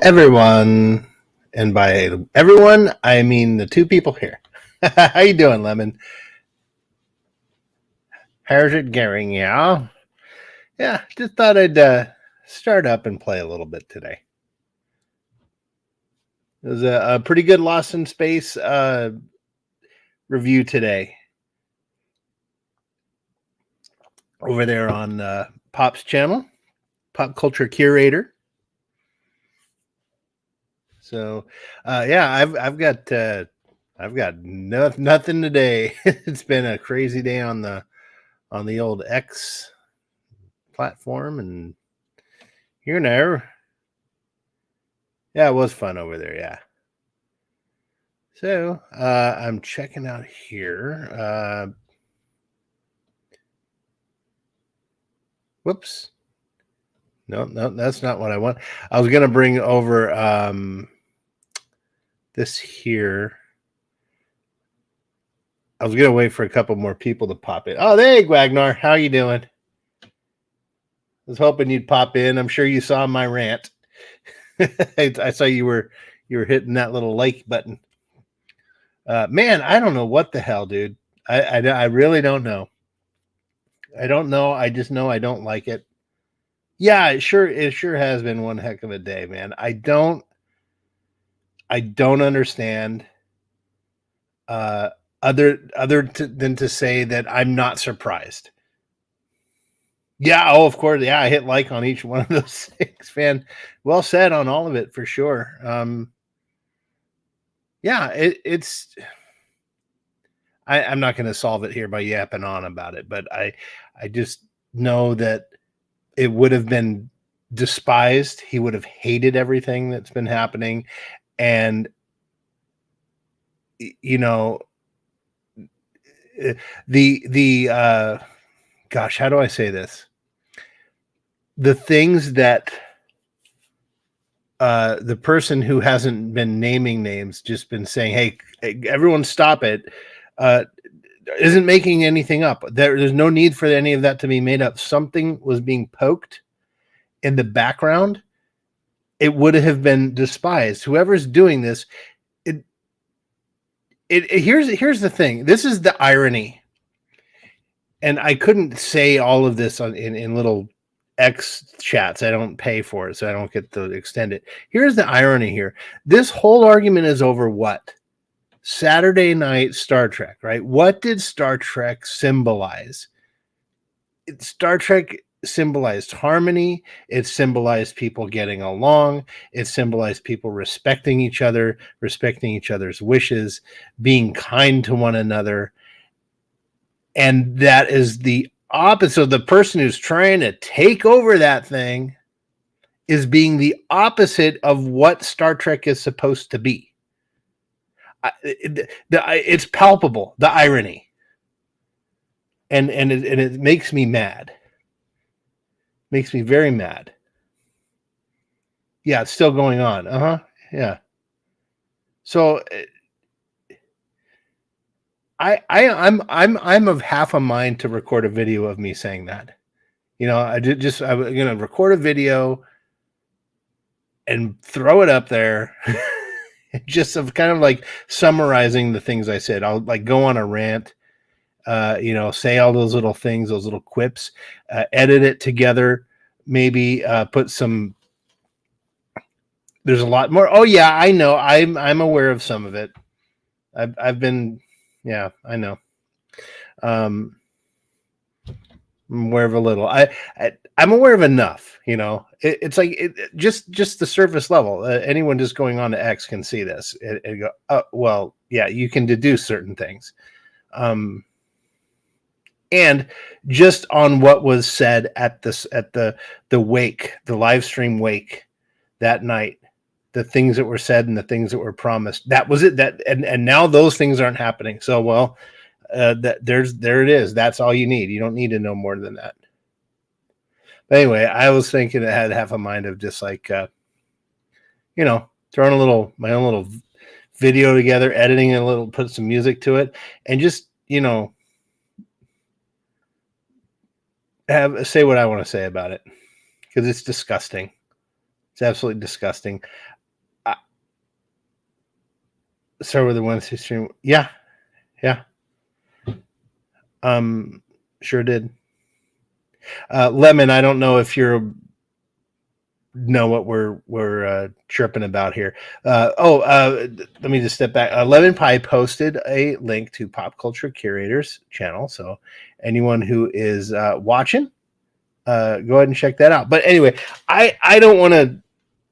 everyone, and by everyone, I mean the two people here. How you doing, Lemon? How's it going? Yeah. Just thought I'd start up and play a little bit today. It was a pretty good Lost in Space review today over there on Pop's channel, Pop Culture Curator. So, yeah, I've got nothing today. It's been a crazy day on the old X platform, and yeah, it was fun over there. Yeah. So, I'm checking out here. Whoops. No, that's not what I want. I was going to bring over this here. I was going to wait for a couple more people to pop in. Oh, hey, Gwagnar. How you doing? I was hoping you'd pop in. I'm sure you saw my rant. I saw you were hitting that little like button. Man, I don't know what the hell, dude. I really don't know. I don't know. I just know I don't like it. Yeah, it sure has been one heck of a day, man. I don't understand than to say that I'm not surprised. Yeah, oh, of course. Yeah, I hit like on each one of those things, man. Well said on all of it for sure. Yeah, it's. I'm not going to solve it here by yapping on about it, but I just know that it would have been despised. He would have hated everything that's been happening, and you know, the gosh, how do I say this? The things that the person who hasn't been naming names, just been saying, "Hey, everyone, stop it," isn't making anything up. There's no need for any of that to be made up. Something was being poked in the background. It would have been despised. Whoever's doing this, here's the thing. This is the irony, and I couldn't say all of this in little X chats. I don't pay for it, so I don't get to extend it. Here's the irony here. This whole argument is over what? Saturday night Star Trek, right? What did Star Trek symbolize? Star Trek symbolized harmony. It symbolized people getting along. It symbolized people respecting each other, respecting each other's wishes, being kind to one another. And that is the opposite. The person who's trying to take over that thing is being the opposite of what Star Trek is supposed to be. It's palpable, the irony, and it makes me mad. Makes me very mad. Yeah, it's still going on. Yeah. So I'm of half a mind to record a video of me saying that. I'm gonna record a video and throw it up there. Just of kind of like summarizing the things I said. I'll like go on a rant, say all those little things, those little quips, edit it together, maybe put some. There's a lot more. Oh yeah, I know. I'm aware of some of it. I've been, yeah, I know. I'm aware of a little. I'm aware of enough. It's like just the surface level. Anyone just going on to X can see this and go, oh, well, yeah, you can deduce certain things. And just on what was said at the wake, the live stream wake that night, the things that were said and the things that were promised, that was it. And now those things aren't happening. So, well, there it is. That's all you need. You don't need to know more than that. But anyway, I was thinking I had half a mind of just like, throwing my own little video together, editing a little, put some music to it, and just, say what I want to say about it, because it's disgusting. It's absolutely disgusting. So we're the ones who stream. Yeah, yeah. Sure did. Lemon, I don't know if you're know what we're chirping about here. Let me just step back. Lemon Pie posted a link to Pop Culture Curators channel, so anyone who is watching, go ahead and check that out. But anyway, I don't want to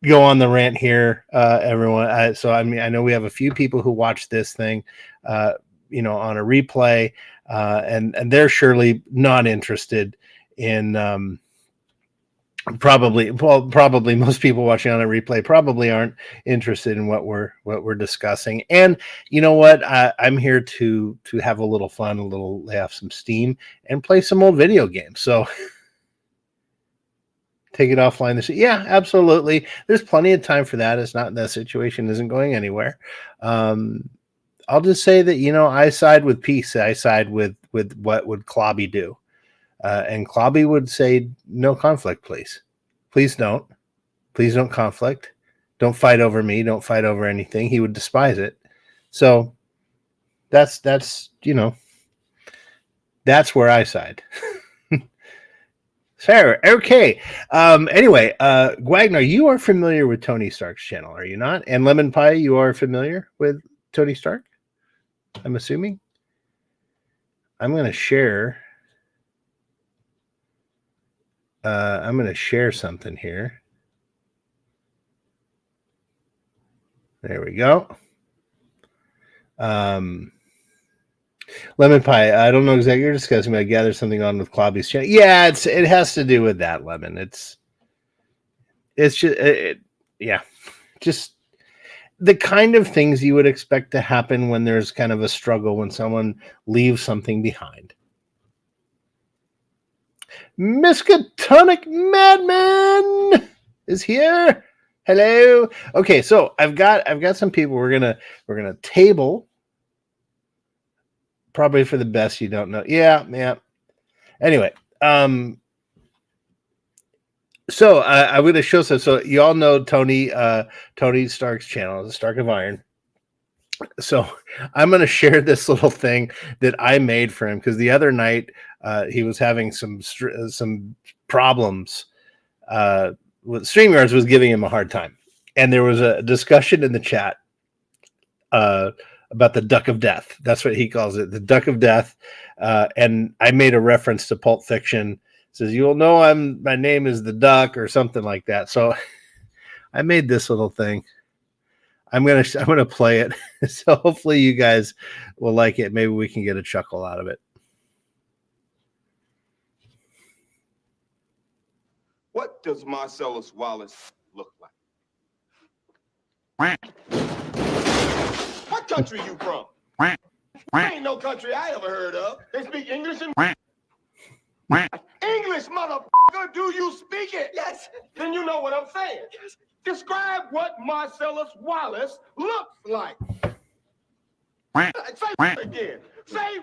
go on the rant here, everyone. So I mean, I know we have a few people who watch this thing, on a replay, and they're surely not interested in. Probably most people watching on a replay probably aren't interested in what we're discussing. And you know what? I'm here to have a little fun, lay off some steam, and play some old video games. So take it offline. Yeah, absolutely. There's plenty of time for that. It's not that situation isn't going anywhere. I'll just say that I side with peace. I side with what would Clobby do. And Clobby would say, no conflict, please. Please don't. Please don't conflict. Don't fight over me. Don't fight over anything. He would despise it. So that's where I side. Fair. Okay. Anyway, Gwagnar, you are familiar with Tony Stark's channel, are you not? And Lemon Pie, you are familiar with Tony Stark? I'm assuming. I'm going to share. I'm going to share something here. There we go. Lemon Pie, I don't know exactly what you're discussing, but I gather something on with Clobby's channel. Yeah, it has to do with that, Lemon. It's just just the kind of things you would expect to happen when there's kind of a struggle when someone leaves something behind. Miskatonic Madman is here. Hello. Okay, so I've got some people we're gonna table. Probably for the best you don't know. Yeah. Anyway, so I'm going to show some. So you all know Tony Stark's channel, the Stark of Iron. So I'm going to share this little thing that I made for him because the other night he was having some problems. With StreamYards was giving him a hard time, and there was a discussion in the chat about the Duck of Death. That's what he calls it, the Duck of Death. And I made a reference to Pulp Fiction. It says, "You'll know my name is the Duck," or something like that. So I made this little thing. I'm gonna play it. So hopefully you guys will like it. Maybe we can get a chuckle out of it. What does Marcellus Wallace look like? What country you from? Ain't no country I ever heard of. They speak English and English, motherfucker. Do you speak it? Yes. Then you know what I'm saying. Yes. Describe what Marcellus Wallace looks like. Say again. Say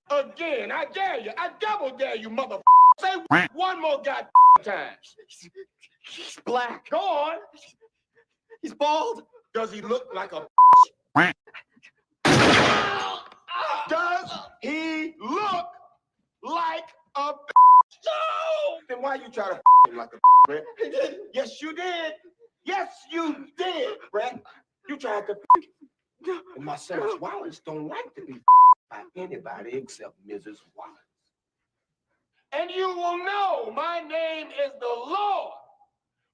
again. I dare you. I double dare you, motherfucker. Say one more goddamn time. He's black. Go on. He's bald. Does he look like a Does he look like a No! Then why you try to him like a Brett? He did. Yes, you did. Yes, you did, Brett. You tried to and Marcellus Wallace don't like to be by anybody except Mrs. Wallace. And you will know my name is the Lord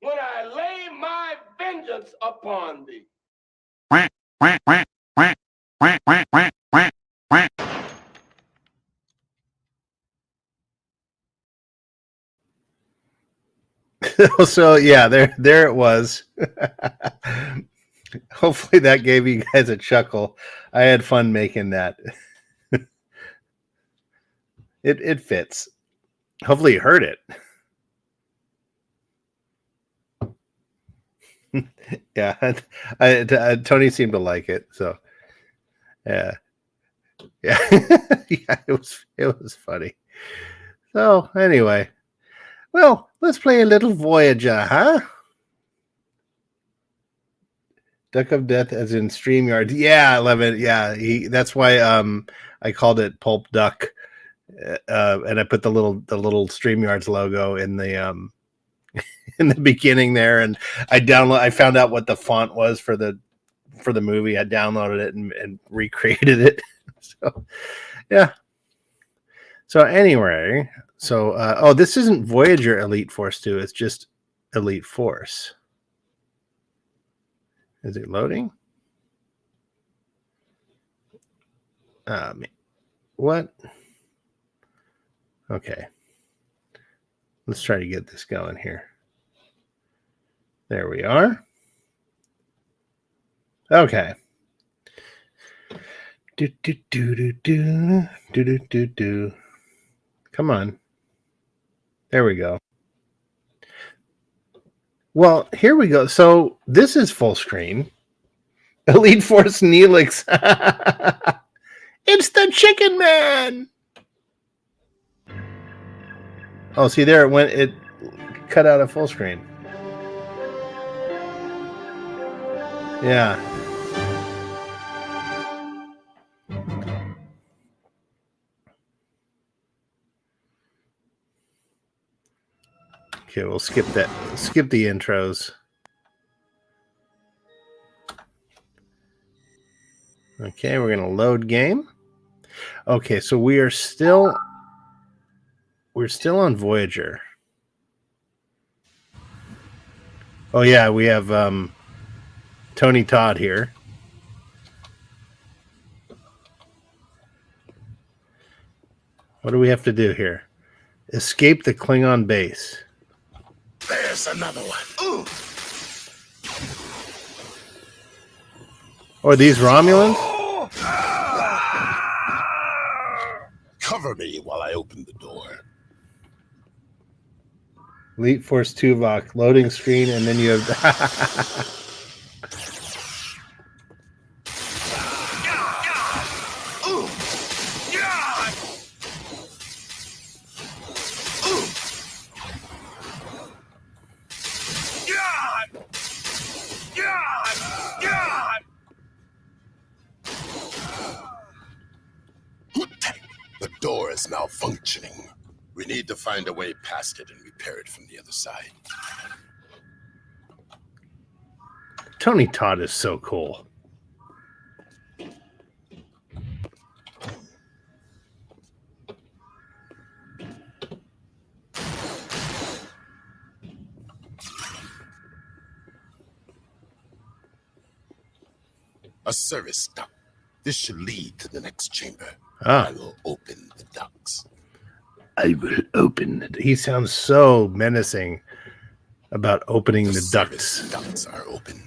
when I lay my vengeance upon thee. So yeah, there it was. Hopefully that gave you guys a chuckle. I had fun making that. It fits. Hopefully you heard it. Yeah, Tony seemed to like it. So yeah. Yeah, it was funny. So anyway, well, let's play a little Voyager, huh? Duck of Death as in StreamYard. Yeah, I love it. Yeah, that's why I called it Pulp Duck. And I put the little StreamYards logo in the in the beginning there, and I found out what the font was for the movie. I downloaded it and recreated it. So yeah. So anyway, so this isn't Voyager Elite Force 2, it's just Elite Force. Is it loading? What? Okay. Let's try to get this going here. There we are. Okay. Do do do do do do do do do. Come on. There we go. Well, here we go. So this is full screen. Elite Force Neelix. It's the Chicken Man. Oh, see there it cut out of full screen. Yeah. Okay, we'll skip that. Skip the intros. Okay, we're gonna load game. Okay, so we're still on Voyager. Oh yeah, we have Tony Todd here. What do we have to do here? Escape the Klingon base. There's another one. Ooh. Or these Romulans? Cover me while I open the door. Elite Force Tuvok, loading screen, and then you have... The door is malfunctioning. We need to find a way past it and repair it from the other side. Tony Todd is so cool. A service duct. This should lead to the next chamber. Ah. I will open the ducts. I will open it. He sounds so menacing about opening the ducts. Ducts are open.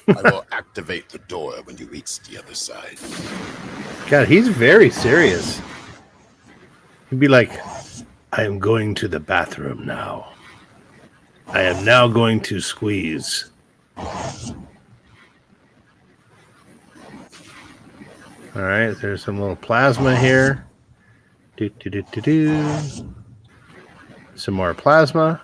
I will activate the door when you reach the other side. God, he's very serious. He'd be like, I am going to the bathroom now. I am now going to squeeze. All right, there's some little plasma here. Do, do, do, do, do. Some more plasma.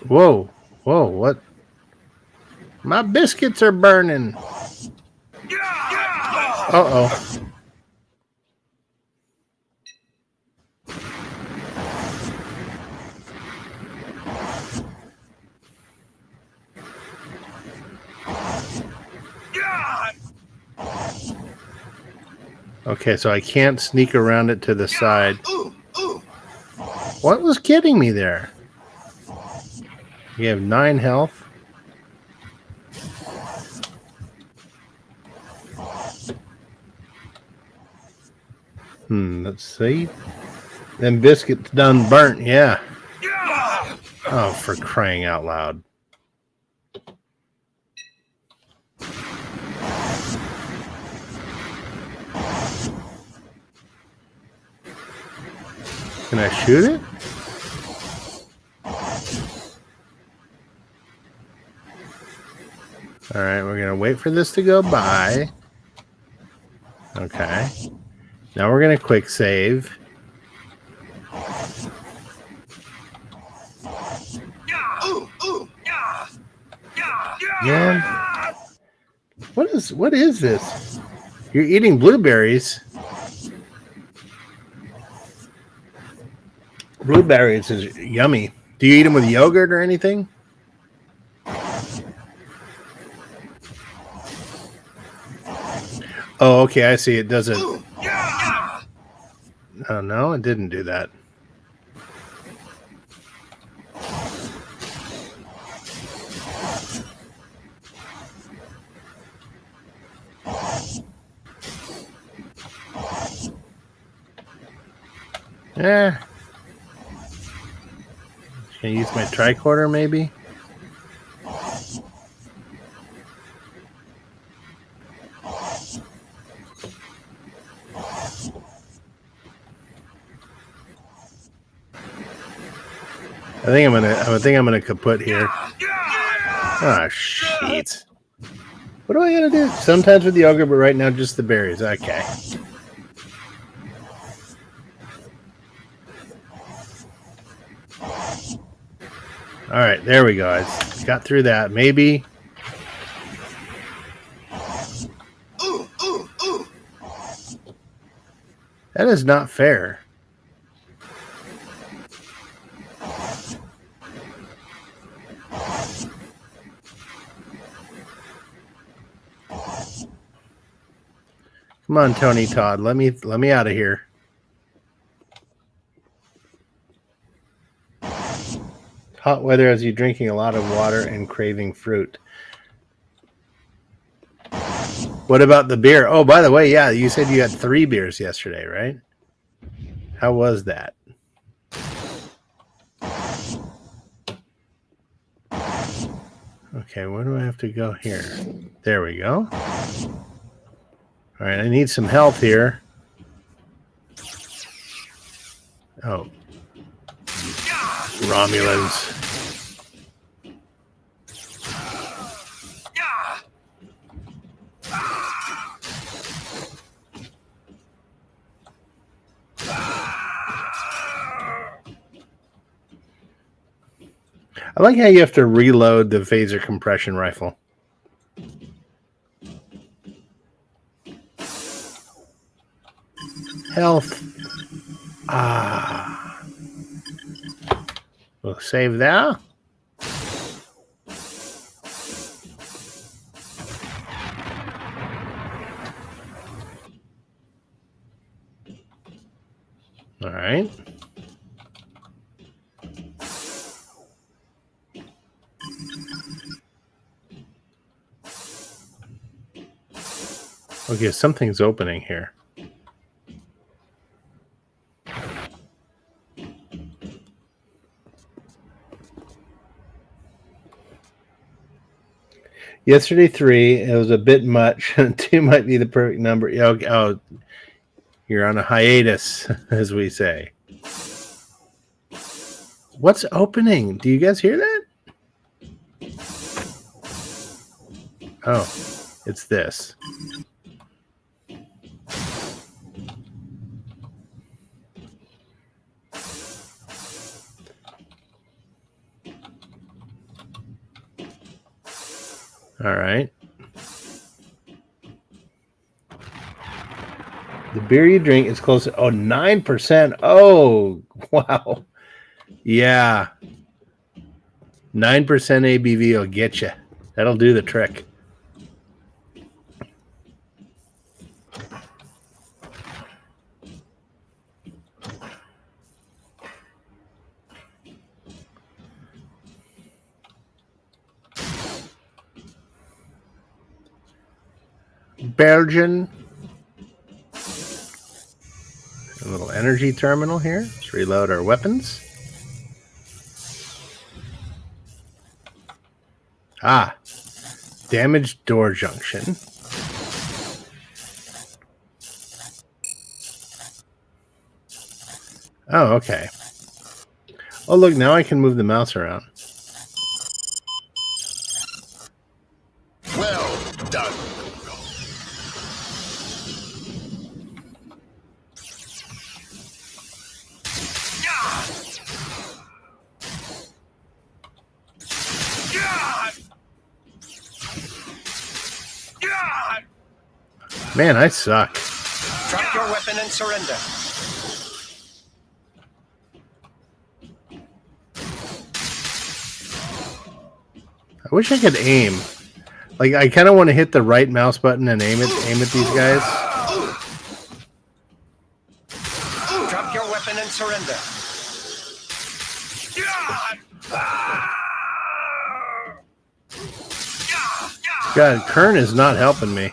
Whoa, whoa, what? My biscuits are burning. Uh-oh. Okay, so I can't sneak around it to the side. What was getting me there? You have 9 health. Let's see. Them biscuits done burnt, yeah. Oh, for crying out loud. Can I shoot it? All right, we're going to wait for this to go by. Okay. Now we're going to quick save. Man, what is this? You're eating blueberries. Blueberries is yummy. Do you eat them with yogurt or anything? Oh, okay. I see. It doesn't. Oh, no, it didn't do that. Yeah. Can I use my tricorder maybe? I think I'm gonna kaput here. Ah, shit. What do I gotta do? Sometimes with yogurt, but right now just the berries. Okay. All right, there we go. I got through that. Maybe. That is not fair. Come on, Tony Todd. Let me out of here. Hot weather has you drinking a lot of water and craving fruit. What about the beer? Oh, by the way, yeah, you said you had 3 beers yesterday, right? How was that? Okay, where do I have to go here? There we go. All right, I need some health here. Oh. Romulans. I like how you have to reload the phaser compression rifle. Health. Ah. We'll save that. All right. Okay, something's opening here. Yesterday 3, it was a bit much. 2 might be the perfect number. Oh, you're on a hiatus, as we say. What's opening? Do you guys hear that? Oh, it's this. All right. The beer you drink is close to 9%. Oh, wow. Yeah. 9% ABV will get you. That'll do the trick. Belgian. A little energy terminal here. Let's reload our weapons. Ah. Damaged door junction. Oh, okay. Oh, look, now I can move the mouse around. Well done. Man, I suck. Drop your weapon and surrender. I wish I could aim. Like, I kind of want to hit the right mouse button and aim at these guys. Drop your weapon and surrender. God, Kern is not helping me.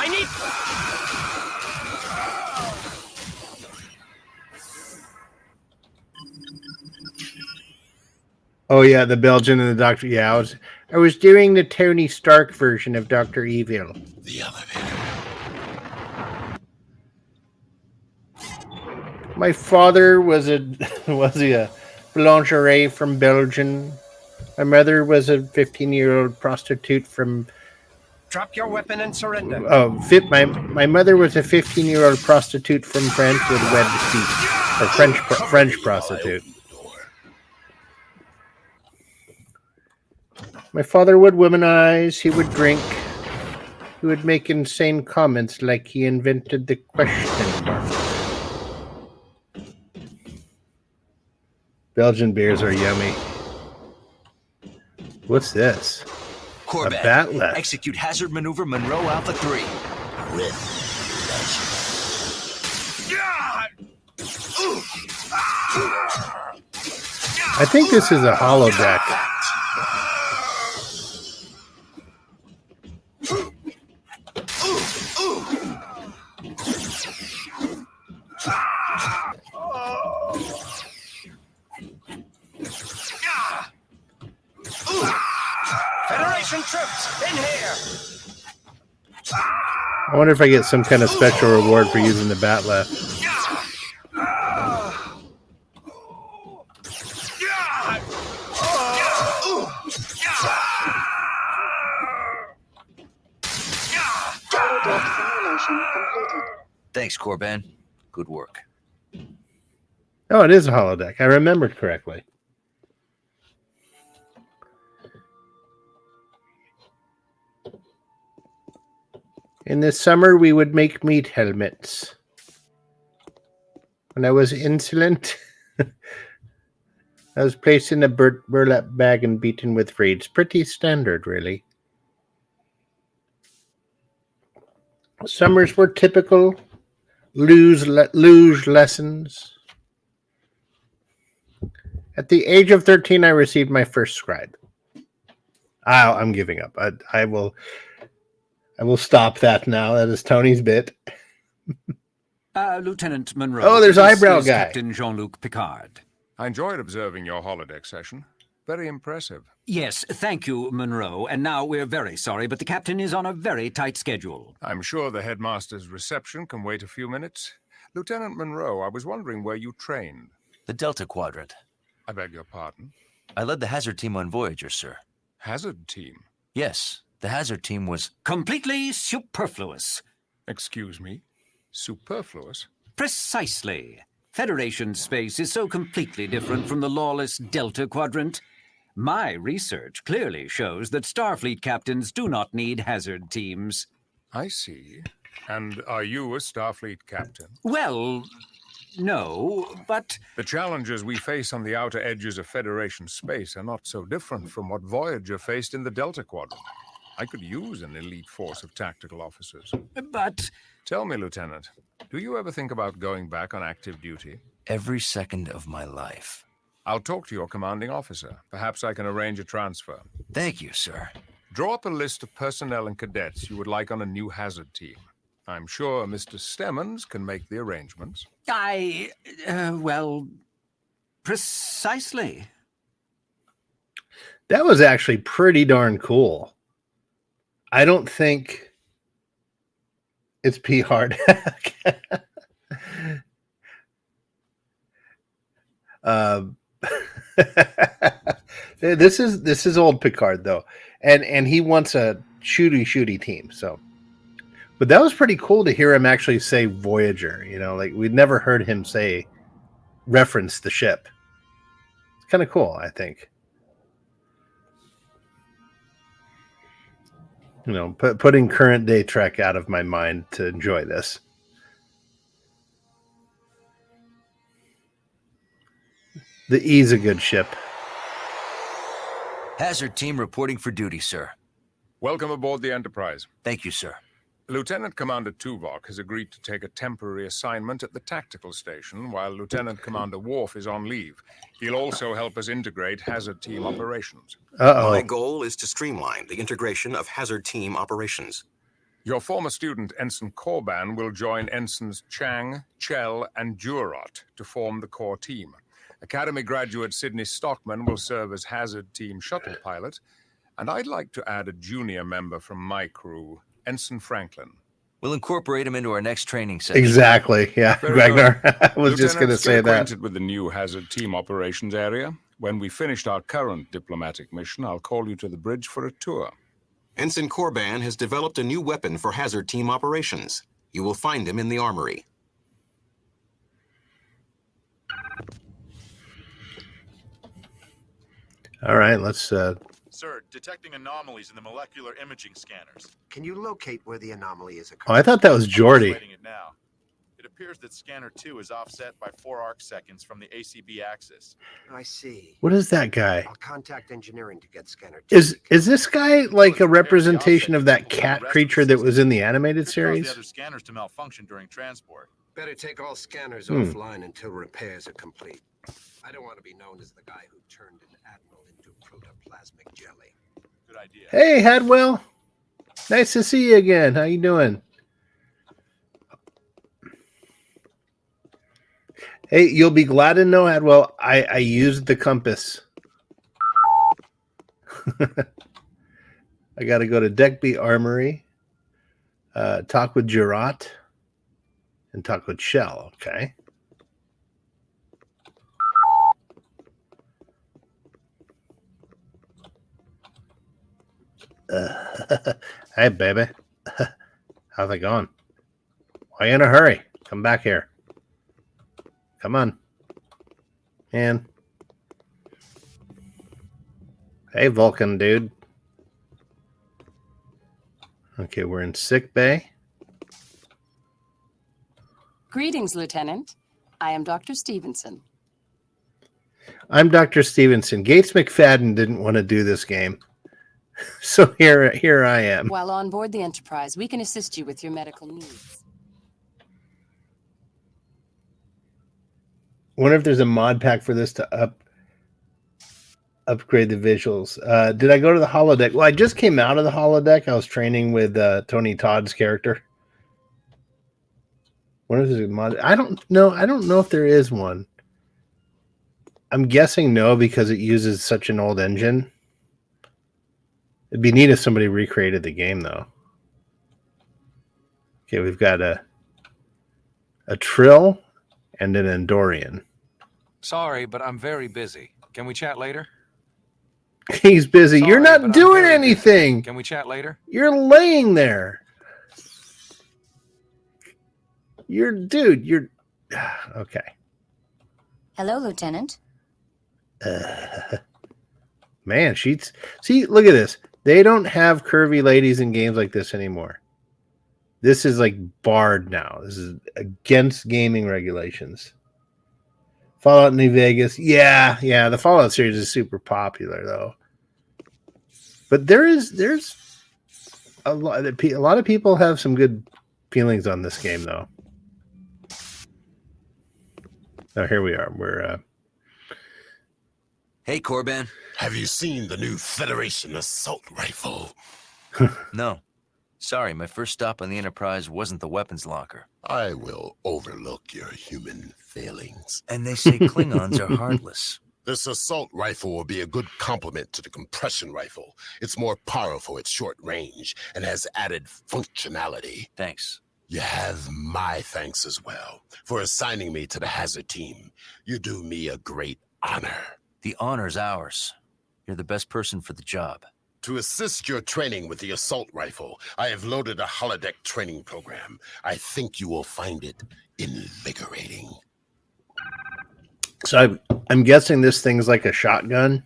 I need. Oh yeah, the Belgian and the Doctor. Yeah, I was doing the Tony Stark version of Dr. Evil. The elevator. My father was a boulangerie from Belgium. My mother was a 15-year-old prostitute from. Drop your weapon and surrender. My mother was a 15-year-old prostitute from France with webbed feet, or French prostitute. My father would womanize. He would drink. He would make insane comments like he invented the question mark. Belgian beers are yummy. What's this? Corbett, A bat left. execute hazard maneuver Monroe Alpha 3. With I think this is a holodeck. Federation troops in here. I wonder if I get some kind of special reward for using the bat left. Thanks, Corbin. Good work. Oh, it is a holodeck. I remembered correctly. In the summer, we would make meat helmets. When I was insolent, I was placed in a burlap bag and beaten with reeds. Pretty standard, really. Summers were typical. Luge lessons. At the age of 13, I received my first scribe. I'm giving up. I will stop that now. That is Tony's bit. Lieutenant Monroe. Oh, there's this eyebrow is guy. Captain Jean-Luc Picard. I enjoyed observing your holodeck session. Very impressive. Yes, thank you, Monroe. And now we're very sorry, but the captain is on a very tight schedule. I'm sure the headmaster's reception can wait a few minutes. Lieutenant Monroe, I was wondering where you trained. The Delta Quadrant. I beg your pardon? I led the hazard team on Voyager, sir. Hazard team? Yes, the hazard team was... Completely superfluous. Excuse me? Superfluous? Precisely. Federation space is so completely different from the lawless Delta Quadrant. My research clearly shows that Starfleet captains do not need hazard teams. I see. And are you a Starfleet captain? Well, no, but... The challenges we face on the outer edges of Federation space are not so different from what Voyager faced in the Delta Quadrant. I could use an elite force of tactical officers. But... Tell me, Lieutenant, do you ever think about going back on active duty? Every second of my life. I'll talk to your commanding officer. Perhaps I can arrange a transfer. Thank you, sir. Draw up a list of personnel and cadets you would like on a new hazard team. I'm sure Mr. Stemmons can make the arrangements. well, precisely. That was actually pretty darn cool. I don't think it's P. Hardhack. This is old Picard though, and he wants a shooty team. So But that was pretty cool to hear him actually say Voyager. You know, like we'd never heard him reference the ship. It's kind of cool, I think. You know, putting current day Trek out of my mind to enjoy this. The E's a good ship. Hazard team reporting for duty, sir. Welcome aboard the Enterprise. Thank you, sir. Lieutenant Commander Tuvok has agreed to take a temporary assignment at the tactical station while Lieutenant Commander Worf is on leave. He'll also help us integrate Hazard team operations. Uh-oh. My goal is to streamline the integration of Hazard team operations. Your former student, Ensign Korban, will join Ensigns Chang, Chell, and Jurot to form the core team. Academy graduate Sidney Stockman will serve as Hazard team shuttle pilot, and I'd like to add a junior member from my crew, Ensign Franklin. We'll incorporate him into our next training session. Exactly. Yeah, Very Ragnar. I was Lieutenant, just going to say get that. acquainted with the new Hazard team operations area. When we finished our current diplomatic mission, I'll call you to the bridge for a tour. Ensign Korban has developed a new weapon for Hazard team operations. You will find him in the armory. All right, let's... Sir, detecting anomalies in the molecular imaging scanners. Can you locate where the anomaly is Oh, occurring? I thought that was Geordi. Writing it now. It appears that scanner 2 is offset by 4 arc seconds from the ACB axis. I see. What is that guy? I'll contact engineering to get scanner 2. Is this guy like a representation of that cat creature that was in the animated Could cause the series? other scanners to malfunction during transport. Better take all scanners offline until repairs are complete. I don't want to be known as the guy who turned an admiral into protoplasmic jelly. Good idea. Hey, Hadwell. Nice to see you again. How you doing? Hey, you'll be glad to know, Hadwell, I used the compass. I got to go to Deck B Armory, talk with Jurot, and talk with Shell, okay? Hey, baby. How's it going? Why you in a hurry? Come back here. Come on. Man. Hey, Vulcan dude. Okay, we're in sick bay. Greetings, Lieutenant. I am Dr. Stevenson. I'm Dr. Stevenson. Gates McFadden didn't want to do this game. So here I am. While on board the Enterprise, we can assist you with your medical needs. Wonder if there's a mod pack for this to upgrade the visuals. Did I go to the holodeck? Well, I just came out of the holodeck. I was training with Tony Todd's character. What is it? Mod? I don't know. I don't know if there is one. I'm guessing no, because it uses such an old engine. It'd be neat if somebody recreated the game, though. Okay, we've got a Trill and an Andorian. Sorry, but I'm very busy. Can we chat later? He's busy. You're Sorry, but not I'm doing very anything. busy. Can we chat later? You're laying there. You're okay. Hello, Lieutenant. Man, see, look at this. They don't have curvy ladies in games like this anymore. This is like barred now. This is against gaming regulations. Fallout New Vegas. Yeah. The Fallout series is super popular though. But there's a lot of people have some good feelings on this game though. Oh, here we are. We're Hey, Korban. Have you seen the new Federation assault rifle? No. Sorry, my first stop on the Enterprise wasn't the weapons locker. I will overlook your human failings. And they say Klingons are heartless. This assault rifle will be a good complement to the compression rifle. It's more powerful at short range and has added functionality. Thanks. You have my thanks as well for assigning me to the Hazard team. You do me a great honor. The honor's ours. You're the best person for the job. To assist your training with the assault rifle, I have loaded a holodeck training program. I think you will find it invigorating. So I'm guessing this thing's like a shotgun.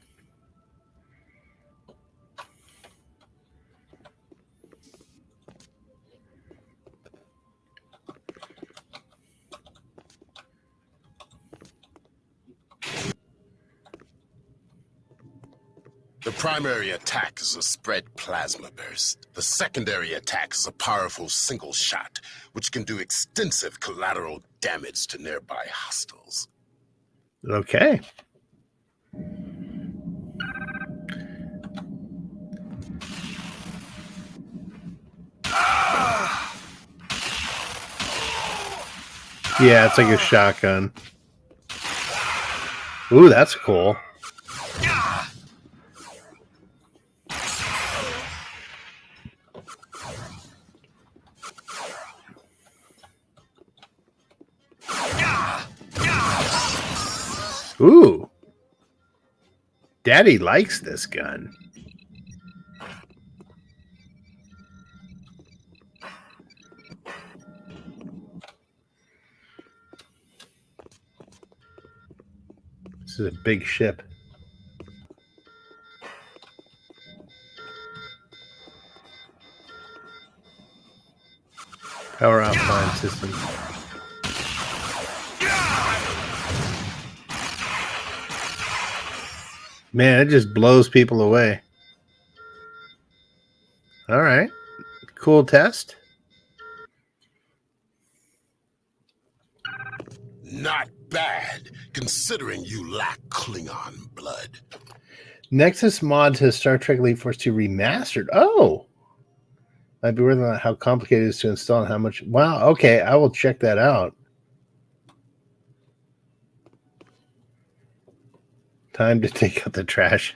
The primary attack is a spread plasma burst. The secondary attack is a powerful single shot, which can do extensive collateral damage to nearby hostiles. Okay. Yeah, it's like a shotgun. Ooh, that's cool. Ooh. Daddy likes this gun. This is a big ship. Power offline system. Man, it just blows people away. All right. Cool test. Not bad, considering you lack Klingon blood. Nexus Mods has Star Trek Elite Force 2 remastered. Oh. Might be worth it how complicated it is to install and how much. Wow. Okay. I will check that out. Time to take out the trash.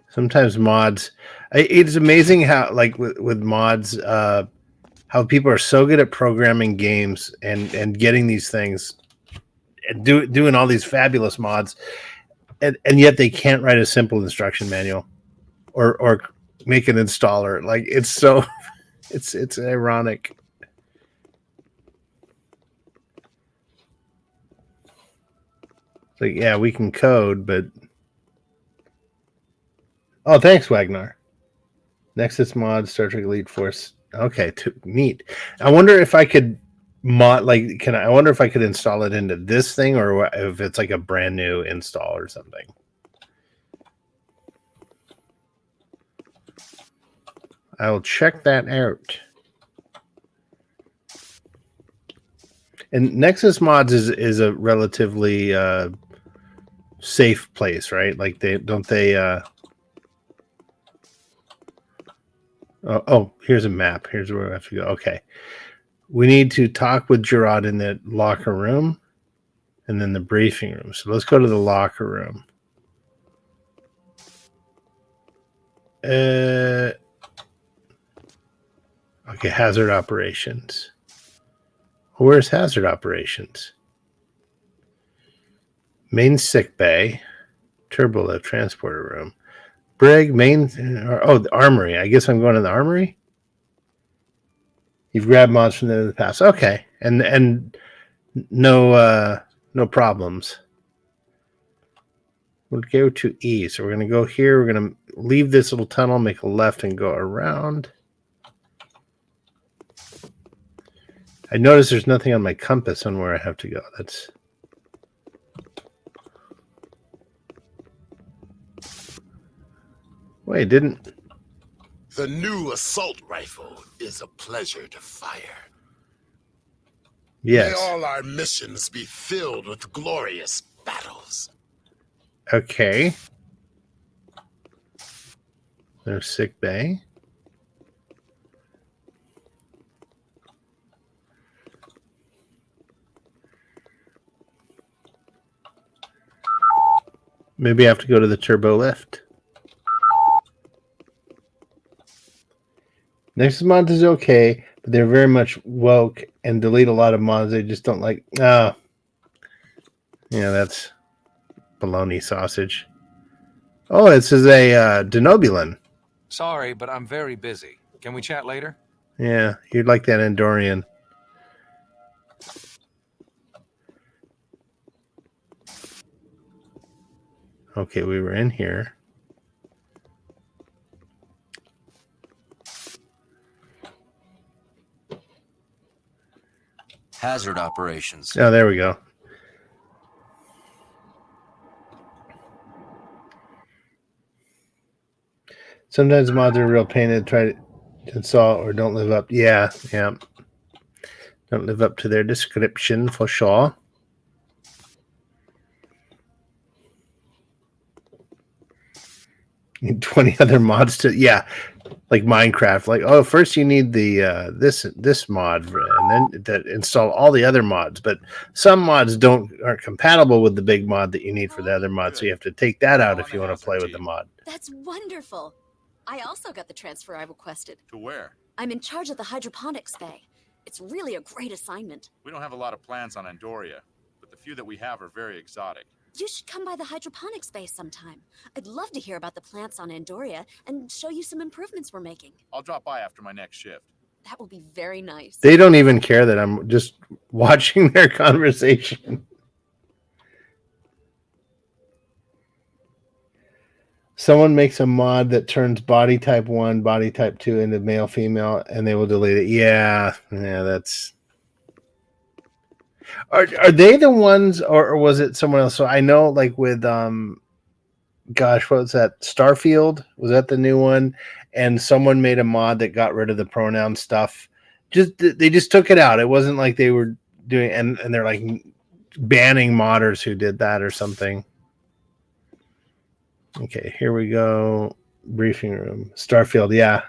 Sometimes mods. It's amazing how, like, with mods, how people are so good at programming games and getting these things and doing all these fabulous mods, and yet they can't write a simple instruction manual or make an installer. Like, it's so it's ironic. It's like, yeah, we can code, but oh, thanks, Wagner. Nexus mod Star Trek Elite Force. Okay, neat. I wonder if I could mod, like, I wonder if I could install it into this thing, or if it's like a brand new install or something. I will check that out. And Nexus Mods is a relatively safe place, right? Like, they oh, here's a map. Here's where we have to go. Okay. We need to talk with Gerard in the locker room and then the briefing room. So let's go to the locker room. Okay, hazard operations. Where's hazard operations? Main sick bay, turbo lift, transporter room, brig, main. The armory. I guess I'm going to the armory. You've grabbed mods from the past. Okay, and no problems. We'll go to E. So we're going to go here. We're going to leave this little tunnel, make a left, and go around. I notice there's nothing on my compass on where I have to go. That's... Wait, didn't... The new assault rifle is a pleasure to fire. Yes. May all our missions be filled with glorious battles. Okay. There's sick bay. Maybe I have to go to the turbo lift. Nexus mods is okay, but they're very much woke and delete a lot of mods they just don't like. Yeah, that's bologna sausage. Oh, this is a denobulin. Sorry, but I'm very busy. Can we chat later? Yeah, you'd like that Andorian. Okay, we were in here. Hazard operations. Oh, there we go. Sometimes mods are a real pain to try to install or don't live up. Yeah. Don't live up to their description for sure. Need 20 other mods to, like Minecraft. Like, oh, first you need the this mod, and then that install all the other mods. But some mods aren't compatible with the big mod that you need for the other mod, so you have to take that out if you want to play with the mod. That's wonderful. I also got the transfer I requested. To where? I'm in charge of the hydroponics bay. It's really a great assignment. We don't have a lot of plants on Andoria, but the few that we have are very exotic. You should come by the hydroponics bay sometime. I'd love to hear about the plants on Andoria and show you some improvements we're making. I'll drop by after my next shift. That will be very nice. They don't even care that I'm just watching their conversation. Someone makes a mod that turns body type 1, body type 2 into male, female, and they will delete it. Yeah, that's... Are they the ones, or was it someone else? So I know, like with, gosh, what was that? Starfield? Was that the new one? And someone made a mod that got rid of the pronoun stuff. They just took it out. It wasn't like they were doing, and they're like banning modders who did that or something. Okay, here we go. Briefing room. Starfield, yeah.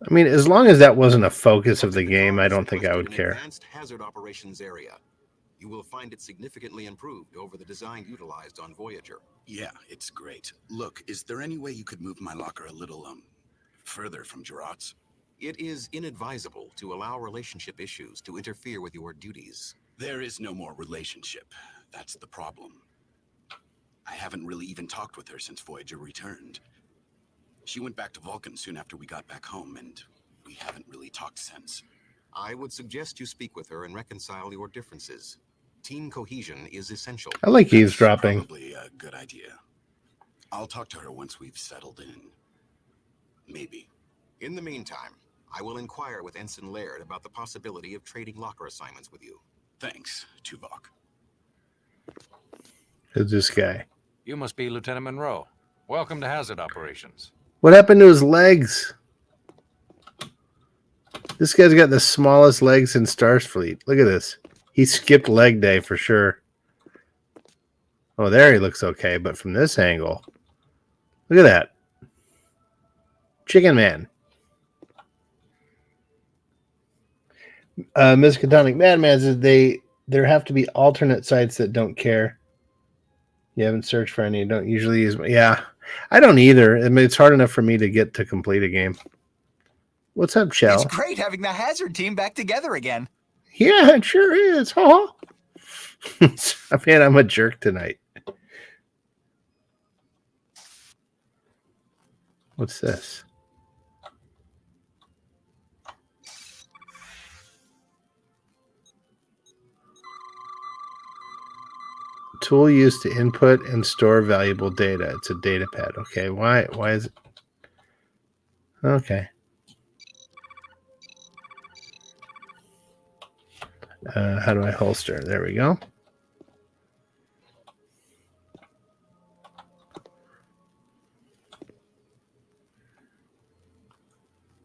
I mean, as long as that wasn't a focus of the game, I don't think I would care. Advanced hazard operations area. You will find it significantly improved over the design utilized on Voyager. Yeah, it's great. Look, is there any way you could move my locker a little, further from Gerard's? It is inadvisable to allow relationship issues to interfere with your duties. There is no more relationship. That's the problem. I haven't really even talked with her since Voyager returned. She went back to Vulcan soon after we got back home, and we haven't really talked since. I would suggest you speak with her and reconcile your differences. Team cohesion is essential. I like eavesdropping. Probably a good idea. I'll talk to her once we've settled in. Maybe. In the meantime, I will inquire with Ensign Laird about the possibility of trading locker assignments with you. Thanks, Tuvok. Who's this guy? You must be Lieutenant Monroe. Welcome to Hazard Operations. What happened to his legs? This guy's got the smallest legs in Starfleet. Look at this. He skipped leg day for sure. Oh, there he looks okay, but from this angle, look at that. Chicken Man. Ms. Catonic Madman says there have to be alternate sites that don't care. You haven't searched for any. You don't usually use. Yeah, I don't either. I mean, it's hard enough for me to get to complete a game. What's up, Shell? It's great having the Hazard team back together again. Yeah, it sure is. Huh? Man, I'm a jerk tonight. What's this? Tool used to input and store valuable data. It's a data pad. Okay, why is it? Okay. How do I holster? There we go.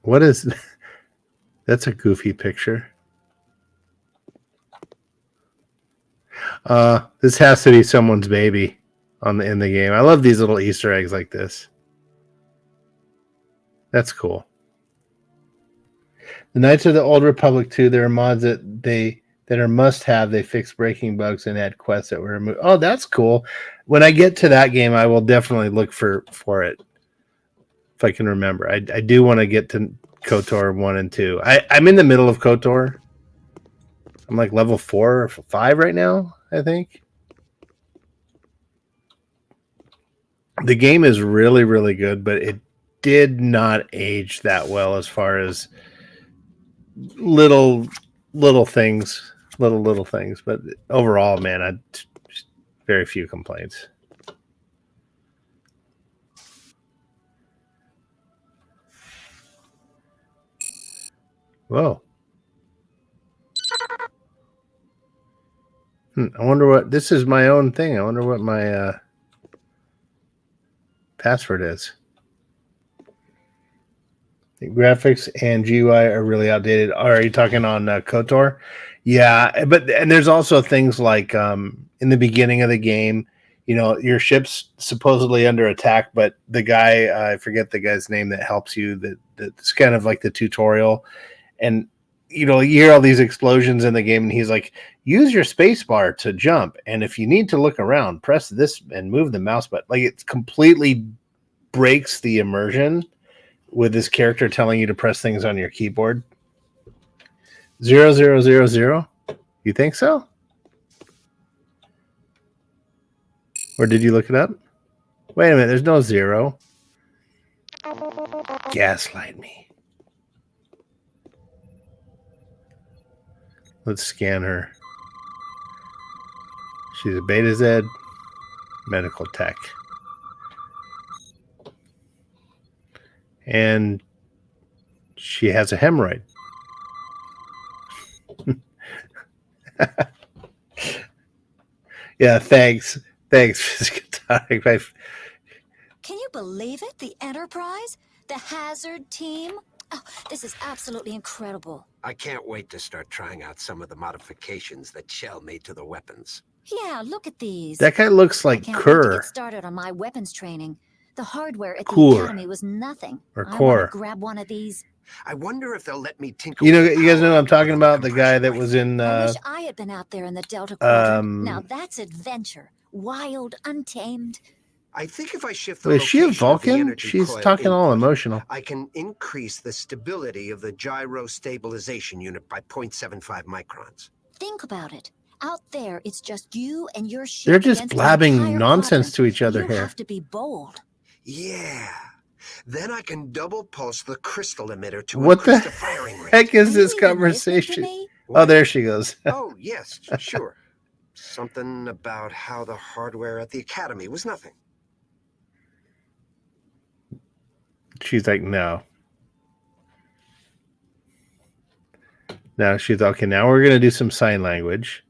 What is that's a goofy picture. This has to be someone's baby in the game. I love these little Easter eggs like this. That's cool. The Knights of the Old Republic 2, there are mods that are must-have. They fix breaking bugs and add quests that were removed. Oh, that's cool. When I get to that game, I will definitely look for it if I can remember. I do want to get to KOTOR 1 and 2. I'm in the middle of KOTOR. I'm like level 4 or 5 right now, I think. The game is really, really good, but it did not age that well as far as little things, little things. But overall, man, very few complaints. Whoa. I wonder what this is. My own thing. I wonder what my password is. The graphics and GUI are really outdated. Are you talking on KOTOR? Yeah, and there's also things like in the beginning of the game, you know, your ship's supposedly under attack, but the guy, I forget the guy's name that helps you. That's kind of like the tutorial, and you know, you hear all these explosions in the game, and he's like, use your space bar to jump, and if you need to look around, press this and move the mouse button. Like, it completely breaks the immersion with this character telling you to press things on your keyboard. 0000. You think so? Or did you look it up? Wait a minute, there's no 0. Gaslight me. Let's scan her. She's a Beta Z medical tech. And she has a hemorrhoid. Yeah, thanks. Thanks. Can you believe it? The Enterprise? The Hazard team? Oh, this is absolutely incredible. I can't wait to start trying out some of the modifications that Shell made to the weapons. Yeah, look at these. That guy looks like Can't wait to Kerr. get started on my weapons training. The hardware at the Core. academy was nothing. Or I Core. want to grab one of these. I wonder if they'll let me tinker. You know, you guys know what I'm talking about? The guy that was in I wish I had been out there in the Delta Quadrant. Now that's adventure. Wild, untamed. I think if I shift the Wait, is she a location of the Vulcan? energy She's coil talking all input, emotional. I can increase the stability of the gyro stabilization unit by 0.75 microns. Think about it. Out there, it's just you and your ship. They're just against the blabbing entire nonsense quadrant. to each other You here. have to be bold. Yeah. Then I can double pulse the crystal emitter to What the increase the firing rate. heck is this conversation? Oh, there she goes. Oh, yes, sure. Something about how the hardware at the academy was nothing. She's like, no. Now she's okay. Now we're gonna do some sign language.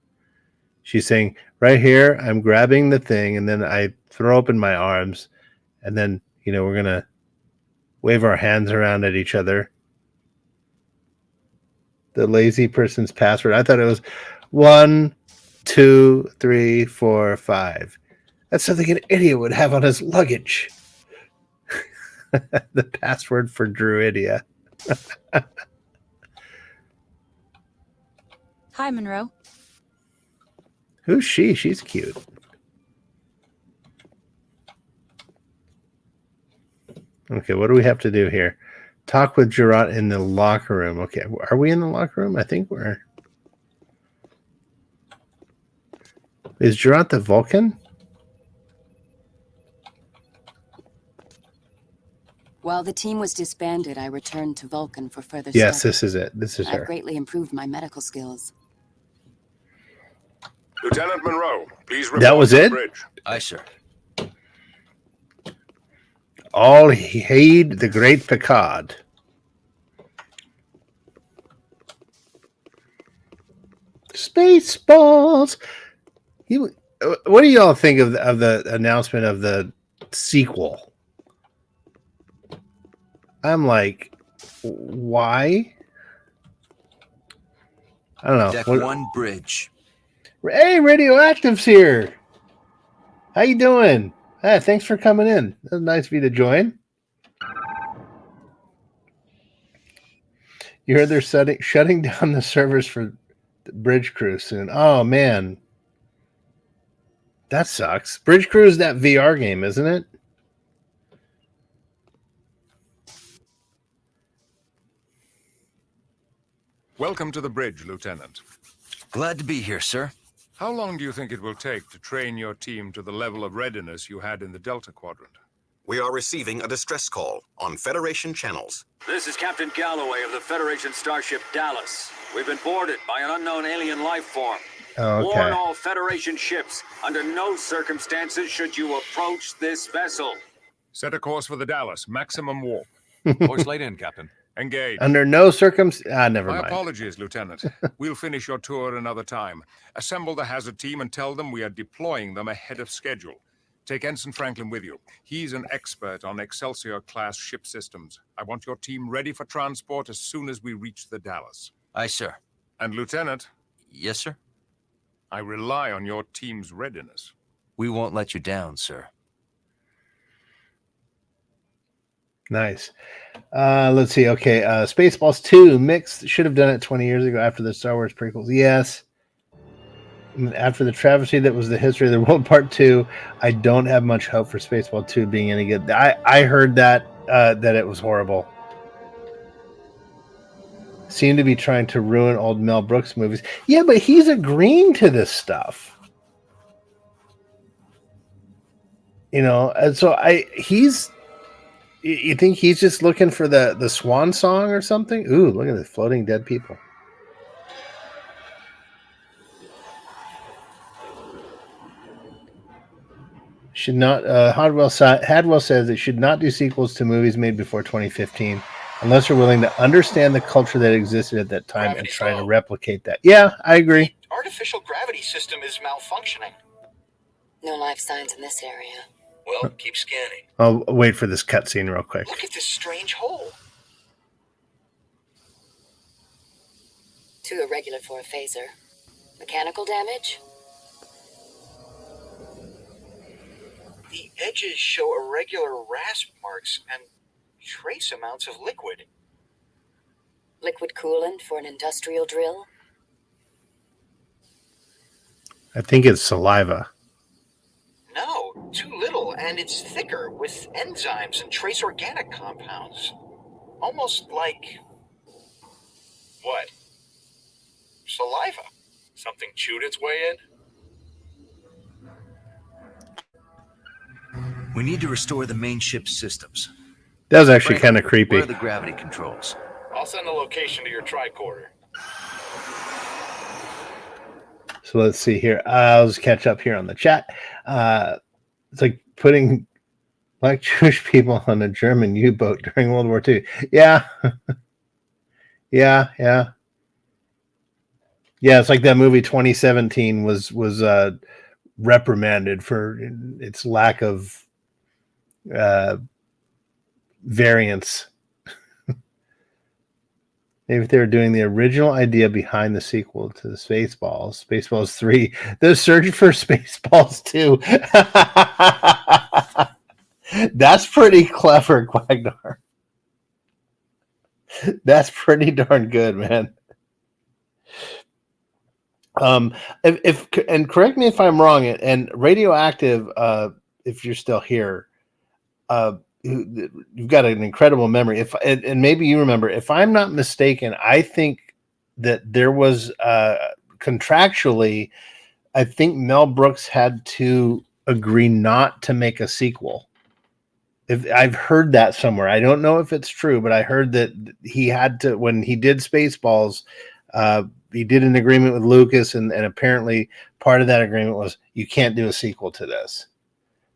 She's saying, right here, I'm grabbing the thing, and then I throw open my arms, and then, you know, we're gonna wave our hands around at each other. The lazy person's password. I thought it was 1, 2, 3, 4, 5. That's something an idiot would have on his luggage. The password for Druidia. Hi, Monroe. Who's she? She's cute. Okay, what do we have to do here? Talk with Gerard in the locker room. Okay, are we in the locker room? I think we're... Is Gerard the Vulcan? While the team was disbanded, I returned to Vulcan for further Yes, study. this is it. This is I've her. greatly improved my medical skills. Lieutenant Monroe, please report That was to the it? bridge. Aye, sir. All heed the great Picard. Spaceballs. What do y'all think of the announcement of the sequel? I'm like, why? I don't know. Deck What- 1 bridge. Hey, Radioactive's here. How you doing? Hey, thanks for coming in. That was nice of you to join. You heard they're shutting down the servers for the Bridge Crew soon. Oh, man. That sucks. Bridge Crew is that VR game, isn't it? Welcome to the bridge, Lieutenant. Glad to be here, sir. How long do you think it will take to train your team to the level of readiness you had in the Delta Quadrant? We are receiving a distress call on Federation channels. This is Captain Galloway of the Federation starship Dallas. We've been boarded by an unknown alien life form. Oh, okay. Warn all Federation ships, under no circumstances should you approach this vessel. Set a course for the Dallas. Maximum warp. Course laid in, Captain. Engage. Under no circumstances. Never My mind. apologies, Lieutenant. We'll finish your tour another time. Assemble the hazard team and tell them we are deploying them ahead of schedule. Take Ensign Franklin with you. He's an expert on Excelsior-class ship systems. I want your team ready for transport as soon as we reach the Dallas. Aye, sir. And Lieutenant? Yes, sir? I rely on your team's readiness. We won't let you down, sir. Nice. Let's see. Okay. Spaceballs 2 mixed. Should have done it 20 years ago after the Star Wars prequels. Yes. After the travesty that was the history of the world part 2, I don't have much hope for Spaceball 2 being any good. I heard that that it was horrible. Seemed to be trying to ruin old Mel Brooks movies. Yeah, but he's agreeing to this stuff. You know, and so you think he's just looking for the swan song or something? Ooh, look at the floating dead people. Should not. Hadwell says it should not do sequels to movies made before 2015 unless you're willing to understand the culture that existed at that time and try to replicate that. Yeah, I agree. The artificial gravity system is malfunctioning. No life signs in this area. Well, keep scanning. I'll wait for this cutscene real quick. Look at this strange hole. Too irregular for a phaser. Mechanical damage? The edges show irregular rasp marks and trace amounts of liquid. Liquid coolant for an industrial drill? I think it's saliva. No, too little, and it's thicker with enzymes and trace organic compounds. Almost like... what? Saliva. Something chewed its way in? We need to restore the main ship's systems. That was actually kind of creepy. Where are the gravity controls? I'll send the location to your tricorder. So let's see here. I'll just catch up here on the chat. It's like putting black Jewish people on a German U-boat during World War II. Yeah. Yeah. It's like that movie 2017 was reprimanded for its lack of variance. Maybe if they were doing the original idea behind the sequel to the Spaceballs 3, the search for Spaceballs 2. That's pretty clever, Quagnar. That's pretty darn good, man. If and correct me if I'm wrong, and Radioactive, if you're still here, you've got an incredible memory. And maybe you remember, if I'm not mistaken, I think that there was contractually, I think Mel Brooks had to agree not to make a sequel. If I've heard that somewhere, I don't know if it's true, but I heard that he had to, when he did Spaceballs, he did an agreement with Lucas, and apparently part of that agreement was you can't do a sequel to this.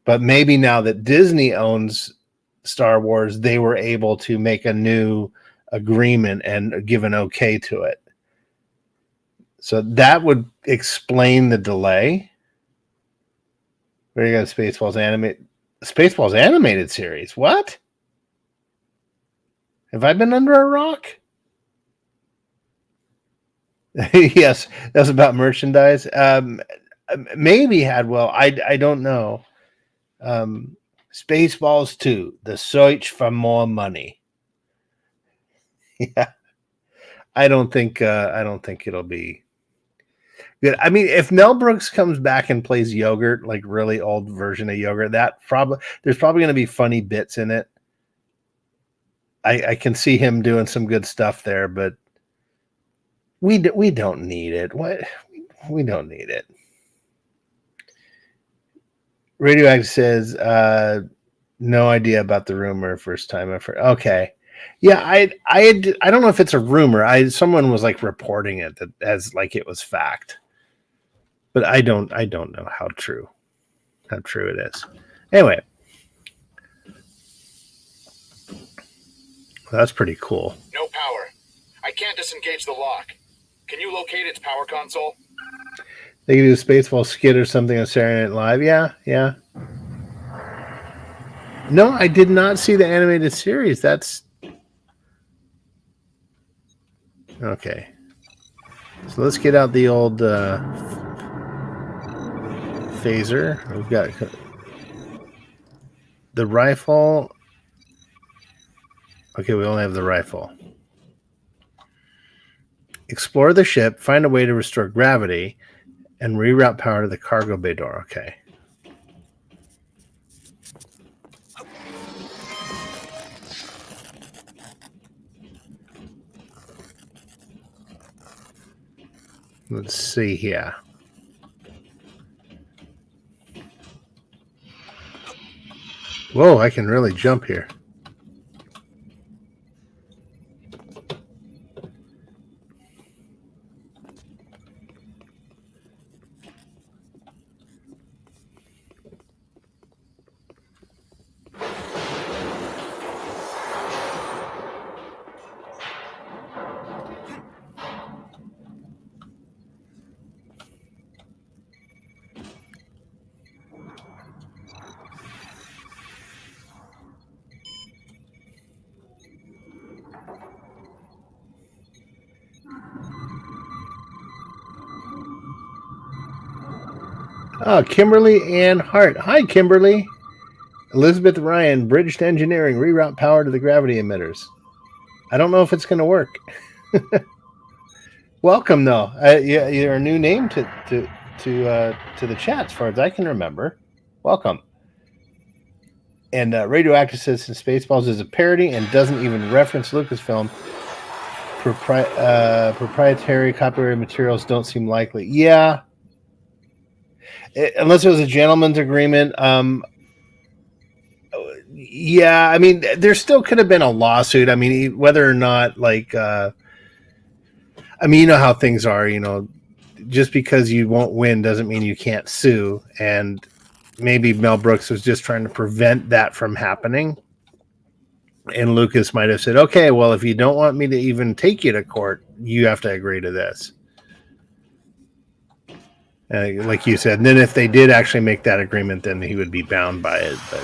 But maybe now that Disney owns Star Wars, they were able to make a new agreement and give an okay to it. So that would explain the delay. Where you got Spaceballs animated series? What? Have I been under a rock? Yes, that's about merchandise. Maybe Hadwell. I don't know. Spaceballs 2, the search for more money. Yeah, I don't think it'll be good. I mean, if Mel Brooks comes back and plays Yogurt, like really old version of Yogurt, there's probably going to be funny bits in it. I can see him doing some good stuff there, but We don't need it. What? We don't need it. Radioactive says, no idea about the rumor. First time I've heard. Okay. Yeah, I don't know if it's a rumor. Someone was like reporting it as like it was fact. But I don't know how true it is. Anyway. That's pretty cool. No power. I can't disengage the lock. Can you locate its power console? They could do a Spaceball skit or something on Saturday Night Live. Yeah. No, I did not see the animated series. That's okay. So let's get out the old phaser. We've got the rifle. Okay, we only have the rifle. Explore the ship, find a way to restore gravity, and reroute power to the cargo bay door. Okay. Let's see here. Whoa, I can really jump here. Oh, Kimberly Ann Hart. Hi, Kimberly. Elizabeth Ryan, Bridge to Engineering, reroute power to the gravity emitters. I don't know if it's going to work. Welcome, though. You're a new name to the chat, as far as I can remember. Welcome. And Radioactive says since Spaceballs is a parody and doesn't even reference Lucasfilm, proprietary copyrighted materials don't seem likely. Yeah. Unless it was a gentleman's agreement. Yeah, I mean, there still could have been a lawsuit. I mean, whether or not, like, I mean, you know how things are, you know, just because you won't win doesn't mean you can't sue. And maybe Mel Brooks was just trying to prevent that from happening. And Lucas might have said, okay, well, if you don't want me to even take you to court, you have to agree to this. Like you said, and then if they did actually make that agreement, then he would be bound by it. But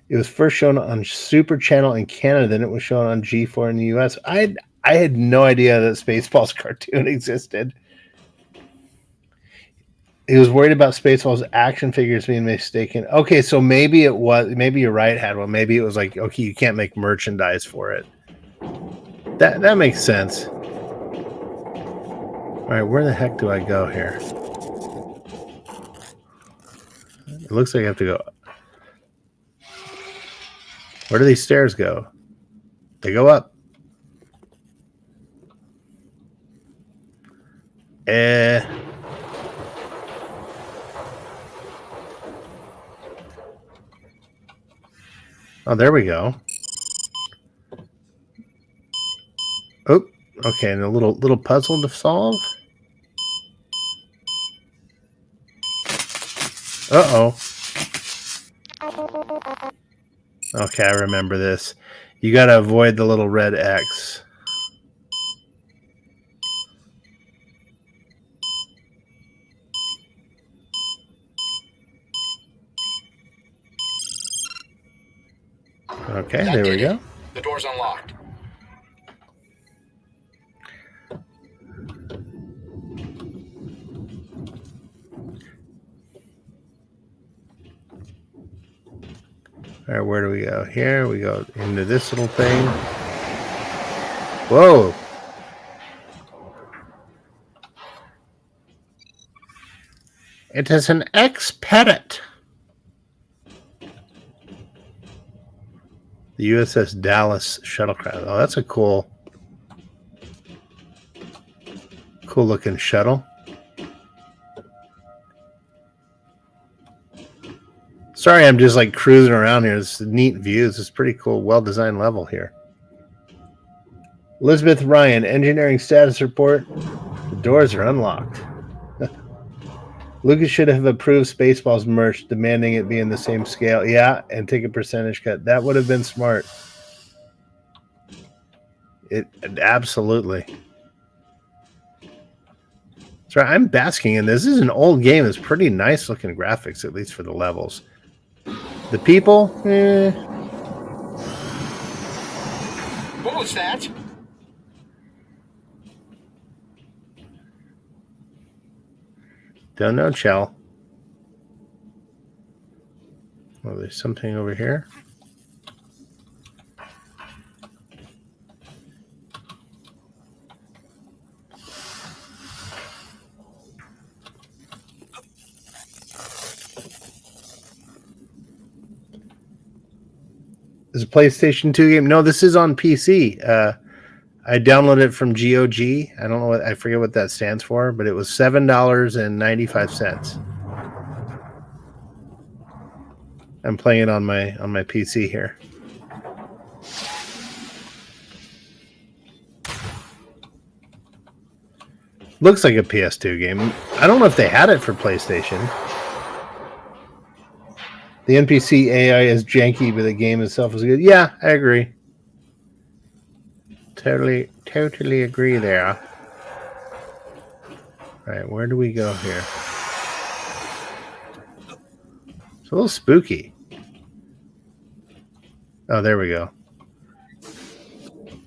it was first shown on Super Channel in Canada, then it was shown on G4 in the US. I had no idea that Spaceballs cartoon existed. He was worried about Spaceballs action figures being mistaken. Okay, so maybe it was. Maybe you're right, Hadwell. Maybe it was like, okay, you can't make merchandise for it. That makes sense. All right, where the heck do I go here? It looks like I have to go. Where do these stairs go? They go up. Oh, there we go. Oh, okay, and a little puzzle to solve. Uh-oh. Okay, I remember this. You got to avoid the little red X. Okay, there we go. The door's unlocked. All right, where do we go? Here we go into this little thing. Whoa. It is an X-Parrot. The USS Dallas shuttlecraft. Oh, that's a cool looking shuttle. Sorry, I'm just like cruising around here. It's neat views. It's pretty cool, well-designed level here. Elizabeth Ryan, engineering status report. The doors are unlocked. Lucas should have approved Spaceballs merch, demanding it be in the same scale. Yeah, and take a percentage cut. That would have been smart. It absolutely. That's right. I'm basking in this. This is an old game. It's pretty nice looking graphics, at least for the levels. The people, What was that? Don't know, Chell. Oh, there's something over here. Is a PlayStation 2 game? No, this is on PC. I downloaded it from GOG. I don't know what, I forget what that stands for, but it was $7.95. I'm playing it on my PC here. Looks like a PS2 game. I don't know if they had it for PlayStation. The NPC AI is janky, but the game itself is good. Yeah, I agree. Totally agree there. All right, where do we go here? It's a little spooky. Oh, there we go.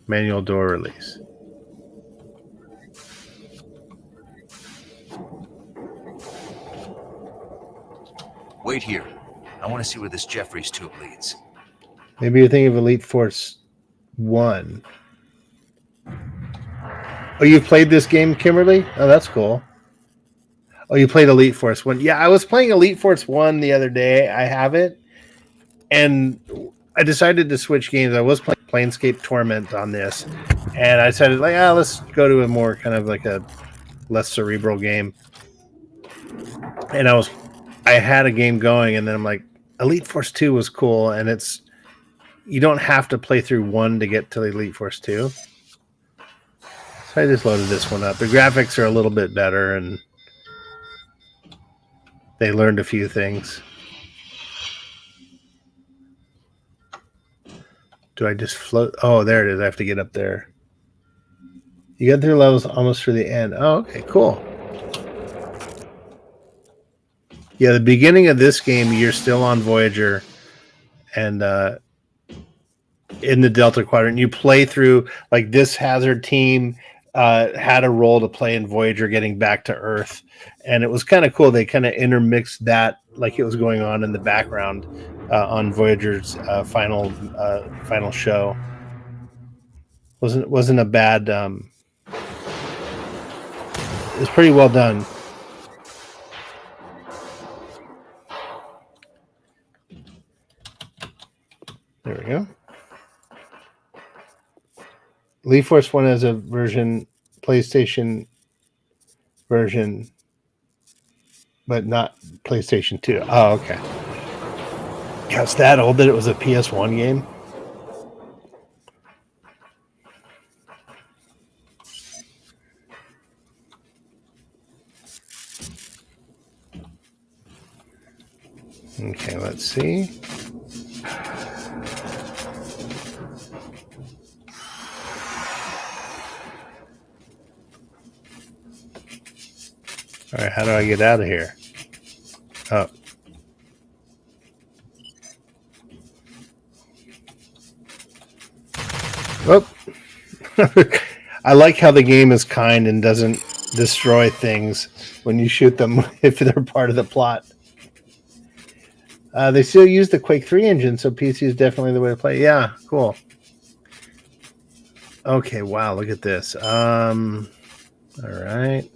Manual door release. Wait here. I want to see where this Jeffries tube leads. Maybe you're thinking of Elite Force 1. Oh, you've played this game, Kimberly? Oh, that's cool. Oh, you played Elite Force 1. Yeah, I was playing Elite Force 1 the other day. I have it. And I decided to switch games. I was playing Planescape Torment on this. And I decided, like, let's go to a more kind of like a less cerebral game. And I had a game going, and then I'm like, Elite Force 2 was cool, and you don't have to play through 1 to get to Elite Force 2. So I just loaded this one up. The graphics are a little bit better, and they learned a few things. Do I just float? Oh, there it is. I have to get up there. You get through levels almost through the end. Oh, okay, cool. Yeah, the beginning of this game, you're still on Voyager, and in the Delta Quadrant, you play through, like, this Hazard team had a role to play in Voyager getting back to Earth, and it was kind of cool. They kind of intermixed that like it was going on in the background on Voyager's final show. Wasn't a bad. It was pretty well done. There we go. Elite Force 1 has a PlayStation version, but not PlayStation 2. Oh, okay. Yeah, it's that old that it was a PS1 game. Okay, let's see. All right, how do I get out of here? Oh. Oh. I like how the game is kind and doesn't destroy things when you shoot them if they're part of the plot. They still use the Quake 3 engine, so PC is definitely the way to play. Yeah, cool. Okay, wow, look at this. All right.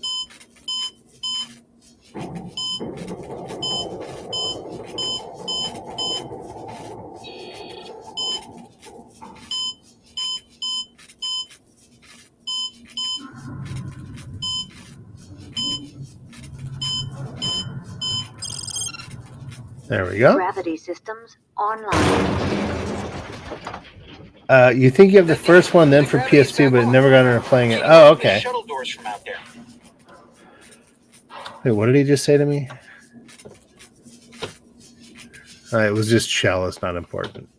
There we go. Gravity systems online. You think you have the first one, then for PS2, but it never got around to playing it. Oh, okay. Shuttle doors from out there. Wait, what did he just say to me? It was just shell. It's not important.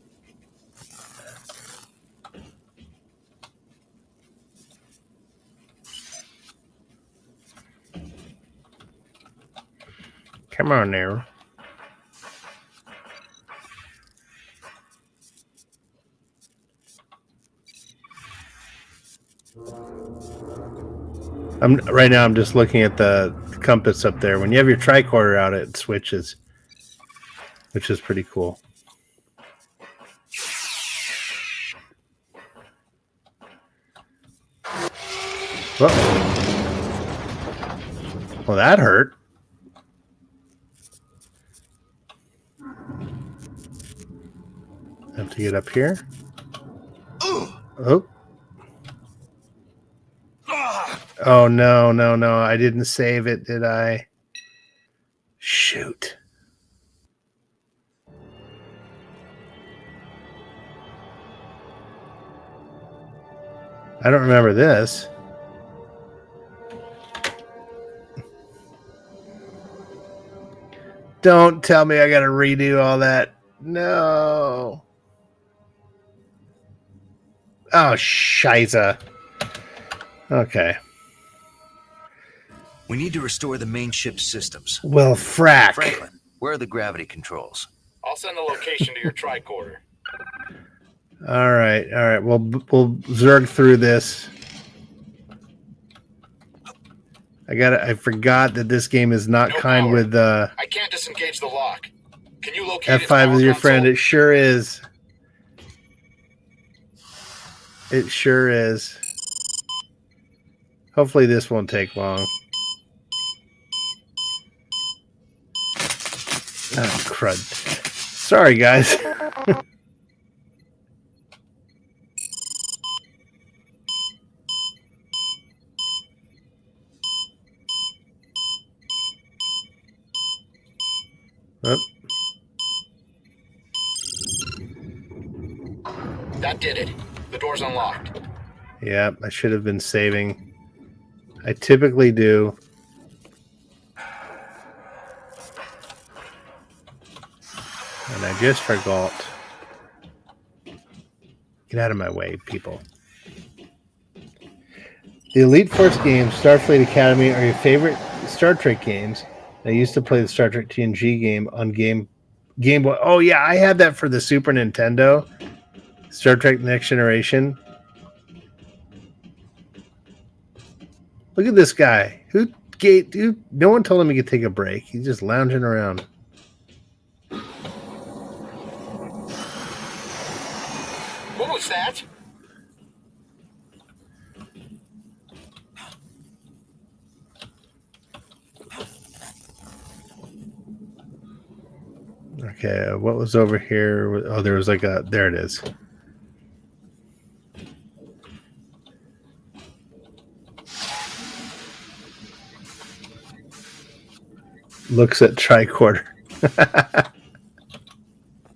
Come on now. Right now I'm just looking at the compass up there. When you have your tricorder out, it switches, which is pretty cool. Uh-oh. Well, that hurt. Have to get up here. Oh. Oh, no. I didn't save it, did I? Shoot. I don't remember this. Don't tell me I got to redo all that. No. Oh, shiza. Okay. We need to restore the main ship's systems. Well, frack. Franklin, where are the gravity controls? I'll send the location to your tricorder. All right. We'll zerg through this. I forgot that this game is not kind with I can't disengage the lock. Can you locate F5 is your friend. It sure is. It sure is. Hopefully this won't take long. Oh, crud. Sorry, guys. Oh. That did it. The door's unlocked. Yeah, I should have been saving. I typically do. And I just forgot. Get out of my way, people. The Elite Force games, Starfleet Academy, are your favorite Star Trek games. I used to play the Star Trek TNG game on Game Boy. Oh, yeah, I had that for the Super Nintendo. Star Trek Next Generation. Look at this guy. No one told him he could take a break. He's just lounging around. What was that? Okay, what was over here? Oh, there was like a... There it is. Looks at tricorder.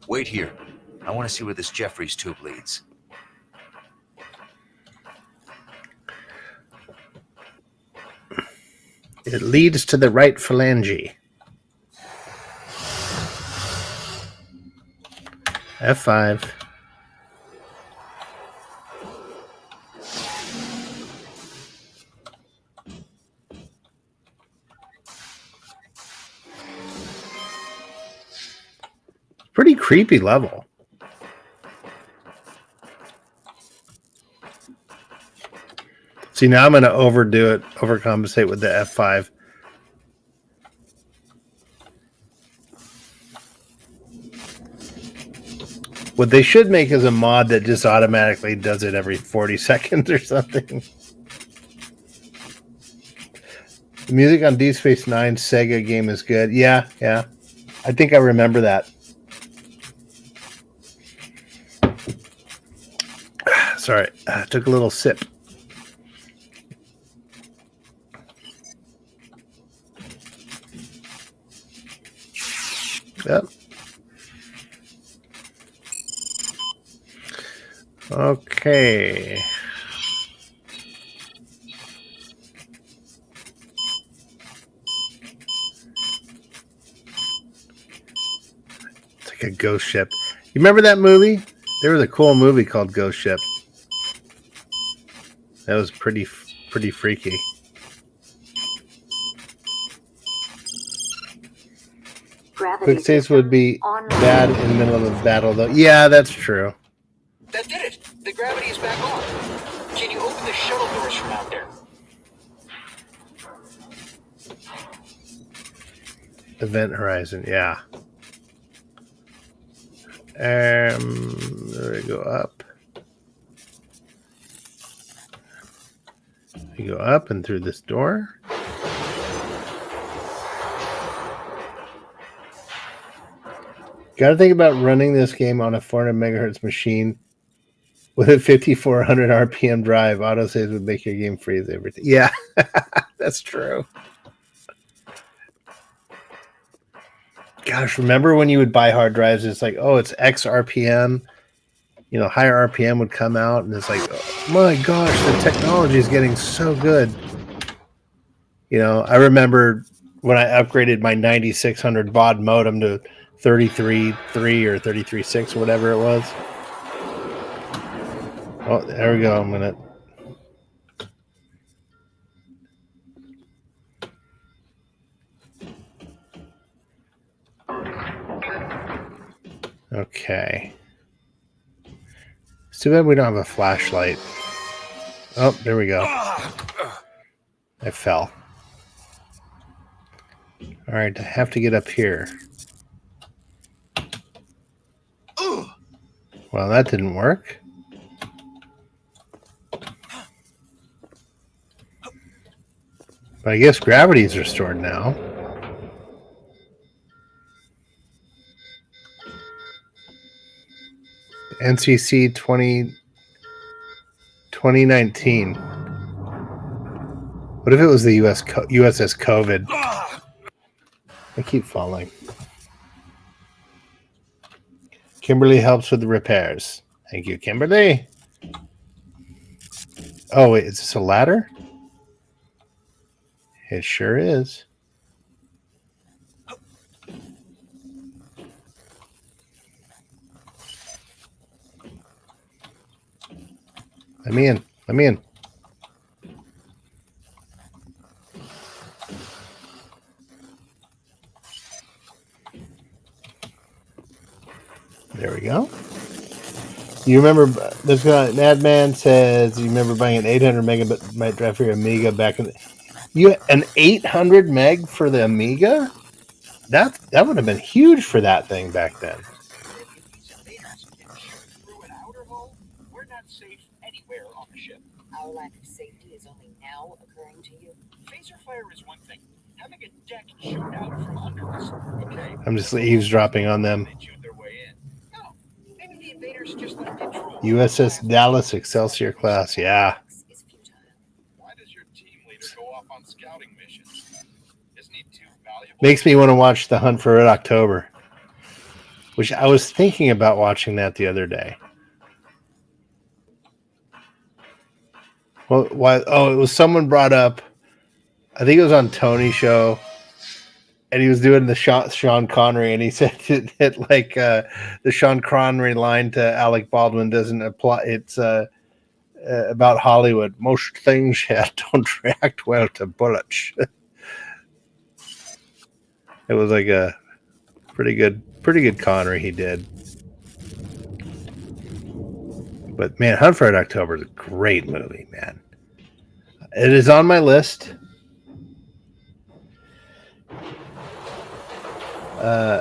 Wait here. I want to see where this Jeffries tube leads. It leads to the right phalange. F5. Pretty creepy level. See, now I'm going to overdo it, overcompensate with the F5. What they should make is a mod that just automatically does it every 40 seconds or something. The music on Deep Space Nine Sega game is good. Yeah. I think I remember that. Sorry, I took a little sip. Yep. Okay. It's like a ghost ship. You remember that movie? There was a cool movie called Ghost Ship. That was pretty freaky. Quick saves would be bad in the middle of a battle, though. Yeah, that's true. That did it. The gravity is back on. Can you open the shuttle doors from out there? Event horizon, yeah. There we go up. You go up and through this door. Got to think about running this game on a 400 megahertz machine with a 5400 RPM drive. Autosaves would make your game freeze everything. Yeah, that's true. Gosh, remember when you would buy hard drives? It's like, oh, it's X RPM. You know, higher RPM would come out, and it's like, oh my gosh, the technology is getting so good. You know, I remember when I upgraded my 9600 baud modem to 33.3 or 33.6 or whatever it was. Oh, there we go. I'm gonna. Okay. It's too bad we don't have a flashlight. Oh, there we go. I fell. All right, I have to get up here. Well, that didn't work. But I guess gravity is restored now. NCC 2019. What if it was the USS COVID? I keep falling. Kimberly helps with the repairs. Thank you, Kimberly. Oh, wait, is this a ladder? It sure is. Let me in. Let me in. There we go. You remember this guy, Madman says, you remember buying an 800 megabyte drive for your Amiga back in an 800 meg for the Amiga? That would have been huge for that thing back then. We're not safe anywhere on the ship. Our lack of safety is only now occurring to you. Phaser fire is one thing. Having a deck shoot out from under us, okay? I'm just eavesdropping on them. No, maybe the invaders just like control. USS Dallas Excelsior class, yeah. Why does your team leader go off on scouting missions? Isn't he too valuable? Makes me want to watch The Hunt for Red October, which I was thinking about watching that the other day. Well, why? Oh, it was someone brought up. I think it was on Tony's show, and he was doing the Sean Connery, and he said it like the Sean Connery line to Alec Baldwin doesn't apply. It's about Hollywood. Most things here don't react well to bullets. It was like a pretty good Connery he did. But man, Hunt for Red October is a great movie, man. It is on my list.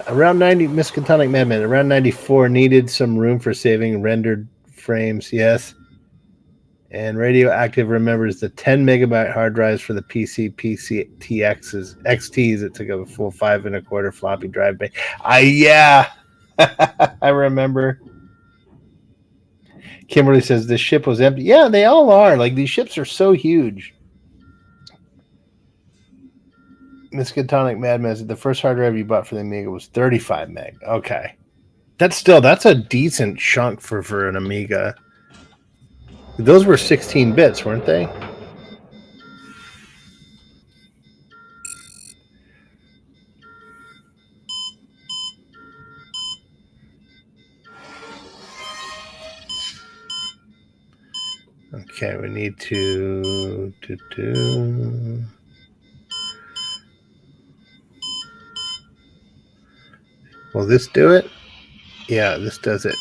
Around 90, Miskatonic Madman, around 94 needed some room for saving rendered frames, yes. And Radioactive remembers the 10 megabyte hard drives for the PCTXs, XTs. It took up a full 5 1/4 floppy drive bay. Yeah, I remember. Kimberly says the ship was empty. Yeah, they all are. Like, these ships are so huge. Miskatonic Madman said the first hard drive you bought for the Amiga was 35 meg. Okay. That's a decent chunk for an Amiga. Those were 16 bits, weren't they? Okay, we need to do. Will this do it? Yeah, this does it.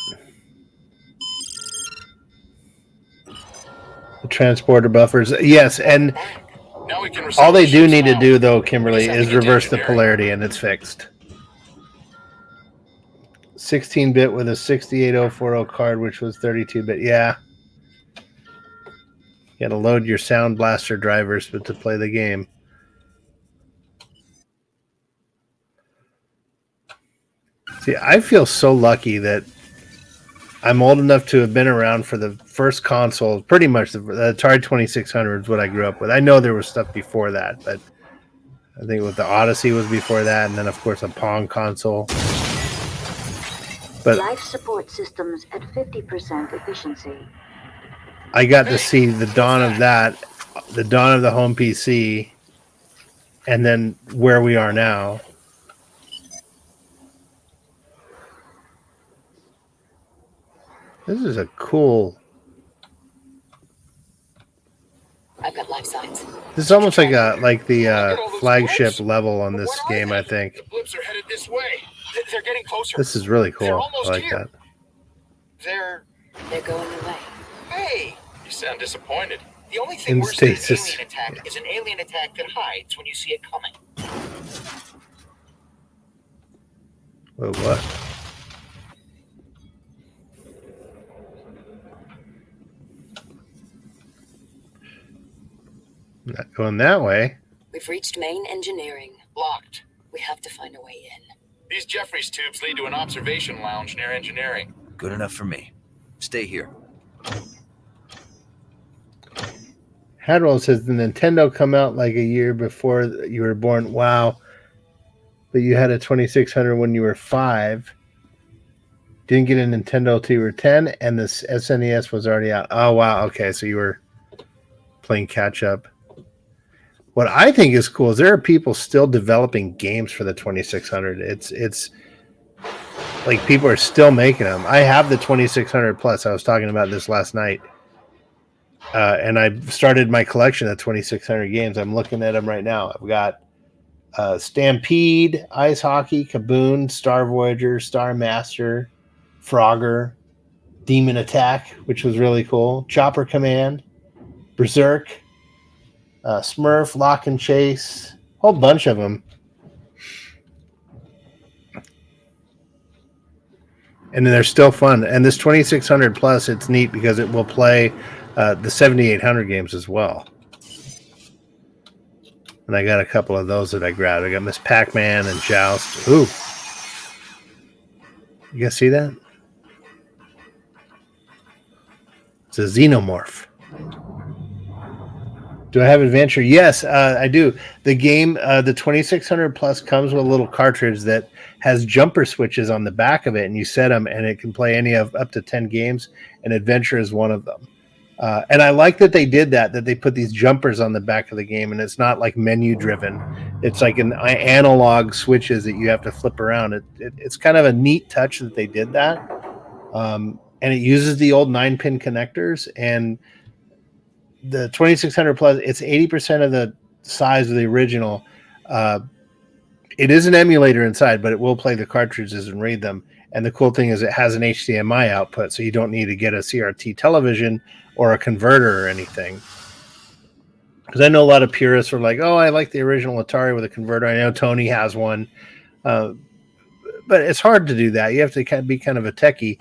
The transporter buffers. Yes, and Now we can all resolve they the do ship's need to hull. do, though, We Kimberly, just have to is get to reverse the engineering. polarity, and it's fixed. 16-bit with a 68040 card, which was 32-bit. Yeah. You got to load your Sound Blaster drivers to play the game. See, I feel so lucky that I'm old enough to have been around for the first console. Pretty much the Atari 2600 is what I grew up with. I know there was stuff before that, but I think with the Odyssey was before that, and then of course a Pong console. But Life support systems at 50% efficiency. I got to see the dawn of that, the dawn of the home PC, and then where we are now. This is a cool. I've got life signs. This is almost like the flagship level on this game, I think. Blips are headed this way. They're getting closer. This is really They're cool. I almost like here. that. They're going away. Hey, you sound disappointed. The only thing In worse than an stasis. alien attack is an alien attack that hides when you see it coming. Whoa, what? Not going that way. We've reached main engineering. Locked. We have to find a way in. These Jeffries tubes lead to an observation lounge near engineering. Good enough for me. Stay here. Hadwell says the Nintendo come out like a year before you were born. Wow. But you had a 2600 when you were 5. Didn't get a Nintendo till you were 10, and the SNES was already out. Oh, wow. Okay, so you were playing catch up. What I think is cool is there are people still developing games for the 2600. It's like people are still making them. I have the 2600 Plus. I was talking about this last night. And I've started my collection of 2600 games. I'm looking at them right now. I've got Stampede, Ice Hockey, Kaboom, Star Voyager, Star Master, Frogger, Demon Attack, which was really cool, Chopper Command, Berserk, Smurf, Lock and Chase, a whole bunch of them. And they're still fun. And this 2600 Plus, it's neat because it will play the 7800 games as well. And I got a couple of those that I grabbed. I got Miss Pac-Man and Joust. Ooh. You guys see that? It's a xenomorph. Do I have Adventure? Yes, I do. The game, the 2600 Plus comes with a little cartridge that has jumper switches on the back of it, and you set them, and it can play any of up to 10 games, and Adventure is one of them. And I like that they did that they put these jumpers on the back of the game, and it's not like menu driven. It's like an analog switches that you have to flip around. It's kind of a neat touch that they did that. And it uses the old 9-pin connectors, and the 2600 Plus, it's 80% of the size of the original. It is an emulator inside, but it will play the cartridges and read them. And the cool thing is it has an HDMI output, so you don't need to get a CRT television or a converter or anything. Because I know a lot of purists are like, oh, I like the original Atari with a converter. I know Tony has one. But it's hard to do that. You have to be kind of a techie.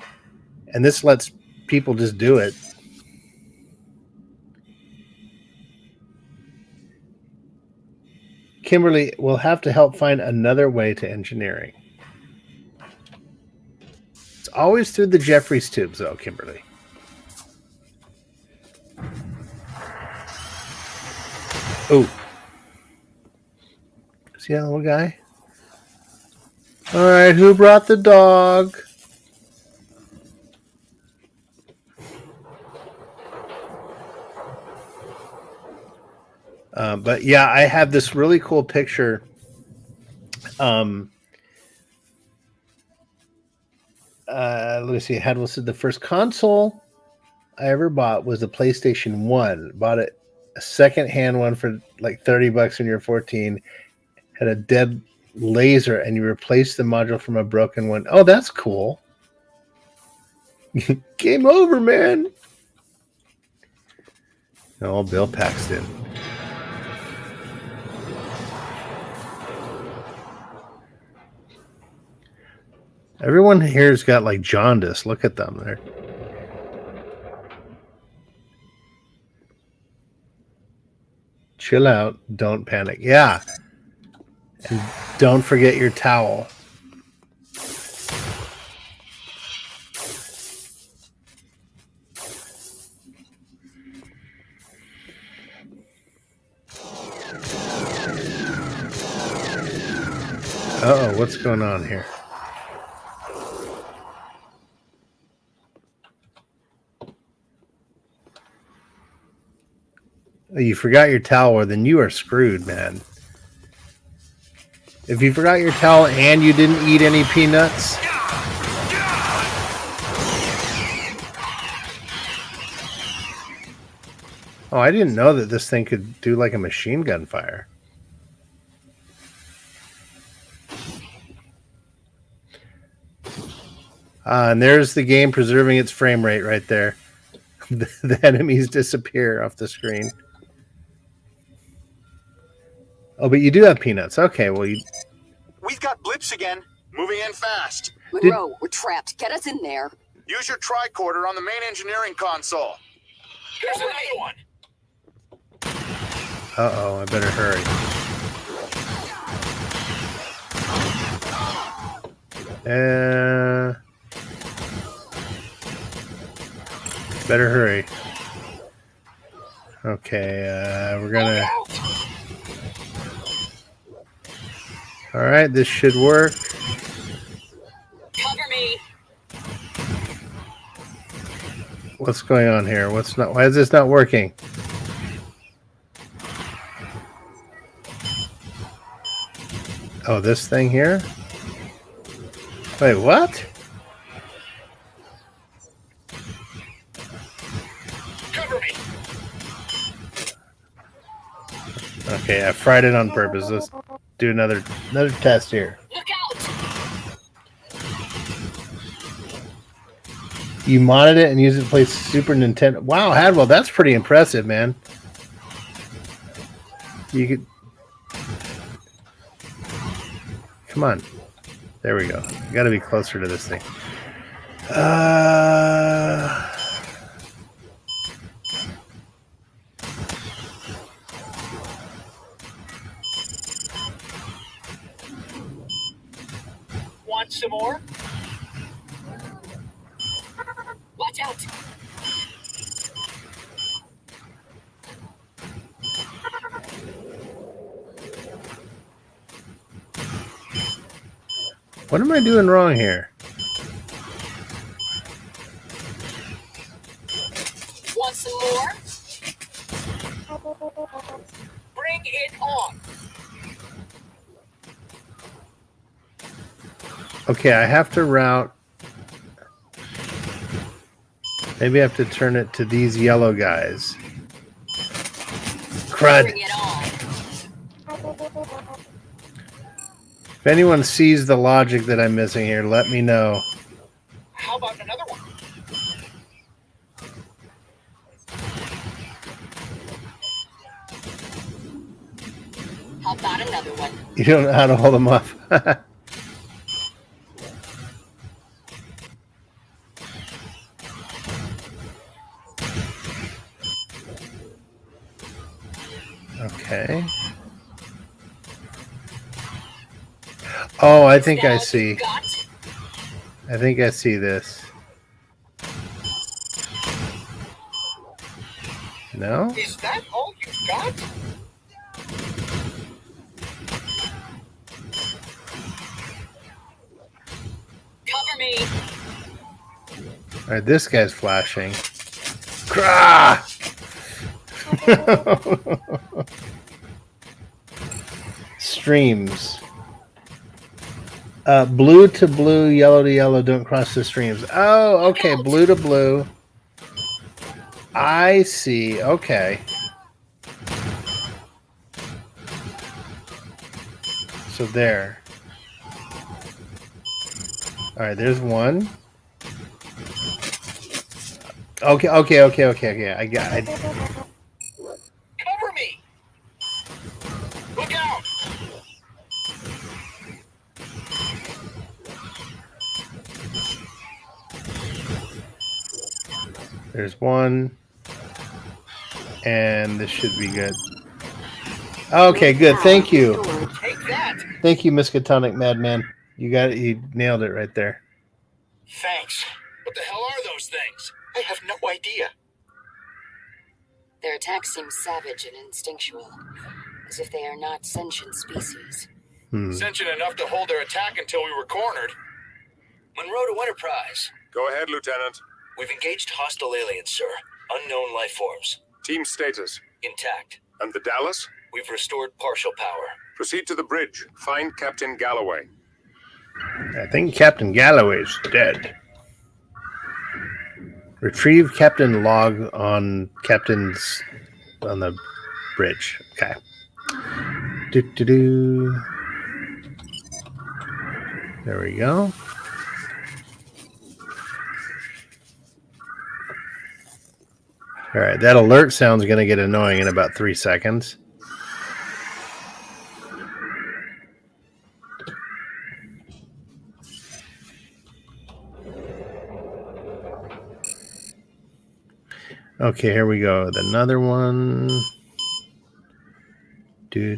And this lets people just do it. Kimberly will have to help find another way to engineering. It's always through the Jeffries tubes, though, Kimberly. Oh. See that little guy? All right, who brought the dog? But yeah, I have this really cool picture. Let me see. I had listed the first console I ever bought was the PlayStation 1. Bought it a second-hand one for like $30 when you're 14. Had a dead laser, and you replaced the module from a broken one. Oh, that's cool. Game over, man. Oh, Bill Paxton. Everyone here's got like jaundice. Look at them there. Chill out. Don't panic. Yeah. And don't forget your towel. Uh-oh, what's going on here? Oh, you forgot your towel, well, then you are screwed, man. If you forgot your towel and you didn't eat any peanuts... Oh, I didn't know that this thing could do like a machine gun fire. And there's the game preserving its frame rate right there. The enemies disappear off the screen. Oh, but you do have peanuts. Okay, well, you... We've got blips again. Moving in fast. Monroe, we're trapped. Get us in there. Use your tricorder on the main engineering console. Here's another one. Uh-oh, I better hurry. Better hurry. Okay, we're gonna... Alright, this should work. Cover me. What's going on here? Why is this not working? Oh, this thing here? Wait, what? Cover me. Okay, I fried it on purpose. Let's do another test here. Look out! You modded it and used it to play Super Nintendo. Wow, Hadwell, that's pretty impressive, man. You could... Come on. There we go. You got to be closer to this thing. Want some more? Watch out! What am I doing wrong here? Want some more? Bring it on. Okay, I have to route. Maybe I have to turn it to these yellow guys. Crud. Bring it on. If anyone sees the logic that I'm missing here, let me know. How about another one? How about another one? You don't know how to hold them up. Okay. Oh, I think I see. I think I see this. No? Is that all you got? Cover me. All right, this guy's flashing. Krah! streams. Blue to blue, yellow to yellow, don't cross the streams. Oh, okay. Blue to blue. I see. Okay. So there. All right, there's one. Okay. I got it. Cover me! Look out! There's one. And this should be good. Okay, good. Thank you. Take that! Thank you, Miskatonic Madman. You got it. You nailed it right there. Thanks. What the hell are those things? I have no idea. Their attacks seem savage and instinctual, as if they are not sentient species. Sentient enough to hold their attack until we were cornered. Monroe to Enterprise. Go ahead, Lieutenant. We've engaged hostile aliens, sir. Unknown life forms. Team status. Intact. And the Dallas? We've restored partial power. Proceed to the bridge. Find Captain Galloway. I think Captain Galloway's dead. Retrieve Captain log on Captain's on the bridge. Okay. There we go. All right, that alert sound's going to get annoying in about 3 seconds. Okay, here we go. Another one. I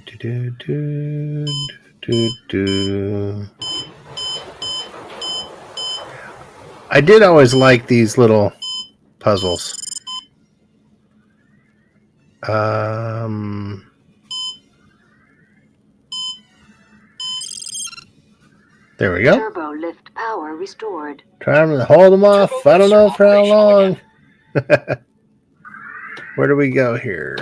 did always like these little puzzles. There we go. Turbo lift power restored. Trying to hold them off. I don't know for how long. Where do we go here?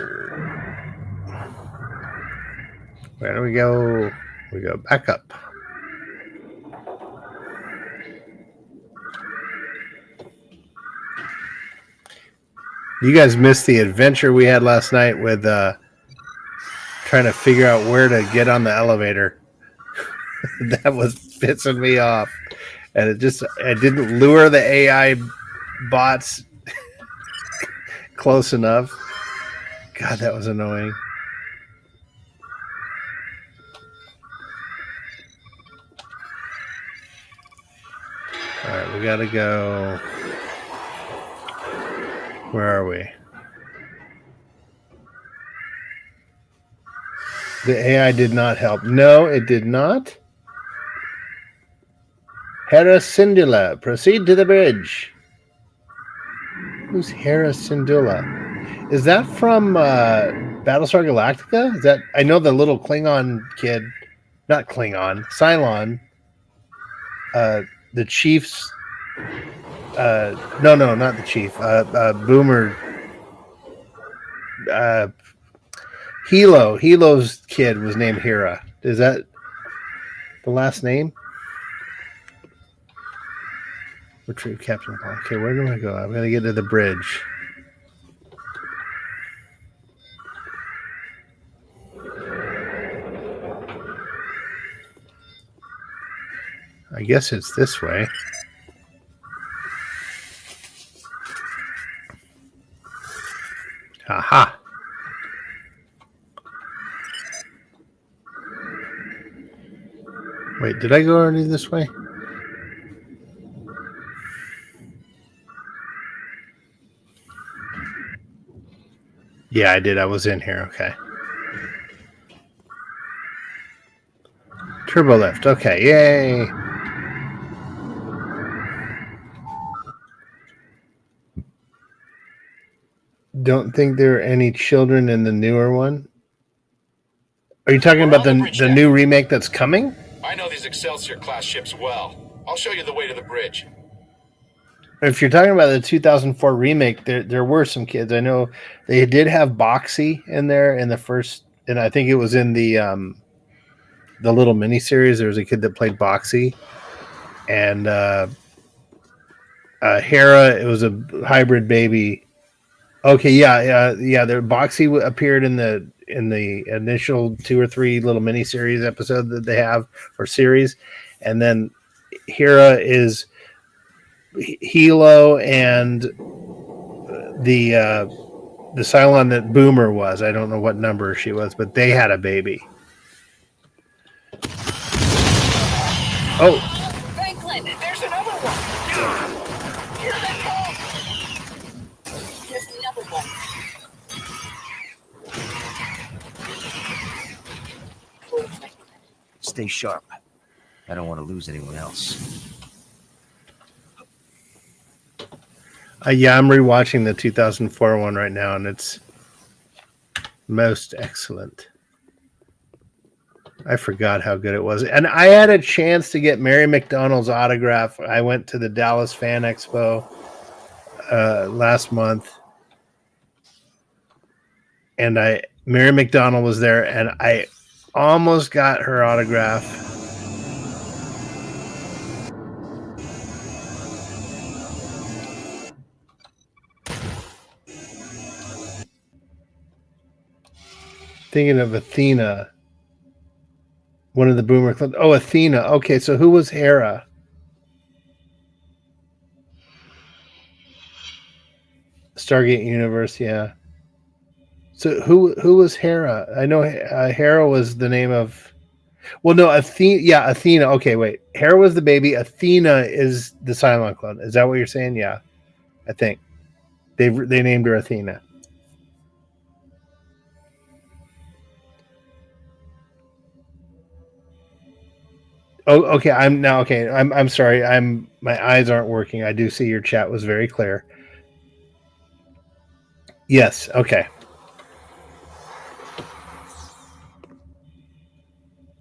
Where do we go? We go back up. You guys missed the adventure we had last night with trying to figure out where to get on the elevator. That was pissing me off. And it didn't lure the AI bots close enough. God, that was annoying. All right, we got to go. Where are we? The AI did not help. No, it did not. Hera Syndulla, proceed to the bridge. Who's Hera Syndulla? Is that from Battlestar Galactica? Is that? I know the little Klingon kid, not Klingon, Cylon. The Chief's. No, not the Chief. Boomer. Hilo's kid was named Hera. Is that the last name? Retrieve Captain. Okay, where do I go? I'm gonna get to the bridge. I guess it's this way. Aha. Wait, did I go already this way? Yeah, I did. I was in here. Okay. Turbo lift. Okay. Yay. Don't think there are any children in the newer one. Are you talking about the new remake that's coming? I know these Excelsior class ships well. I'll show you the way to the bridge. If you're talking about the 2004 remake, there were some kids. I know they did have Boxy in there in the first, and I think it was in the the little miniseries, there was a kid that played Boxy, and Hera. It was a hybrid baby. Okay, yeah. There, Boxy appeared in the initial 2 or 3 little miniseries episode that they have, or series, and then Hera is Hilo and the Cylon that Boomer was. I don't know what number she was, but they had a baby. Oh, Franklin, there's another one. Here they come. There's another one. Stay sharp. I don't want to lose anyone else. yeah, I'm rewatching the 2004 one right now, and it's most excellent. I forgot how good it was. And I had a chance to get Mary McDonnell's autograph. I went to the Dallas Fan Expo last month, and Mary McDonnell was there, and I almost got her autograph. Thinking of Athena. One of the Boomer clubs. Oh, Athena. Okay, so who was Hera? Stargate Universe, yeah. So who was Hera? I know Hera was the name of. Well, no, Athena. Yeah, Athena. Okay, wait. Hera was the baby. Athena is the Cylon clone. Is that what you're saying? Yeah, I think they named her Athena. Oh, okay. I'm sorry. My eyes aren't working. I do see your chat was very clear. Yes. Okay.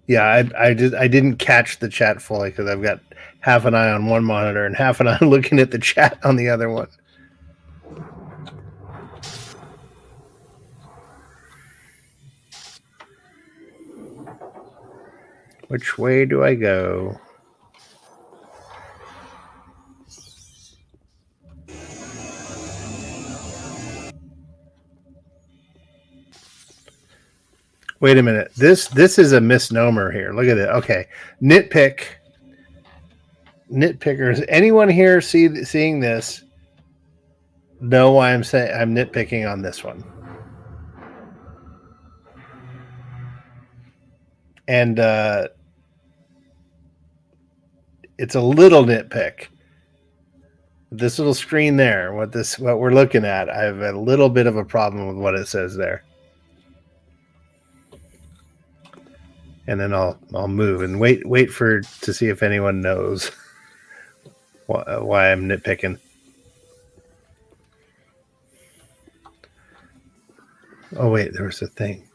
Yeah, I didn't catch the chat fully because I've got half an eye on one monitor and half an eye looking at the chat on the other one. Which way do I go? Wait a minute. This is a misnomer here. Look at it. Okay. Nitpickers. Anyone here seeing this know why I'm nitpicking on this one? And it's a little nitpick. This little screen there, what we're looking at, I have a little bit of a problem with what it says there. And then I'll move and wait to see if anyone knows why I'm nitpicking. Oh wait, there was a thing.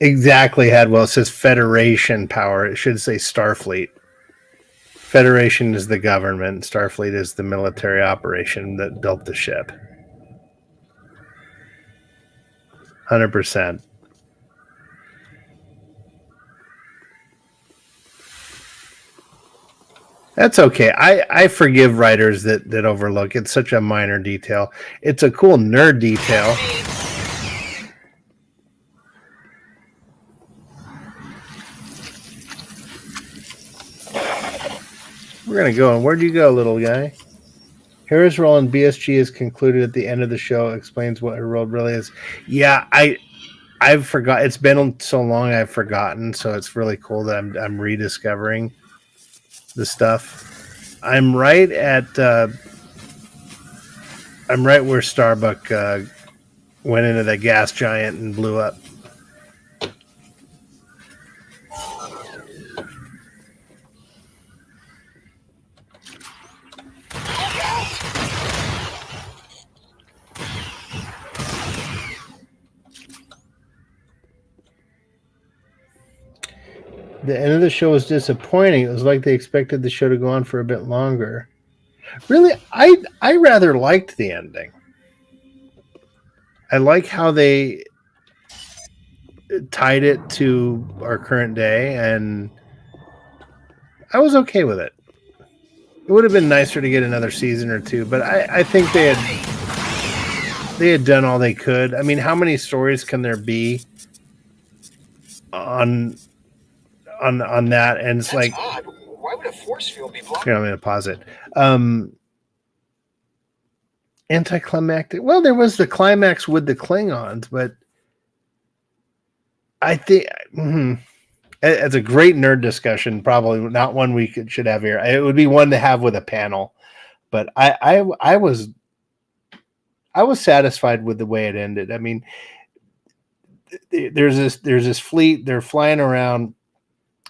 Exactly, Hadwell. It says Federation power. It should say Starfleet. Federation is the government. Starfleet is the military operation that built the ship. 100%. That's okay. I forgive writers that overlook. It's such a minor detail. It's a cool nerd detail. We're going to go. And where'd you go, little guy? Hera's role in BSG is concluded at the end of the show. Explains what her role really is. Yeah, I've forgot. It's been so long I've forgotten. So it's really cool that I'm rediscovering the stuff. I'm right where Starbuck went into the gas giant and blew up. The end of the show was disappointing. It was like they expected the show to go on for a bit longer. Really, I rather liked the ending. I like how they tied it to our current day, and I was okay with it. It would have been nicer to get another season or two, but I think they had done all they could. I mean, how many stories can there be on that? And it's That's like, odd. Why would a force field be blocking? here, I'm going to pause it. Anticlimactic. Well, there was the climax with the Klingons, but I think it's a great nerd discussion. Probably not one we should have here. It would be one to have with a panel. But I was satisfied with the way it ended. I mean, there's this fleet. They're flying around.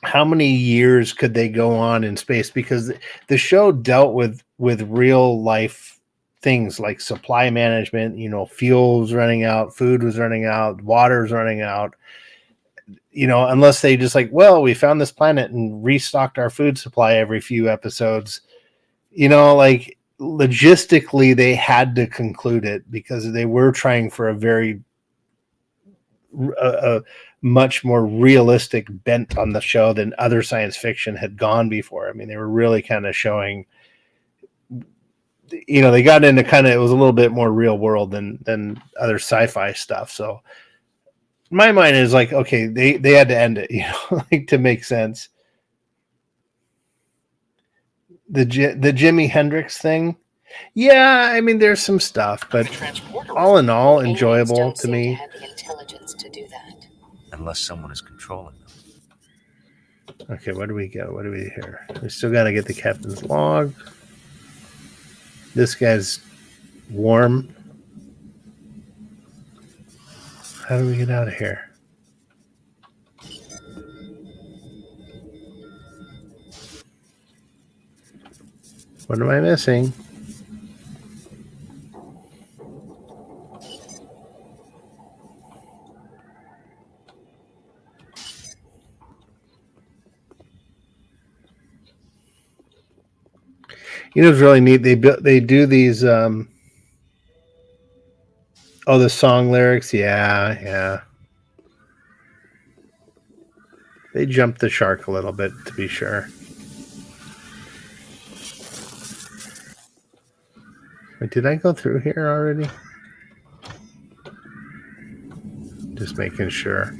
How many years could they go on in space? Because the show dealt with real life things like supply management. Fuel was running out, food was running out, water's running out. Unless they just like, well, we found this planet and restocked our food supply every few episodes. Like logistically, they had to conclude it because they were trying for a much more realistic bent on the show than other science fiction had gone before. I mean, they were really kind of showing, they got into it was a little bit more real world than other sci-fi stuff. So my mind is like, okay, they had to end it, like to make sense. The Jimi Hendrix thing. Yeah, I mean, there's some stuff, but all in all, enjoyable to me. Have the intelligence to do that. Unless someone is controlling them. Okay, what do we got? What do we hear? We still got to get the captain's log. This guy's warm. How do we get out of here? What am I missing? It's really neat. They do these. The song lyrics. Yeah. They jumped the shark a little bit, to be sure. Wait, did I go through here already? Just making sure.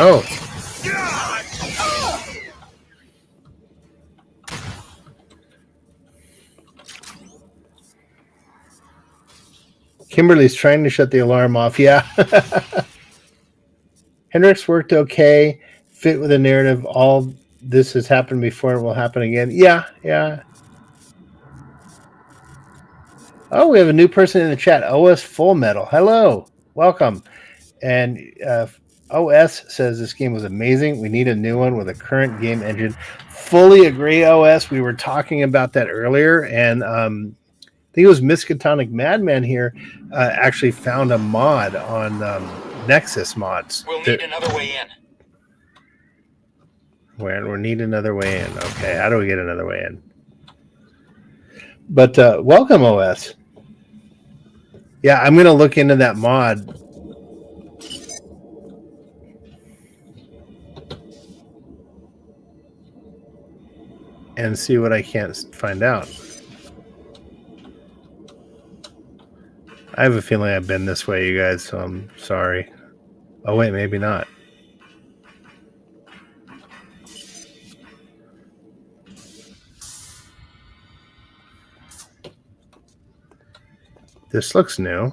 Oh. Kimberly's trying to shut the alarm off. Yeah. Hendrix worked okay. Fit with the narrative. All this has happened before and will happen again. Yeah. Oh, we have a new person in the chat. OS Full Metal. Hello. Welcome. And OS says this game was amazing. We need a new one with a current game engine. Fully agree, OS. We were talking about that earlier, and I think it was Miskatonic Madman here actually found a mod on Nexus mods. We'll need another way in. We'll need another way in. Okay, how do we get another way in? But welcome, OS. Yeah, I'm going to look into that mod. And see what I can't find out. I have a feeling I've been this way, you guys, so I'm sorry. Oh, wait, maybe not. This looks new.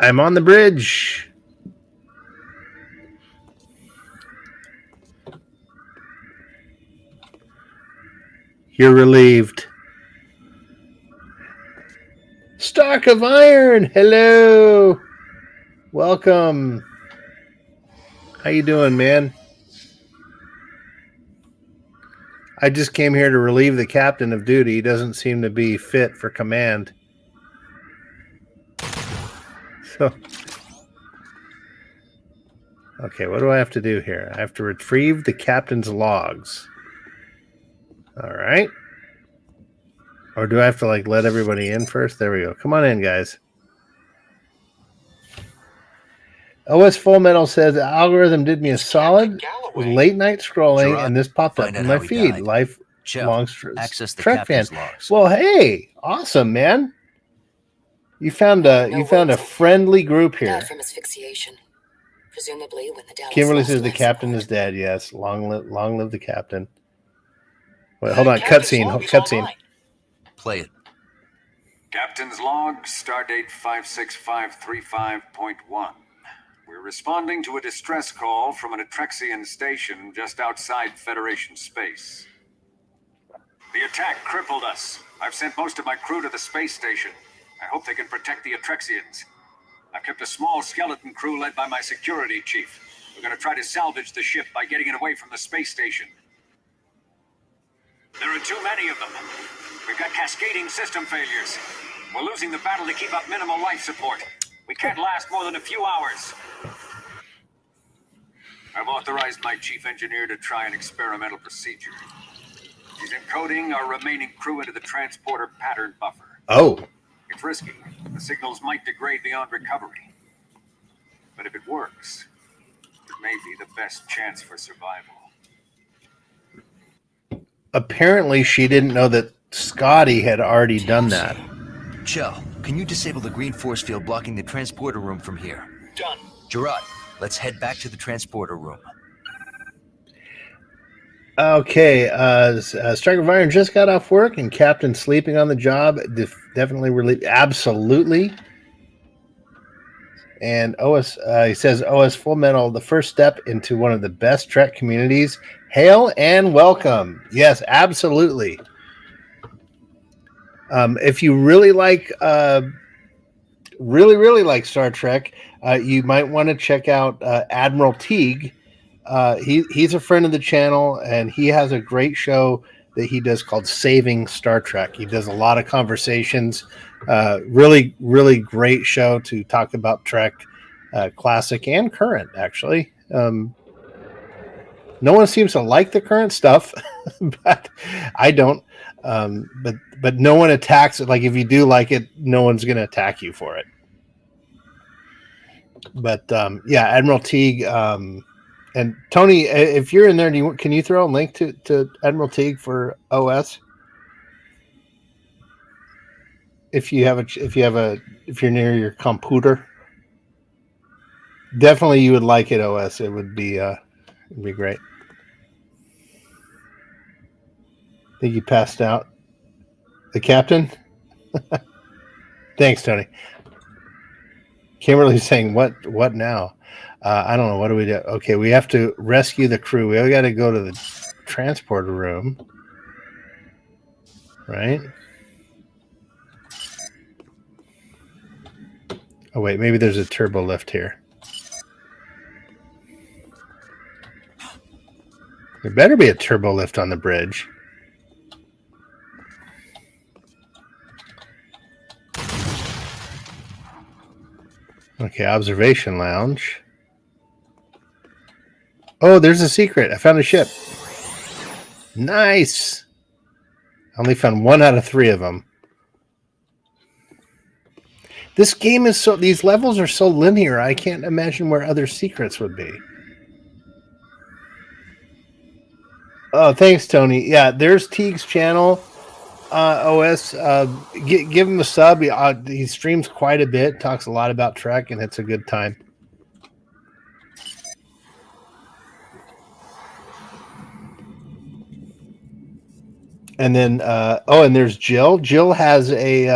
I'm on the bridge. You're relieved. Stock of Iron. Hello. Welcome. How you doing, man? I just came here to relieve the captain of duty. He doesn't seem to be fit for command. So, okay, what do I have to do here? I have to retrieve the captain's logs. All right. Or do I have to like let everybody in first? There we go. Come on in, guys. OS Full Metal says the algorithm did me a solid with late night scrolling, Gerard, and this popped up find in out my how he feed. died. Lifelong access the Trek fan. captain's logs. Well, hey, awesome, man. You found a friendly group here. Died from asphyxiation. Presumably when the Dallas Kimberly lost says the life captain support. is dead. Yes, long live the captain. Wait, hold on, cutscene. Cutscene. Play it. Captain's log, stardate 56535.1. We're responding to a distress call from an Atrexian station just outside Federation space. The attack crippled us. I've sent most of my crew to the space station. I hope they can protect the Atrexians. I've kept a small skeleton crew led by my security chief. We're going to try to salvage the ship by getting it away from the space station. There are too many of them. We've got cascading system failures. We're losing the battle to keep up minimal life support. We can't last more than a few hours. I've authorized my chief engineer to try an experimental procedure. He's encoding our remaining crew into the transporter pattern buffer. Oh. It's risky. The signals might degrade beyond recovery. But if it works, it may be the best chance for survival. Apparently, she didn't know that Scotty had already done that. Chell, can you disable the green force field blocking the transporter room from here? Done. Gerard, let's head back to the transporter room. Okay, Striker of Iron just got off work and Captain sleeping on the job. Definitely relieved. Absolutely. And OS, he says, OS Full Metal, the first step into one of the best Trek communities. Hail and welcome. Yes, absolutely. If you really like, really like Star Trek, you might want to check out Admiral Teague. He's a friend of the channel, and he has a great show that he does called Saving Star Trek. He does a lot of conversations. Really great show to talk about Trek, classic and current, actually. No one seems to like the current stuff, but I don't. But no one attacks it. Like if you do like it, no one's going to attack you for it. But yeah, Admiral Teague. And Tony, if you're in there, can you throw a link to Admiral Teague for OS? If you're near your computer, definitely you would like it. OS, it would be great. I think you passed out. The captain. Thanks, Tony. Kimberly's saying, "What now?" I don't know. What do we do? Okay, we have to rescue the crew. We got to go to the transporter room, right? Oh wait, maybe there's a turbo lift here. There better be a turbo lift on the bridge. Okay, observation lounge. Oh, there's a secret. I found a ship. Nice. I only found 1 out of 3 of them. This game is these levels are so linear, I can't imagine where other secrets would be. Oh, thanks, Tony. Yeah, there's Teague's channel. OS, give him a sub. He streams quite a bit, talks a lot about Trek, and it's a good time. And then, and there's Jill. Jill has a,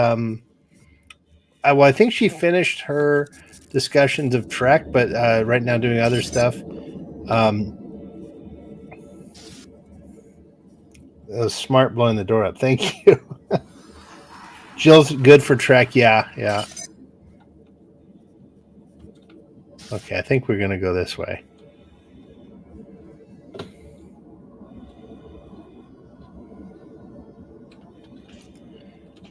well, I think she finished her discussions of Trek, but right now doing other stuff. It was smart blowing the door up. Thank you. Jill's good for Trek. Yeah. Okay, I think we're going to go this way.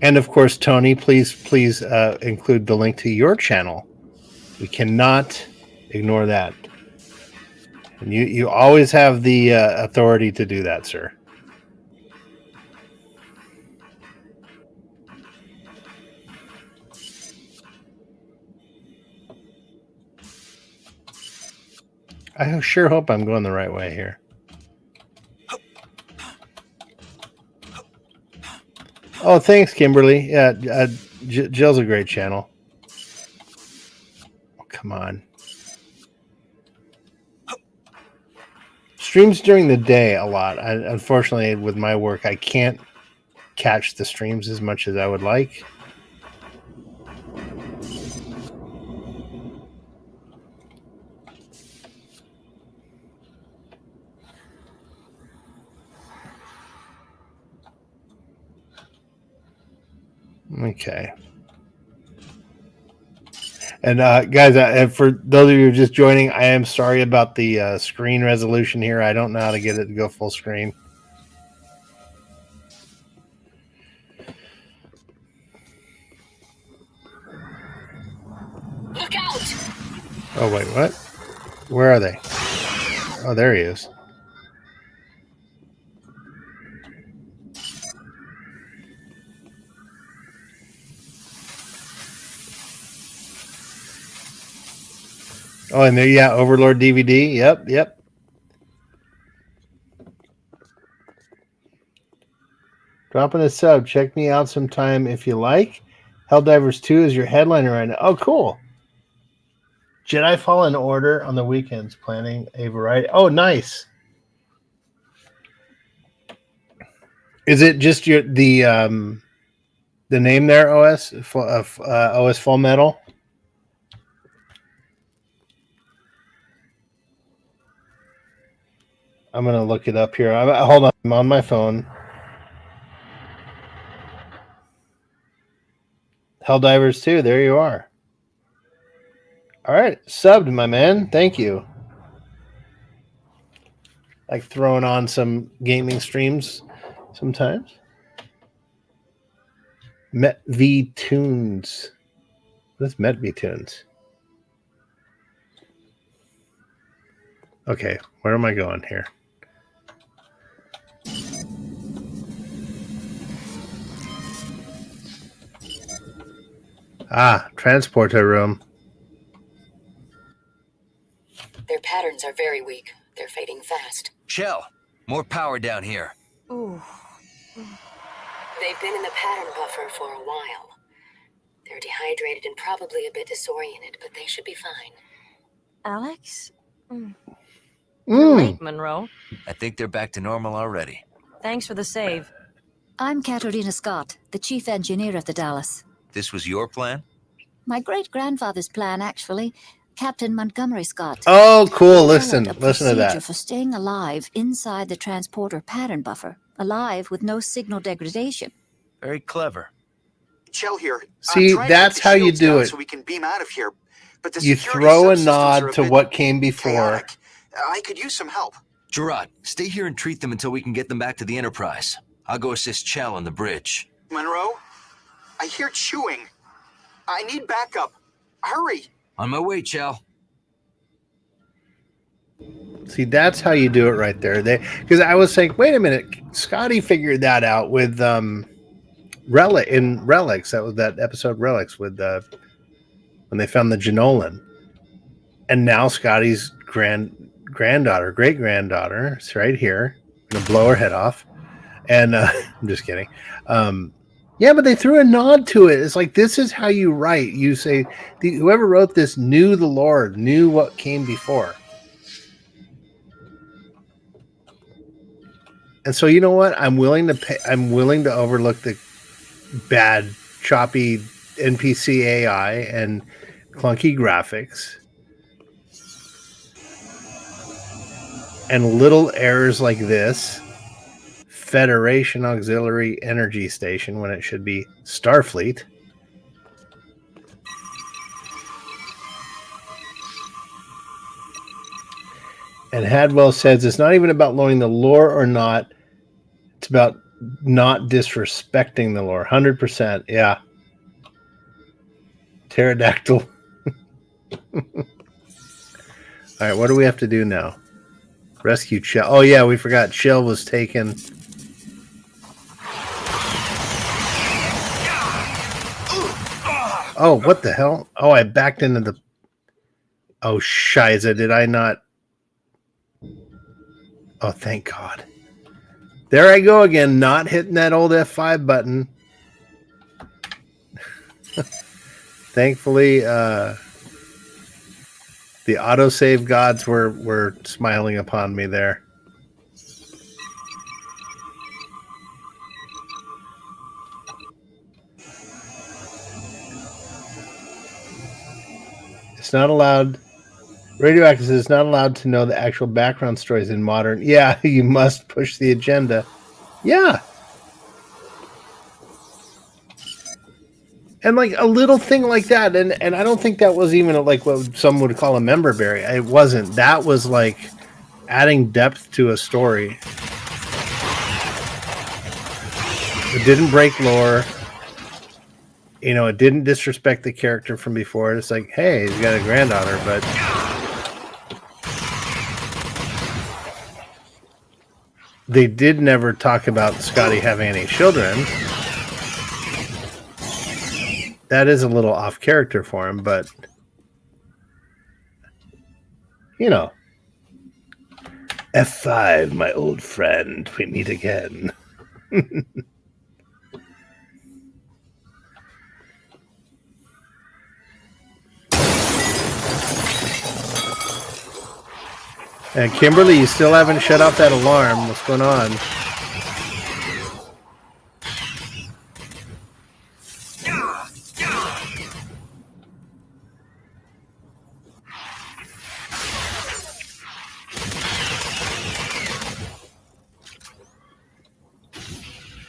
And of course, Tony, please include the link to your channel. We cannot ignore that. And you always have the authority to do that, sir. I sure hope I'm going the right way here. Oh, thanks, Kimberly. Yeah, Jill's a great channel. Oh, come on. Streams during the day a lot. Unfortunately, with my work, I can't catch the streams as much as I would like. Okay. And guys, for those of you who are just joining, I am sorry about the screen resolution here. I don't know how to get it to go full screen. Look out! Oh, wait, what? Where are they? Oh, there he is. Oh, and there, yeah, Overlord DVD. Yep. Dropping a sub. Check me out sometime if you like. Helldivers 2 is your headliner right now. Oh, cool. Jedi Fallen Order on the weekends. Planning a variety. Oh, nice. Is it just the name there? OS OS Full Metal. I'm gonna look it up here. Hold on. I'm on my phone. Helldivers 2. There you are. All right, subbed, my man. Thank you. Like throwing on some gaming streams sometimes. Met V Tunes. What is Met V Tunes? Okay, where am I going here? Ah, transporter room. Their patterns are very weak. They're fading fast. Shell, more power down here. Ooh. They've been in the pattern buffer for a while. They're dehydrated and probably a bit disoriented, but they should be fine. Alex? You're late, Monroe. I think they're back to normal already. Thanks for the save. I'm Katerina Scott, the chief engineer of the Dallas. This was your plan? My great-grandfather's plan, actually. Captain Montgomery Scott. Oh, cool. He Listen developed a to procedure that. for staying alive inside the transporter pattern buffer, alive with no signal degradation. Very clever. Chell here. See, that's how you do it. So we can beam out of here. But the You security throw a subsystems are nod to bit what came before. chaotic. I could use some help. Gerard, stay here and treat them until we can get them back to the Enterprise. I'll go assist Chell on the bridge. Monroe, I hear chewing. I need backup. Hurry. On my way, Chell. See, that's how you do it right there. Because I was saying, wait a minute, Scotty figured that out with Relics. That was that episode Relics with when they found the Genolan. And now Scotty's great granddaughter, is right here. I'm gonna blow her head off. And I'm just kidding. Yeah, but they threw a nod to it. It's like, this is how you write. You say, whoever wrote this knew the Lord, knew what came before. And so, you know what? I'm willing to overlook the bad, choppy NPC AI and clunky graphics and little errors like this. Federation Auxiliary Energy Station when it should be Starfleet. And Hadwell says it's not even about knowing the lore or not. It's about not disrespecting the lore. 100%. Yeah. Pterodactyl. All right, what do we have to do now? Rescue Chell. Oh, yeah, we forgot. Chell was taken. Oh, what the hell? Oh, I backed into the... Oh, shiza. Did I not... Oh, thank God. There I go again, not hitting that old F5 button. Thankfully, the autosave gods were smiling upon me there. It's not allowed. Radioactive is not allowed to know the actual background stories in modern. Yeah, you must push the agenda. Yeah. And like a little thing like that, and I don't think that was even like what some would call a member berry. It wasn't. That was like adding depth to a story. It didn't break lore. You know, it didn't disrespect the character from before. It's like, hey, he's got a granddaughter, but they did never talk about Scotty having any children. That is a little off character for him, but you know. F5, my old friend. We meet again. And Kimberly, you still haven't shut off that alarm. What's going on?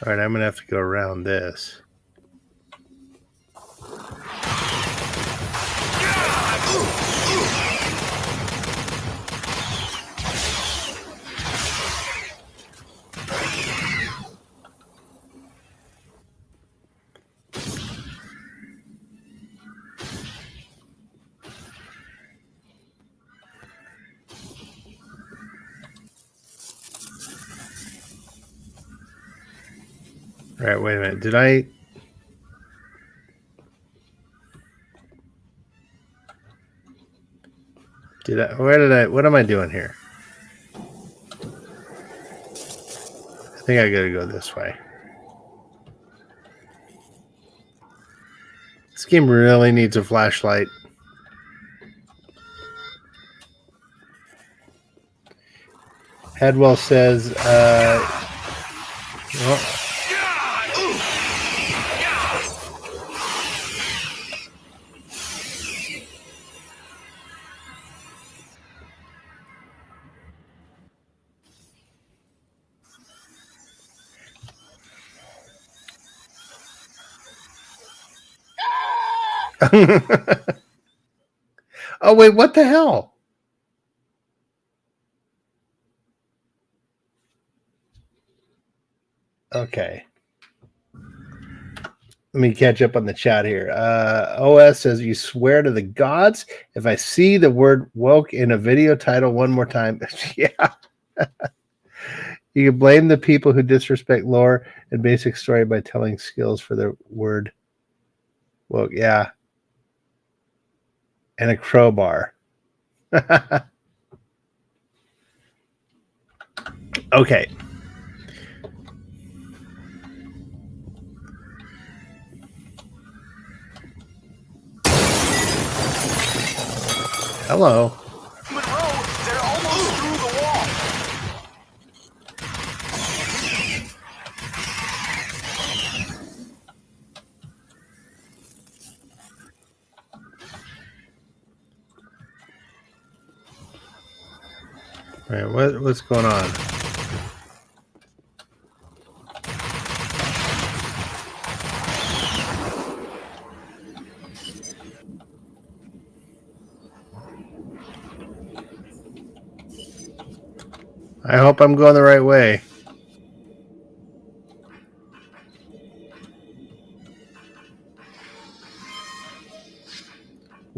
All right, I'm going to have to go around this. All right, wait a minute. Did I... What am I doing here? I think I gotta go this way. This game really needs a flashlight. Headwell says, well, oh, wait, what the hell? Okay. Let me catch up on the chat here. OS says, you swear to the gods if I see the word woke in a video title one more time. Yeah. You can blame the people who disrespect lore and basic story by telling skills for the word woke. Yeah. And a crowbar. Okay. Hello. Monroe, they're almost through the wall. All right, what's going on? I hope I'm going the right way.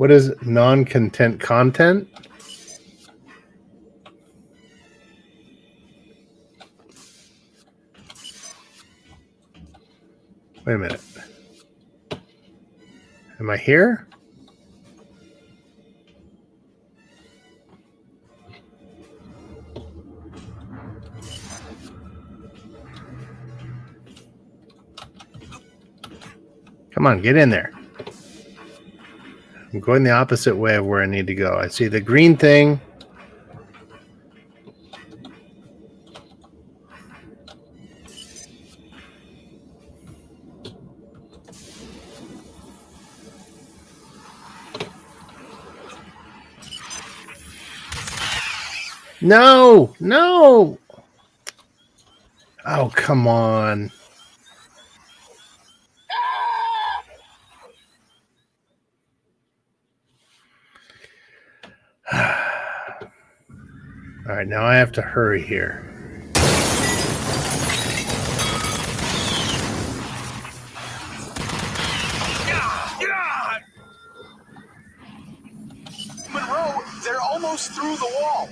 What is non-content content? Wait a minute. Am I here? Come on, get in there. I'm going the opposite way of where I need to go. I see the green thing. No, no. Oh, come on. All right, now I have to hurry here. Monroe, they're almost through the wall.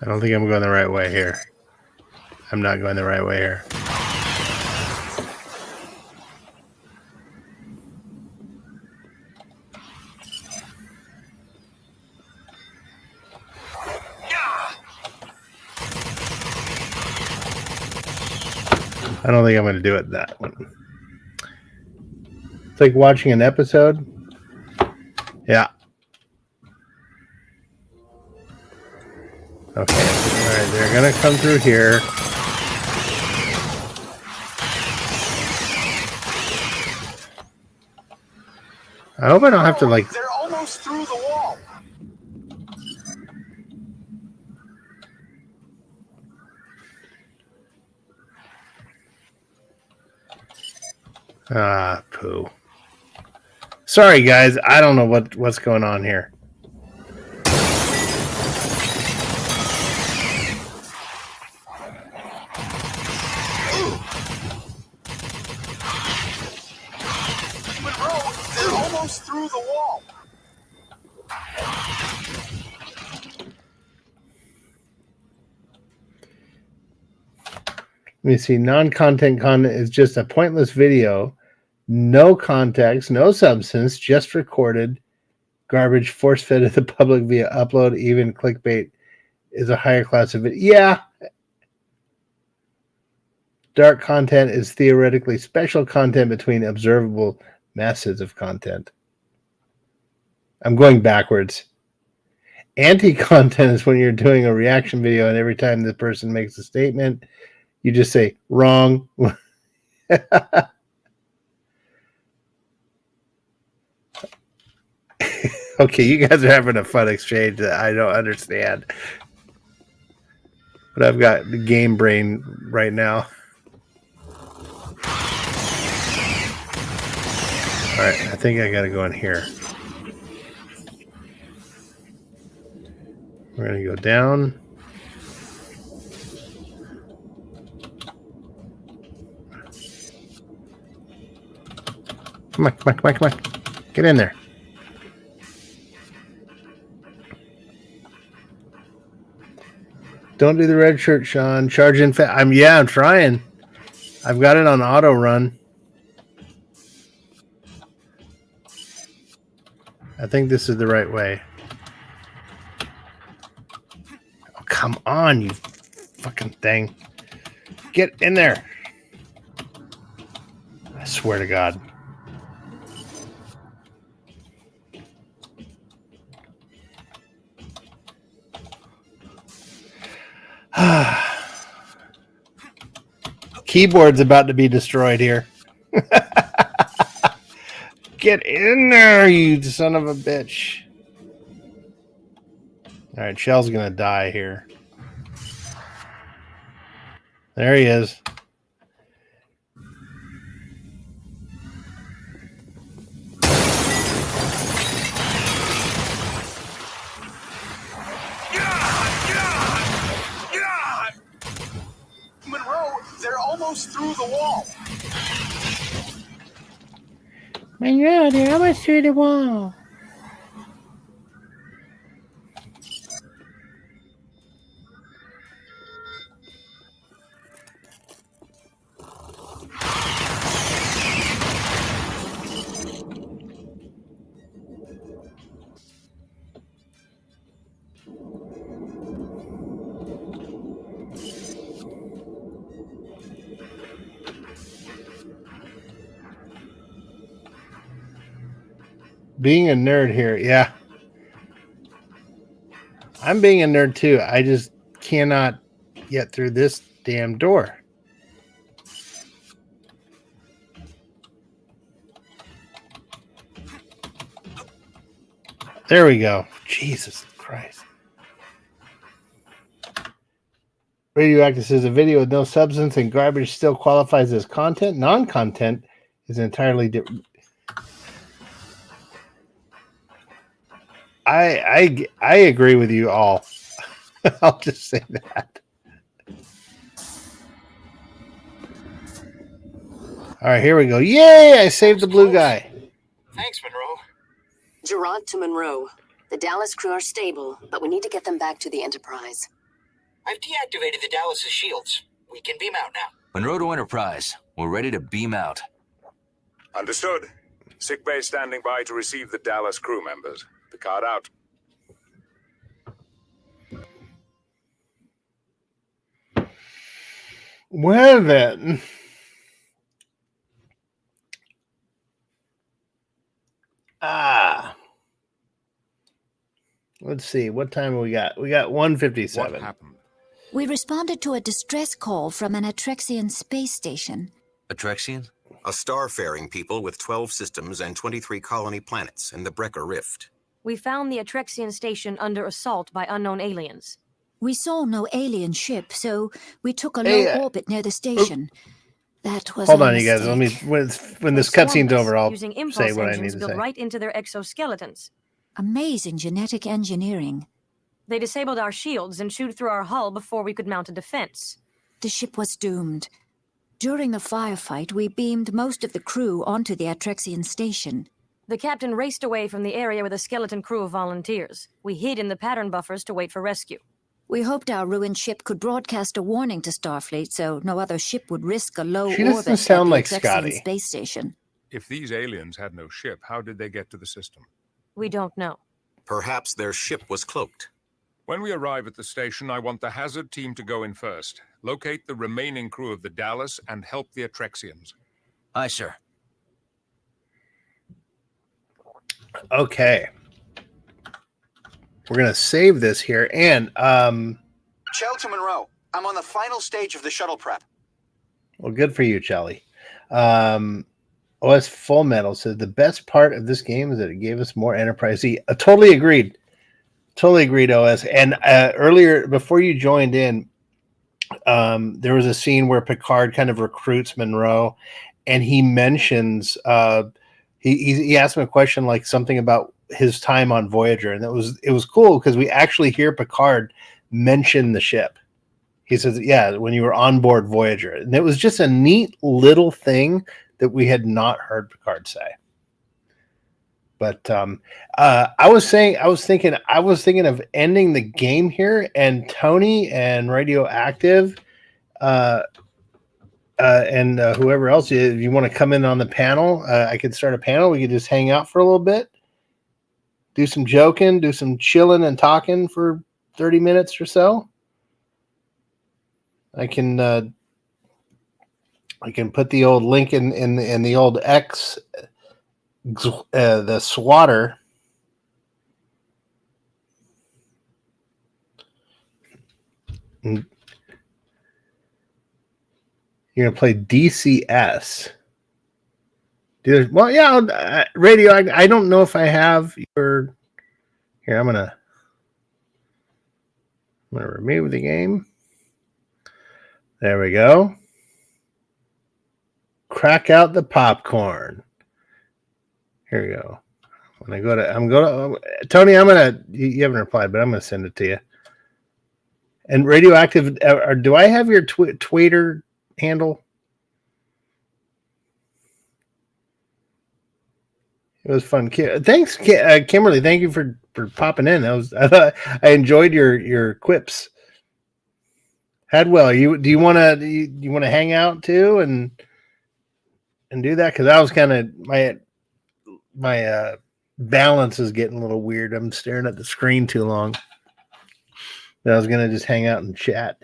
I don't think I'm going the right way here. I'm not going the right way here. I don't think I'm going to do it that one. It's like watching an episode. Yeah. Okay. All right. They're going to come through here. I hope I don't have to like. They're almost through the wall. Ah, poo. Sorry, guys. I don't know what's going on here. Monroe, they're almost through the wall. Let me see. Non-content content is just a pointless video. No context, no substance, just recorded garbage force-fed to the public via upload. Even clickbait is a higher class of it. Yeah. Dark content is theoretically special content between observable masses of content. I'm going backwards. Anti-content is when you're doing a reaction video and every time the person makes a statement, you just say, wrong. Okay, you guys are having a fun exchange that I don't understand. But I've got the game brain right now. All right, I think I got to go in here. We're going to go down. Come on, come on, come on, come on. Get in there. Don't do the red shirt, Sean. Charge in fast. I'm trying. I've got it on auto run. I think this is the right way. Oh, come on, you fucking thing. Get in there. I swear to God. Keyboard's about to be destroyed here. Get in there, you son of a bitch. All right, Shell's gonna die here. There he is. Monroe, they're almost through the wall. Monroe, they're almost through the wall. Being a nerd here, yeah. I'm being a nerd too. I just cannot get through this damn door. There we go. Jesus Christ. Radioactive says a video with no substance and garbage still qualifies as content. Non-content is entirely different. I agree with you all. I'll just say that. All right, here we go. Yay! I saved the blue guy. Thanks, Monroe. Gerard to Monroe. The Dallas crew are stable, but we need to get them back to the Enterprise. I've deactivated the Dallas' shields. We can beam out now. Monroe to Enterprise. We're ready to beam out. Understood. Sickbay standing by to receive the Dallas crew members. Picard out. Well then. Let's see. What time we got? We got 1:57. What happened? We responded to a distress call from an Atrexian space station. Atrexian? A star-faring people with 12 systems and 23 colony planets in the Brecker Rift. We found the Atrexian station under assault by unknown aliens. We saw no alien ship, so we took a low orbit near the station. That was Hold our on, you guys. Let me mistake. when this cutscene's over, I'll using impulse say what I need engines to built say. right into their exoskeletons. Amazing genetic engineering. They disabled our shields and chewed through our hull before we could mount a defense. The ship was doomed. During the firefight, we beamed most of the crew onto the Atrexian station. The captain raced away from the area with a skeleton crew of volunteers. We hid in the pattern buffers to wait for rescue. We hoped our ruined ship could broadcast a warning to Starfleet so no other ship would risk a low She orbit doesn't at sound the like Atrexian Scotty. space station. If these aliens had no ship, how did they get to the system? We don't know. Perhaps their ship was cloaked. When we arrive at the station, I want the Hazard team to go in first. Locate the remaining crew of the Dallas and help the Atrexians. Aye, sir. Okay. We're gonna save this here, and Chell to Monroe. I'm on the final stage of the shuttle prep. well, good for you, Charlie. OS Full Metal says the best part of this game is that it gave us more Enterprise E. Totally agreed. Totally agreed, OS. And earlier, before you joined in, there was a scene where Picard kind of recruits Monroe, and he mentions he asked him a question like something about his time on Voyager, and it was cool because we actually hear Picard mention the ship. He says, "Yeah, when you were on board Voyager," and it was just a neat little thing that we had not heard Picard say. But I was thinking of ending the game here, and Tony and Radioactive, and whoever else, if you want to come in on the panel, I could start a panel. We could just hang out for a little bit, do some joking, do some chilling and talking for 30 minutes or so. I can put the old link in the old X, the swatter. You're gonna play DCS. Well, yeah, radio. I don't know if I have your. Here, I'm gonna remove the game. There we go. Crack out the popcorn. Here we go. When I'm going to Tony. You haven't replied, but I'm gonna send it to you. And Radioactive, do I have your Twitter handle? It was fun. Thanks, Kimberly. Thank you for popping in. I enjoyed your quips. Hadwell, do you want to hang out too and do that? Because I was kind of my balance is getting a little weird. I'm staring at the screen too long. But I was gonna just hang out and chat.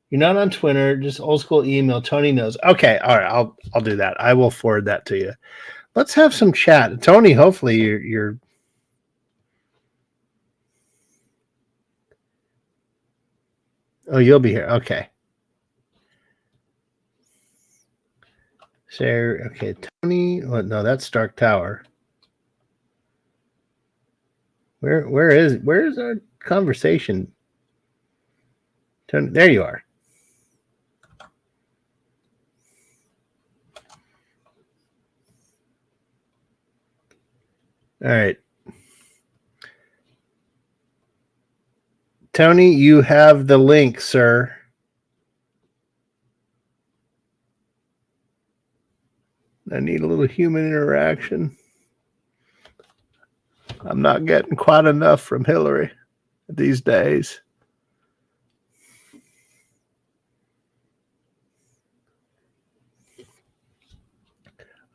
You're not on Twitter, just old school email. Tony knows. Okay, all right, I'll do that. I will forward that to you. Let's have some chat. Tony, hopefully you're oh, you'll be here. Okay. Share. Okay, Tony. Oh, no, that's Stark Tower. Where's our conversation? Tony, there you are. All right. Tony, you have the link, sir. I need a little human interaction. I'm not getting quite enough from Hillary these days.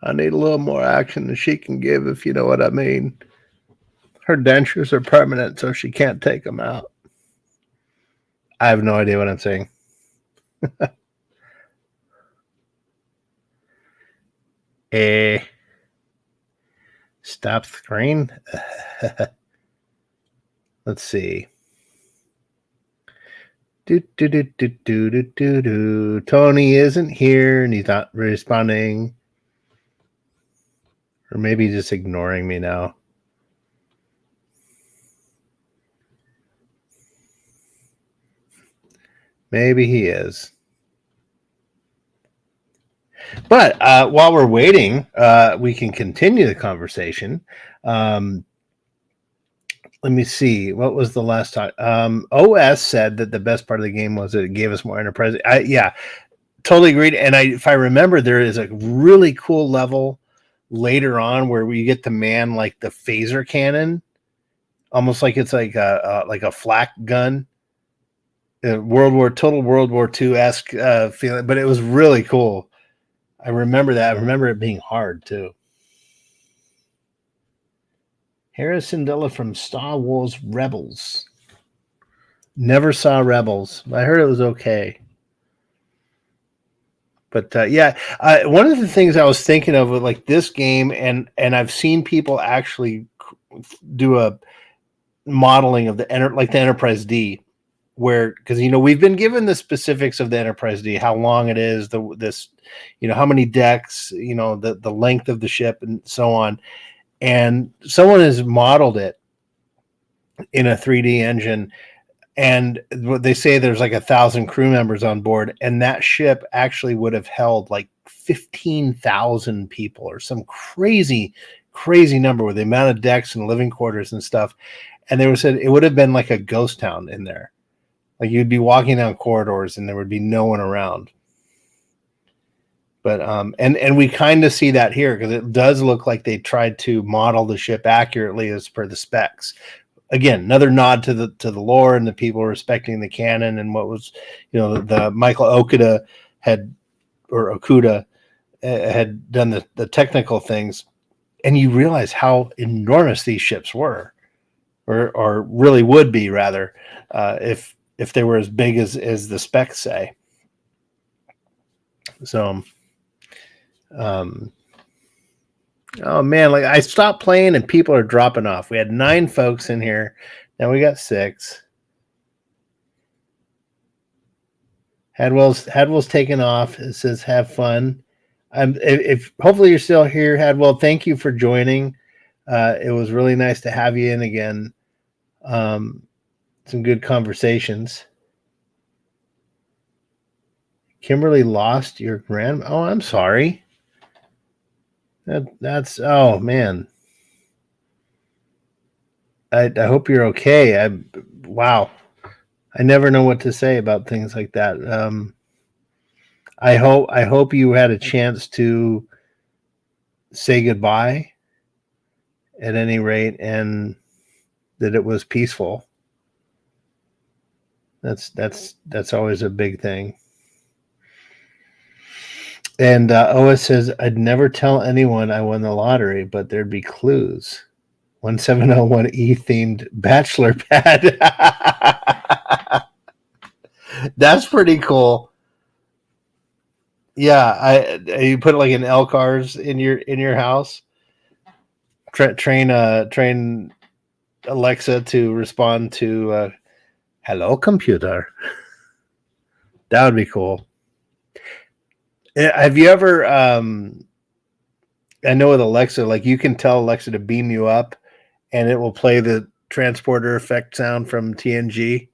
I need a little more action than she can give, if you know what I mean. Her dentures are permanent, so she can't take them out. I have no idea what I'm saying. Stop screen. Let's see. Tony isn't here and he's not responding. Or maybe just ignoring me now. Maybe he is. But while we're waiting, we can continue the conversation. Let me see. What was the last time? OS said that the best part of the game was that it gave us more enterprise. Yeah, totally agreed. And if I remember, there is a really cool level later on where we get to man like the phaser cannon, almost like it's like a flak gun. Total World War II-esque feeling, but it was really cool. I remember that. I remember it being hard too. Harrison Della from Star Wars Rebels. Never saw Rebels. I heard it was okay. But one of the things I was thinking of with like this game, and I've seen people actually do a modeling of the Enterprise D, where because we've been given the specifics of the Enterprise D, how long it is, how many decks, the length of the ship, and so on. And someone has modeled it in a 3D engine, and they say there's like 1,000 crew members on board, and that ship actually would have held like 15,000 people or some crazy number with the amount of decks and living quarters and stuff. And they said it would have been like a ghost town in there. Like you'd be walking down corridors and there would be no one around. But and we kind of see that here because it does look like they tried to model the ship accurately as per the specs. Again, another nod to the lore and the people respecting the canon and what was, the Michael Okuda had done the technical things, and you realize how enormous these ships were, or really would be rather, if they were as big as the specs say. So. Oh man, like I stopped playing and people are dropping off. We had 9 folks in here. Now we got 6. Hadwell's taken off. It says have fun. If hopefully you're still here, Hadwell, thank you for joining. It was really nice to have you in again. Some good conversations. Kimberly lost your grandma. Oh, I'm sorry. That's oh man. I hope you're okay. Wow. I never know what to say about things like that. I hope you had a chance to say goodbye at any rate, and that it was peaceful. That's always a big thing. And OS says, I'd never tell anyone I won the lottery, but there'd be clues. 1701E themed bachelor pad. That's pretty cool. Yeah, you put like an L cars in your house. Train Alexa to respond to hello computer. That would be cool. Have you ever I know with Alexa, like you can tell Alexa to beam you up and it will play the transporter effect sound from TNG.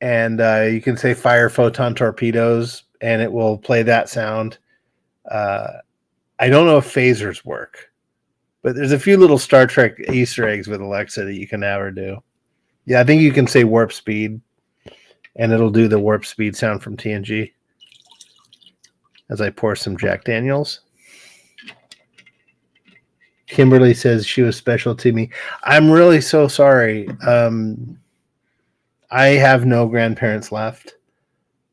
And you can say fire photon torpedoes and it will play that sound. I don't know if phasers work, but there's a few little Star Trek Easter eggs with Alexa that you can have her do. Yeah, I think you can say warp speed and it'll do the warp speed sound from TNG. As I pour some Jack Daniels. Kimberly says she was special to me. I'm really so sorry. I have no grandparents left.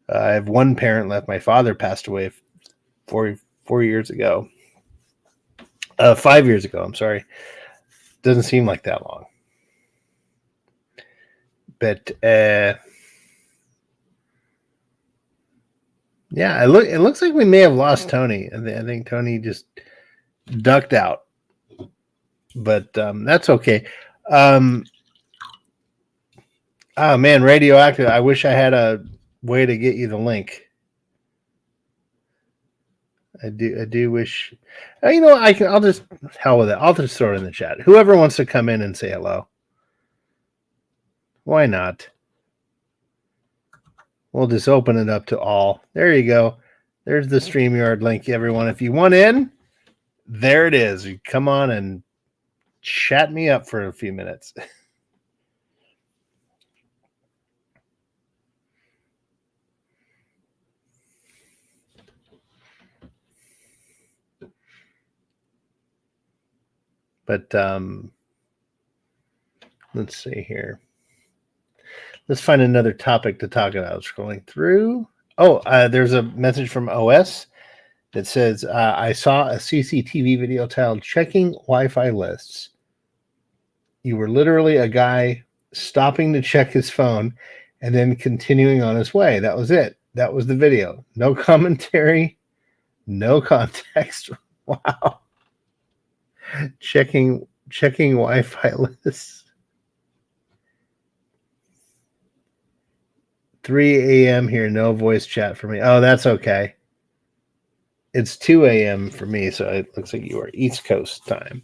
I have one parent left. My father passed away 4 years ago. 5 years ago, I'm sorry. Doesn't seem like that long. But yeah, it looks like we may have lost Tony. I think Tony just ducked out. But that's okay. Oh man, Radioactive. I wish I had a way to get you the link. I do wish. You know, I'll just hell with it. I'll just throw it in the chat. Whoever wants to come in and say hello. Why not? We'll just open it up to all. There you go. There's the StreamYard link, everyone. If you want in, there it is. You come on and chat me up for a few minutes. But let's see here. Let's find another topic to talk about. Scrolling through. Oh, there's a message from OS that says, I saw a CCTV video titled Checking Wi-Fi Lists. You were literally a guy stopping to check his phone and then continuing on his way. That was it. That was the video. No commentary, no context. Wow. Checking Wi-Fi lists. 3 a.m. here, no voice chat for me. Oh, that's okay. It's 2 a.m. for me, so it looks like you are East Coast time.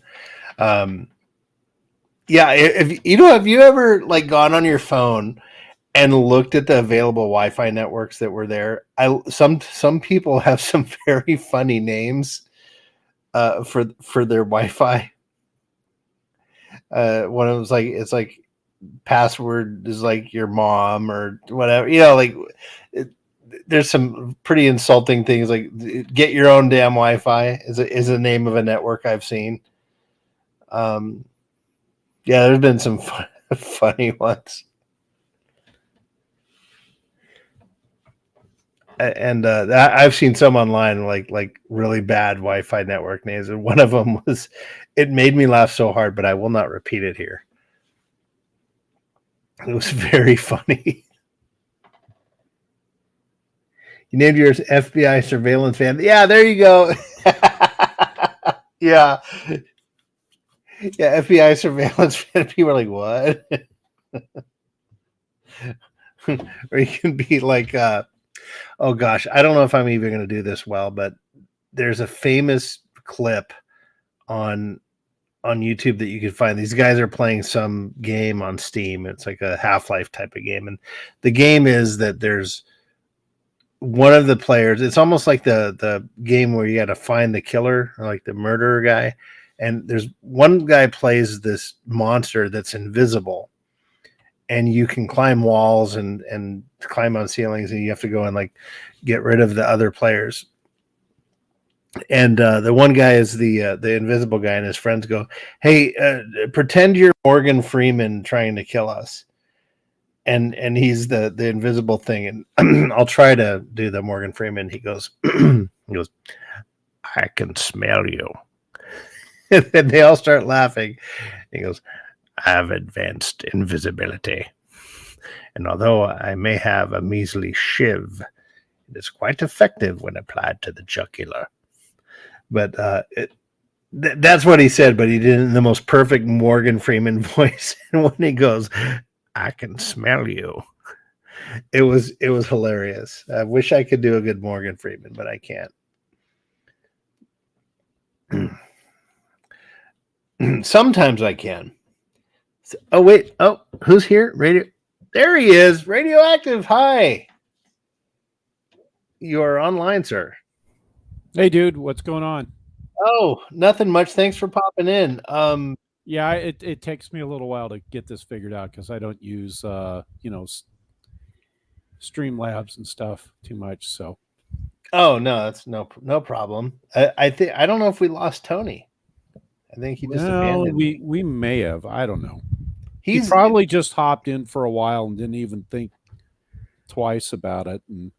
Yeah, if you know, have you ever like gone on your phone and looked at the available Wi-Fi networks that were there? Some people have some very funny names for their Wi-Fi. One of them was like, it's like password is like your mom or whatever, you know, like there's some pretty insulting things like get your own damn Wi-Fi is the name of a network I've seen. Yeah, there's been some funny ones. And I've seen some online like really bad Wi-Fi network names, and one of them was, it made me laugh so hard, but I will not repeat it here. It was very funny. You named yours FBI surveillance van. Yeah, there you go. Yeah. Yeah, FBI surveillance van. People are like, what? Or you can be like, oh gosh, I don't know if I'm even going to do this well, but there's a famous clip on YouTube that you can find. These guys are playing some game on Steam. It's like a Half-Life type of game. And the game is that there's one of the players, it's almost like the game where you got to find the killer or like the murderer guy. And there's one guy plays this monster that's invisible. And you can climb walls and climb on ceilings, and you have to go and like get rid of the other players. And the one guy is the invisible guy, and his friends go, "Hey, pretend you're Morgan Freeman trying to kill us." And he's the invisible thing, and I'll try to do the Morgan Freeman. He goes, "I can smell you," and then they all start laughing. He goes, "I have advanced invisibility, and although I may have a measly shiv, it is quite effective when applied to the jugular." But that's what he said, but he did it in the most perfect Morgan Freeman voice. And when he goes, "I can smell you," it was hilarious. I wish I could do a good Morgan Freeman, but I can't. Sometimes I can. Oh wait, who's here? Radio. There he is. Radioactive. Hi. You are online, sir. Hey, dude, what's going on? Oh, nothing much. Thanks for popping in. Yeah, it takes me a little while to get this figured out because I don't use Streamlabs and stuff too much. So, oh no, that's no problem. I think I don't know if we lost Tony. I think he just abandoned. We may have. I don't know. He probably just hopped in for a while and didn't even think twice about it. And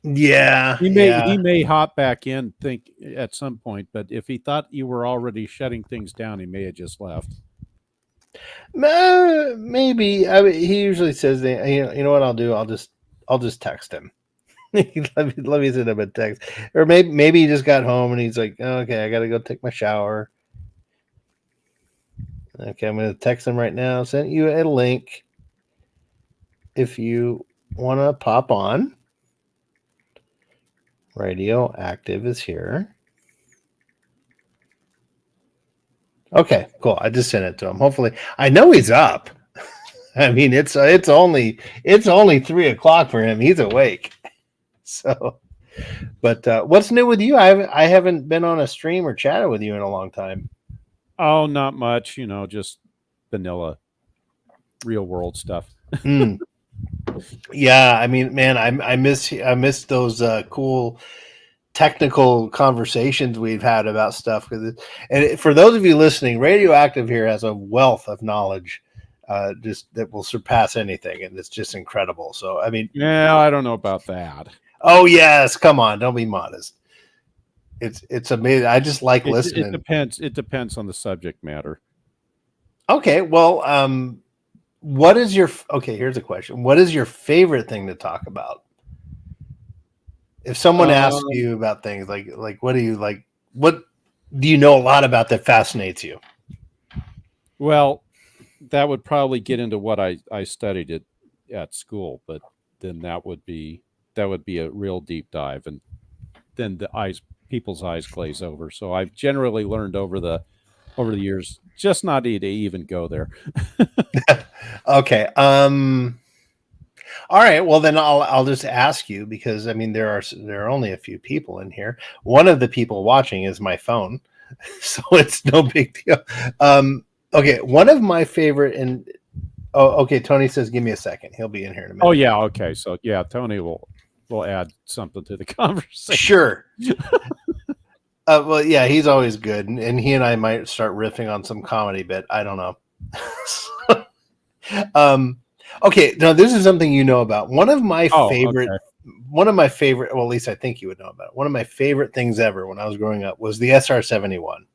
yeah, he may hop back in, think at some point. But if he thought you were already shutting things down, he may have just left. Maybe. I mean, he usually says that. You know what I'll do? I'll just text him. let me send him a text, or maybe he just got home and he's like, okay, I got to go take my shower. Okay, I'm going to text him right now. Sent you a link if you want to pop on. Radioactive is here. Okay, cool. I just sent it to him. Hopefully, I know he's up. I mean, it's only 3:00 for him. He's awake. So, but what's new with you? I haven't been on a stream or chatted with you in a long time. Oh, not much. Just vanilla, real world stuff. Yeah, I mean, man, I miss those cool technical conversations we've had about stuff. And for those of you listening, Radioactive here has a wealth of knowledge, just that will surpass anything, and it's just incredible. So, I mean, yeah, I don't know about that. Oh yes, come on, don't be modest. It's amazing. I just like listening. It depends on the subject matter. Okay, well, what is your here's a question. What is your favorite thing to talk about? If someone asks you about things like what do you like? What do you know a lot about that fascinates you? Well, that would probably get into what I studied at school, but then that would be a real deep dive, and then people's eyes glaze over. So I've generally learned over the years just not to even go there. Okay. All right. Well, then I'll just ask you, because I mean there are only a few people in here. One of the people watching is my phone, so it's no big deal. Okay. One of my favorite okay. Tony says, "Give me a second. He'll be in here in a minute." Oh yeah. Okay. So yeah, Tony will add something to the conversation. Sure. Well, yeah, he's always good, and he and I might start riffing on some comedy bit. I don't know. Okay, now this is something you know about. One of my favorite, well, at least I think you would know about it. One of my favorite things ever when I was growing up was the SR-71.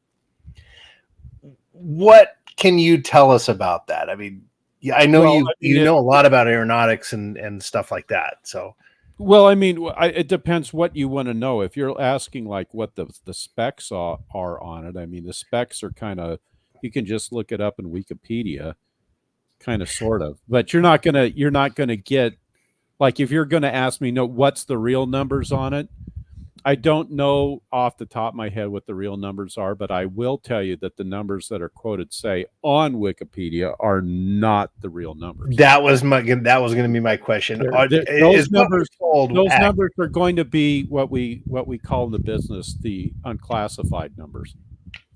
What can you tell us about that? I mean, yeah, I know you know a lot about aeronautics and stuff like that. So. Well, I mean, it depends what you want to know. If you're asking like what the specs are on it, I mean, the specs are kind of, you can just look it up in Wikipedia, kind of, sort of. But you're not gonna get, like, if you're gonna ask me, what's the real numbers on it? I don't know off the top of my head what the real numbers are, but I will tell you that the numbers that are quoted, say, on Wikipedia are not the real numbers. That was going to be my question. Those numbers are going to be what we call in the business the unclassified numbers,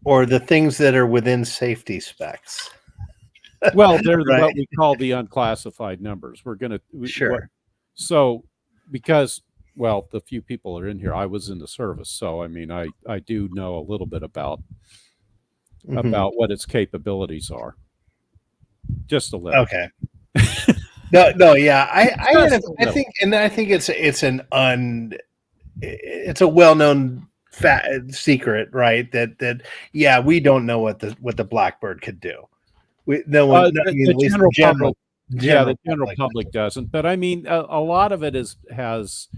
or the things that are within safety specs. Well, they're what we call the unclassified numbers. We're going to sure. So, because well, the few people that are in here, I was in the service, so I mean, I do know a little bit about what its capabilities are. Just a little. Okay. No, yeah, I think it's a well-known secret, right? That yeah, we don't know what the Blackbird could do. No one, I mean, at least the general public doesn't. But I mean, a lot of it has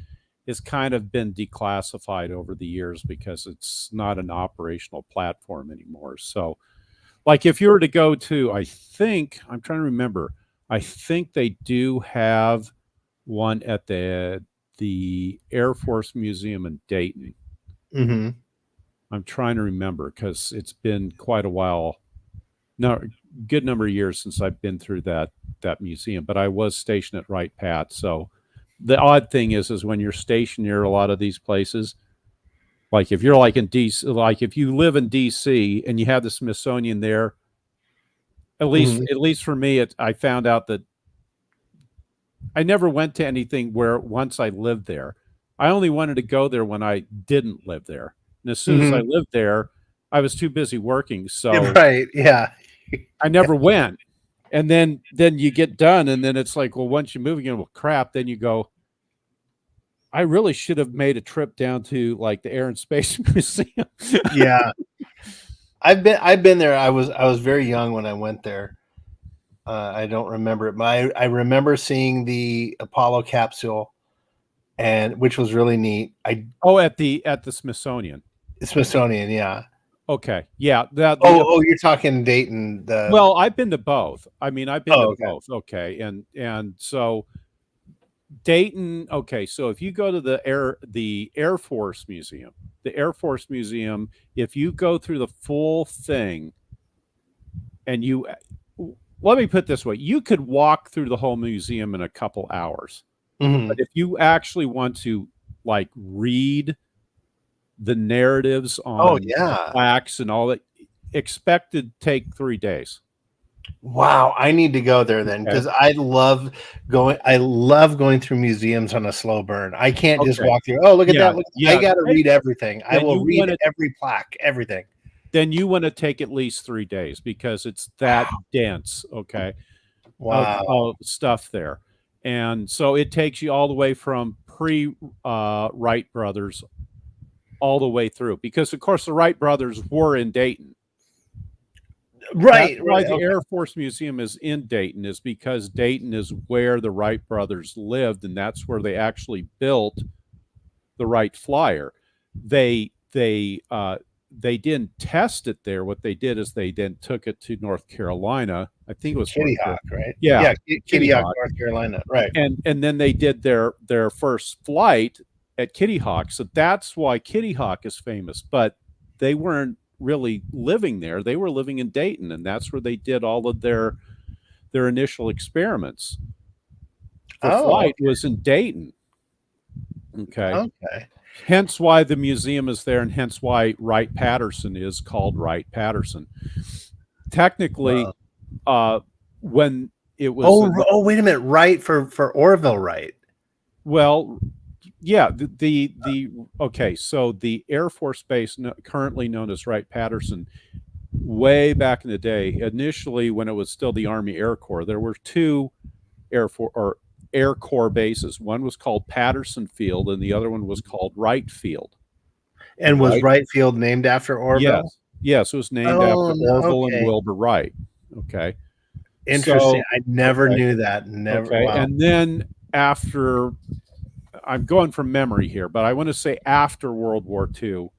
kind of been declassified over the years because it's not an operational platform anymore. So, like if you were to go to, I'm trying to remember. I think they do have one at the Air Force Museum in Dayton. Mm-hmm. I'm trying to remember because it's been quite a while. No, good number of years since I've been through that museum, but I was stationed at Wright Pat. So the odd thing is when you're stationed near a lot of these places, like if you're like in DC, like if you live in DC and you have the Smithsonian there, at least for me, I found out that I never went to anything where once I lived there. I only wanted to go there when I didn't live there. And as soon as I lived there, I was too busy working. So right, yeah. I never went. And then you get done, and then it's like, well, once you move again, well, crap. Then you go, I really should have made a trip down to like the Air and Space Museum. Yeah, I've been there. I was very young when I went there. I don't remember it, but I remember seeing the Apollo capsule, and which was really neat. At the Smithsonian. Smithsonian, yeah. Okay, yeah. You're talking Dayton. Well, I've been to both. I mean, I've been to both. Okay, and so Dayton. Okay, so if you go to the Air Force Museum, if you go through the full thing, and let me put it this way, you could walk through the whole museum in a couple hours. Mm-hmm. But if you actually want to like read the narratives on plaques and all that, expect to take 3 days. Wow, I need to go there then because I love going through museums on a slow burn. I can't just walk through. Oh, look at that! I got to read everything. I will read every plaque, everything. Then you want to take at least 3 days because it's that dense. Okay, wow, stuff there, and so it takes you all the way from Wright brothers all the way through because, of course, the Wright brothers were in Dayton. Right. That's why the Air Force Museum is in Dayton is because Dayton is where the Wright brothers lived, and that's where they actually built the Wright Flyer. They didn't test it there. What they did is they then took it to North Carolina. I think it was Kitty Hawk, right? Yeah, Kitty Hawk, North Carolina, right? And then they did their first flight at Kitty Hawk. So that's why Kitty Hawk is famous. But they weren't really living there. They were living in Dayton, and that's where they did all of their initial experiments. The flight was in Dayton. Okay. Hence why the museum is there, and hence why Wright-Patterson is called Wright-Patterson. Technically, when it was wait a minute, Wright for Orville Wright. Well, yeah, okay, so the Air Force Base currently known as Wright-Patterson, way back in the day, initially when it was still the Army Air Corps, there were two Air Corps bases. One was called Patterson Field, and the other one was called Wright Field. And was Wright Field named after Orville? Yes, it was named after Orville and Wilbur Wright. Okay. Interesting. I never knew that. Never. Okay. Wow. And then after, I'm going from memory here, but I want to say after World War II,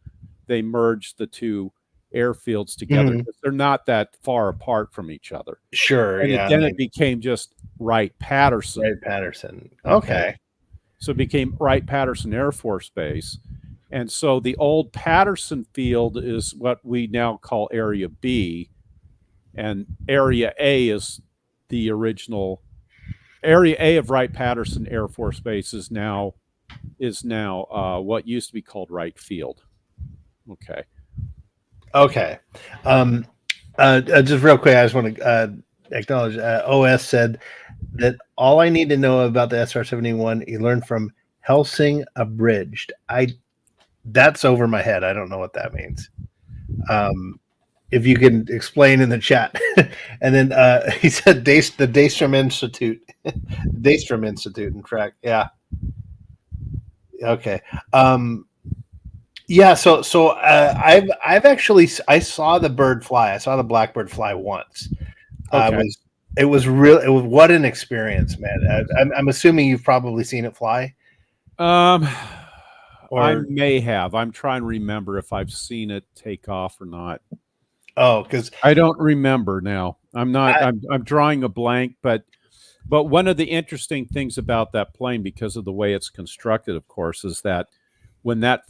they merged the two airfields together because they're not that far apart from each other. Sure. And then it became just Wright-Patterson. Wright-Patterson. Okay. So it became Wright-Patterson Air Force Base. And so the old Patterson Field is what we now call Area B. And Area A is the original. Area A of Wright-Patterson Air Force Base is now what used to be called Wright Field. Okay. Okay. Just real quick, I just want to acknowledge OS said that all I need to know about the SR-71 he learned from Helsing abridged. That's over my head. I don't know what that means. If you can explain in the chat. And then he said the Daystrom Institute. Daystrom Institute in track. Yeah. Okay. Yeah, so I've actually I saw the bird fly. I saw the blackbird fly once. Okay. It was what an experience, man. I'm assuming you've probably seen it fly. I may have. I'm trying to remember if I've seen it take off or not. Oh, because I don't remember now. I'm drawing a blank, but one of the interesting things about that plane, because of the way it's constructed, of course, is that when that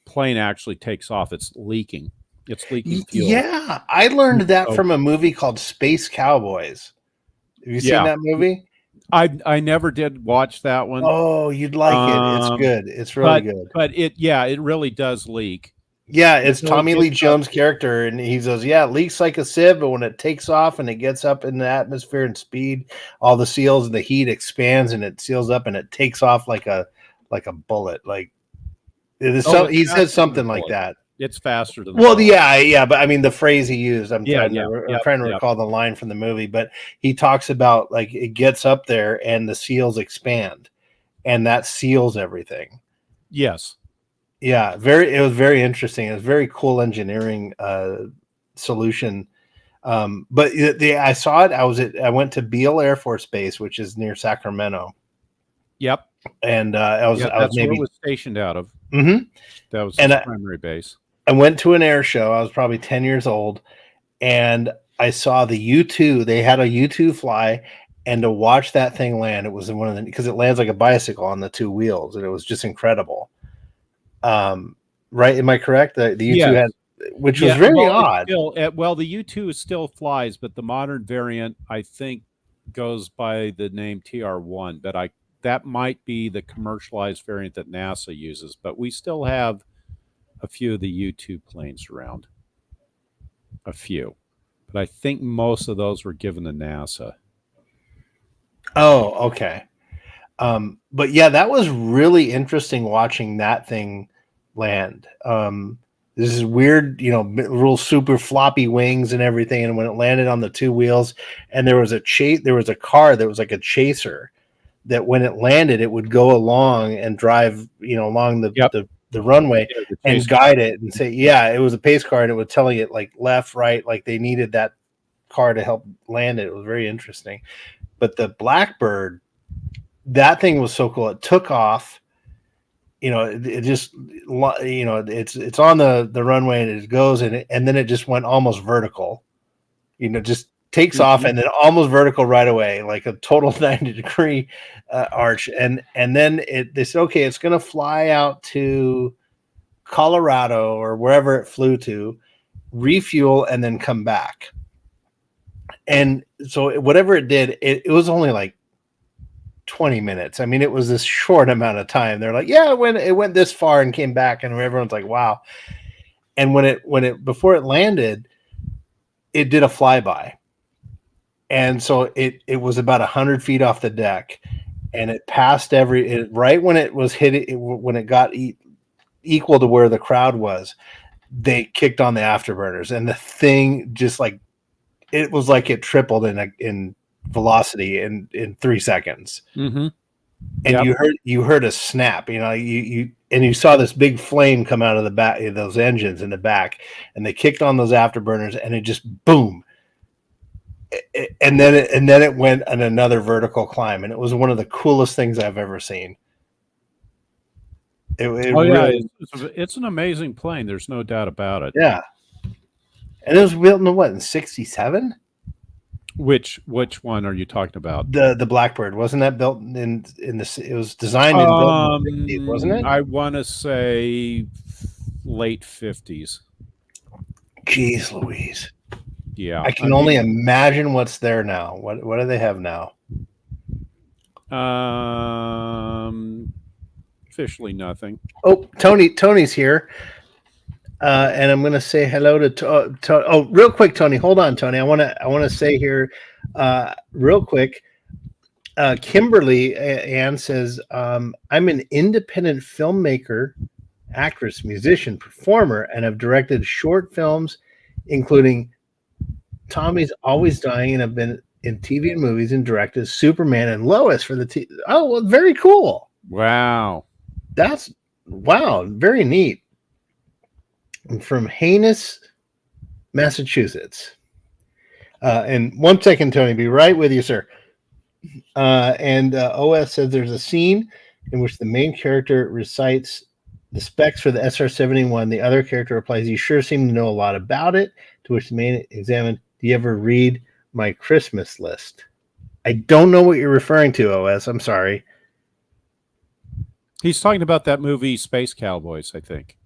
plane actually takes off, it's leaking. It's leaking fuel. Yeah, I learned that from a movie called Space Cowboys. Have you seen that movie? I never did watch that one. Oh, you'd like it. It's good. It's really good. But it really does leak. Yeah, it's Tommy Lee Jones' character, and he says, "Yeah, it leaks like a sieve, but when it takes off and it gets up in the atmosphere and speed, all the seals and the heat expands and it seals up and it takes off like a bullet." Like he says something like that. It's faster than. Well, yeah, but I mean the phrase he used. I'm trying to recall recall the line from the movie, but he talks about like it gets up there and the seals expand, and that seals everything. Yes. Yeah, it was very interesting. It was very cool engineering solution. But I saw it. I went to Beale Air Force Base, which is near Sacramento. Yep. And I was maybe where it was stationed out of. Mm-hmm. That was the primary base. I went to an air show. I was probably 10 years old, and I saw the U-2. They had a U-2 fly, and to watch that thing land, it was because it lands like a bicycle on the two wheels, and it was just incredible. Right? Am I correct? The U-2 had, which was very odd. The U-2 still flies, but the modern variant, I think, goes by the name TR-1. But that might be the commercialized variant that NASA uses. But we still have a few of the U-2 planes around. A few. But I think most of those were given to NASA. Oh, okay. But yeah, that was really interesting watching that thing land. This is weird, real super floppy wings and everything. And when it landed on the two wheels, and there was a car that was like a chaser that when it landed, it would go along and drive, along the runway and guide it and say, it was a pace car, and it was telling it like left, right, like they needed that car to help land it. It was very interesting. But the Blackbird, that thing was so cool. It took off, it just, it's on the runway, and it goes, and then it just went almost vertical, just takes off and then almost vertical right away, like a total 90-degree arch. And then they said, okay, it's going to fly out to Colorado or wherever it flew to, refuel, and then come back. And so whatever it did, it was only like 20 minutes. I mean, it was this short amount of time. They're like, yeah, it went this far and came back, and everyone's like, wow. And before it landed, it did a flyby. And so it was about 100 feet off the deck, and it passed right when it was hit, when it got equal to where the crowd was, they kicked on the afterburners, and the thing just it was like it tripled in velocity in 3 seconds. Mm-hmm. And you heard a snap, you saw this big flame come out of the back, those engines in the back, and they kicked on those afterburners, and it just boom. And then it went on another vertical climb, and it was one of the coolest things I've ever seen. It's an amazing plane. There's no doubt about it. Yeah. And it was built in 67? Which one are you talking about? The Blackbird, wasn't that built in the? It was designed and built in the 60s, wasn't it? I want to say late 50s. Jeez Louise. Yeah, I can only imagine what's there now. What do they have now? Officially nothing. Oh, Tony's here. And I'm going to say hello to oh, real quick, Tony. Hold on, Tony. I want to say here, real quick. Kimberly Ann says, I'm an independent filmmaker, actress, musician, performer, and have directed short films, including Tommy's Always Dying, and have been in TV and movies and directed Superman and Lois for the TV. Oh, well, very cool. Wow. Wow, very neat. I'm from Hyannis, Massachusetts. And 1 second, Tony, be right with you, sir. And OS says there's a scene in which the main character recites the specs for the SR-71. The other character replies, "You sure seem to know a lot about it." To which the main examined, "Do you ever read my Christmas list?" I don't know what you're referring to, OS. I'm sorry. He's talking about that movie Space Cowboys, I think.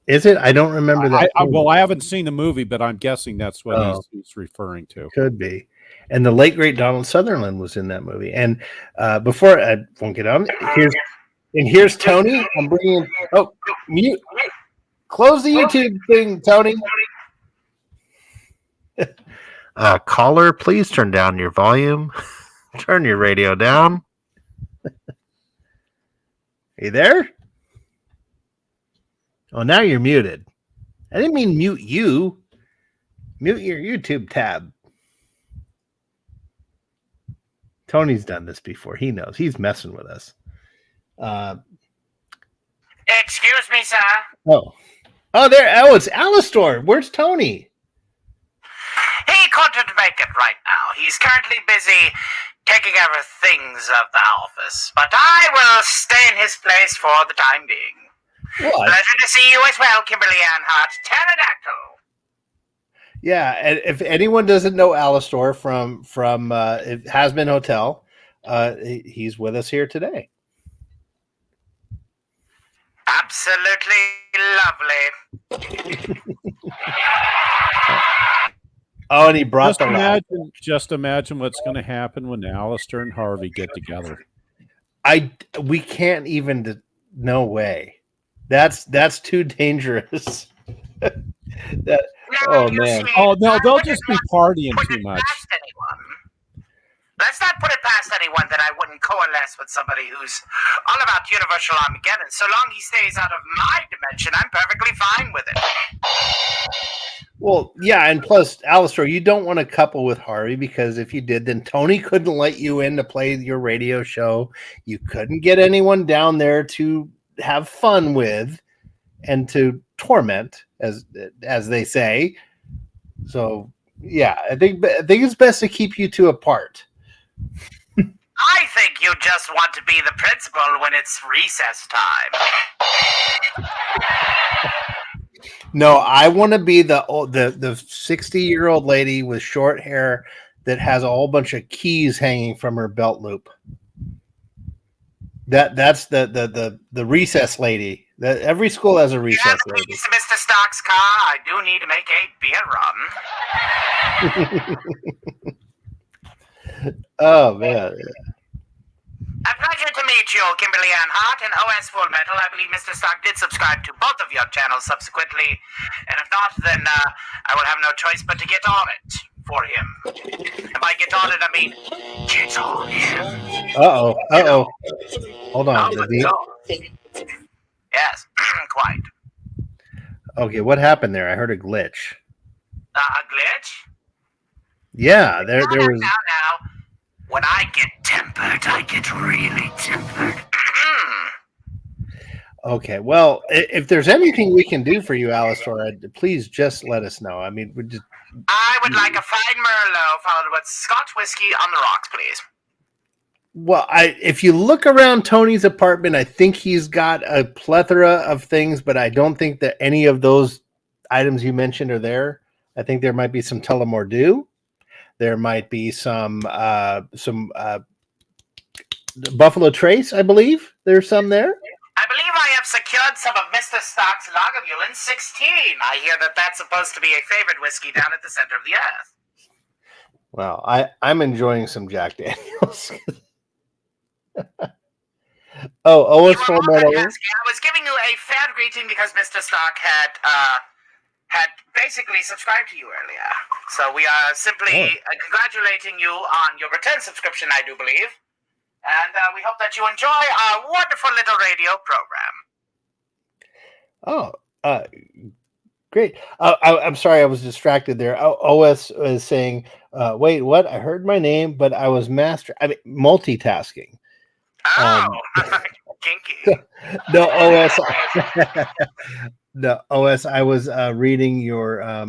Is it? I don't remember that. I haven't seen the movie, but I'm guessing that's what he's referring to. Could be. And the late great Donald Sutherland was in that movie. And before I won't get on, here's Tony. I'm bringing. Mute. Close the YouTube thing, Tony. Caller, please turn down your volume. Turn your radio down. Are you there? Oh, now you're muted. I didn't mean mute you. Mute your YouTube tab. Tony's done this before. He knows. He's messing with us. Excuse me, sir. Oh, there. Oh, it's Alistor. Where's Tony? He couldn't make it right now. He's currently busy taking care of things of the office, but I will stay in his place for the time being. What? Pleasure to see you as well, Kimberly Ann Hart. Pterodactyl. Yeah, and if anyone doesn't know Alistor from It Has Been Hotel, he's with us here today. Absolutely lovely. Oh, and he brought just imagine what's going to happen when Alistair and Harvey get together. We can't even. No way. That's too dangerous. Oh man. Oh no, they'll just be partying too much. Let's not put it past anyone that I wouldn't coalesce with somebody who's all about universal Armageddon. So long he stays out of my dimension, I'm perfectly fine with it. Well, yeah, and plus, Alistor, you don't want to couple with Harvey, because if you did, then Tony couldn't let you in to play your radio show. You couldn't get anyone down there to have fun with and to torment, as they say. So, yeah, I think it's best to keep you two apart. I think you just want to be the principal when it's recess time. No, I want to be the 60-year-old lady with short hair that has a whole bunch of keys hanging from her belt loop. That's the recess lady. That every school has a recess lady. Mr. Stark's car. I do need to make a beer run. Oh man. A pleasure to meet you, Kimberly Ann Hart and OS Full Metal. I believe Mr. Stark did subscribe to both of your channels subsequently, and if not, then I will have no choice but to get on it for him. If I get on it, I mean get on him. Hold on. Yes, quite. Okay, what happened there? I heard a glitch. A glitch? Yeah, there was. Now. When I get tempered, I get really tempered. Okay, well, if there's anything we can do for you, Alistor, please just let us know. I mean, I would like a fine Merlot followed with Scotch whiskey on the rocks, please. Well, if you look around Tony's apartment, I think he's got a plethora of things, but I don't think that any of those items you mentioned are there. I think there might be some Tullamore Dew. There might be some Buffalo Trace, I believe. There's some there. I believe I have secured some of Mr. Stark's Lagavulin 16. I hear that that's supposed to be a favorite whiskey down at the center of the earth. Well, I'm enjoying some Jack Daniels. OS Full Metal. I was giving you a fair greeting because Mr. Stark had basically subscribed to you earlier. So we are simply congratulating you on your return subscription, I do believe. And we hope that you enjoy our wonderful little radio program. Oh, great. I'm sorry, I was distracted there. OS is saying, wait, what? I heard my name, but I was multitasking. Oh, kinky. No, OS. No, OS, I was reading your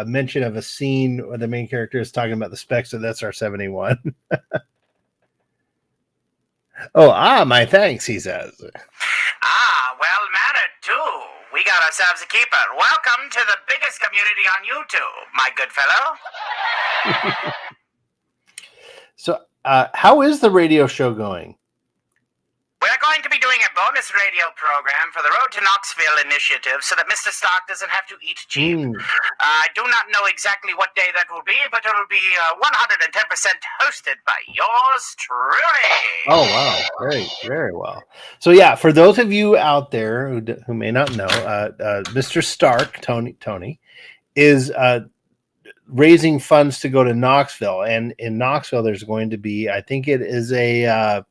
mention of a scene where the main character is talking about the specs of SR-71. My thanks, he says. Well-mannered, too. We got ourselves a keeper. Welcome to the biggest community on YouTube, my good fellow. So, how is the radio show going? We're going to be doing a bonus radio program for the Road to Knoxville initiative so that Mr. Stark doesn't have to eat cheap. I do not know exactly what day that will be, but it will be 110% hosted by yours truly. Oh, wow. Very, very well. So, yeah, for those of you out there who may not know, Mr. Stark, Tony, is raising funds to go to Knoxville. And in Knoxville, there's going to be, I think it is a...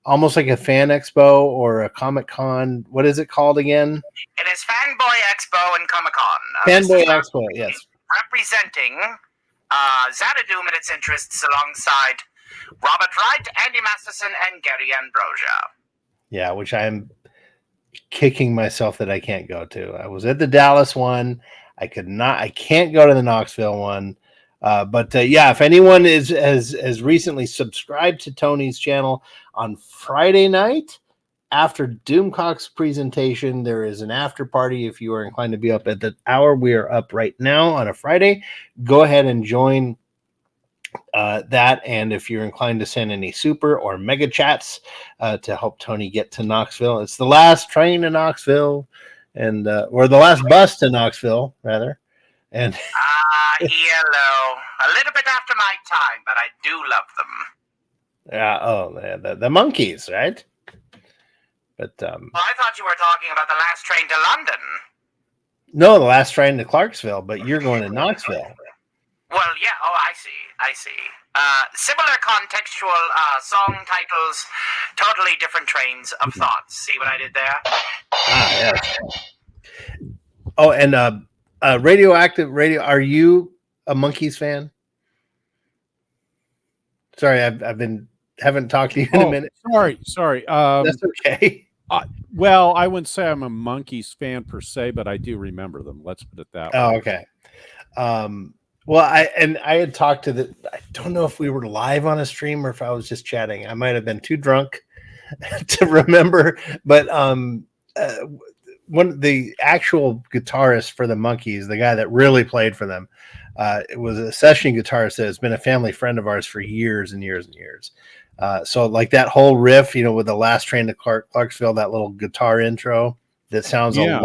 almost like a fan expo or a Comic-Con. What is it called again? It is Fanboy Expo and Comic-Con. Fanboy Expo, yes. Representing Xanadu and its interests alongside Robert Wright, Andy Masterson, and Gary Ambrosia. Yeah, which I'm kicking myself that I can't go to. I was at the Dallas one. I can't go to the Knoxville one. But if anyone has recently subscribed to Tony's channel, on Friday night after Doomcock's presentation, there is an after party. If you are inclined to be up at the hour we are up right now on a Friday, go ahead and join that. And if you're inclined to send any super or mega chats to help Tony get to Knoxville, it's the last train to Knoxville, and or the last bus to Knoxville, rather. And hello. A little bit after my time, but I do love them. The monkeys, right? But I thought you were talking about the last train to London. No, the last train to Clarksville, but you're going to Knoxville. Well, yeah. Oh, I see. Similar contextual song titles, totally different trains of thoughts. See what I did there? Yes. Oh, and Radioactive Radio. Are you a Monkees fan? Sorry, haven't talked to you in a minute. Sorry. That's okay. Well, I wouldn't say I'm a Monkees fan per se, but I do remember them. Let's put it that way. Oh, okay. Well, I had talked to I don't know if we were live on a stream or if I was just chatting. I might have been too drunk to remember, but the actual guitarist for the Monkees, the guy that really played for them, it was a session guitarist that has been a family friend of ours for years and years and years. So like that whole riff, with the last train to Clarksville, that little guitar intro that sounds a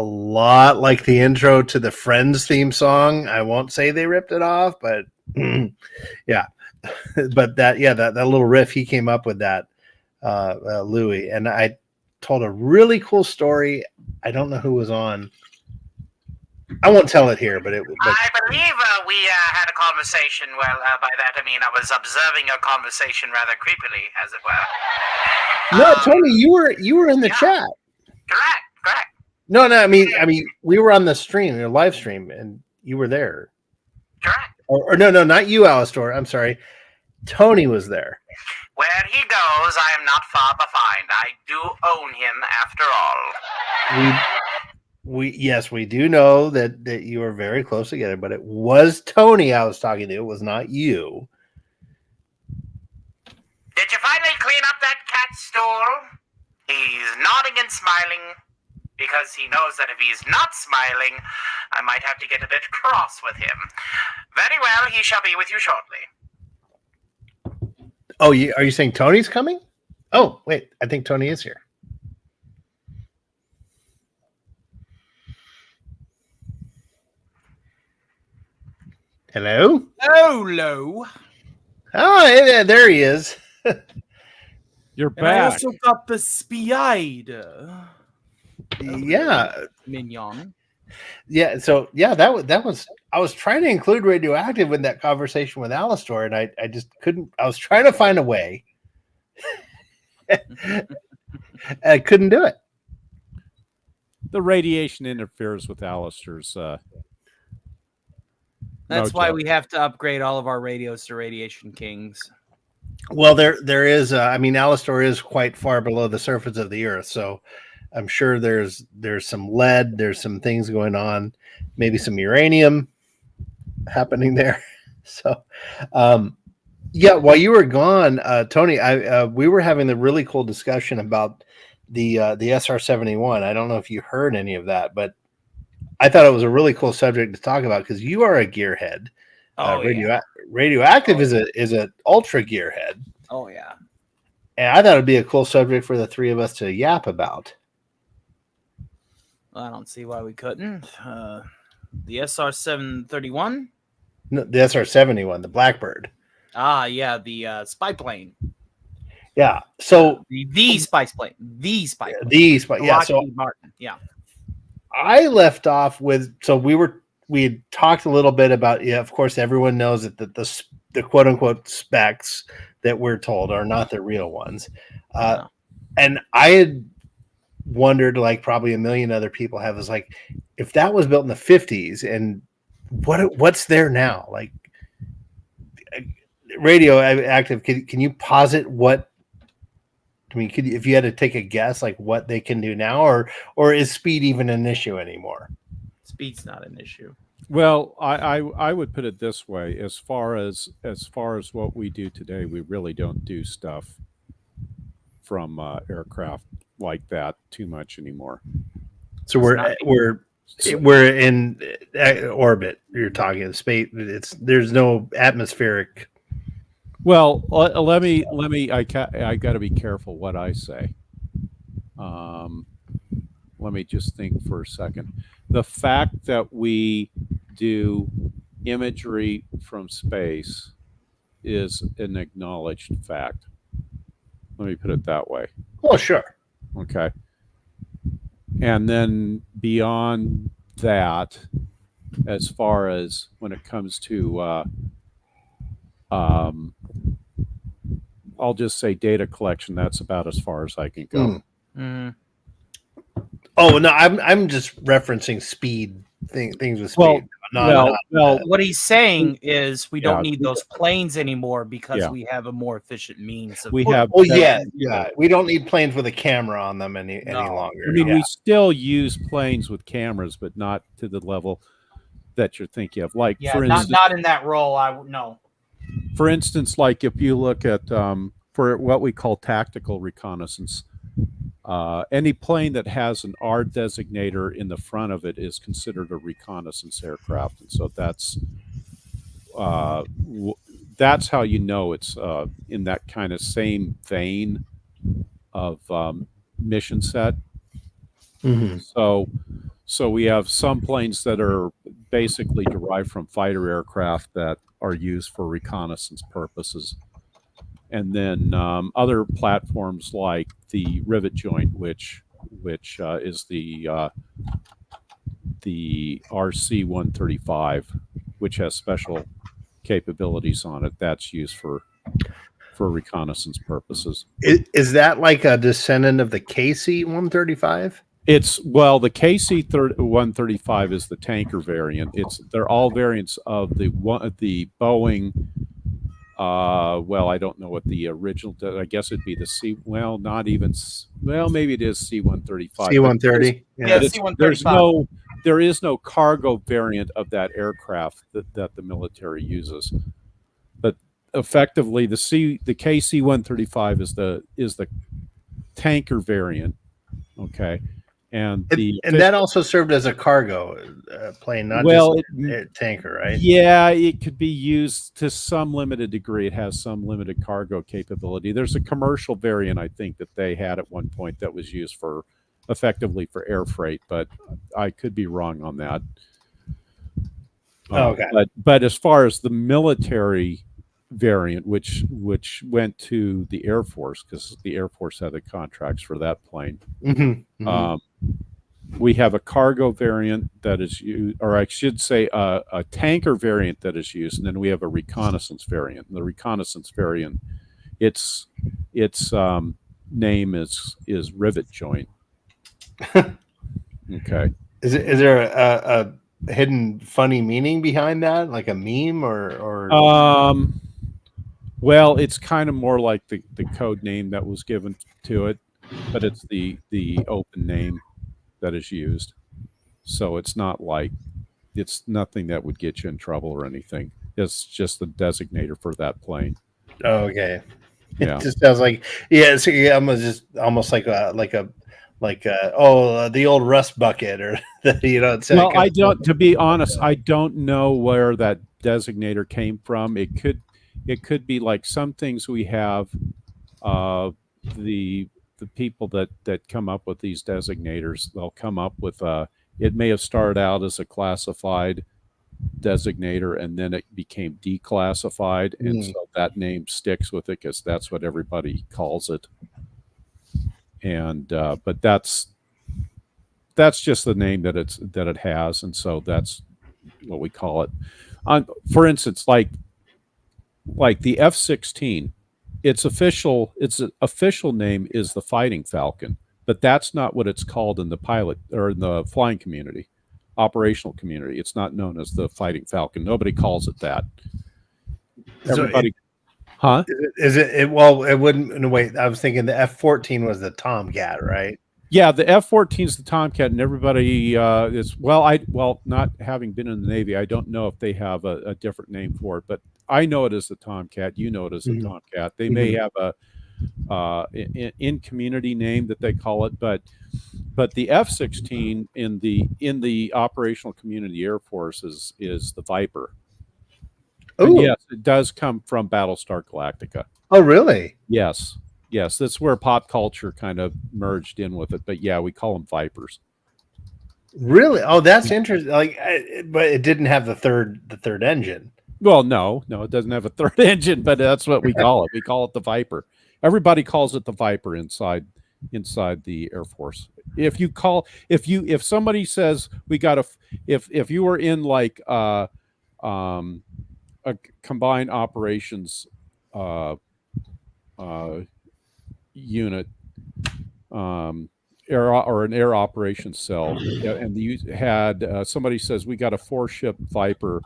lot like the intro to the Friends theme song. I won't say they ripped it off, but yeah, but that little riff, he came up with that, Louis, and I told a really cool story. I don't know who was on. I won't tell it here, but I believe we had a conversation. Well, by that I mean I was observing a conversation rather creepily, as it were. No, Tony, you were in the chat. Correct. No, I mean, we were on the stream, the live stream, and you were there. Correct. Or no, not you, Alistair. I'm sorry. Tony was there. Where he goes, I am not far behind. I do own him, after all. We do know that you are very close together, but it was Tony I was talking to. It was not you. Did you finally clean up that cat stool? He's nodding and smiling because he knows that if he's not smiling, I might have to get a bit cross with him. Very well, he shall be with you shortly. Oh, are you saying Tony's coming? Oh, wait, I think Tony is here. Hello? Hello. Oh, hey, there he is. You're And I back. also got the spider. Yeah. Mignon. Yeah. So yeah, that was. I was trying to include radioactive in that conversation with Alistor, and I just couldn't. I was trying to find a way. I couldn't do it. The radiation interferes with Alistair's. That's why mojo. we have to upgrade all of our radios to Radiation Kings. Well, there is. I mean, Alistor is quite far below the surface of the Earth, so I'm sure there's some lead. There's some things going on. Maybe some uranium happening there. So, yeah. While you were gone, Tony, we were having the really cool discussion about the SR-71. I don't know if you heard any of that, but I thought it was a really cool subject to talk about because you are a gearhead. Radioactive is a ultra gearhead. Oh yeah. And I thought it'd be a cool subject for the three of us to yap about. I don't see why we couldn't. The SR-731. No, the SR-71, the Blackbird. Ah, yeah, the spy plane. Yeah. So the spy plane. The spy plane. The spy. Yeah. So Lockheed Martin. Yeah. I left off with. So we had talked a little bit about. Yeah. Of course, everyone knows that the quote unquote specs that we're told are not the real ones. And I had wondered, like probably a million other people have, is like, if that was built in the 50s, and what's there now? Like radioactive. Can you posit what? I mean, if you had to take a guess, like what they can do now, or is speed even an issue anymore? Speed's not an issue. Well, I would put it this way: as far as what we do today, we really don't do stuff from aircraft like that too much anymore. So we're in orbit. You're talking space. There's no atmospheric. Well, let me. I got to be careful what I say. Let me just think for a second. The fact that we do imagery from space is an acknowledged fact. Let me put it that way. Oh, sure. Okay. And then beyond that, as far as when it comes to, I'll just say data collection, that's about as far as I can go. Oh no, I'm just referencing speed things with speed. What he's saying is we don't need those planes anymore because we have a more efficient means of. We have. We don't need planes with a camera on them any longer. I mean, we still use planes with cameras, but not to the level that you're thinking of. Like, for instance, not in that role. No. For instance, like if you look at for what we call tactical reconnaissance, any plane that has an R designator in the front of it is considered a reconnaissance aircraft, and so that's how you know it's in that kind of same vein of mission set. So we have some planes that are basically derived from fighter aircraft that are used for reconnaissance purposes. And then other platforms like the rivet joint, which is the RC-135, which has special capabilities on it. That's used for reconnaissance purposes. Is that like a descendant of the KC-135? The KC-135 is the tanker variant. They're all variants of the Boeing. I don't know what the original. I guess it'd be the C. Well, not even. Well, maybe it is C-135. C-130. Yeah, C-135. There is no cargo variant of that aircraft that the military uses. But effectively, the KC-135 is the tanker variant. Okay. And that also served as a cargo plane, not just a tanker, right? Yeah, it could be used to some limited degree. It has some limited cargo capability. There's a commercial variant, I think, that they had at one point that was used effectively for air freight, but I could be wrong on that. Okay. But as far as the military variant, which went to the Air Force, because the Air Force had the contracts for that plane. We have a cargo variant that is used, or I should say a tanker variant that is used, and then we have a reconnaissance variant. And the reconnaissance variant, its name is rivet joint. Okay. Is there a hidden funny meaning behind that, like a meme or? Well, it's kind of more like the code name that was given to it, but it's the open name that is used. So it's not like it's nothing that would get you in trouble or anything. It's just the designator for that plane. Oh, okay. Yeah. It just sounds like almost like the old rust bucket or It's well, I don't. To be honest, I don't know where that designator came from. It could be like some things we have. The people that come up with these designators, they'll come up with it may have started out as a classified designator and then it became declassified, and so that name sticks with it because that's what everybody calls it. And but that's just the name that it has, and so that's what we call it. For instance, like the F-16, its official name is the Fighting Falcon, but that's not what it's called in the pilot or in the flying community, operational community. It's not known as the Fighting Falcon. Nobody calls it that. Everybody, huh? Is it? Well, it wouldn't. In a way, I was thinking the F-14 was the Tomcat, right? Yeah, the F-14 is the Tomcat, and everybody is not having been in the Navy, I don't know if they have a different name for it, but I know it as the Tomcat. You know it as the Tomcat. They may have a in community name that they call it, but the F-16 in the operational community Air Force is the Viper. And yes, it does come from Battlestar Galactica. Oh, really? Yes, that's where pop culture kind of merged in with it. But yeah, we call them Vipers. Really? Oh, that's interesting. But it didn't have the third engine. Well, no, it doesn't have a third engine, but that's what we call it. We call it the Viper. Everybody calls it the Viper inside the Air Force. If somebody says we got if you were in like a combined operations unit, air or an air operations cell, and you had somebody says we got a 4-ship Viper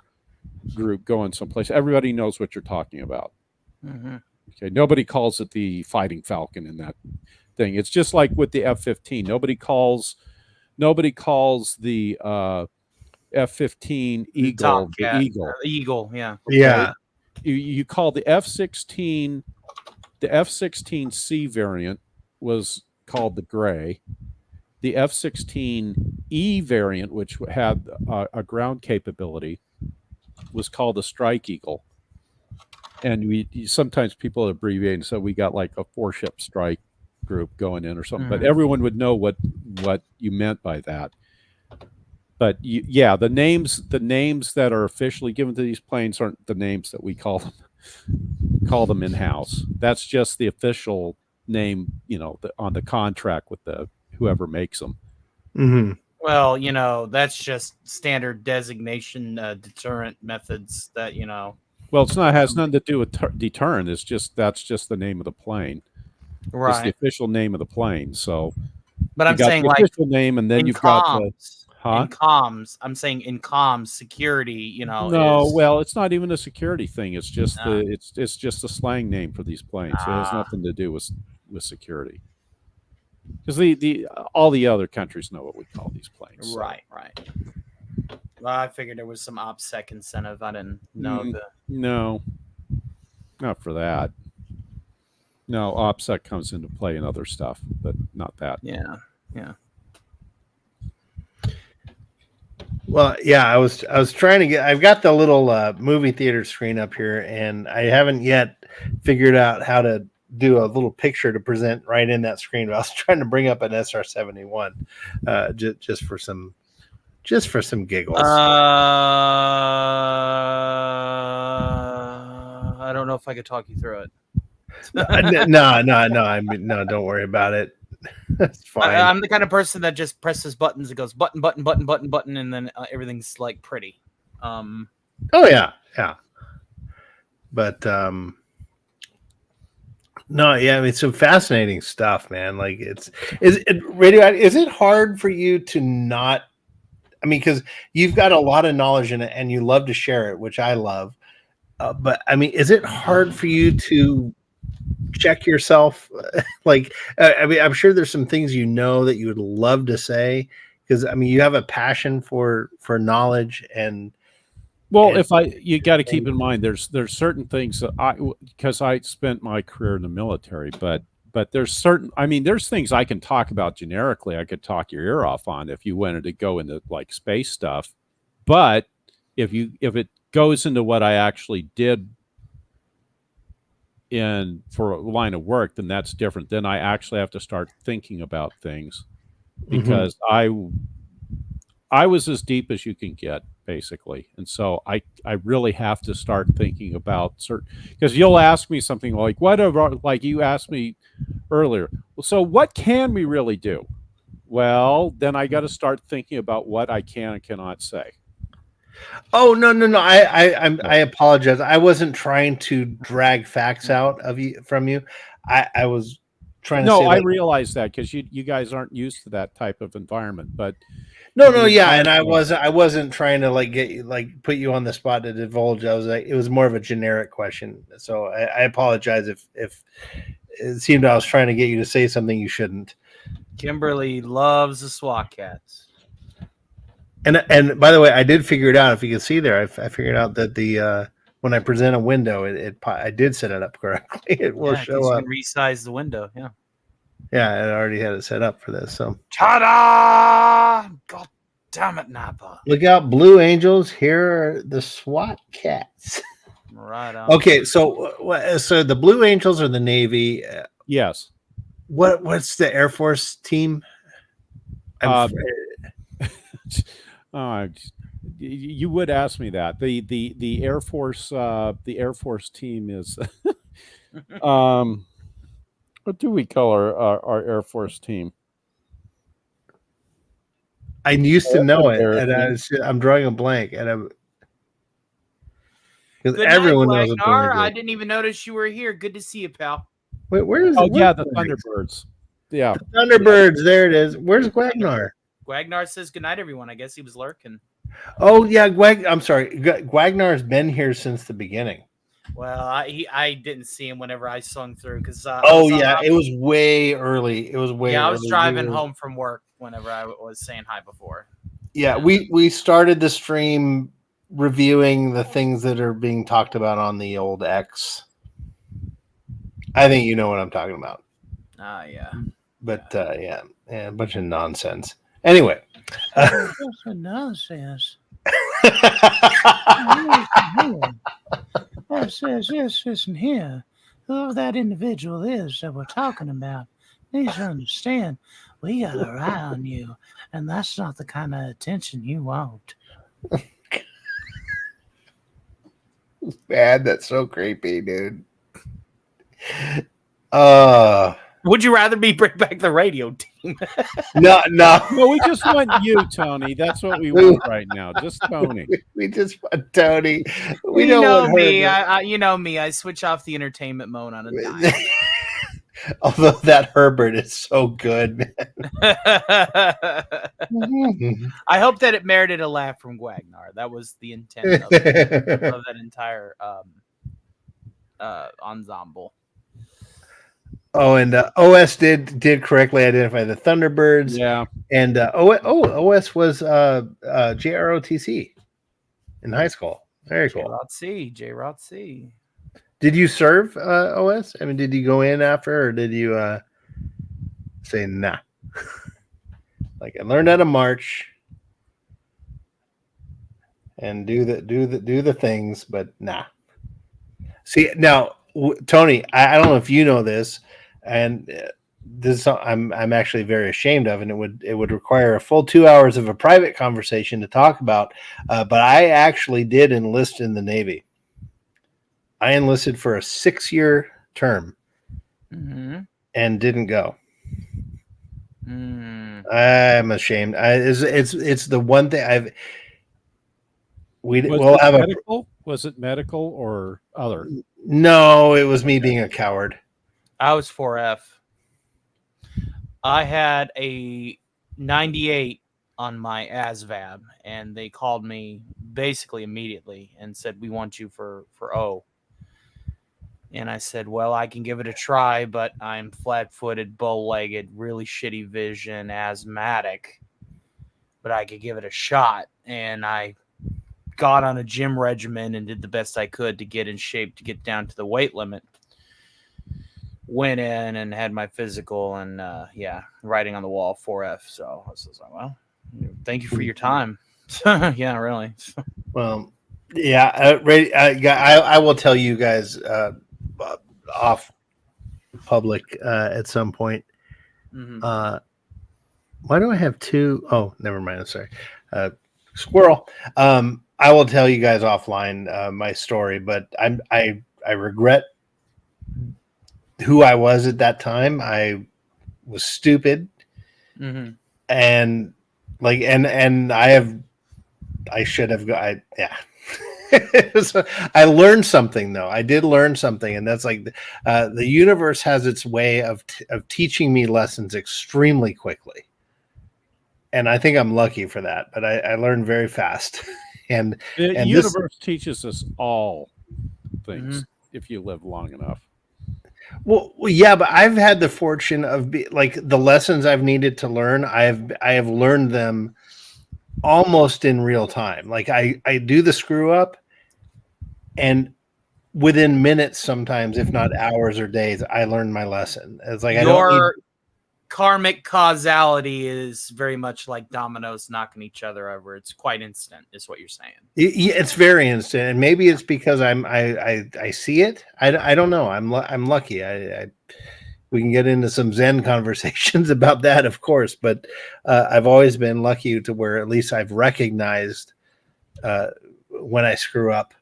group going someplace, everybody knows what you're talking about. Okay, nobody calls it the Fighting Falcon in that thing. It's just like with the F-15. Nobody calls the F-15 Eagle the Eagle. Eagle, yeah. Okay? Yeah. You call the F-16 C variant was called the Gray. The F-16E variant, which had a ground capability, was called the Strike Eagle. And sometimes people abbreviate and say we got like a 4-ship strike group going in or something, but everyone would know what you meant by that. But the names that are officially given to these planes aren't the names that we call them in-house. That's just the official name, on the contract with whoever makes them. Well, that's just standard designation deterrent methods that Well, it has nothing to do with deterrent. That's just the name of the plane. Right. It's the official name of the plane. So, but I'm saying the official name, and then you've got the in comms. I'm saying in comms security. No, well, it's not even a security thing. It's just it's just a slang name for these planes. It has nothing to do with security. Because all the other countries know what we call these planes. So. Right. Well, I figured there was some OPSEC incentive. I didn't know No, not for that. No, OPSEC comes into play in other stuff, but not that. Yeah. Well, yeah, I was trying to I've got the little movie theater screen up here, and I haven't yet figured out how to do a little picture to present right in that screen. But I was trying to bring up an SR-71 just for some giggles. I don't know if I could talk you through it. No, don't worry about it. That's fine. I'm the kind of person that just presses buttons. It goes button, button, button, button, button, and then everything's like pretty. Oh yeah. But no, yeah, I mean, some fascinating stuff, man. Like is it hard for you to not? I mean, because you've got a lot of knowledge in it, and you love to share it, which I love. But I mean, is it hard for you to check yourself? Like, I mean, I'm sure there's some things you know that you would love to say, because I mean, you have a passion for knowledge and. Well, you got to keep in mind, there's certain things that because I spent my career in the military, but there's things I can talk about generically. I could talk your ear off on if you wanted to go into like space stuff, but if it goes into what I actually did for a line of work, then that's different. Then I actually have to start thinking about things because I was as deep as you can get, basically. And so I really have to start thinking about certain, because you'll ask me something like, like you asked me earlier, well, so what can we really do? Well, then I got to start thinking about what I can and cannot say. Oh, no. I apologize. I wasn't trying to drag facts out from you. I was trying to say I realize that because you guys aren't used to that type of environment, but yeah, and I wasn't trying to like get you, like put you on the spot to divulge. I was like, it was more of a generic question, so I apologize if it seemed I was trying to get you to say something you shouldn't. Kimberly loves the SWAT cats. And by the way, I did figure it out. If you can see there, I figured out that the when I present a window, I did set it up correctly. It will show up. You can resize the window. Yeah. Yeah, I already had it set up for this. So ta-da! God damn it, Napa! Look out, Blue Angels! Here are the SWAT cats. Right on. Okay, so the Blue Angels are the Navy. Yes. What's the Air Force team? You would ask me that. The Air Force team is what do we call our Air Force team? I used to know it, and I'm drawing a blank, and because everyone knows it. I didn't even notice you were here. Good to see you, pal. Wait, where is it? Oh yeah, the Thunderbirds. Yeah, the Thunderbirds. There it is. Where's Gwagnar? Gwagnar says goodnight, everyone. I guess he was lurking. Oh yeah, I'm sorry. Gwagnar been here since the beginning. Well, I didn't see him whenever I swung through because. It was way early. It was way. Yeah, I was driving home from work whenever I was saying hi before. Yeah, we started the stream reviewing the things that are being talked about on the old X. I think you know what I'm talking about. Yeah. But yeah, a bunch of nonsense. Anyway. Nonsense. Listen here. Whoever that individual is that we're talking about needs to understand we got our eye on you, and that's not the kind of attention you want. Man, that's so creepy, dude. Would you rather me bring back the radio team? No. Well, we just want you, Tony. That's what we want right now. Just Tony. We just want Tony. We you don't know want me. Herbert. You know me. I switch off the entertainment mode on a dime. Although that Herbert is so good, man. I hope that it merited a laugh from Gwagnar. That was the intent of that entire ensemble. Oh, and OS did correctly identify the Thunderbirds. Yeah, and OS was JROTC in high school. Very cool. JROTC. Did you serve OS? I mean, did you go in after, or did you say nah? Like, I learned how to march and do the things, but nah. See now, Tony, I don't know if you know this. And this I'm actually very ashamed of, and it would require a full 2 hours of a private conversation to talk about. But I actually did enlist in the Navy. I enlisted for a 6-year term and didn't go. I'm ashamed. It's the one thing we'll it have medical? Was it medical or other? No, it was me being a coward. I was 4F. I had a 98 on my ASVAB, and they called me basically immediately and said, "We want you for O." And I said, "Well, I can give it a try, but I'm flat-footed, bow-legged, really shitty vision, asthmatic. But I could give it a shot." And I got on a gym regimen and did the best I could to get in shape to get down to the weight limit. Went in and had my physical, and writing on the wall 4F. So I was like, well, thank you for your time. Yeah, really. Well, yeah, I will tell you guys off public at some point. Why do I have two? Oh, never mind. I'm sorry. Squirrel. I will tell you guys offline my story, but I regret who I was at that time. I was stupid, and I should have got. I learned something though. I did learn something, and that's like the universe has its way of teaching me lessons extremely quickly, and I think I'm lucky for that. But I learned very fast, and the universe teaches us all things if you live long enough. Well, yeah, but I've had the fortune of the lessons I've needed to learn. I have learned them almost in real time. Like I do the screw up, and within minutes, sometimes, if not hours or days, I learn my lesson. It's like your karmic causality is very much like dominoes knocking each other over. It's quite instant, is what you're saying. It's very instant, and maybe it's because I see it. I don't know. I'm lucky. We can get into some Zen conversations about that, of course, but I've always been lucky to where at least I've recognized when I screw up.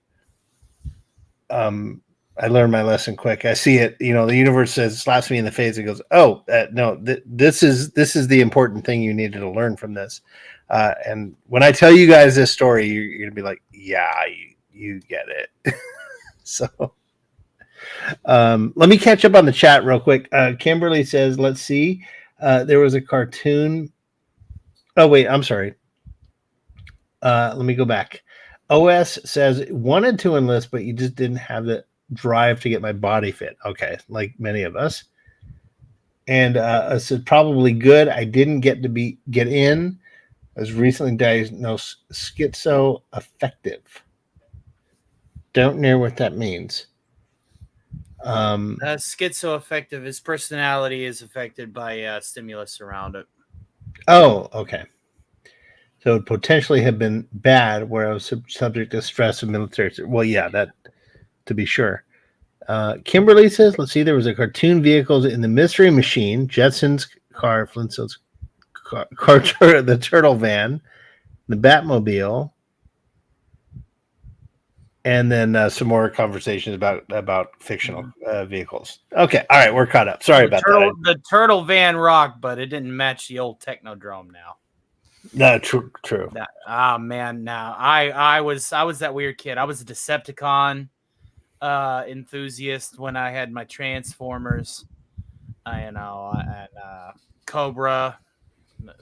I learned my lesson quick. I see it. You know, the universe slaps me in the face and goes, "Oh, no, this is the important thing you needed to learn from this." And when I tell you guys this story, you're gonna be like, "Yeah, you get it." So, let me catch up on the chat real quick. Kimberly says, "Let's see. There was a cartoon." Oh wait, I'm sorry. Let me go back. OS says wanted to enlist, but you just didn't have the drive to get my body fit. Okay, like many of us. And I said probably good. I didn't get in. I was recently diagnosed schizoaffective. Don't know what that means. Schizoaffective. His personality is affected by stimulus around it. Oh, okay. So it potentially have been bad where I was subject to stress and military. Well, yeah, that to be sure. Kimberly says, let's see, there was a cartoon vehicles in the Mystery Machine, Jetson's car, Flintstone's car the Turtle Van, the Batmobile, and then some more conversations about fictional vehicles. Okay, all right, we're caught up. Sorry about that. The Turtle Van rocked, but it didn't match the old Technodrome now. No, true. Man, now I was that weird kid. I was a Decepticon enthusiast when I had my Transformers. And Cobra.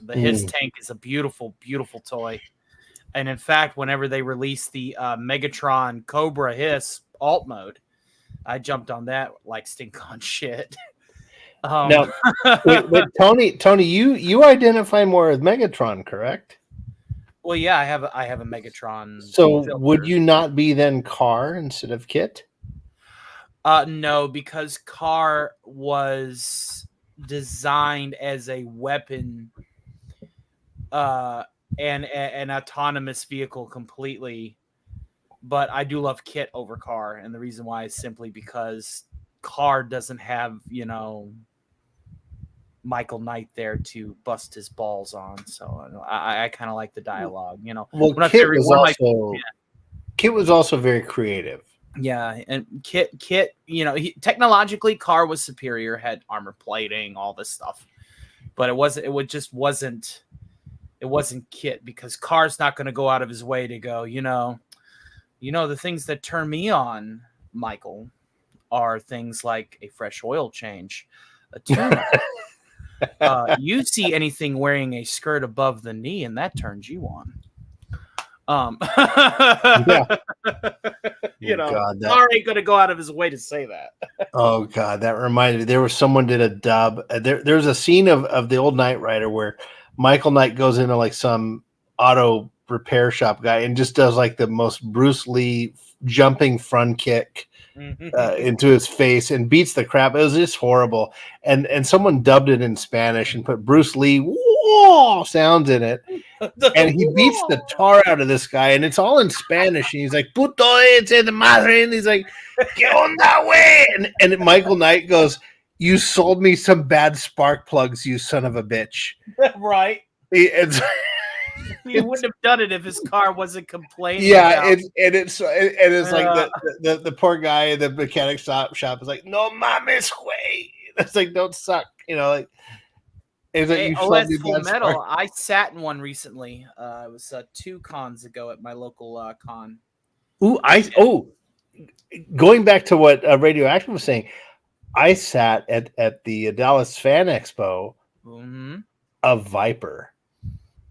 The Hiss tank is a beautiful, beautiful toy. And in fact, whenever they released the Megatron Cobra Hiss alt mode, I jumped on that like stink on shit. Now, wait, Tony, you identify more with Megatron, correct? Well, yeah, I have a Megatron. So would you not be then Car instead of Kit? No, because Car was designed as a weapon, and an autonomous vehicle completely. But I do love Kit over Car, and the reason why is simply because Car doesn't have, Michael Knight there to bust his balls on. So I kind of like the dialogue, Well, Kit was also very creative. Yeah, and Kit, technologically, Car was superior, had armor plating, all this stuff. but it just wasn't Kit, because Carr's not going to go out of his way to go, the things that turn me on, Michael, are things like a fresh oil change, a tune-up. You see anything wearing a skirt above the knee, and that turns you on. Yeah. Carr ain't going to go out of his way to say that. Oh God, that reminded me. There was someone did a dub. There's a scene of the old Knight Rider where Michael Knight goes into like some auto repair shop guy and just does like the most Bruce Lee jumping front kick into his face and beats the crap. It was just horrible. And someone dubbed it in Spanish and put Bruce Lee whoa sounds in it. And he beats the tar out of this guy, and it's all in Spanish. And he's like, "Puto ese de madre," and he's like, "¿Qué onda, güey?" And Michael Knight goes, "You sold me some bad spark plugs, you son of a bitch." Right. He wouldn't have done it if his car wasn't complaining. Yeah, it's like the poor guy in the mechanic shop is like, "No mames, güey." It's like, don't suck, like. Is it you OS Full Metal? I sat in one recently. It was 2 cons ago at my local con. Going back to what Radioactive was saying, I sat at the Dallas Fan Expo. A Viper,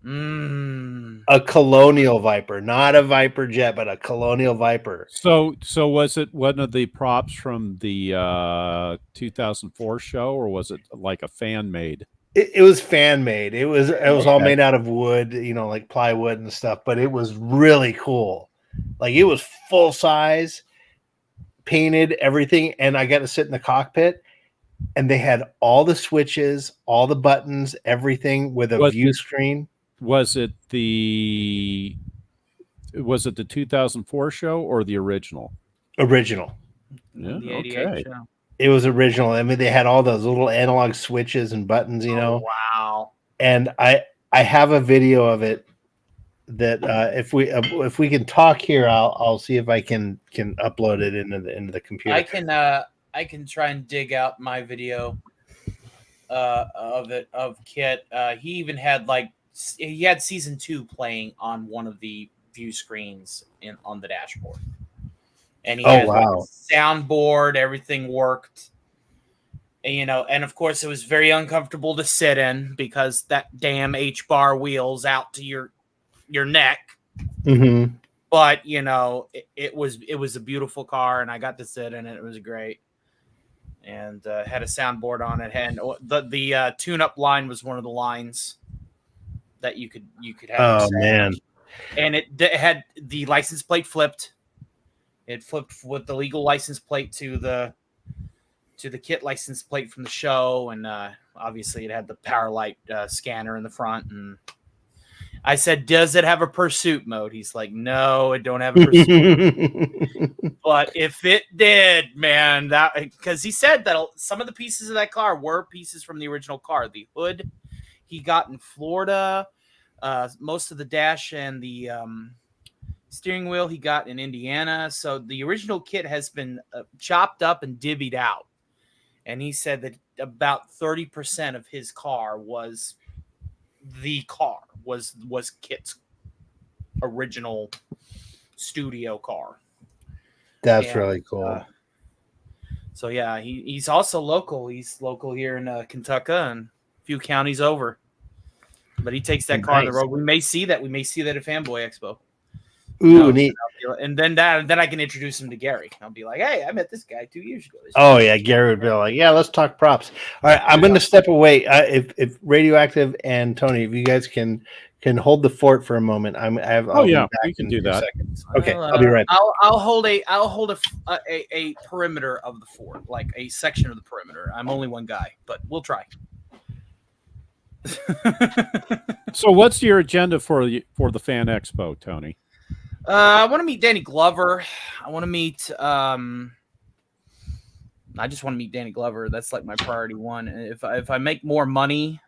a Colonial Viper, not a Viper jet, but a Colonial Viper. So was it one of the props from the 2004 show, or was it like a fan made? It was fan made. It was all made out of wood, like plywood and stuff, but it was really cool. Like it was full size, painted, everything. And I got to sit in the cockpit, and they had all the switches, all the buttons, everything with a view screen. Was it the 2004 show or the original? Original. Yeah, the 88 show. It was original. I mean, they had all those little analog switches and buttons, Oh, wow. And I have a video of it that if we can talk here, I'll see if I can upload it into the computer. I can try and dig out my video of Kit. He even had he had season 2 playing on one of the view screens on the dashboard. And he had a soundboard, everything worked. And, and of course it was very uncomfortable to sit in because that damn H-bar wheel's out to your neck. Mm-hmm. But, it was a beautiful car, and I got to sit in it. It was great. And had a soundboard on it. And the tune-up line was one of the lines that you could have. Oh, man. And it had the license plate flipped. It flipped with the legal license plate to the Kit license plate from the show, and obviously it had the power light scanner in the front. And I said, "Does it have a pursuit mode?" He's like, "No, it don't have a pursuit." But if it did, man, that because he said that some of the pieces of that car were pieces from the original car. The hood he got in Florida, most of the dash and the steering wheel he got in Indiana. So the original Kit has been chopped up and divvied out. And he said that about 30% of his car was Kit's original studio car. That's really cool. So yeah, he's also local. He's local here in Kentucky and a few counties over. But he takes that car on the road. We may see that. We may see that at Fanboy Expo. Ooh, neat. And then I can introduce him to Gary. I'll be like, "Hey, I met this guy 2 years ago." Oh yeah, Gary would be like, "Yeah, let's talk props." All right, I'm going to step away. If Radioactive and Tony, if you guys can hold the fort for a moment, I'll be back we can do that. Seconds. Okay, I'll be right back. I'll hold a perimeter of the fort, like a section of the perimeter. I'm only one guy, but we'll try. So, what's your agenda for the Fan Expo, Tony? I want to meet Danny Glover. I want to meet. I just want to meet Danny Glover. That's like my priority one. If I make more money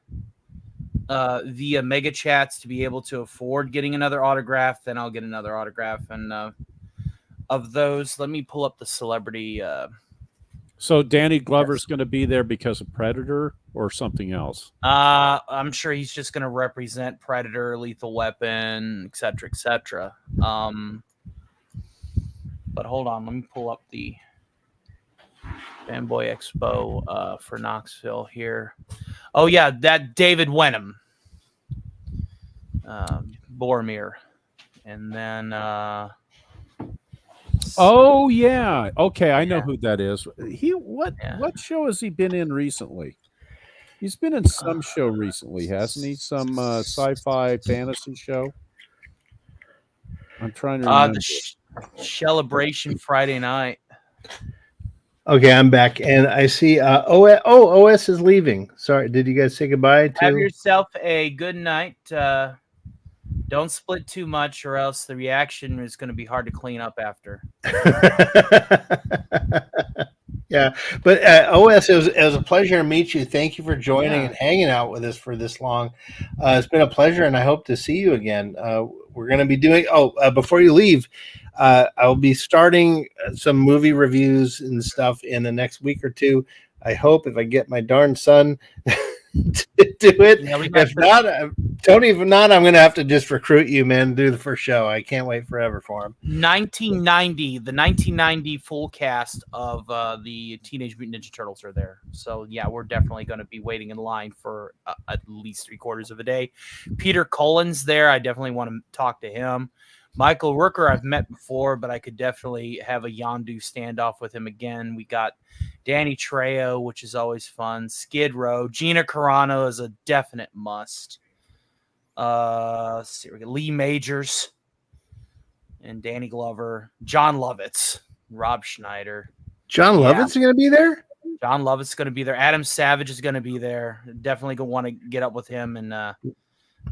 via Mega Chats to be able to afford getting another autograph, then I'll get another autograph. And of those, let me pull up the celebrity So Danny Glover's going to be there because of Predator or something else? I'm sure he's just going to represent Predator, Lethal Weapon, etc., etc. But hold on, let me pull up the Fanboy Expo for Knoxville here. Oh yeah, that David Wenham, Boromir, and then. Oh yeah, okay, I know who that is. What show has he been in recently? He's been in some show recently, hasn't he? Some sci-fi fantasy show. I'm trying to remember. The Celebration Friday night. Okay, I'm back, and I see OS is leaving. Sorry, did you guys say goodbye to? Have yourself a good night. Don't split too much, or else the reaction is going to be hard to clean up after. Yeah, but OS, it was a pleasure to meet you. Thank you for joining and hanging out with us for this long. It's been a pleasure, and I hope to see you again. We're going to be doing. Before you leave, I'll be starting some movie reviews and stuff in the next week or two. I hope, if I get my darn son to do it. Yeah, if not, Tony, if not, I'm going to have to just recruit you, man, to do the first show. I can't wait forever for him. The 1990 full cast of the Teenage Mutant Ninja Turtles are there. So, yeah, we're definitely going to be waiting in line for at least 3/4 of a day. Peter Cullen's there. I definitely want to talk to him. Michael Rooker I've met before, but I could definitely have a Yondu standoff with him again. We got Danny Trejo, which is always fun. Skid Row. Gina Carano is a definite must. Lee Majors and Danny Glover. John Lovitz. Rob Schneider. John Lovitz is going to be there? John Lovitz is going to be there. Adam Savage is going to be there. Definitely going to want to get up with him and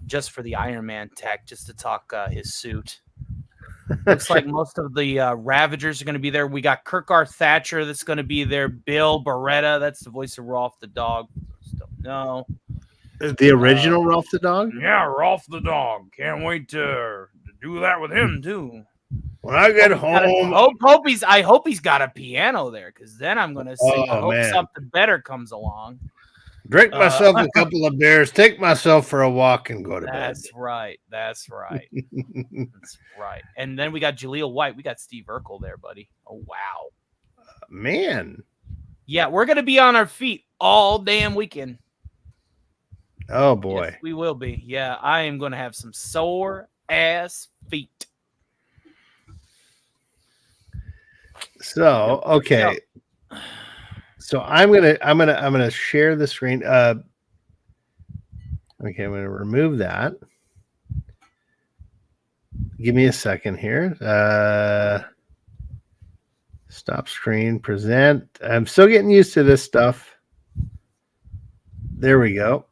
just for the Iron Man tech, just to talk his suit. Looks like most of the Ravagers are going to be there. We got Kirk R. Thatcher that's going to be there. Bill Beretta, that's the voice of Rolf the dog. No. The original Rolf the dog? Yeah, Rolf the dog. Can't wait to do that with him, too. When I get home. I hope he's got a piano there, because then I'm going to sing I hope something better comes along. Drink myself a couple of beers, take myself for a walk, and go to bed. That's right. That's right. And then we got Jaleel White. We got Steve Urkel there, buddy. Oh, wow. Man. Yeah, we're going to be on our feet all damn weekend. Oh, boy. Yes, we will be. Yeah, I am going to have some sore-ass feet. So, okay. So I'm gonna share the screen. Okay, I'm gonna remove that. Give me a second here. Stop screen, present. I'm still getting used to this stuff. There we go.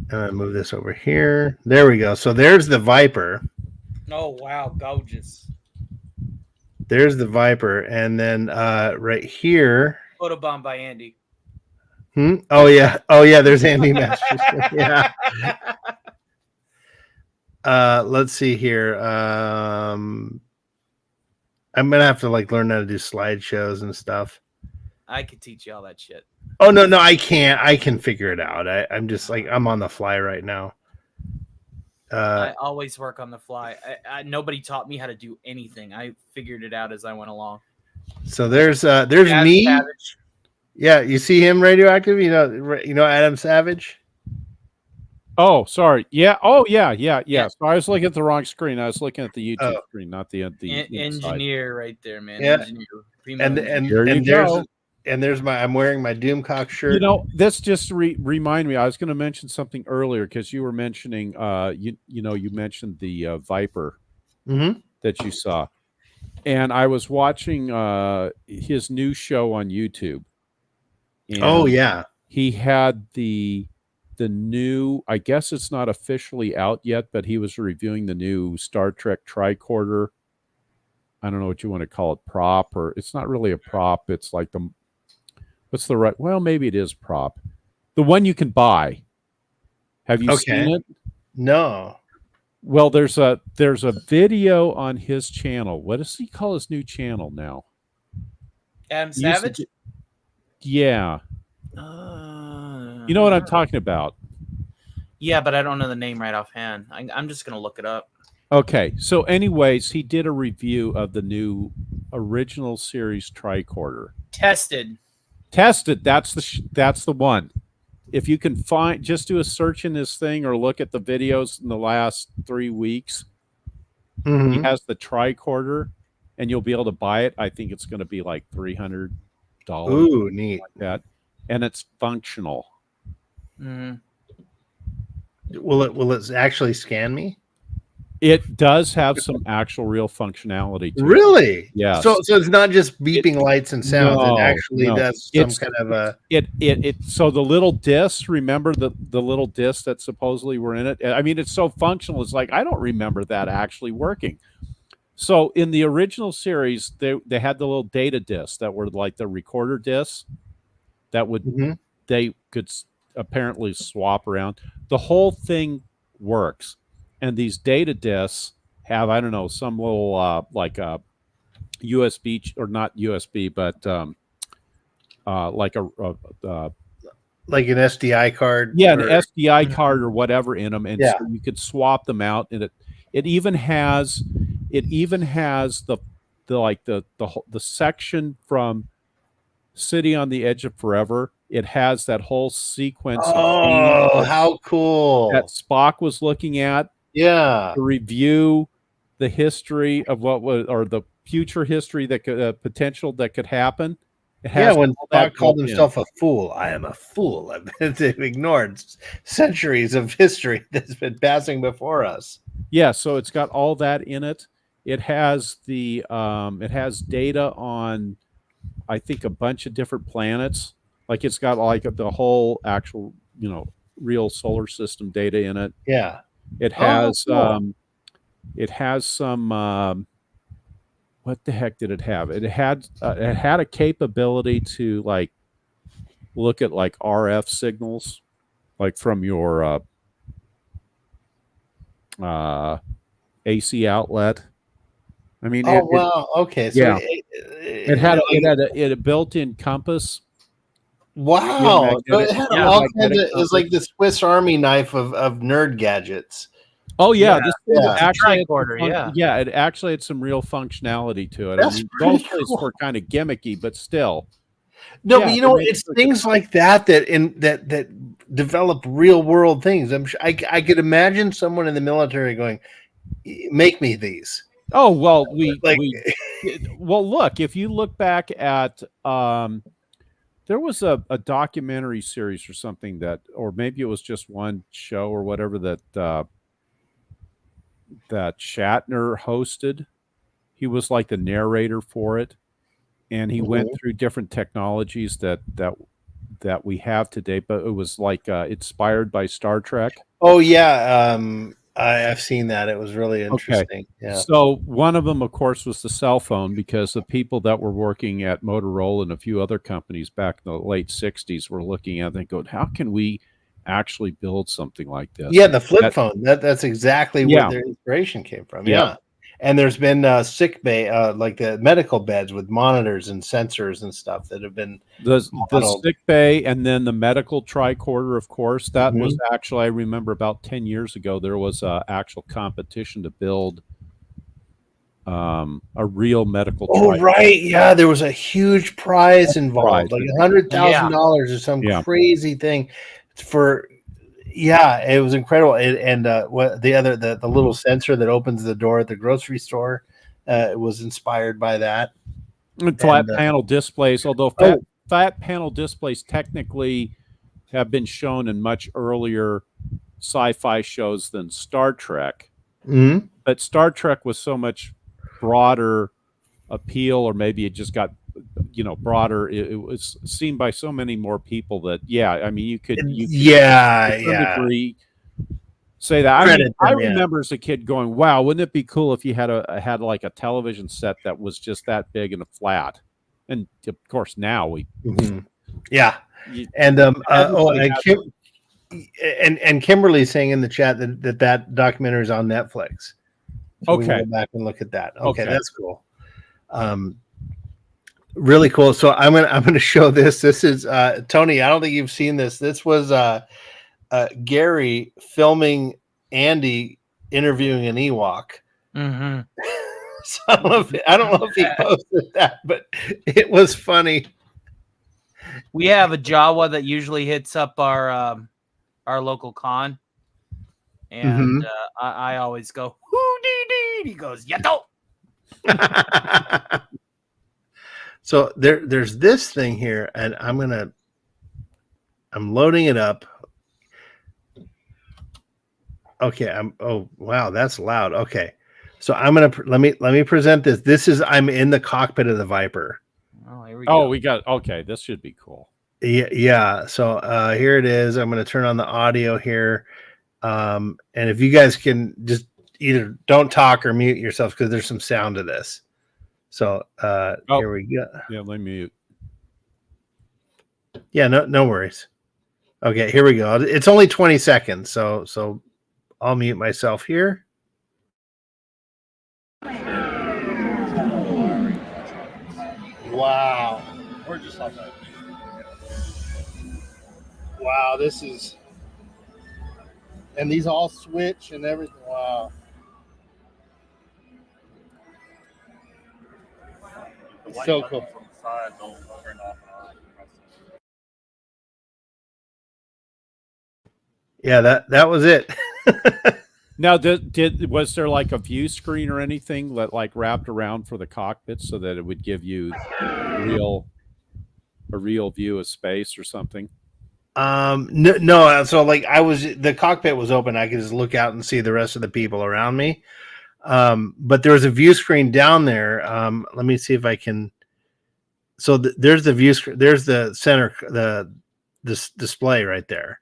I'm gonna move this over here. There we go. So there's the Viper. Oh wow, gorgeous. There's the Viper, and then right here. Photobomb by Andy. Oh yeah. There's Andy Masters. Yeah. Let's see here. I'm gonna have to learn how to do slideshows and stuff. I could teach you all that shit. Oh no, I can't. I can figure it out. I'm just I'm on the fly right now. I always work on the fly. Nobody taught me how to do anything. I figured it out as I went along. So there's me. Savage. Yeah, you see him, Radioactive. You know Adam Savage. Oh, sorry. Yeah. Oh, yeah. So I was looking at the wrong screen. I was looking at the YouTube screen, not the engineer right there, man. Yeah. Engineer. And there's I'm wearing my Doomcock shirt. This just remind me. I was going to mention something earlier because you were mentioning, you mentioned the Viper that you saw, and I was watching his new show on YouTube. Oh yeah, he had the new. I guess it's not officially out yet, but he was reviewing the new Star Trek tricorder. I don't know what you want to call it, prop, or it's not really a prop. It's like what's the right? Well, maybe it is prop. The one you can buy. Have you seen it? No. Well, there's a video on his channel. What does he call his new channel now? Adam Used to Savage? be- yeah. You know what I'm talking about. Yeah, but I don't know the name right offhand. I'm just gonna look it up. Okay, so anyways, he did a review of the new original series tricorder. Tested. That's the one. If you can find, just do a search in this thing or look at the videos in the last 3 weeks. Mhm. He has the tricorder, and you'll be able to buy it. I think it's going to be like $300. Ooh, neat. Like that, and it's functional. Mm. Will it actually scan me? It does have some actual real functionality to it. Really? Yes. So it's not just beeping lights and sounds. It actually does some kind of a. So the little discs. Remember the little discs that supposedly were in it. I mean, it's so functional. It's like I don't remember that actually working. So in the original series, they had the little data discs that were like the recorder discs that would they could apparently swap around. The whole thing works. And these data discs have, I don't know, some little like a USB or not USB, but like a like an SDI card. Yeah, an SDI card or whatever in them, and Yeah. so you could swap them out. And it even has the section from City on the Edge of Forever. It has that whole sequence. Oh, how cool! That Spock was looking at. Yeah. To review the history of what was, or the future history that could potential that could happen. It has when all that Spock called built in. himself a fool, I am a fool. They've ignored centuries of history that's been passing before us. Yeah, so it's got all that in it. It has the it has data on, I think, a bunch of different planets. Like it's got like the whole actual, real solar system data in it. Yeah. It has some what the heck did it have? It had a capability to like look at like RF signals, like from your AC outlet. I mean, wow. Okay. So yeah, it had a built-in compass. Wow. So it had all kinds of, magnetic it's like the Swiss Army knife of nerd gadgets. Oh yeah, Yeah, this thing yeah. actually had Tricorder, some it actually had some real functionality to it. That's I mean, pretty mostly cool. were kind of gimmicky, but still. No, Yeah, but they made it's it things like that that develop real world things. I'm sure I could imagine someone in the military going, "Make me these." Oh well, well look, if you look back at there was a documentary series or something that, or maybe it was just one show or whatever that that Shatner hosted. He was like the narrator for it, and he went through different technologies that we have today, but it was like inspired by Star Trek. Oh yeah, I've seen that. It was really interesting. Yeah. So one of them, of course, was the cell phone, because the people that were working at Motorola and a few other companies back in the late 60s were looking at it and going, how can we actually build something like this? Yeah, the flip phone. That's exactly where their inspiration came from. Yeah. Yeah. And there's been sick bay, like the medical beds with monitors and sensors and stuff that have been the modeled. sick bay, and then the medical tricorder, of course. That was actually, I remember about 10 years ago, there was a actual competition to build a real medical tricorder. Right. Yeah, there was a huge prize involved, like $100,000 or some crazy thing for. Yeah, it was incredible. And what the little sensor that opens the door at the grocery store was inspired by that. And flat panel displays, although flat panel displays technically have been shown in much earlier sci-fi shows than Star Trek. Mhm. But Star Trek was so much broader appeal, or maybe it just got broader. It was seen by so many more people that I mean you could to some degree say that. I remember as a kid going, wow, wouldn't it be cool if you had like a television set that was just that big and a flat? And of course now we and Kimberly's saying in the chat that documentary is on Netflix. So we can go back and look at that. Okay, that's cool. Really cool. So I'm gonna show this. This is Tony. I don't think you've seen this. This was Gary filming Andy interviewing an Ewok. Mm-hmm. So I don't know if he posted that, but it was funny. We have a Jawa that usually hits up our local con, and I always go hoo dee dee. He goes yato. So there's this thing here, and I'm loading it up. Okay, oh wow, that's loud. Okay, so I'm gonna let me present this. This is I'm in the cockpit of the Viper. Oh, here we Oh, go. we got okay. This should be cool. Yeah. So here it is. I'm gonna turn on the audio here, and if you guys can just either don't talk or mute yourself because there's some sound to this. So here we go. Yeah, let me mute. Yeah, no worries. Okay, here we go. It's only 20 seconds, so I'll mute myself here. Wow. We're just like that. Wow, this is, and these all switch and everything. Wow. So cool. Yeah, that was it. Now, was there like a view screen or anything that like wrapped around for the cockpit so that it would give you a real view of space or something? No. So like the cockpit was open. I could just look out and see the rest of the people around me. But there was a view screen down there. Let me see if I can. So there's the view screen. There's the center, this display right there.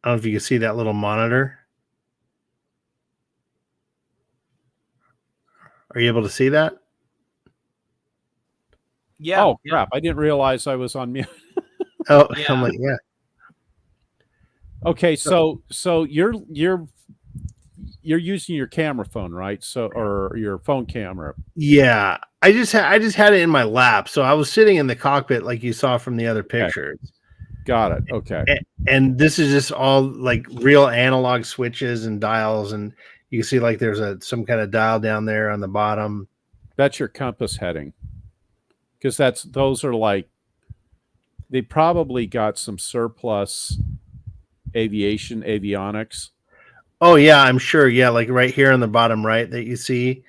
I don't know if you can see that little monitor. Are you able to see that? Yeah. Oh crap! I didn't realize I was on mute. Oh, Yeah. I'm like, yeah. Okay, so you're using your camera phone, right? So or your phone camera. Yeah, I just had it in my lap, so I was sitting in the cockpit like you saw from the other pictures. Got it. Okay. And this is just all like real analog switches and dials, and you can see like there's some kind of dial down there on the bottom. That's your compass heading, because those are like they probably got some surplus avionics. Oh yeah, I'm sure. Yeah, like right here on the bottom right that you see,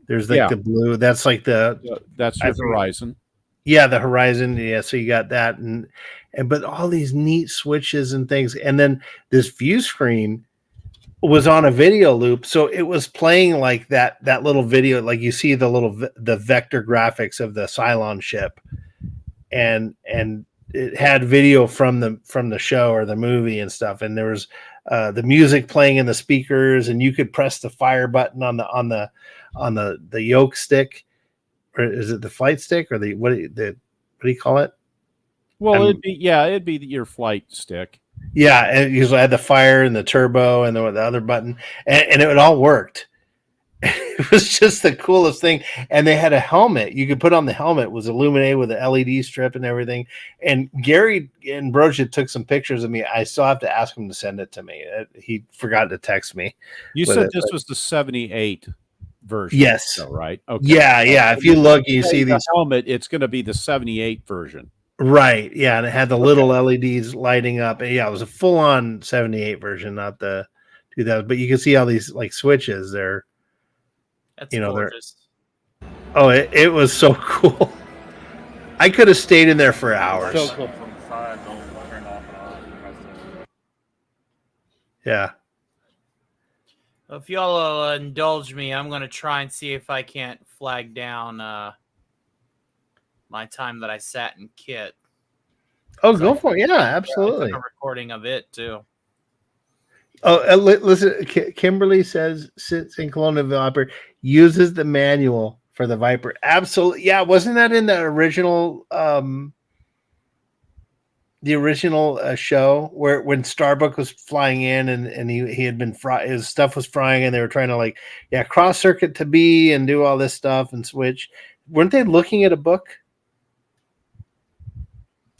there's like the blue. That's like that's your horizon. Yeah, the horizon. Yeah, so you got that, and but all these neat switches and things, and then this view screen was on a video loop, so it was playing like that little video, like you see the vector graphics of the Cylon ship, and it had video from the show or the movie and stuff, and there was the music playing in the speakers, and you could press the fire button on the yoke stick, or is it the flight stick, or what do you call it? Well, it'd be your flight stick. Yeah, and it usually had the fire and the turbo and the other button, and it all worked. It was just the coolest thing. And they had a helmet you could put on. The helmet was illuminated with an LED strip and everything. And Gary and Broja took some pictures of me. I still have to ask him to send it to me. He forgot to text me. You said this was the 78 version. Yes. Though, right? Okay. Yeah. If you look, you see the these helmet. It's going to be the 78 version. Right. Yeah, and it had the little LEDs lighting up. And yeah, it was a full-on 78 version, not the 2000. But you can see all these like switches there. That's gorgeous. Oh, it was so cool. I could have stayed in there for hours. So cool. Yeah. If y'all will indulge me, I'm going to try and see if I can't flag down my time that I sat in Kit. Oh, go for it. Yeah, absolutely. A recording of it too. Oh, listen, Kimberly says sits in Colonial Viper, uses the manual for the Viper. Absolutely. Yeah, wasn't that in the original show where when Starbuck was flying in and he had been his stuff was frying and they were trying to cross circuit to B and do all this stuff and switch. weren't they looking at a book?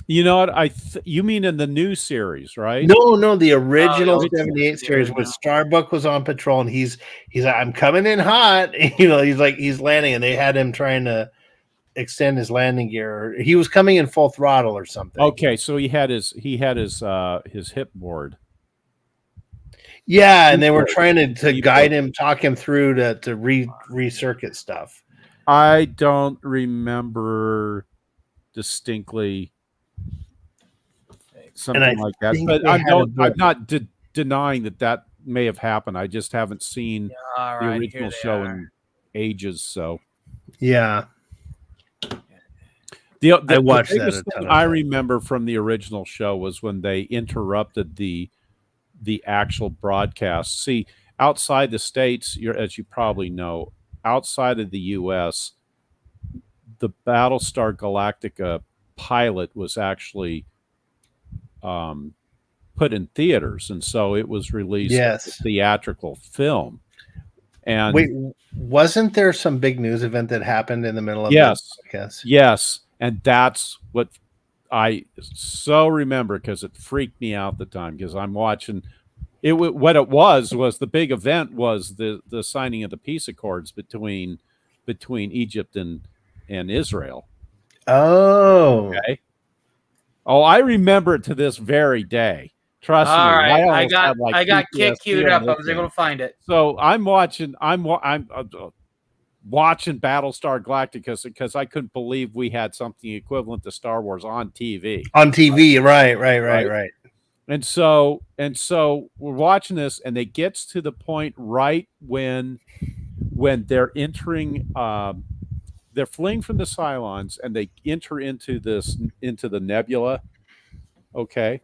You know what? You mean in the new series, right? No, the original original 78 series series, when no. Starbuck was on patrol, and he's like, I'm coming in hot. He's landing, and they had him trying to extend his landing gear. He was coming in full throttle or something. Okay, so he had his hip board. Yeah, and they were trying to guide him, talk him through to recircuit stuff. I don't remember distinctly something like that, but I'm not denying that may have happened. I just haven't seen the original show in ages. So yeah, I watched the that. biggest thing I remember from the original show was when they interrupted the actual broadcast. See, outside the States, as you probably know, outside of the U.S., the Battlestar Galactica pilot was actually put in theaters, and so it was released as a theatrical film. And wait, wasn't there some big news event that happened in the middle of the podcast? Yes, and that's what I so remember, because it freaked me out at the time, because I'm watching it. What it was the big event was the signing of the peace accords between Egypt and Israel. Oh, okay. Oh, I remember it to this very day. Trust me. All right, I got Kit queued up. I was able to find it. So I'm watching Battlestar Galactica because I couldn't believe we had something equivalent to Star Wars on TV. On TV, right. And so we're watching this, and it gets to the point right when they're entering. They're fleeing from the Cylons, and they enter into the nebula. Okay.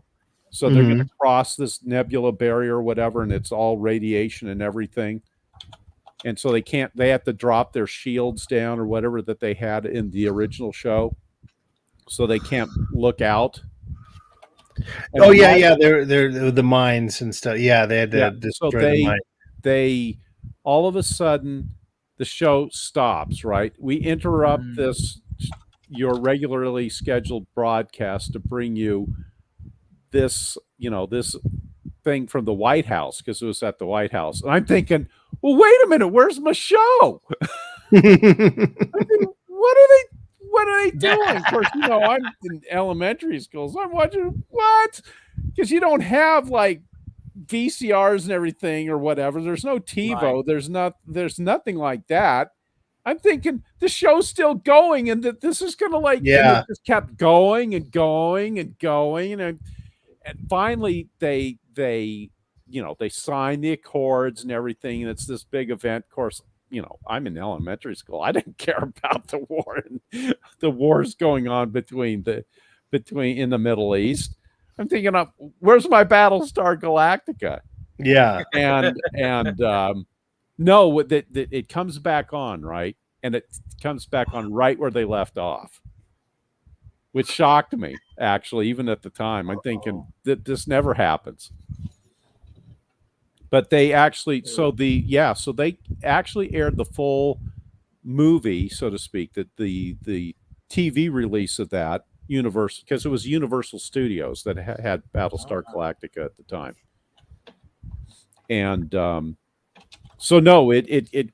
So they're going to cross this nebula barrier or whatever, and it's all radiation and everything. And so they have to drop their shields down or whatever that they had in the original show. So they can't look out. And they're the mines and stuff. Yeah, they had to destroy the mine. They all of a sudden the show stops, right? We interrupt your regularly scheduled broadcast to bring you this thing from the White House, because it was at the White House. And I'm thinking, well, wait a minute, where's my show? What are they doing? Of course, I'm in elementary school, so I'm watching what? Because you don't have like VCRs and everything or whatever. There's no TiVo. Right. There's nothing like that. I'm thinking the show's still going, and that this is gonna and it just kept going and going and going, and finally they sign the accords and everything, and it's this big event. Of course, I'm in elementary school. I didn't care about the war and the wars going on between in the Middle East. I'm thinking, where's my Battlestar Galactica? Yeah, and no, it comes back on, right, and it comes back on right where they left off, which shocked me, actually, even at the time. I'm thinking that this never happens. But they actually, so they actually aired the full movie, so to speak, that the TV release of that, Universal, because it was Universal Studios that had Battlestar Galactica at the time. And so no, it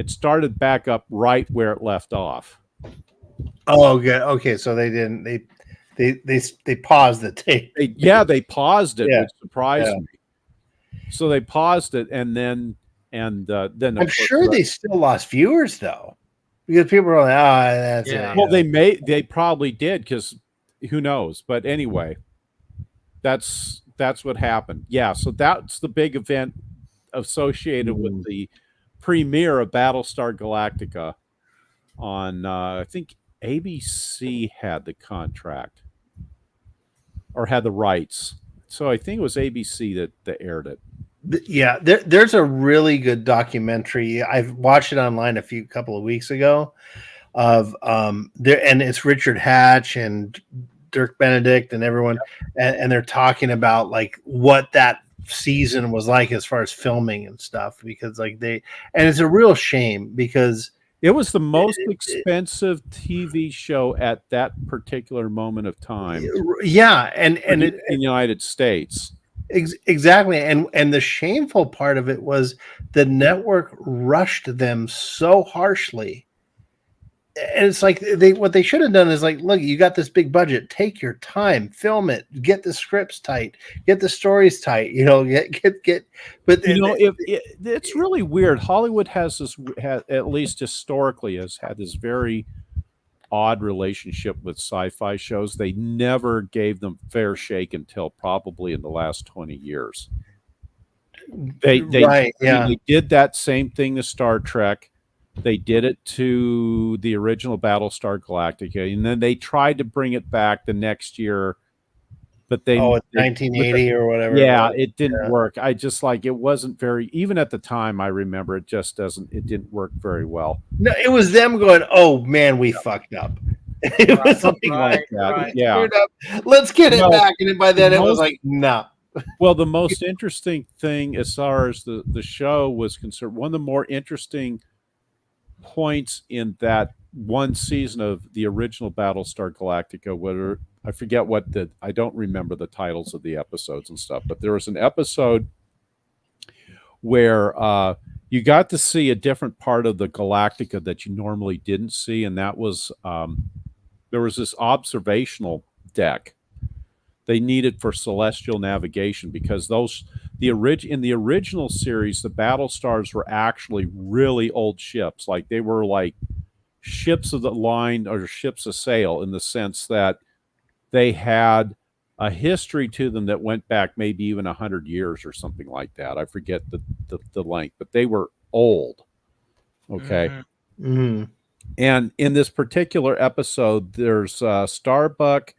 started back up right where it left off. Oh, good. Okay, so they didn't. They paused the tape. They paused it, which surprised me. So they paused it, and then I'm sure they still lost viewers though, because people were like, that's it. Well, they probably did, because who knows? But anyway, that's what happened. Yeah, so that's the big event associated with the premiere of Battlestar Galactica on I think ABC had the contract or had the rights. So I think it was ABC that aired it. Yeah, there's a really good documentary. I've watched it online a couple of weeks ago of there, and it's Richard Hatch and Dirk Benedict and everyone, and they're talking about like what that season was like as far as filming and stuff, because like and it's a real shame, because It was the most expensive TV show at that particular moment of time. Yeah, and in it, the United States. Exactly, and the shameful part of it was the network rushed them so harshly. And it's like what they should have done is like, look, you got this big budget, take your time, film it, get the scripts tight, get the stories tight, get. But it's really weird. Hollywood has at least historically, has had this very odd relationship with sci-fi shows. They never gave them fair shake until probably in the last 20 years. They did that same thing to Star Trek. They did it to the original Battlestar Galactica, and then they tried to bring it back the next year, but it's 1980 or whatever. Yeah, it didn't work. I just it wasn't very, even at the time, I remember it didn't work very well. No, it was them going, oh man, we fucked up. It was something like that. Right. Yeah. Let's get it back. And by then it was like, no. Well, the most interesting thing as far as the show was concerned, one of the more interesting points in that one season of the original Battlestar Galactica, whether I don't remember the titles of the episodes and stuff, but there was an episode where you got to see a different part of the Galactica that you normally didn't see, and that was there was this observational deck they needed for celestial navigation, because in the original series, the Battlestars were actually really old ships. Like they were like ships of the line or ships of sail, in the sense that they had a history to them that went back maybe even 100 years or something like that. I forget the length, but they were old. Okay. Mm-hmm. And in this particular episode, there's Starbuck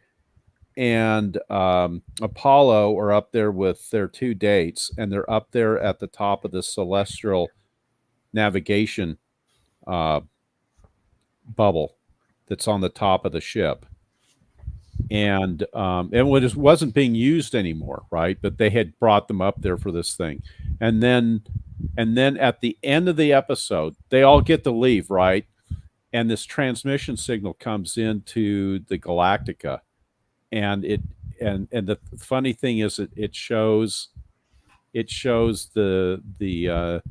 and Apollo are up there with their two dates, and they're up there at the top of the celestial navigation bubble that's on the top of the ship. And it wasn't being used anymore, right? But they had brought them up there for this thing. And then at the end of the episode, they all get to leave, right? And this transmission signal comes into the Galactica. And the funny thing is it shows the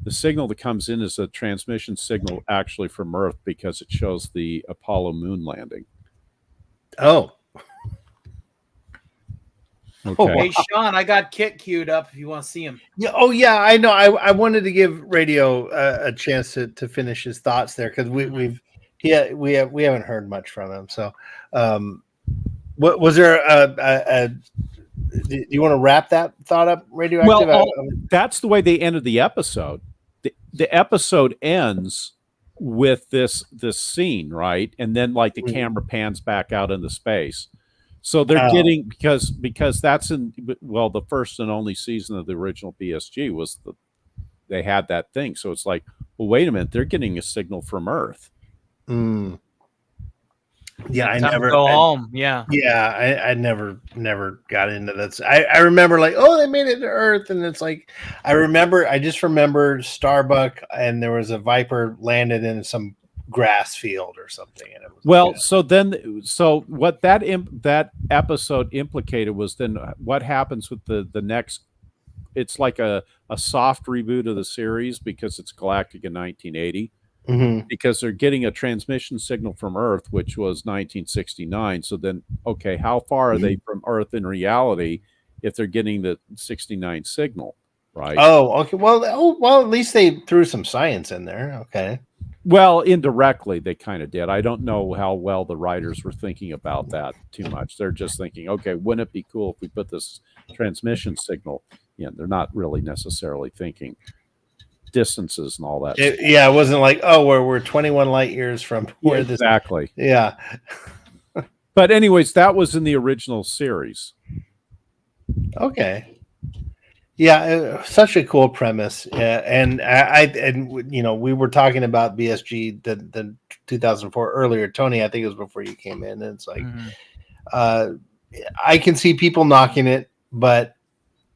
signal that comes in is a transmission signal actually from Earth, because it shows the Apollo moon landing. Oh. Okay. Hey Sean, I got Kit queued up if you want to see him. Yeah. Oh yeah, I know. I wanted to give Radio a chance to finish his thoughts there, because we haven't heard much from him. So. What was there? Do you want to wrap that thought up, Radioactive? Well, that's the way they ended the episode. The episode ends with this scene, right? And then the camera pans back out into space. So they're getting, because that's the first and only season of the original BSG was they had that thing. So it's like, well, wait a minute, they're getting a signal from Earth. Mm. Yeah, I Time never to go home. Yeah, I never got into that. I remember they made it to Earth, and it's like I just remember Starbuck, and there was a Viper landed in some grass field or something. And it was so what that episode implicated was then what happens with the next. It's like a soft reboot of the series, because it's Galactica 1980. Mm-hmm. Because they're getting a transmission signal from Earth, which was 1969. So then, okay, how far are they from Earth in reality if they're getting the 69 signal, right? Oh, okay. Well, at least they threw some science in there. Okay. Well, indirectly, they kind of did. I don't know how well the writers were thinking about that too much. They're just thinking, okay, wouldn't it be cool if we put this transmission signal in? They're not really necessarily thinking distances and all that. It wasn't like, oh, we're 21 light years from where this. Exactly. Yeah. But anyways, that was in the original series. Okay. Yeah, such a cool premise. And we were talking about BSG the 2004 earlier. Tony, I think it was before you came in. And it's like, I can see people knocking it, but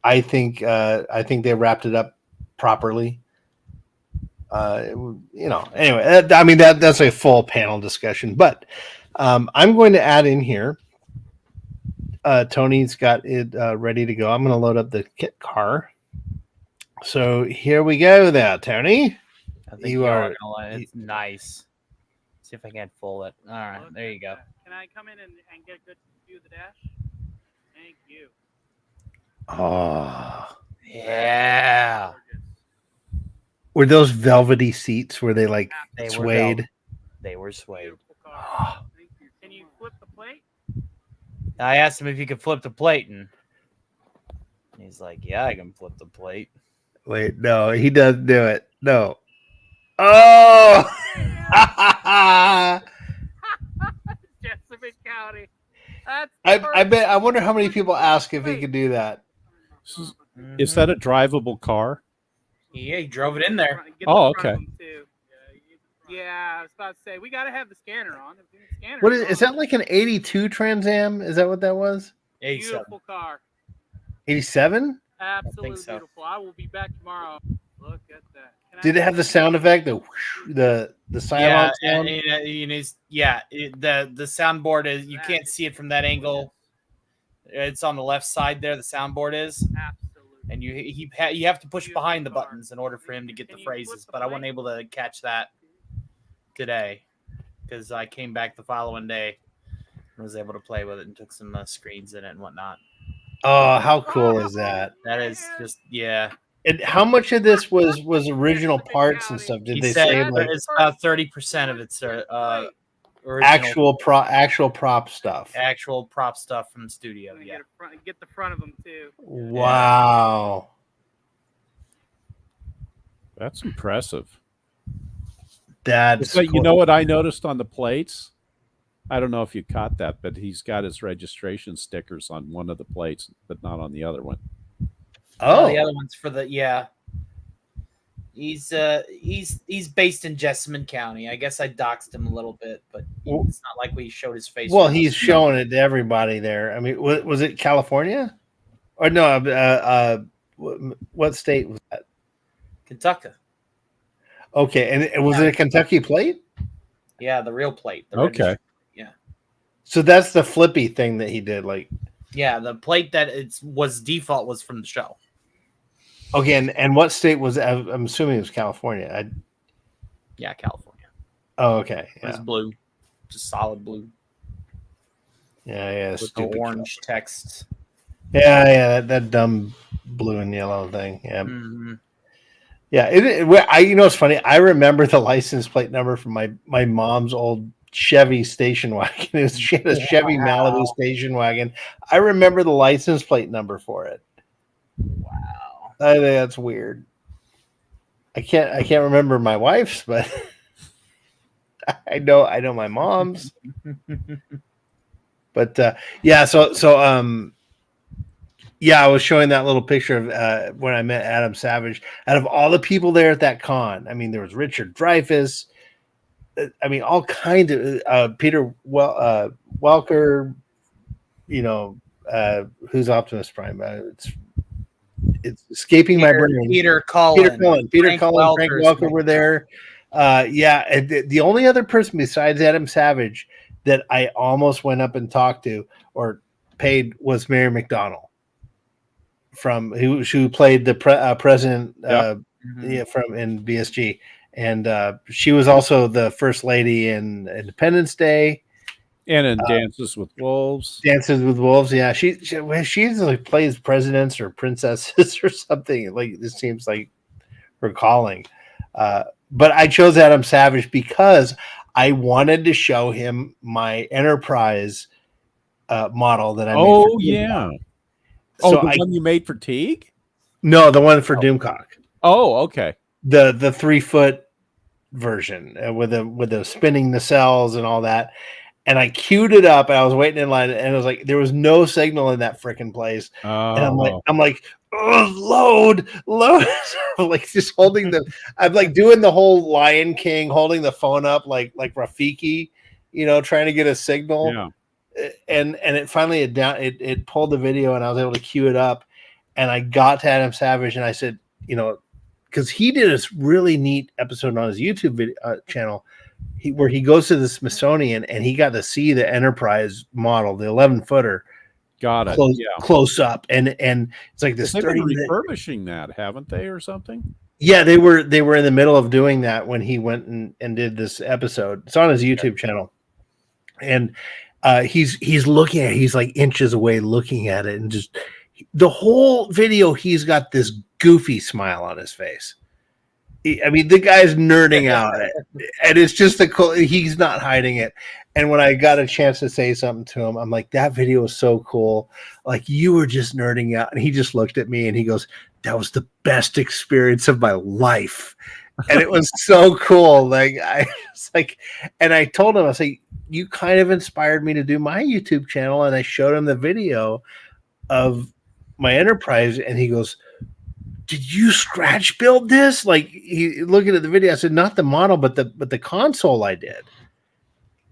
I think they wrapped it up properly. Anyway, I mean that's a full panel discussion, but I'm going to add in here. Tony's got it ready to go. I'm going to load up the kit car. So here we go, there, Tony. I think you are gonna let it. It's nice. See if I can't fool it. All right, there you go. Can I come in and get a good view of the dash? Thank you. Oh, yeah. Were those velvety seats? Were they like They suede? They were suede. Can you flip the plate? I asked him if he could flip the plate, and he's like, "Yeah, I can flip the plate." Wait, no, he doesn't do it. No. Oh. Jessamine County. That's I bet. I wonder how many people ask if he could do that. Is that a drivable car? Yeah, he drove it in there. Oh, okay. Yeah, I was about to say we got to have the scanner on. If the scanner What is that like an 82 Trans Am? Is that what that was? Beautiful car. 87? Absolutely beautiful. I will be back tomorrow. Look at that. Did it have the sound effect? The silent sound? The soundboard is, you can't see it from that angle. It's on the left side there. The soundboard is. Absolutely. And you have to push behind the buttons in order for him to get the phrases. But I wasn't able to catch that today because I came back the following day and was able to play with it and took some screens in it and whatnot. Oh, how cool is that? That is just, yeah. And how much of this was original parts and stuff? Did they say like it's about 30% of it's original, actual prop stuff? Actual prop stuff from the studio. Yeah. Get the front of them too. Wow. That's impressive. That's cool. You know what I noticed on the plates? I don't know if you caught that, but he's got his registration stickers on one of the plates, but not on the other one. Oh, the other one's for the He's based in Jessamine County. I guess I doxed him a little bit, but it's not like we showed his face. Well, he's showing it to everybody there. I mean, was it California? Or no? What state was that? Kentucky. Okay, and was it a Kentucky plate? Yeah, the real plate. Okay. Yeah. So that's the flippy thing that he did, like. Yeah, the plate that was default was from the show. Okay, and what state was? I'm assuming it was California. Yeah, California. Oh, okay. Yeah. It was blue, just solid blue. Yeah, with the orange text. Yeah, that dumb blue and yellow thing. Yeah, yeah. It's funny. I remember the license plate number from my mom's old Chevy station wagon. She had a Chevy Malibu station wagon. I remember the license plate number for it. Wow, I think that's weird. I can't remember my wife's, but I know my mom's. But yeah, so yeah, I was showing that little picture of when I met Adam Savage. Out of all the people there at that con, I mean, there was Richard Dreyfuss. I mean, all kinds of Peter Welker. Who's Optimus Prime? It's escaping my brain. Peter Cullen, Frank Welker were there. Yeah, the only other person besides Adam Savage that I almost went up and talked to or paid was Mary McDonnell, who played the president from in BSG, and she was also the first lady in Independence Day. And in Dances with Wolves. Dances with Wolves, yeah. She usually plays presidents or princesses or something. Like this seems like her calling. But I chose Adam Savage because I wanted to show him my Enterprise model that I made. Oh, yeah. So the one you made for Teague? No, the one for Doomcock. Oh, okay. The 3-foot version with the spinning nacelles and all that. And I queued it up, and I was waiting in line, and it was like there was no signal in that freaking place. And I'm like, load, like just holding I'm like doing the whole Lion King, holding the phone up like Rafiki, trying to get a signal. Yeah. And it finally it pulled the video, and I was able to queue it up, and I got to Adam Savage, and I said, because he did a really neat episode on his YouTube video, channel, where he goes to the Smithsonian and he got to see the Enterprise model, the 11-footer, Got it. close up, and it's like this They've been 30-minute. refurbishing that, haven't they, or something? Yeah, they were in the middle of doing that when he went and did this episode. It's on his YouTube channel, and he's looking at it. He's like inches away looking at it, and just the whole video he's got this goofy smile on his face. I mean, the guy's nerding out, and it's just he's not hiding it. And when I got a chance to say something to him, I'm like, that video is so cool. Like, you were just nerding out. And he just looked at me and he goes, that was the best experience of my life. And it was so cool. Like, I was like, and I told him, I was like, you kind of inspired me to do my YouTube channel. And I showed him the video of my Enterprise, and he goes, did you scratch build this? Like, he looking at the video, I said, not the model, but the console I did.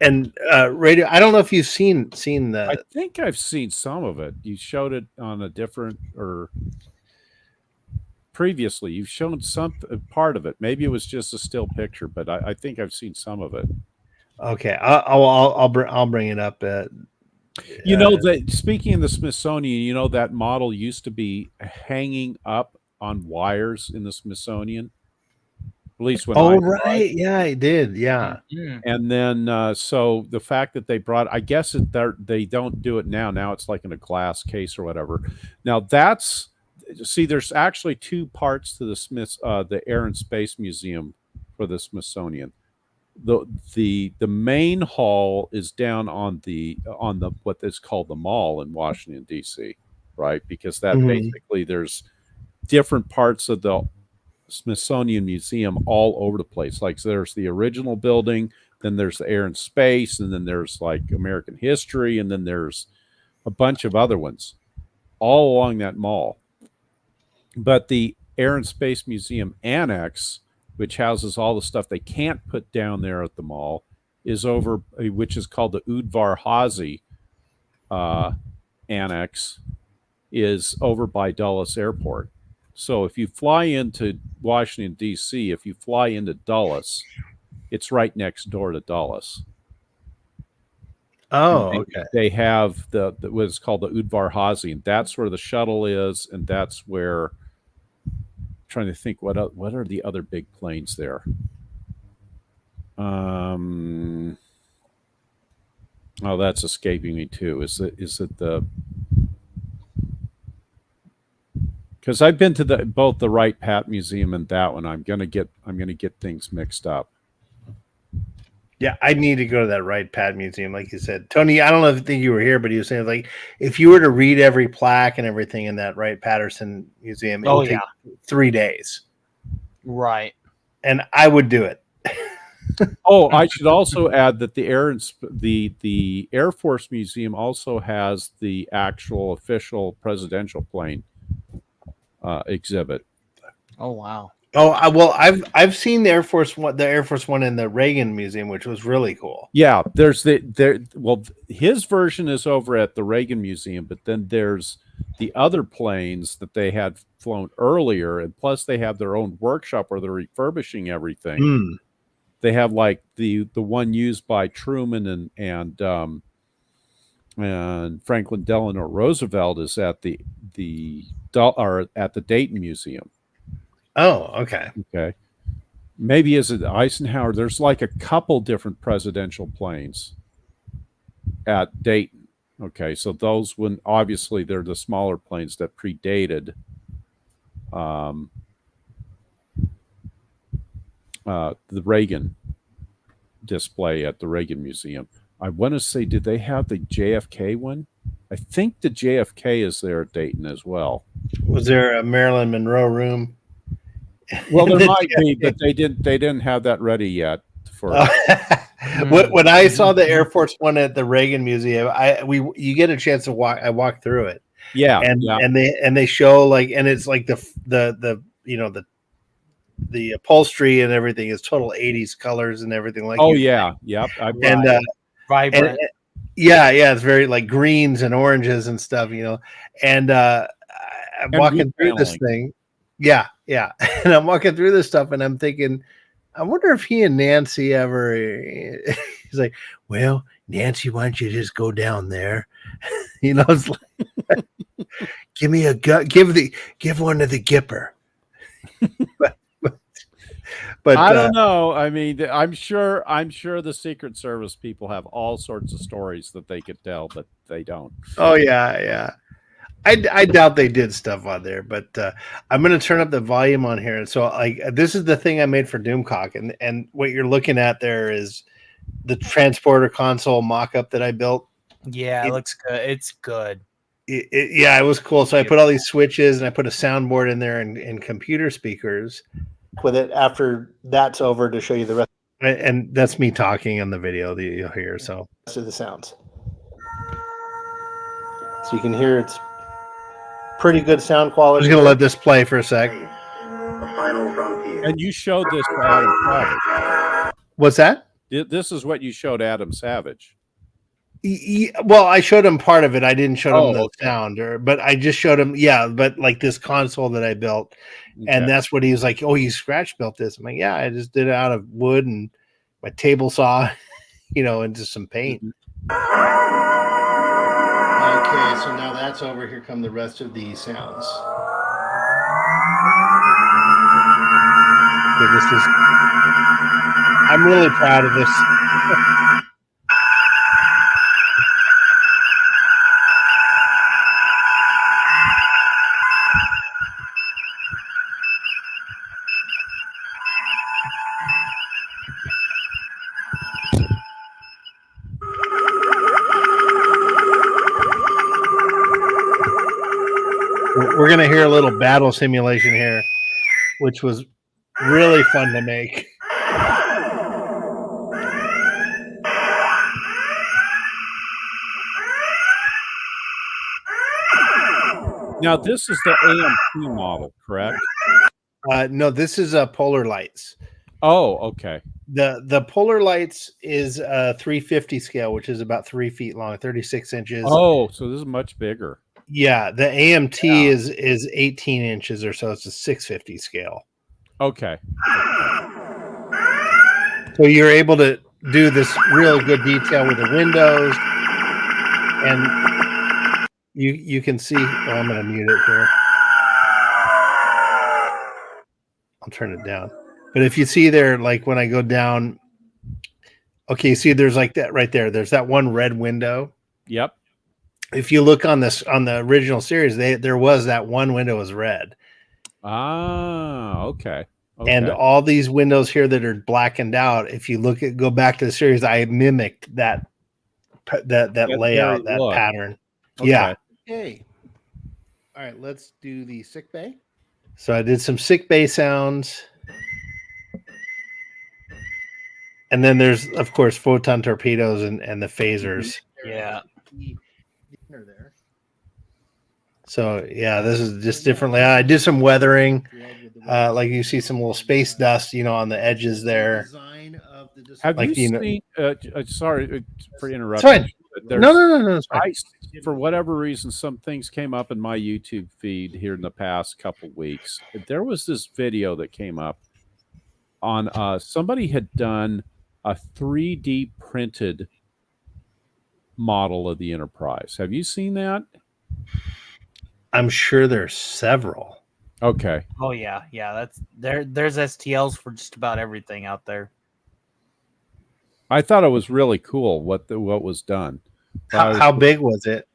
And radio, I don't know if you've seen the. I think I've seen some of it. You showed it on a different, or previously you've shown some part of it. Maybe it was just a still picture, but I think I've seen some of it. Okay, I'll bring it up. You know that, speaking of the Smithsonian, you know that model used to be hanging up on wires in the Smithsonian. At least when yeah, I did, yeah. And then so the fact that they brought, I guess they don't do it now. Now it's like in a glass case or whatever. Now there's actually two parts to the Air and Space Museum for the Smithsonian. The main hall is down on the what is called the Mall in Washington D.C., right? Because that basically there's different parts of the Smithsonian Museum all over the place. Like, so there's the original building, then there's the Air and Space, and then there's like American history, and then there's a bunch of other ones all along that mall. But the Air and Space Museum Annex, which houses all the stuff they can't put down there at the mall, is over, which is called the Udvar Hazy Annex, is over by Dulles Airport. So if you fly into Washington, D.C., if you fly into Dulles, it's right next door to Dulles. Oh, okay. They have what's called the Udvar Hazy, and that's where the shuttle is, and that's where, I'm trying to think, what are the other big planes there? Oh, that's escaping me too. Is it the? Because I've been to both the Wright Pat Museum and that one. I'm gonna get things mixed up. Yeah, I need to go to that Wright Pat Museum, like you said, Tony. I don't know if you were here, but he was saying, like, if you were to read every plaque and everything in that Wright Patterson Museum, it would take 3 days. Right. And I would do it. Oh, I should also add that the Air Force Museum also has the actual official presidential plane exhibit. Oh, wow. Oh, well, I've seen the Air Force One in the Reagan Museum, which was really cool. Yeah, there's his version is over at the Reagan Museum, but then there's the other planes that they had flown earlier, and plus they have their own workshop where they're refurbishing everything. They have like the one used by Truman and Franklin Delano Roosevelt is at the Dayton Museum. Oh, okay. Okay. Maybe is it Eisenhower? There's like a couple different presidential planes at Dayton. Okay, so those obviously they're the smaller planes that predated the Reagan display at the Reagan Museum. I want to say, did they have the JFK one? I think the JFK is there at Dayton as well. Was there a Marilyn Monroe room? Well, there might be, but they didn't have that ready yet. When I saw the Air Force One at the Reagan Museum, you get a chance to walk. I walked through it. Yeah, and they show and it's like the upholstery and everything is total 80s colors and everything like. Oh yeah, yep. Vibrant. Yeah, it's very like greens and oranges and stuff, and I'm walking through this thing. Yeah, yeah. And I'm walking through this stuff, and I'm thinking, I wonder if he and Nancy ever. He's like, well, Nancy, why don't you just go down there? It's like, give me a gut. Give one to the Gipper. but I don't know. I mean, I'm sure the Secret Service people have all sorts of stories that they could tell, but they don't. Oh yeah, yeah. I doubt they did stuff on there, but I'm going to turn up the volume on here. And so, like, this is the thing I made for Doomcock, and what you're looking at there is the transporter console mock-up that I built. Yeah, it looks good. It's good. Yeah, it was cool. So I put all these switches, and I put a soundboard in there and computer speakers with it. After that's over, to show you the rest, and that's me talking on the video that you'll hear. So rest of the sounds, so you can hear it's pretty good sound quality. I'm just gonna let this play for a sec. And you showed this to Adam Savage. What's that? This is what you showed Adam Savage. Well, I showed him part of it. I didn't show him the okay. sound, but I just showed him. Yeah, but like this console that I built, and that's what he was like. Oh, you scratch built this? I'm like, yeah, I just did it out of wood and my table saw, and just some paint. Okay, so now that's over. Here come the rest of the sounds. Okay, I'm really proud of this. We're going to hear a little battle simulation here, which was really fun to make. Now, this is the AMT model, correct? No, this is Polar Lights. Oh, okay. The Polar Lights is a 350 scale, which is about 3 feet long, 36 inches. Oh, so this is much bigger. Yeah, the AMT is 18 inches or so. It's a 650 scale. Okay. So you're able to do this real good detail with the windows, and you can see. I'm going to mute it here. I'll turn it down. But if you see there, like when I go down, okay, you see there's like that right there. There's that one red window. Yep. If you look on the original series, there was that one window was red. Ah, okay. And all these windows here that are blackened out, if you go back to the series, I mimicked that layout, that pattern. Okay. Yeah. Okay. All right, let's do the sick bay. So I did some sick bay sounds. And then there's, of course, photon torpedoes and the phasers. Yeah. So yeah, this is just differently. I did some weathering, like you see some little space dust, on the edges there. Have like, you seen? Sorry for interrupting. No. For whatever reason, some things came up in my YouTube feed here in the past couple weeks. There was this video that came up on somebody had done a 3D printed model of the Enterprise. Have you seen that? I'm sure there's several. Okay. Oh yeah. That's there's STLs for just about everything out there. I thought it was really cool what was done. How big was it?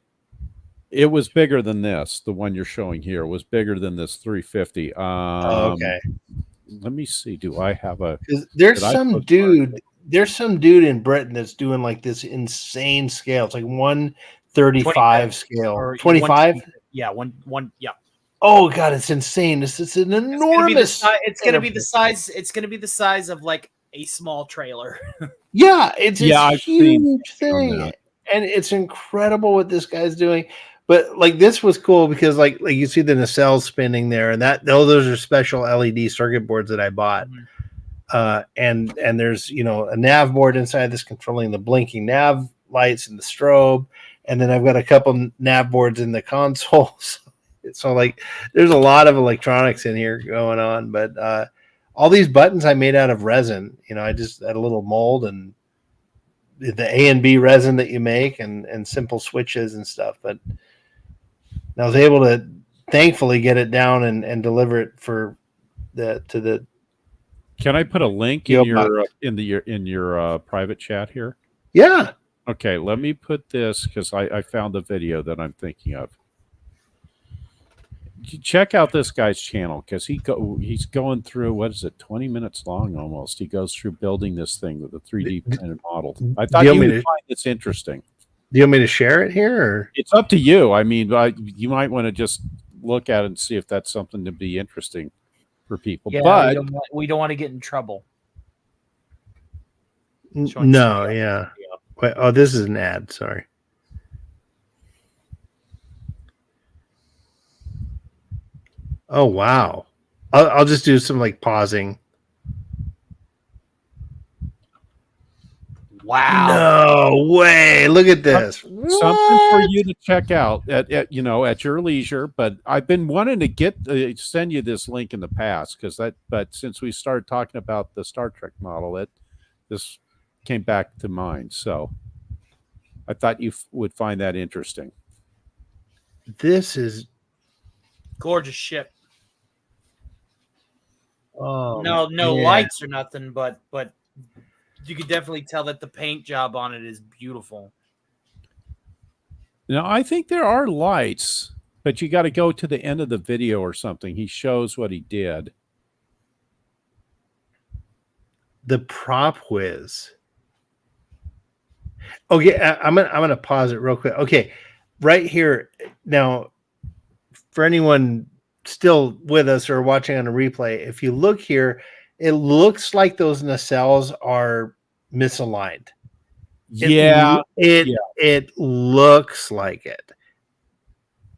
It was bigger than this. The one you're showing here was bigger than this 350. Okay. Let me see. Do I have a? There's some dude in Britain that's doing like this insane scale. It's like 135 scale. 25. Yeah, one. Yeah. Oh god, it's insane. It's an enormous. It's gonna be the size. It's gonna be the size of like a small trailer. Yeah, it's a huge thing, and it's incredible what this guy's doing. But like this was cool because like you see the nacelles spinning there, and those are special LED circuit boards that I bought. And there's a nav board inside this controlling the blinking nav lights and the strobe, and then I've got a couple nav boards in the console. So like, there's a lot of electronics in here going on, but all these buttons I made out of resin. You know, I just had a little mold and the A and B resin that you make, and simple switches and stuff. But I was able to thankfully get it down and deliver it to the. Can I put a link in your private chat here? Yeah. Okay, let me put this because I found the video that I'm thinking of. Check out this guy's channel because he's going through, what is it, 20 minutes long almost. He goes through building this thing with a 3D printed model. I thought you would find this interesting. Do you want me to share it here? Or? It's up to you. I mean, you might want to just look at it and see if that's something to be interesting for people. Yeah, but we don't want to get in trouble. No, yeah. Wait, oh, this is an ad. Sorry. Oh, wow. I'll just do some like pausing. Wow. No way. Look at this. Something for you to check out at your leisure. But I've been wanting to send you this link in the past but since we started talking about the Star Trek model, this came back to mind. So I thought you would find that interesting. This is gorgeous ship. Oh, no yeah. lights or nothing, but you could definitely tell that the paint job on it is beautiful. Now, I think there are lights, but you got to go to the end of the video or something. He shows what he did. The prop whiz. Okay, I'm gonna pause it real quick. Okay, right here now, for anyone still with us or watching on a replay, if you look here, it looks like those nacelles are misaligned. It looks like it.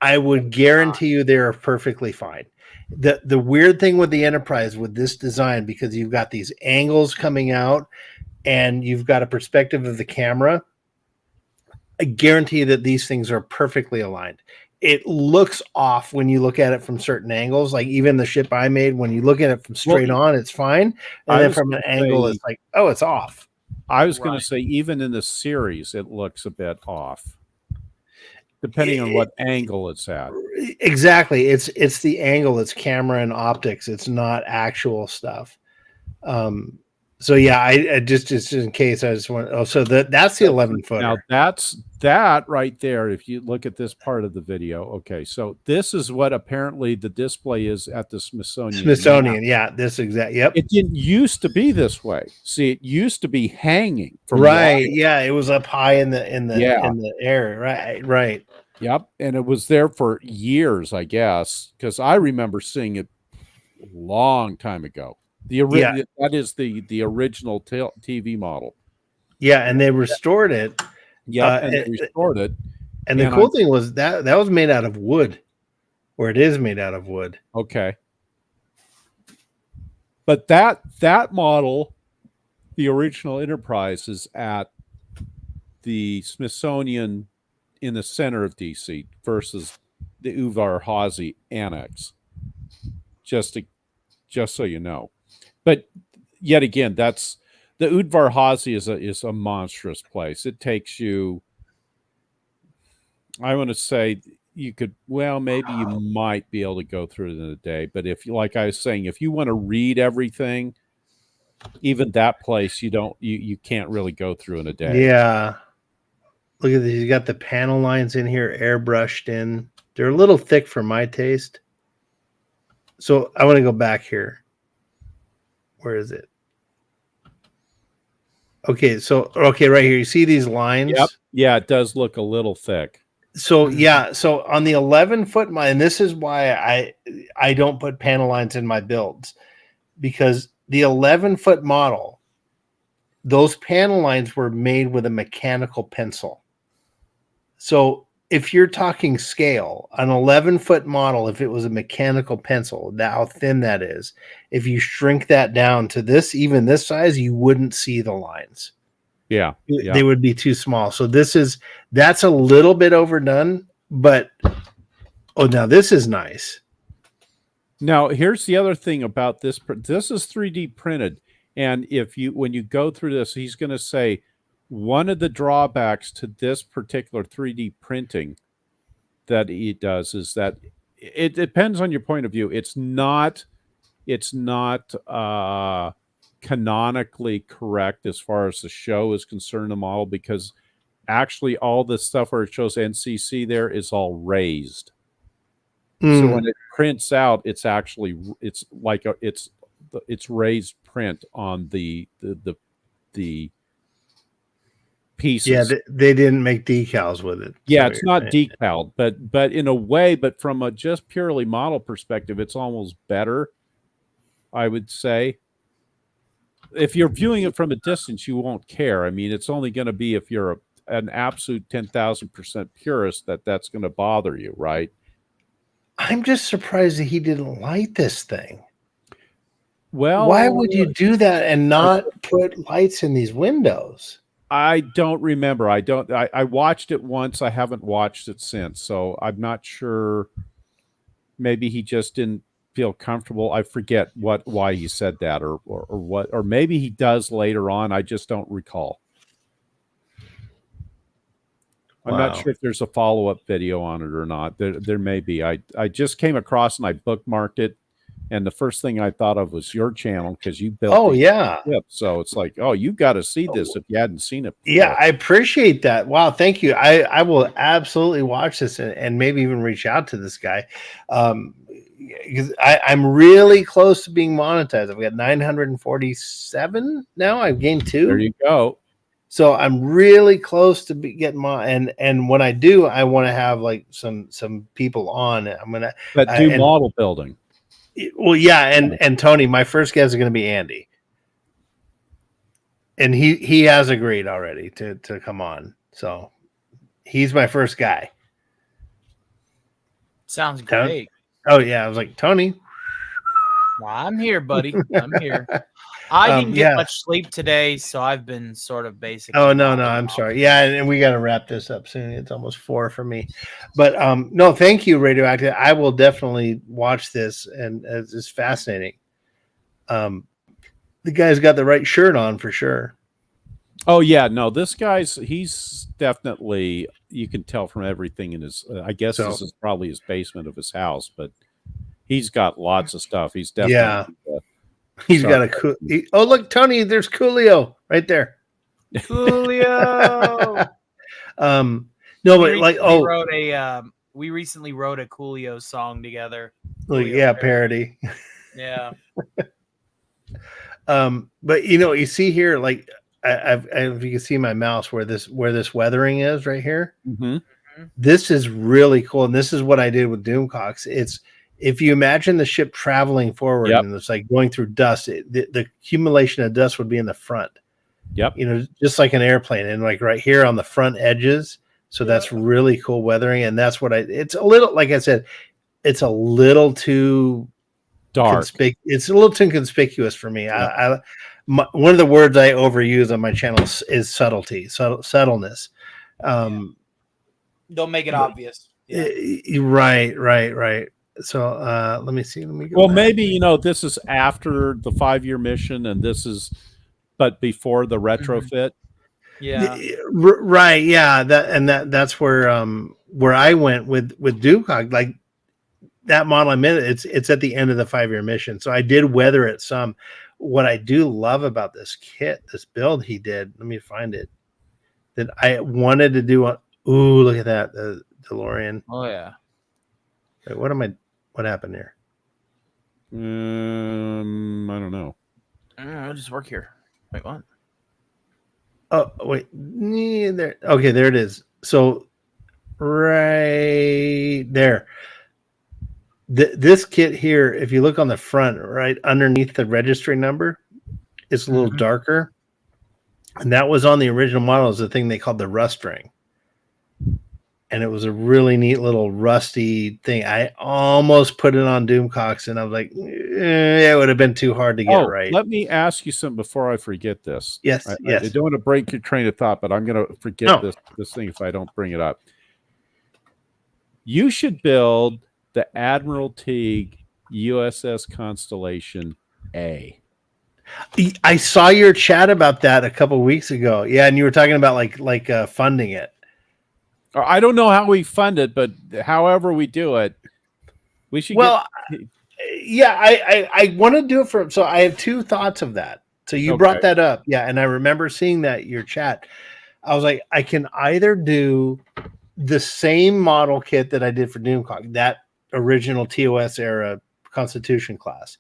I would guarantee you they are perfectly fine. The weird thing with the Enterprise with this design, because you've got these angles coming out and you've got a perspective of the camera, I guarantee you that these things are perfectly aligned. It looks off when you look at it from certain angles. Like even the ship I made, when you look at it from straight on, it's fine. And then from an angle, it's like, oh, it's off. I was going to say, even in the series, it looks a bit off, depending on what angle it's at. Exactly. It's the angle. It's camera and optics. It's not actual stuff. So yeah, I just in case I just want. Oh, so that's the 11-footer. Now that right there. If you look at this part of the video, okay. So this is what apparently the display is at the Smithsonian. Yeah. This exact. Yep. It didn't used to be this way. See, it used to be hanging from right. wire. Yeah, it was up high in the air. Right. Yep, and it was there for years, I guess, because I remember seeing it a long time ago. That is the original TV model. Yeah, and they restored it. Yeah, and they restored it. And the cool thing was that was made out of wood, or it is made out of wood. Okay. But that model, the original Enterprise, is at the Smithsonian in the center of DC versus the Uvar Hazy Annex. Just so you know. But yet again, that's the Udvar Hazy is a monstrous place. It takes you, I want to say, you could, well, maybe you might be able to go through it in a day. But if you, like I was saying, if you want to read everything, even that place, you can't really go through in a day. Yeah. Look at this. You got the panel lines in here, airbrushed in. They're a little thick for my taste. So I want to go back here. Where is it? Okay, right here. You see these lines? Yep. Yeah, it does look a little thick. So yeah, so on the 11-foot, and this is why I don't put panel lines in my builds, because the 11-foot model, those panel lines were made with a mechanical pencil. So if you're talking scale, an 11-foot model, if it was a mechanical pencil, how thin that is, if you shrink that down to even this size, you wouldn't see the lines. Yeah. They would be too small. So that's a little bit overdone, but Oh, now this is nice. Now, here's the other thing about this. This is 3D printed. And when you go through this, he's going to say one of the drawbacks to this particular 3D printing that he does is that it depends on your point of view. It's not canonically correct as far as the show is concerned, the model, because actually all the stuff where it shows NCC there is all raised. So when it prints out, it's raised print on the pieces. Yeah, they didn't make decals with it. Yeah, it's not decaled, but in a way, but from a just purely model perspective, it's almost better, I would say. If you're viewing it from a distance, you won't care. I mean, it's only going to be if you're an absolute 10,000% purist that's going to bother you, right? I'm just surprised that he didn't light this thing. Well, why would you do that and not put lights in these windows? I don't remember. I watched it once. I haven't watched it since, so I'm not sure. Maybe he just didn't feel comfortable. I forget why he said that or what, or maybe he does later on. I just don't recall. I'm not sure if there's a follow-up video on it or not. There may be. I just came across and I bookmarked it, and the first thing I thought of was your channel because you built. Oh yeah. Clip. So it's like, oh, you got to see this if you hadn't seen it before. Yeah, I appreciate that. Wow, thank you. I will absolutely watch this and maybe even reach out to this guy. Because I'm really close to being monetized. I've got 947 now. I've gained 2. There you go. So I'm really close to getting and when I do, I want to have like some people on. I'm gonna do model building. Well, yeah, and Tony, my first guest is going to be Andy, and he has agreed already to come on. So he's my first guy. Sounds great. Oh yeah, I was like, Tony. Well, I'm here, buddy. I'm here. I didn't get much sleep today, so I've been sort of basically. Oh no, I'm sorry. Yeah, and we got to wrap this up soon. It's almost 4 for me, but no, thank you, Radioactive. I will definitely watch this, and it's fascinating. The guy's got the right shirt on for sure. Oh yeah, no, he's definitely, you can tell from everything in his. I guess this is probably his basement of his house, but he's got lots of stuff. He's definitely. Yeah. He's got oh, look, Tony, there's Coolio right there. Coolio. No, but like, we recently wrote a Coolio song together. Coolio parody. Yeah. But you see here, like, if you can see my mouse where this weathering is right here. Mm-hmm. This is really cool, and this is what I did with Doomcox. It's if you imagine the ship traveling forward and it's like going through dust, the accumulation of dust would be in the front. Yep. Just like an airplane, and like right here on the front edges. So that's really cool weathering, and that's what it's a little, like I said, it's a little too dark. It's a little too conspicuous for me. Yep. One of the words I overuse on my channel is subtlety, subtleness. Don't make it obvious. Yeah. Right. So let me see. Let me go. Well, maybe this is after the 5-year mission, and this is, but before the retrofit. Yeah. Right. Yeah. That's where I went with Doomcock. Like that model I meant, it's at the end of the 5-year mission. So I did weather it some. What I do love about this kit, this build he did. Let me find it. That I wanted to do. Ooh, look at that, the DeLorean. Oh yeah. Wait, what happened here? I don't know. I'll just work here. Wait, what? Oh, wait. There. Okay, there it is. So right there. This kit here, if you look on the front, right underneath the registry number, it's a little darker. And that was on the original model, is the thing they called the rust ring. And it was a really neat little rusty thing. I almost put it on Doomcox, and I was like, it would have been too hard to get right. Let me ask you something before I forget this. Yes, I don't want to break your train of thought, but I'm going to forget this thing if I don't bring it up. You should build the Admiral Teague USS Constellation A. I saw your chat about that a couple weeks ago. Yeah, and you were talking about like funding it. I don't know how we fund it, but however we do it, we should Well, get. yeah, I want to do it for. So I have two thoughts of that. So you brought that up, yeah, and I remember seeing that your chat. I was like, I can either do the same model kit that I did for Doomcock, that original TOS era Constitution class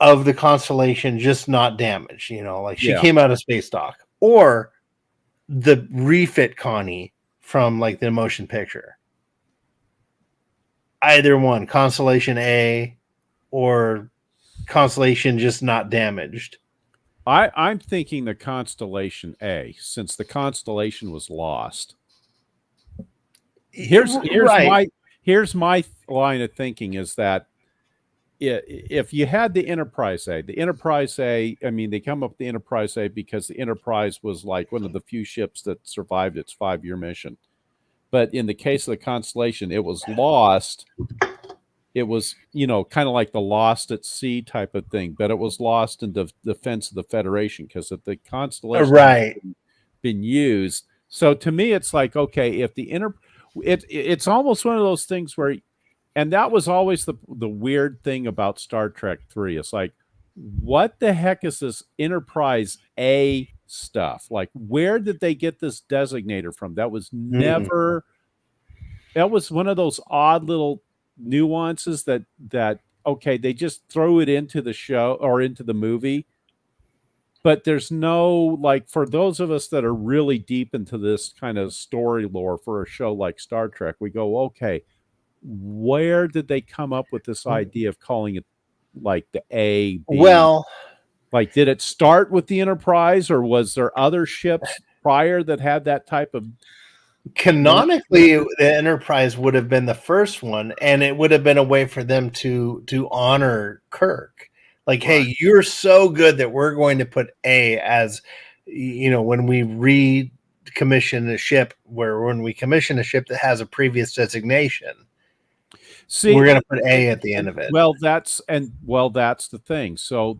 of the Constellation, just not damaged. You know, like she came out of space dock, or the refit Connie from like the motion picture. Either one, Constellation A or Constellation just not damaged. I'm thinking the Constellation A, since the Constellation was lost. Here's my line of thinking is that if you had the Enterprise A, I mean, they come up with the Enterprise A because the Enterprise was like one of the few ships that survived its 5-year mission. But in the case of the Constellation, it was lost. It was, kind of like the Lost at Sea type of thing, but it was lost in the defense of the Federation because if the Constellation had been used. So to me, it's like, okay, if it's almost one of those things where, and that was always the weird thing about Star Trek 3. It's like, what the heck is this Enterprise A stuff? Like, where did they get this designator from? That was never, that was one of those odd little nuances that okay, they just throw it into the show or into the movie, but there's no, like, for those of us that are really deep into this kind of story lore for a show like Star Trek, we go, okay, where did they come up with this idea of calling it like the A, B? Well, like, did it start with the Enterprise, or was there other ships prior that had that type of? Canonically, the Enterprise would have been the first one, and it would have been a way for them to honor Kirk. Like, hey, you're so good that we're going to put A as, when we recommission a ship, when we commission a ship that has a previous designation, we're going to put A at the end of it. Well, that's the thing. So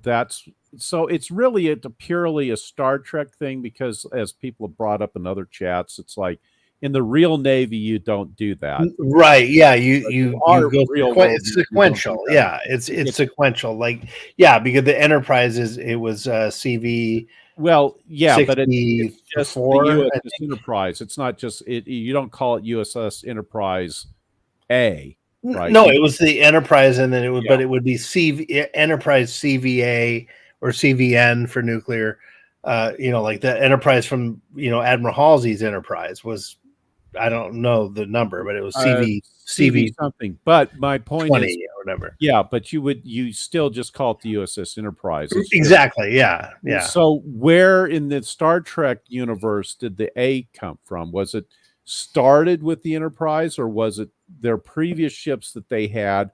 it's really purely a Star Trek thing, because as people have brought up in other chats, it's like, in the real Navy, you don't do that. Right. Yeah. You go it's sequential. Yeah. It's sequential. Like, yeah, because the Enterprise was CV. Well, yeah, but it's just the USS Enterprise. It's not just it. You don't call it USS Enterprise A, right? No, it was the Enterprise, and then but it would be Enterprise CVA or CVN for nuclear. Like the Enterprise from Admiral Halsey's Enterprise was. I don't know the number, but it was CV something. But my point 20 is, or whatever. Yeah, but you still just call it the USS Enterprise. Exactly. Yeah. Yeah. So where in the Star Trek universe did the A come from? Was it started with the Enterprise, or was it their previous ships that they had?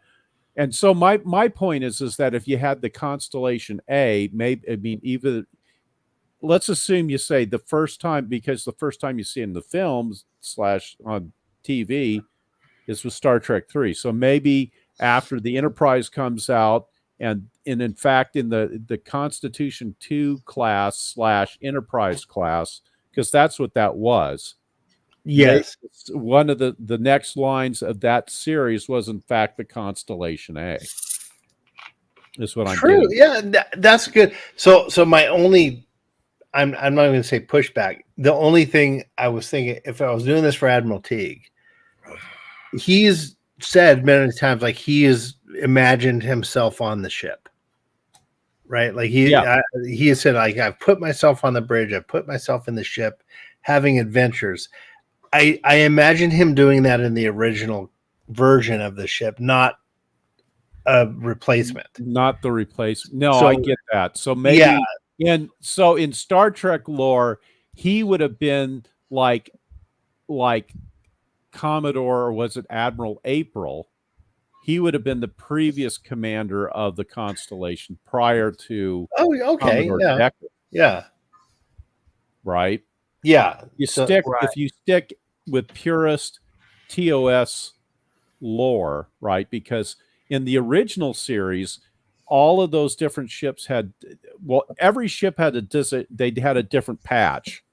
And so my point is that if you had the Constellation A, even. Let's assume you say the first time, because the first time you see it in the films / on TV is with Star Trek 3. So maybe after the Enterprise comes out, and in fact, in the Constitution 2 class / Enterprise class, because that's what that was. Yes. One of the next lines of that series was, in fact, the Constellation A. Is what I'm True. getting. Yeah, that's good. So my only... I'm not going to say pushback. The only thing I was thinking, if I was doing this for Admiral Teague, he's said many times, like, he has imagined himself on the ship, right? Like he has said, like, I've put myself on the bridge, I've put myself in the ship, having adventures. I imagine him doing that in the original version of the ship, not a replacement. Not the replacement. No, I get that. So maybe. Yeah. And so in Star Trek lore, he would have been like Commodore, or was it Admiral April? He would have been the previous commander of the Constellation prior to. Oh, okay. Commodore Yeah. Decker. Yeah. Right. Yeah. If you stick with purist TOS lore, right? Because in the original series, all of those different ships had, well, every ship had they had a different patch,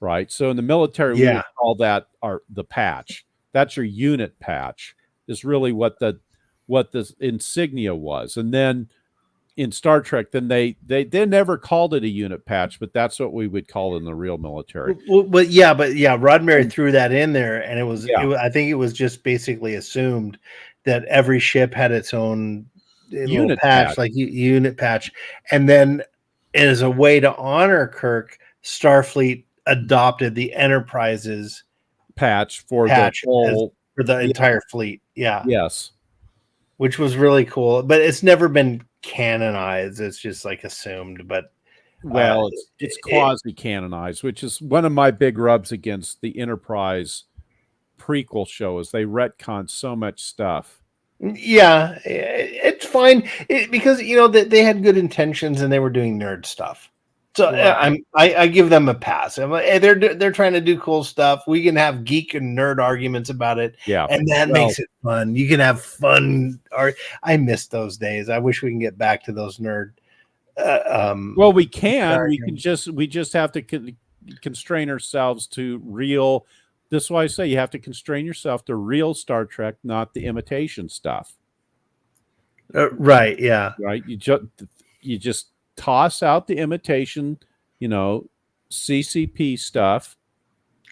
right? So in the military, we would call that the patch. That's your unit patch. Is really what the insignia was. And then in Star Trek, then they never called it a unit patch, but that's what we would call it in the real military. But Roddenberry threw that in there, and it was I think it was just basically assumed that every ship had its own little patch, like unit patch, and then as a way to honor Kirk, Starfleet adopted the Enterprise's patch for the whole for the entire fleet. Yeah. Yes. Which was really cool, but it's never been canonized. It's just like assumed, but well, it's quasi canonized, which is one of my big rubs against the Enterprise prequel show is they retcon so much stuff. Yeah, it's fine because they had good intentions and they were doing nerd stuff. So I give them a pass. I'm like, hey, they're trying to do cool stuff. We can have geek and nerd arguments about it. Yeah, and that makes it fun. You can have fun. I miss those days. I wish we can get back to those nerd. Well, we can. We just have to constrain ourselves to real. This is why I say you have to constrain yourself to real Star Trek, not the imitation stuff. Right. Yeah. Right. You just toss out the imitation, CCP stuff,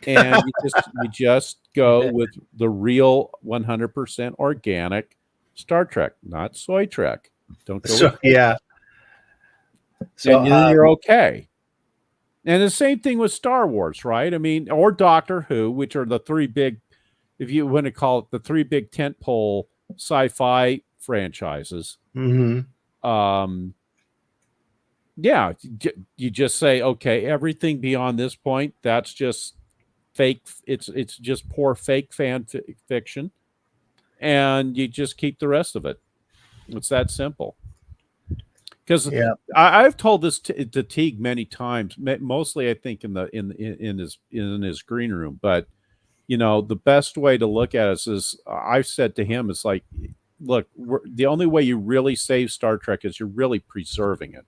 and you just go with the real 100% organic Star Trek, not soy Trek. Don't go. So and then you're okay. And the same thing with Star Wars, right? I mean, or Doctor Who, which are the three big, if you want to call it the three big tentpole sci-fi franchises. Mm-hmm. Yeah, you just say, okay, everything beyond this point, that's just fake. It's just poor fake fan fiction, and you just keep the rest of it. It's that simple. Because I've told this to Teague many times, mostly I think in his green room. But the best way to look at it is I've said to him, it's like, look, the only way you really save Star Trek is you're really preserving it.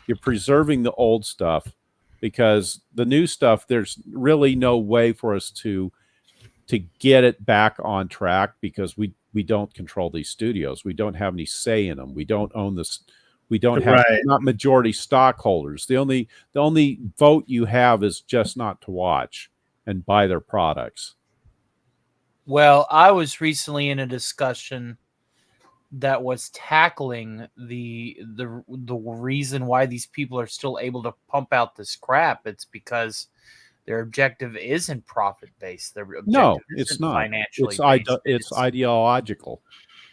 You're preserving the old stuff, because the new stuff, there's really no way for us to get it back on track, because we don't control these studios. We don't have any say in them. We don't own this. We don't have not majority stockholders. The only vote you have is just not to watch and buy their products. Well, I was recently in a discussion that was tackling the reason why these people are still able to pump out this crap. It's because their objective isn't profit based. Their objective it's not financially. It's ideological.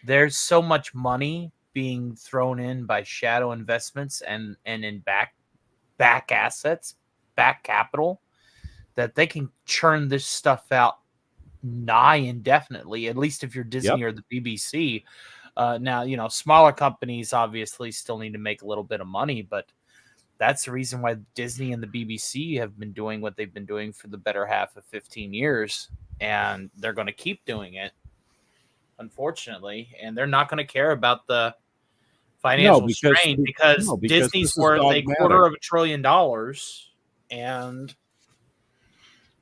There's so much money being thrown in by shadow investments and in back assets, back capital, that they can churn this stuff out nigh indefinitely. At least if you're Disney or the BBC. Now, smaller companies obviously still need to make a little bit of money, but that's the reason why Disney and the BBC have been doing what they've been doing for the better half of 15 years, and they're going to keep doing it, unfortunately, and they're not going to care about the financial strain because Disney's worth $250 billion, and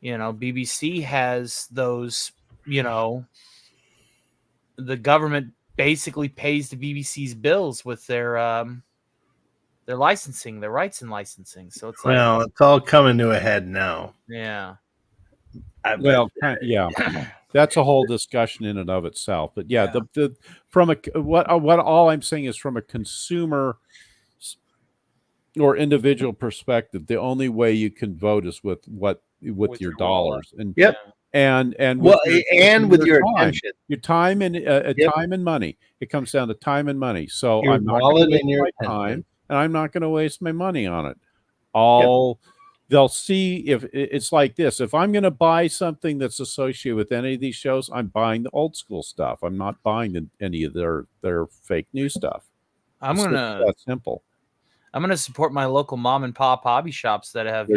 BBC has those, the government basically pays the BBC's bills with their licensing, their rights and licensing. So it's like, it's all coming to a head now. Yeah. That's a whole discussion in and of itself. But what all I'm saying is, from a consumer or individual perspective, the only way you can vote is with your dollars. And and with your attention, your time and time and money. It comes down to time and money. So your I'm not going to waste my time, and I'm not going to waste my money on it. They'll see if it's like this. If I'm going to buy something that's associated with any of these shows, I'm buying the old school stuff. I'm not buying any of their fake news stuff. That's simple. I'm going to support my local mom and pop hobby shops that have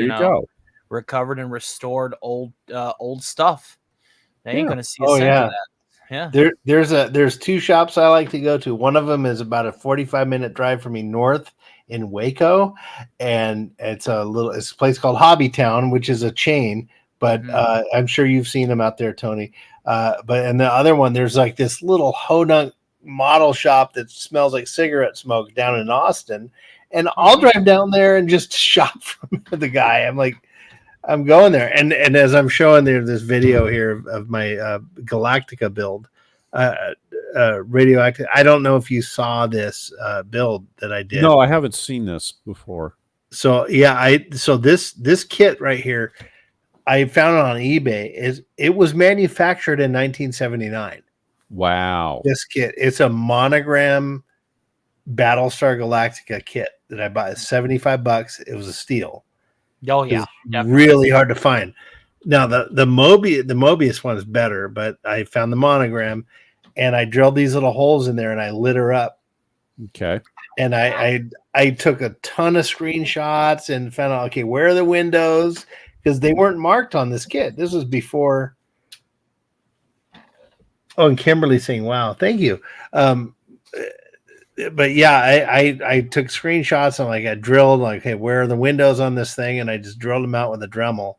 recovered and restored old stuff. They ain't Yeah. gonna see a Oh cent yeah. of that. Yeah. There's two shops I like to go to. One of them is about a 45-minute drive from me north in Waco, and it's a place called Hobby Town, which is a chain, but I'm sure you've seen them out there, Tony. And the other one, there's like this little hodunk model shop that smells like cigarette smoke down in Austin, and I'll drive down there and just shop from the guy. I'm like, I'm going there, and as I'm showing there this video here of my Galactica build, radioactive. I don't know if you saw this build that I did. No, I haven't seen this before. So yeah, this kit right here, I found it on eBay. It was manufactured in 1979. Wow. This kit, it's a monogram Battlestar Galactica kit that I bought. It's $75. It was a steal. Oh yeah, really hard to find. Now the Mobius one is better, but I found the monogram, and I drilled these little holes in there, and I lit her up. Okay. And I took a ton of screenshots and found out, okay, where are the windows, because they weren't marked on this kit. This was before. Oh, and Kimberly saying, "Wow, thank you." But yeah, I took screenshots and like I drilled like, okay, where are the windows on this thing? And I just drilled them out with a Dremel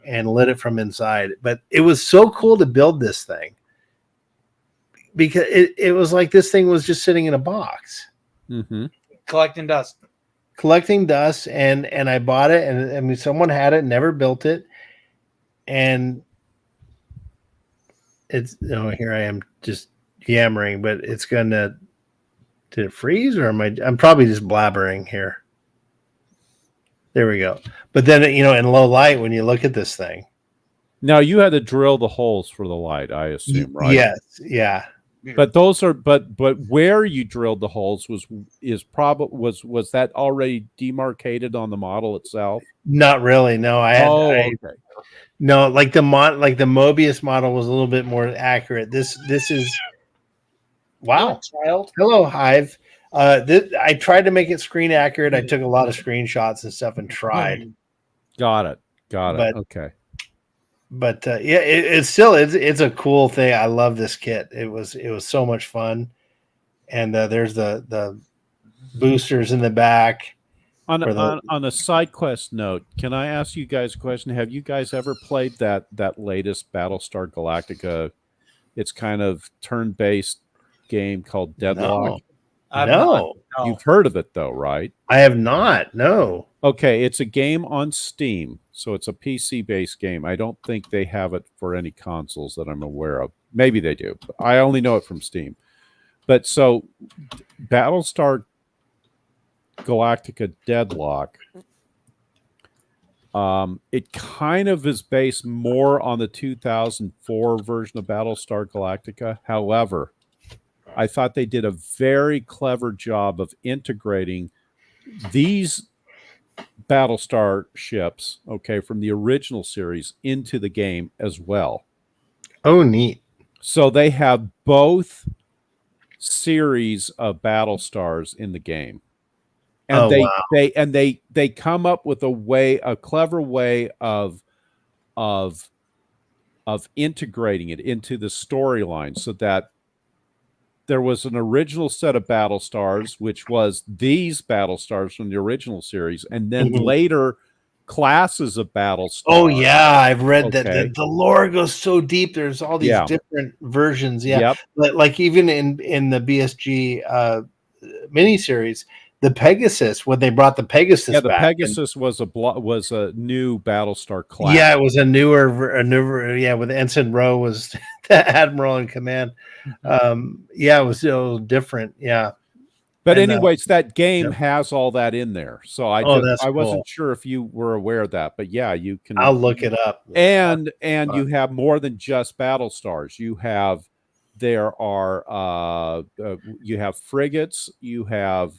and lit it from inside. But it was so cool to build this thing because it was like this thing was just sitting in a box. Mm-hmm. Collecting dust. And I bought it, and I mean someone had it, never built it, and it's here I am just yammering, but it's gonna. Did it freeze, or I'm probably just blabbering here. There we go. But then, in low light, when you look at this thing. Now you had to drill the holes for the light, I assume, right? Yes. Yeah. But those are, but where you drilled the holes was that already demarcated on the model itself? Not really. No, okay. No, like the Mobius model was a little bit more accurate. This is. Wow. Child. Hello, Hive. I tried to make it screen accurate. I took a lot of screenshots and stuff and tried. Got it. Okay. But yeah, it's a cool thing. I love this kit. It was so much fun. And there's the boosters in the back. On a side quest note, can I ask you guys a question? Have you guys ever played that latest Battlestar Galactica? It's kind of turn-based game called Deadlock. No. You've heard of it though, right? I have not. No. Okay, it's a game on Steam, so it's a PC-based game. I don't think they have it for any consoles that I'm aware of. Maybe they do. But I only know it from Steam. But so Battlestar Galactica Deadlock, it kind of is based more on the 2004 version of Battlestar Galactica. However, I thought they did a very clever job of integrating these Battlestar ships, okay, from the original series into the game as well. Oh, neat. So they have both series of Battlestars in the game. And they come up with a clever way of integrating it into the storyline so that there was an original set of Battlestars, which was these Battlestars from the original series, and then later classes of Battlestars. Oh yeah, I've read that the lore goes so deep. There's all these different versions. Yeah, like even in the BSG miniseries, the Pegasus, when they brought the Pegasus back. back, Pegasus was a new Battlestar class. Yeah, it was a newer with Ensign Rowe was the admiral in command. It was still different. Yeah. But anyways, that game has all that in there. So I wasn't sure if you were aware of that, but yeah, you can. I'll look it up. And you have more than just Battlestars. You have you have frigates, you have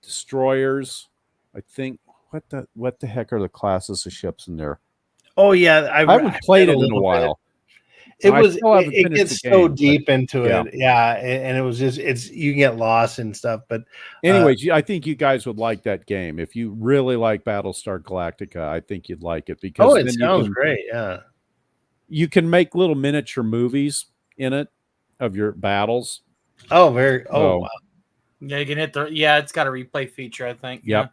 destroyers. I think what the heck are the classes of ships in there? Oh yeah, I haven't played it in a while. It gets so deep into it, and it was just you get lost and stuff. But anyways, I think you guys would like that game if you really like Battlestar Galactica. I think you'd like it because it sounds great. Yeah, You can make little miniature movies in it of your battles. Oh, very. Oh, So- wow. Yeah, you can hit the. Yeah, it's got a replay feature, I think. Yep.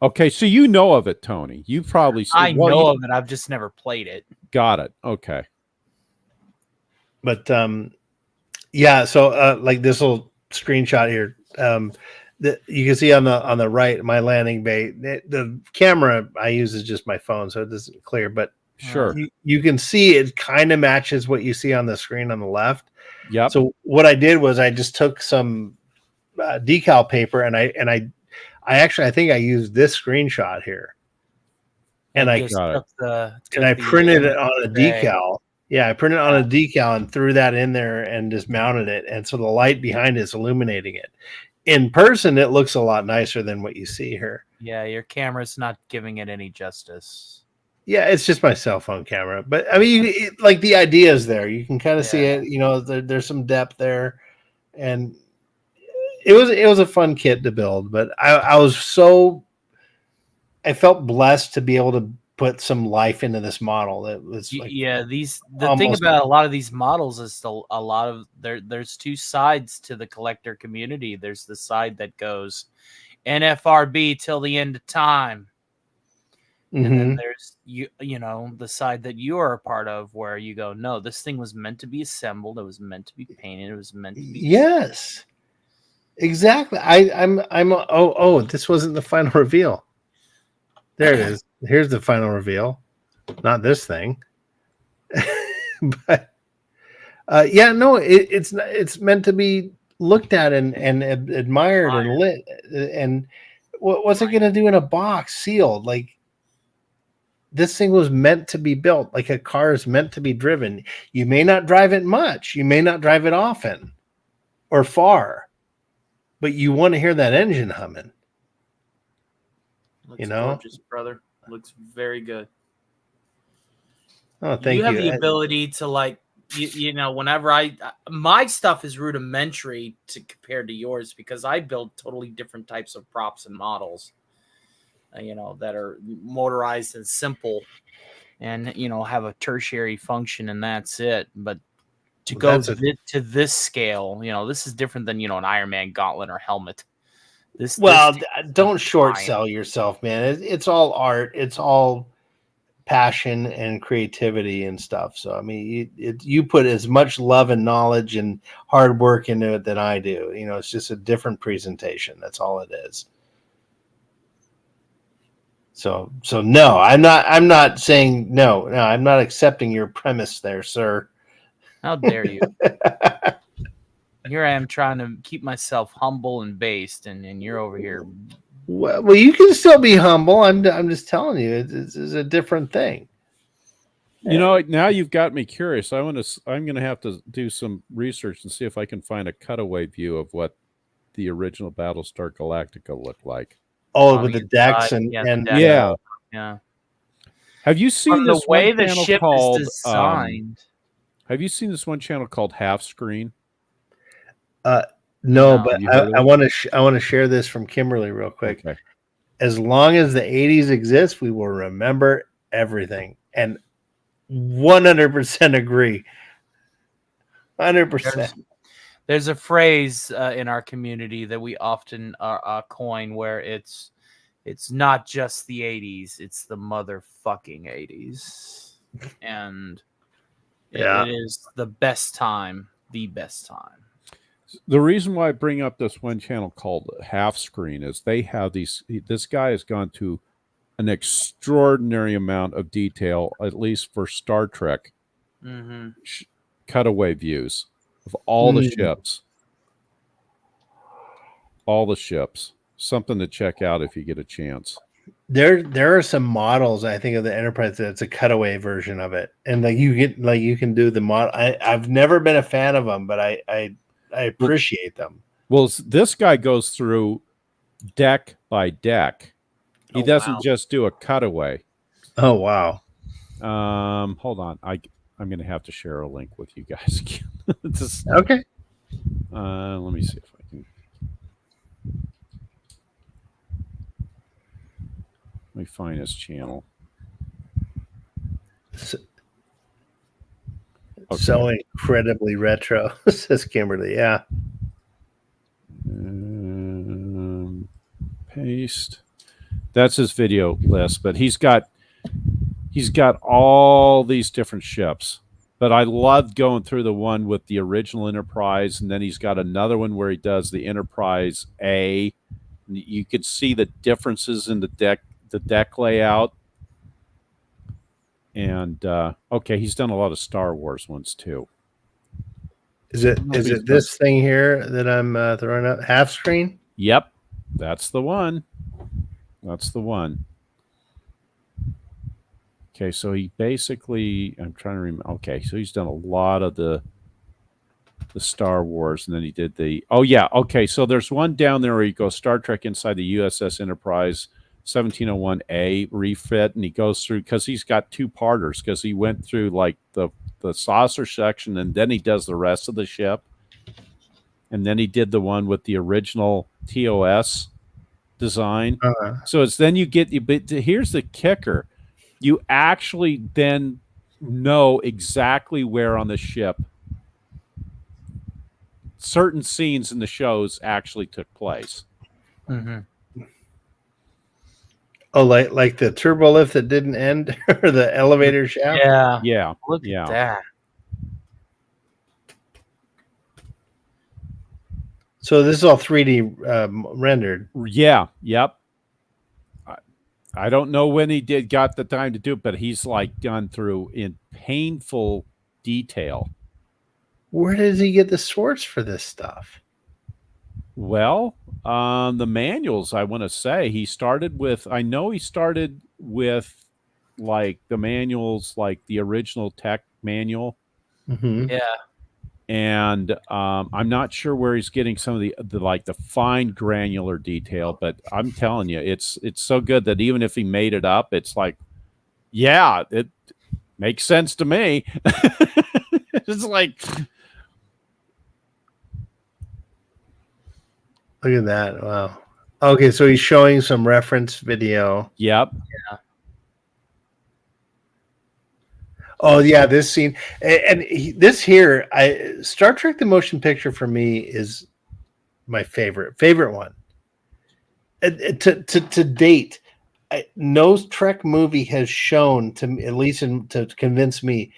Okay, so you know of it, Tony. You probably I well, know you- of it. I've just never played it. Got it. Okay. But yeah, so like this little screenshot here, that you can see on the right, my landing bay. The camera I use is just my phone, so it isn't clear. But Sure. you can see it kind of matches what you see on the screen on the left. Yep. So what I did was I just took some decal paper and I actually I think I used this screenshot here, and I just took the. and I took the printed it image on a today. decal. Yeah, I printed it on a decal and threw that in there and just mounted it. And so the light behind it is illuminating it. In person, it looks a lot nicer than what you see here. Yeah, your camera's not giving it any justice. Yeah, it's just my cell phone camera. But I mean, like the idea is there. You can kind of see it. You know, there's some depth there. And it was a fun kit to build. But I felt blessed to be able to put some life into this model. That was like, The thing about a lot of these models is a lot of there's two sides to the collector community. There's the side that goes NFRB till the end of time, and then there's you know the side that you are a part of, where you go, no, this thing was meant to be assembled, it was meant to be painted, it was meant to be. Yes, exactly. I'm this wasn't the final reveal. There it is. Here's the final reveal. Not this thing. But yeah, no, it's meant to be looked at and admired and lit. And what's it going to do in a box sealed? Like, this thing was meant to be built like a car is meant to be driven. You may not drive it much. You may not drive it often or far, but you want to hear that engine humming. Looks gorgeous, brother. Looks very good. Oh, thank you. You have the ability to, like, you know, whenever my stuff is rudimentary compared to yours, because I build totally different types of props and models, you know, that are motorized and simple, and you know have a tertiary function, and that's it. But to go to this scale, you know, this is different than, you know, an Iron Man gauntlet or helmet. Don't short sell yourself, man. It's all art. It's all passion and creativity and stuff. So I mean, you put as much love and knowledge and hard work into it than I do. You know, it's just a different presentation. That's all it is. So no, I'm not saying no. I'm not accepting your premise there, sir. How dare you? Here I am trying to keep myself humble and based, and you're over here. Well, you can still be humble. I'm just telling you, it's a different thing. You know, now you've got me curious. I'm going to have to do some research and see if I can find a cutaway view of what the original Battlestar Galactica looked like. Oh, with the decks and yeah. Have you seen From this the way one the channel ship called? is designed? Have you seen this one channel called Half Screen? No, but You heard of I it? want to share this from Kimberly real quick. Okay. As long as the 80s exist, we will remember everything, and 100% agree. 100%. There's a phrase in our community that we often coin, where it's not just the 80s, it's the motherfucking 80s, and it is the best time. The reason why I bring up this one channel called Half Screen is they have these. This guy has gone to an extraordinary amount of detail, at least for Star Trek cutaway views of all the ships. All the ships. Something to check out if you get a chance. There are some models, I think, of the Enterprise that's a cutaway version of it, and you can do the model. I've never been a fan of them, but I appreciate them. Well, this guy goes through deck by deck. He doesn't just do a cutaway. Oh wow! Hold on, I'm going to have to share a link with you guys again. Okay. Let me see if I can. Let me find his channel. Okay. So incredibly retro, says Kimberly. Yeah. Paste. That's his video list, but he's got all these different ships. But I loved going through the one with the original Enterprise, and then he's got another one where he does the Enterprise A. You could see the differences in the deck layout. And okay, he's done a lot of Star Wars ones too. Is it this thing here that I'm throwing up? Half screen? Yep, that's the one. That's the one. Okay, so he basically, I'm trying to remember. Okay, so he's done a lot of the Star Wars, and then he did the. Oh yeah, okay. So there's one down there where you go Star Trek Inside the USS Enterprise, 1701A refit, and he goes through because he's got two parters because he went through like the saucer section, and then he does the rest of the ship, and then he did the one with the original TOS design. So it's then you get. But here's the kicker: you actually then know exactly where on the ship certain scenes in the shows actually took place. Mm-hmm. Oh, like the turbo lift that didn't end, or the elevator shaft? Yeah. Look at that. So this is all 3D rendered. Yeah. Yep. I don't know when he got the time to do it, but he's like gone through in painful detail. Where does he get the source for this stuff? Well, the manuals, I want to say he started with, I know he started with like the manuals, like the original tech manual. Mm-hmm. Yeah. And I'm not sure where he's getting some of the like the fine granular detail, but I'm telling you, it's so good that even if he made it up, it's like, yeah, it makes sense to me. It's like, look at that! Wow. Okay, so he's showing some reference video. Yep. Yeah. Oh yeah, this scene and this here, Star Trek: The Motion Picture for me is my favorite one. To date, no Trek movie has shown to at least to convince me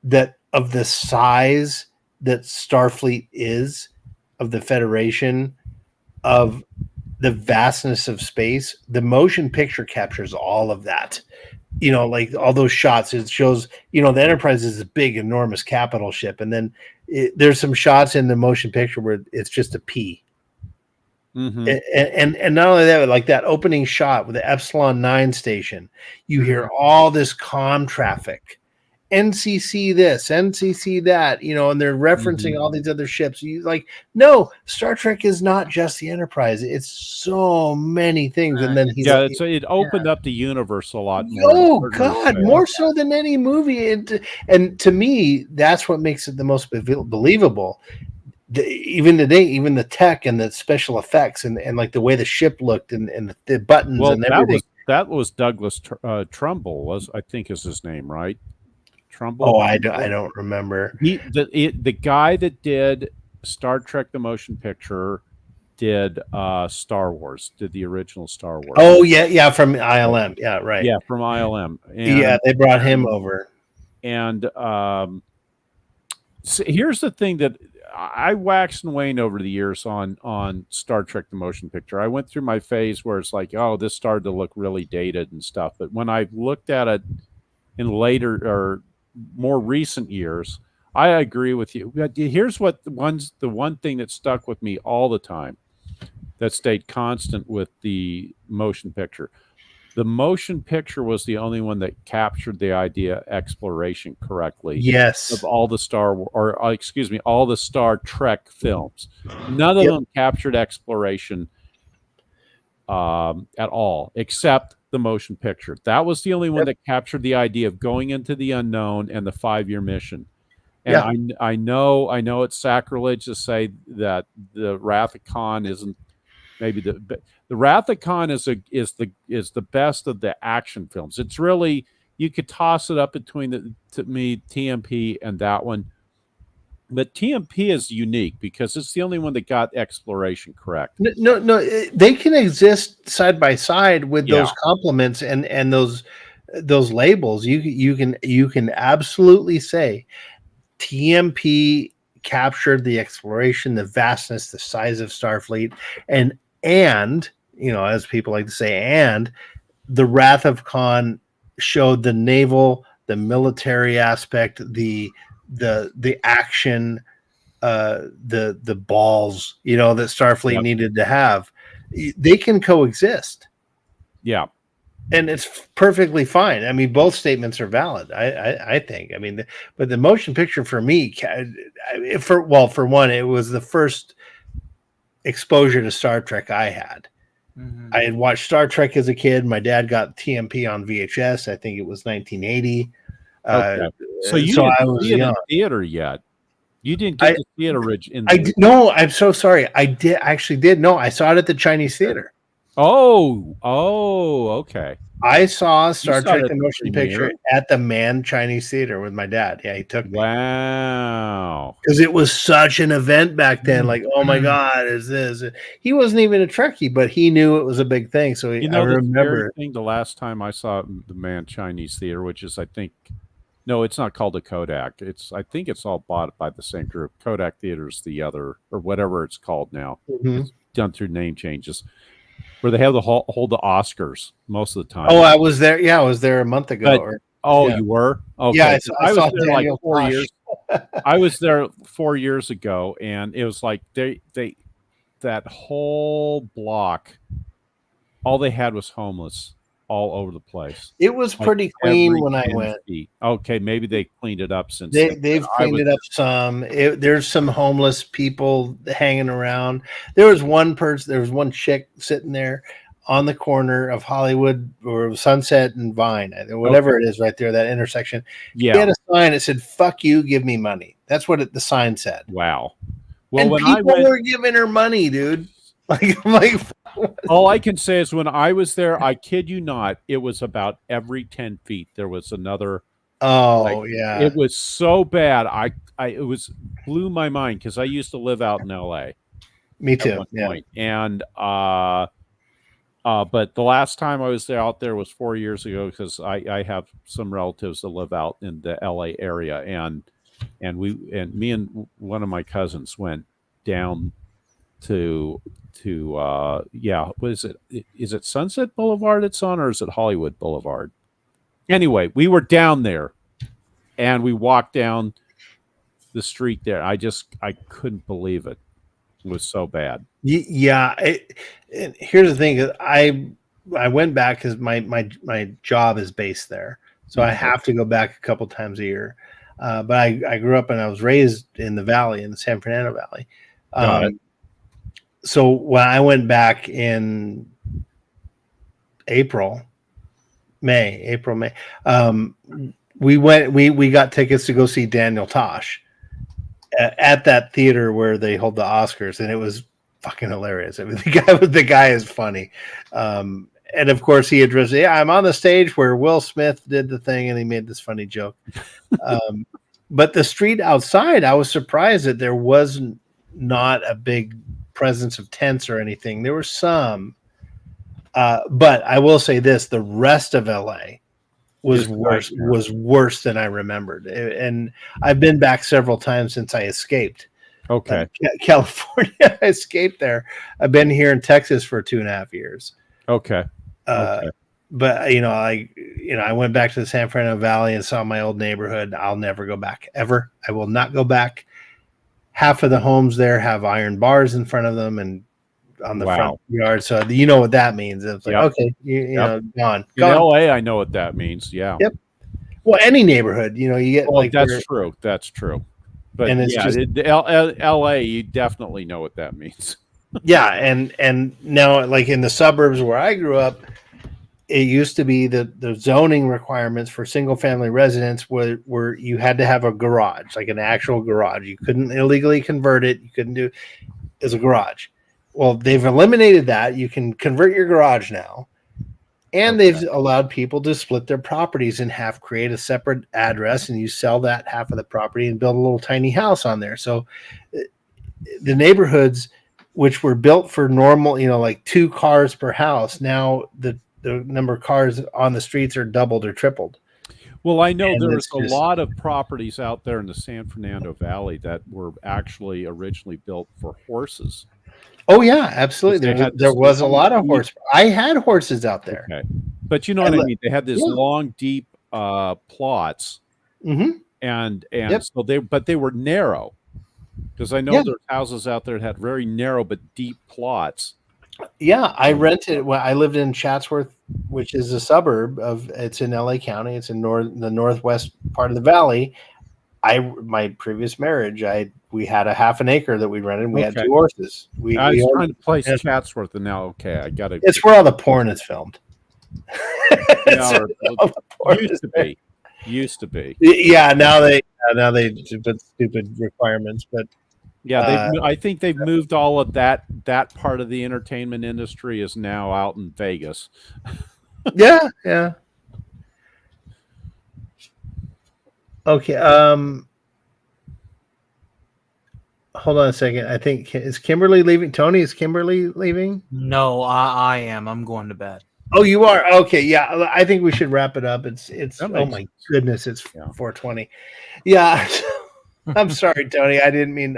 that of the size that Starfleet is, of the Federation, of the vastness of space. The motion picture captures all of that. You know, like all those shots, it shows, you know, the Enterprise is a big, enormous capital ship. And then there's some shots in the motion picture where it's just a P. Mm-hmm. And not only that, like that opening shot with the Epsilon 9 station, you hear all this comm traffic. NCC this, NCC that, you know, and they're referencing all these other ships. You like, no, Star Trek is not just the Enterprise. It's so many things. And then he's it opened up the universe a lot more. Oh God, more so than any movie. And to me, that's what makes it the most believable. Even today, even the tech and the special effects and like the way the ship looked and the buttons and everything. That was Douglas Trumbull, I think is his name, right? Trumbull. Oh, I don't remember. The guy that did Star Trek: The Motion Picture did Star Wars, did the original Star Wars. Oh yeah, from ILM. Yeah, right. Yeah, from ILM. And, they brought him over. And so here's the thing that I waxed and waned over the years on Star Trek: The Motion Picture. I went through my phase where it's like, oh, this started to look really dated and stuff. But when I looked at it in later or more recent years, I agree with you. Here's what the one thing that stuck with me all the time, that stayed constant with the motion picture. The motion picture was the only one that captured the idea of exploration correctly. Yes. Of all the all the Star Trek films. None of them captured exploration at all, except the motion picture. That was the only one that captured the idea of going into the unknown and the 5-year mission. And I know it's sacrilege to say that the Wrath of Khan isn't maybe the Wrath of Khan is the best of the action films. It's really, you could toss it up between to me TMP and that one. But TMP is unique because it's the only one that got exploration correct. No, they can exist side by side with Yeah. those complements and those labels. You can absolutely say TMP captured the exploration, the vastness, the size of Starfleet, and as people like to say, and the Wrath of Khan showed the naval, the military aspect, the action, the balls, that Starfleet needed to have. They can coexist. Yeah. And it's perfectly fine. I mean, both statements are valid. I think. I mean, but the motion picture for me, for one, it was the first exposure to Star Trek I had. I had watched Star Trek as a kid. My dad got TMP on VHS. I think it was 1980. Okay. So you so didn't I was see it young. in theater yet. You didn't get to see it No, I'm so sorry. I actually did. No, I saw it at the Chinese theater. Oh, okay. I saw Star saw it Trek at the the motion picture premiere? at the Man Chinese Theater with my dad. Yeah, he took me. Wow. Because it was such an event back then. Like, oh my God, is this? He wasn't even a Trekkie, but he knew it was a big thing. So I The remember scary thing, the last time I saw the Man Chinese Theater, which is, I think, no, it's not called a Kodak. I think it's all bought by the same group. Kodak Theater's the other, or whatever it's called now. Mhm. It's done through name changes, where they have the hold the Oscars most of the time. Oh, I was there. Yeah, I was there a month ago. Yeah. You were? Okay. Yeah, I was saw there like Daniel 4 Tosh. years. I was there 4 years ago, and it was like they that whole block, all they had was homeless all over the place. It was Like pretty clean every when I 10 went. feet. Okay, maybe they cleaned it up since then. They've I cleaned was- it up some. There's some homeless people hanging around. There was one person. There was one chick sitting there on the corner of Hollywood or Sunset and Vine, whatever it is, right there, that intersection. Yeah. He had a sign that said "Fuck you, give me money." That's what the sign said. Wow. Well, And when I people went, were giving her money, dude. Like, I'm like, all I can say is when I was there, I kid you not, it was about every 10 feet there was another. oh yeah, It was so bad. It was blew my mind because I used to live out in LA. me At too. one Yeah. point. And but the last time I was out there was 4 years ago because I have some relatives that live out in the LA area, and me and one of my cousins went down to what is it? Is it Sunset Boulevard it's on, or is it Hollywood Boulevard? Anyway, we were down there and we walked down the street there. I couldn't believe it. It was so bad. Yeah. And here's the thing: I went back because my job is based there, so I have to go back a couple times a year. But I grew up and I was raised in the Valley, in the San Fernando Valley. Got it. So when I went back in April, May, we got tickets to go see Daniel Tosh at that theater where they hold the Oscars, and it was fucking hilarious. I mean, the guy is funny. And of course he addressed, I'm on the stage where Will Smith did the thing, and he made this funny joke. But the street outside, I was surprised that there was not a big presence of tents or anything. There were some, but I will say this: the rest of LA was worse than I remembered. And I've been back several times since I escaped. Okay. California, I escaped there. I've been here in Texas for 2.5 years. Okay. But I went back to the San Fernando Valley and saw my old neighborhood. I'll never go back ever. I will not go back. Half of the homes there have iron bars in front of them and on the front yard. So you know what that means. It's like, okay, you know, gone. In LA, I know what that means. Yeah. Yep. Well, any neighborhood, you get that's true. That's true. But and it's just LA, you definitely know what that means. Yeah, and now like in the suburbs where I grew up, it used to be the zoning requirements for single family residents were you had to have a garage, like an actual garage. You couldn't illegally convert it. You couldn't do it as a garage. Well, they've eliminated that. You can convert your garage now. And they've allowed people to split their properties in half, create a separate address, and you sell that half of the property and build a little tiny house on there. So the neighborhoods, which were built for normal, like 2 cars per house, now the number of cars on the streets are doubled or tripled. Well, I know And there's it's a just- lot of properties out there in the San Fernando Valley that were actually originally built for horses. Oh yeah, absolutely. They had There this was a long, lot of deep- horse. I had horses out there. Okay. But you know what I mean? They had this Yeah. long, deep plots. Mhm. And Yep. so they were narrow. Because I know Yeah. there's houses out there that had very narrow but deep plots. Yeah, I rented. Well, I lived in Chatsworth, which is a suburb of. It's in LA County. It's in the northwest part of the valley. My previous marriage, we had a half an acre that we rented. And we had Okay. 2 horses. I was owned- trying to place yeah. Chatsworth, and now I got to. It's where all the porn is filmed. Used to be. Yeah, now they put stupid requirements, but yeah, I think they've moved all of that part of the entertainment industry is now out in Vegas. yeah. Okay. Hold on a second. I think is Kimberly leaving? Tony, is Kimberly leaving? No, I am. I'm going to bed. Oh, you are? Okay, yeah. I think we should wrap it up. It's That oh makes my goodness, it's 4:20. Yeah. I'm sorry, Tony. I didn't mean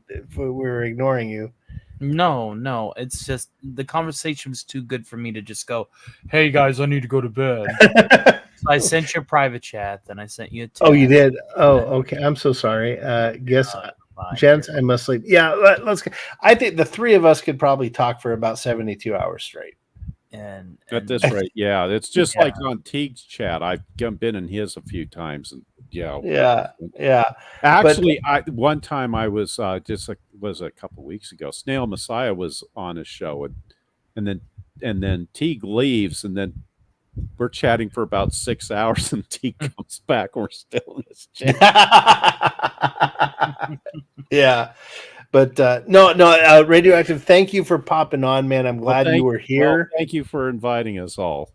if we were ignoring you. No. It's just the conversation was too good for me to just go, hey guys, I need to go to bed. So I sent you a private chat, then I sent you a text. Oh, you did? Oh, okay. I'm so sorry. Guess gents, I must leave. Yeah, let's I think the 3 of us could probably talk for about 72 hours straight. And At this rate, yeah. It's just like on Teague's chat. I've been in his a few times, and Yeah. Actually, one time I was was a couple weeks ago. Snail Messiah was on his show, and then Teague leaves, and then we're chatting for about 6 hours, and Teague comes back, and we're still in this chat. Yeah. But no, Radioactive, thank you for popping on, man. I'm glad you were here. Thank you for inviting us all.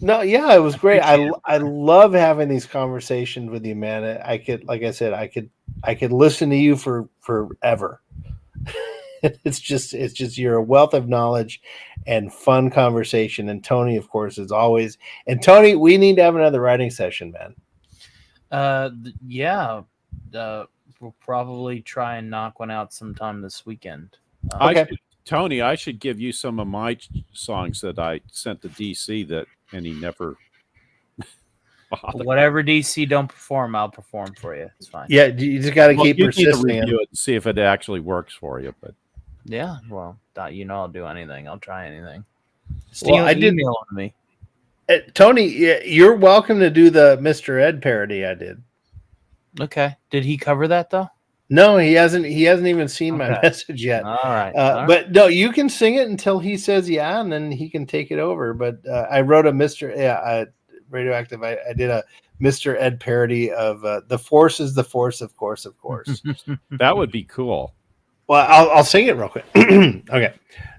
No, yeah, it was great. I love having these conversations with you, man. I could, like I said, I could listen to you for forever. It's just you're a wealth of knowledge and fun conversation. And Tony, of course, is always. And Tony, we need to have another writing session, man. Yeah. We'll probably try and knock one out sometime this weekend. Tony, I should give you some of my songs that I sent to DC and he never. Whatever DC don't perform, I'll perform for you. It's fine. Yeah, you just got to keep persisting. You need to review it and see if it actually works for you. But yeah, well, I'll do anything. I'll try anything. I did email on me. Tony, you're welcome to do the Mr. Ed parody I did. Okay. Did he cover that though? No, he hasn't. He hasn't even seen my message yet. All right. But no, you can sing it until he says yeah, and then he can take it over. But I wrote a Radioactive. I did a Mr. Ed parody of "The Force is the Force, of course." That would be cool. Well, I'll sing it real quick. Okay.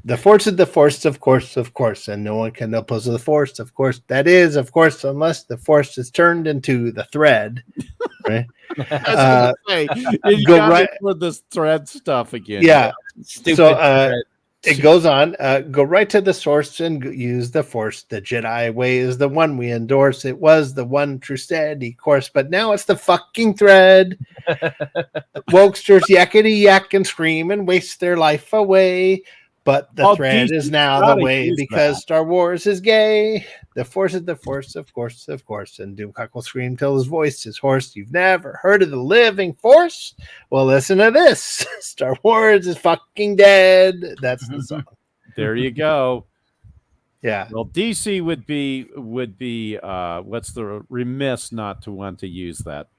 The Force is the Force, of course, and no one can oppose the Force, of course. That is, of course, unless the Force is turned into the thread. Right? I was going to say, you go got right with this thread stuff again. Yeah. Stupid So it goes on. Go right to the source and use the Force. The Jedi way is the one we endorse. It was the one true steady course, but now it's the fucking thread. Wokesters yakety yak and scream and waste their life away. But the thread is now the way because Star Wars is gay. The Force is the Force, of course. And Doomcock will scream till his voice is hoarse. You've never heard of the living Force? Well, listen to this. Star Wars is fucking dead. That's the song. There you go. Yeah. Well, DC would be what's the remiss not to want to use that.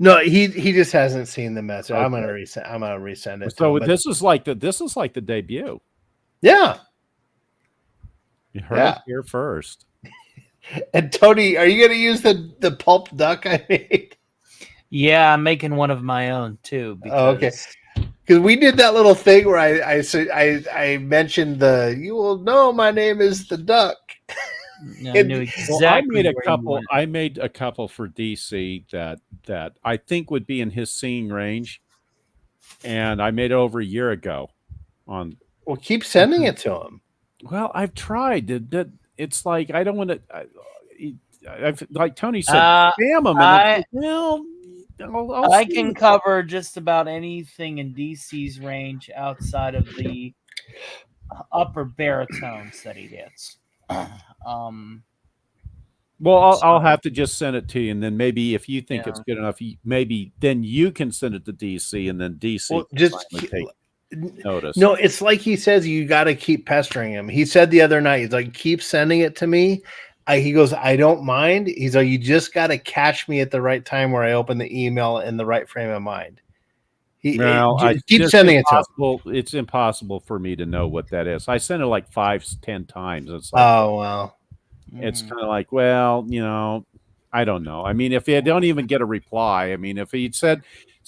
No, he just hasn't seen the message. Okay. I'm gonna resend it. So this is like the debut. Yeah. You heard it here first. And Tony, are you gonna use the pulp duck I made? Yeah, I'm making one of my own too. Okay. Because we did that little thing where I mentioned you will know my name is the duck. I knew Well, I exactly made a where you couple. went. I made a couple for DC that I think would be in his singing range, and I made it over a year ago. On Well, keep sending it to him. Well, I've tried. It's like I don't want to. I've like Tony said, spam them, and it's like, well, I'll I see. can cover just about anything in DC's range outside of the upper baritones that he gets. Well, I'll have to just send it to you, and then maybe if you think it's Yeah. good enough, maybe then you can send it to DC, and then DC Well, can just finally take notice. No, it's like he says you got to keep pestering him. He said the other night, he's like, keep sending it to me. He goes, I don't mind. He's like, you just got to catch me at the right time where I open the email in the right frame of mind. Keep sending it to him. It's impossible for me to know what that is. I sent it like 5-10 times. It's like, oh well, it's kind of like, well, I don't know. I mean, if you don't even get a reply, I mean, if he said,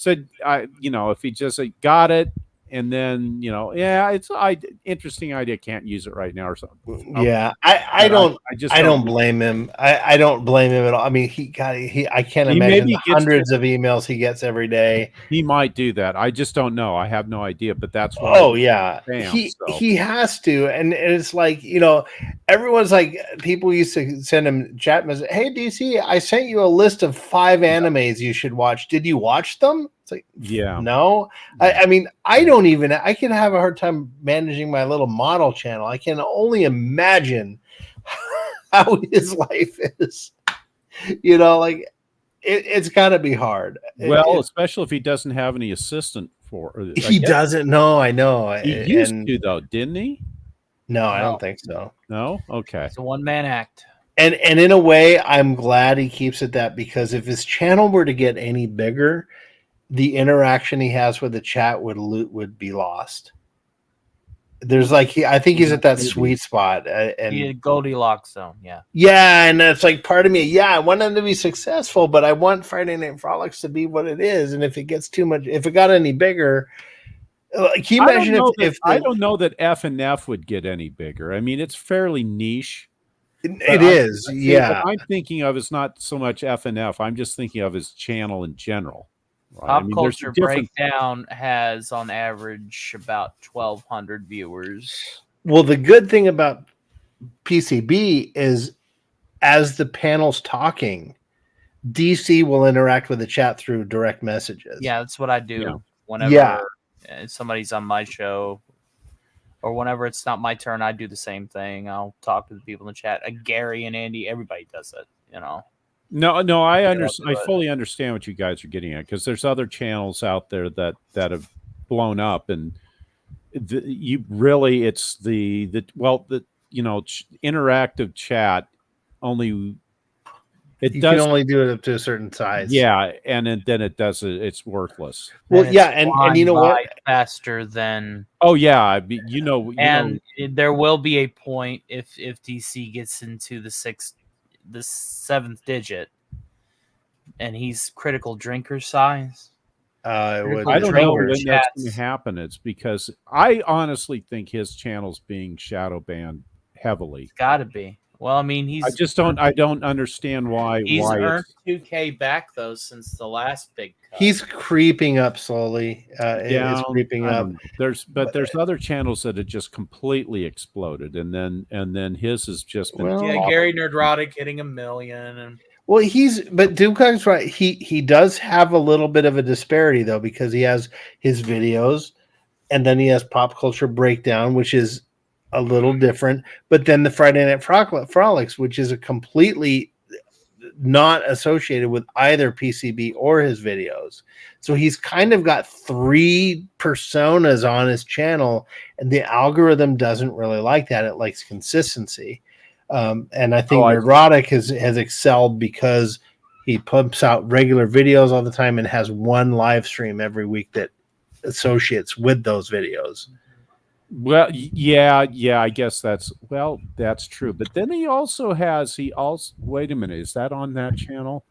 if he just got it, and then yeah, it's interesting idea. Can't use it right now or something. Yeah, I don't blame him. I don't blame him at all. I mean, I can't imagine the hundreds of emails he gets every day. He might do that. I just don't know. I have no idea. But that's why. Oh yeah, he has to, and it's like everyone's like, people used to send him chat messages. Hey DC, I sent you a list of 5 animes you should watch. Did you watch them? It's like, yeah, no. I mean, I can have a hard time managing my little model channel. I can only imagine how his life is. Like it's got to be hard. Well, especially if he doesn't have any assistant for. He doesn't know. I know. He used to though, didn't he? No, I don't think so. No. Okay. It's a one-man act. And in a way, I'm glad he keeps it that, because if his channel were to get any bigger, the interaction he has with the chat would be lost. There's I think he's at that sweet spot, and Goldilocks zone. Yeah, and it's like part of me. Yeah, I want him to be successful, but I want Friday Night Frolics to be what it is. And if it gets too much, if it got any bigger, can you imagine if I don't know that F and F would get any bigger. I mean, it's fairly niche. It is, yeah. What I'm thinking of is not so much F and F. I'm just thinking of his channel in general. Right? Pop Culture Breakdown has on average about 1,200 viewers. Well, the good thing about PCB is, as the panel's talking, DC will interact with the chat through direct messages. Yeah, that's what I do whenever somebody's on my show, or whenever it's not my turn. I do the same thing. I'll talk to the people in the chat. Gary and Andy, everybody does it. No, I understand. I fully understand what you guys are getting at, because there's other channels out there that have blown up, and it's the interactive chat only. You can only do it up to a certain size. Yeah, and then it's worthless. Well, yeah, and you know what? Faster than. Oh yeah, there will be a point if DC gets into the 7th digit, and he's critical drinker size. I don't know when that's going to happen. It's because I honestly think his channel's being shadow banned heavily. It's got to be. Well, I mean, I don't understand why. He's earned $2K back though since the last big cut. He's creeping up slowly. It's creeping up. There's other channels that have just completely exploded, and then his has just been. Gary Nerdrotic hitting 1 million, and but Dukak's right. He does have a little bit of a disparity though, because he has his videos, and then he has Pop Culture Breakdown, which is a little different, but then the Friday Night Frolics, which is a completely not associated with either PCB or his videos. So he's kind of got 3 personas on his channel, and the algorithm doesn't really like that. It likes consistency. And I think Nerdrotic has excelled because he pumps out regular videos all the time and has one live stream every week that associates with those videos. Well, yeah, I guess that's true. But then he also wait a minute, is that on that channel?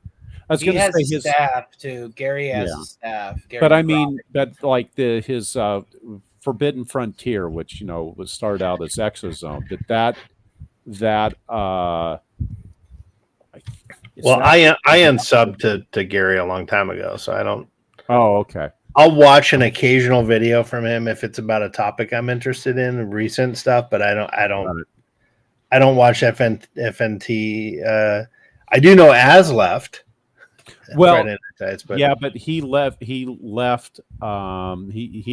I was going to say his staff too. Gary has a staff. But I mean, but like his Forbidden Frontier, which was started out as Exozone, that Well, I unsubbed to Gary a long time ago, so I don't. Oh, okay. I'll watch an occasional video from him if it's about a topic I'm interested in, recent stuff. But I don't watch FNT. I do know Az left. Well, but yeah, but he left. He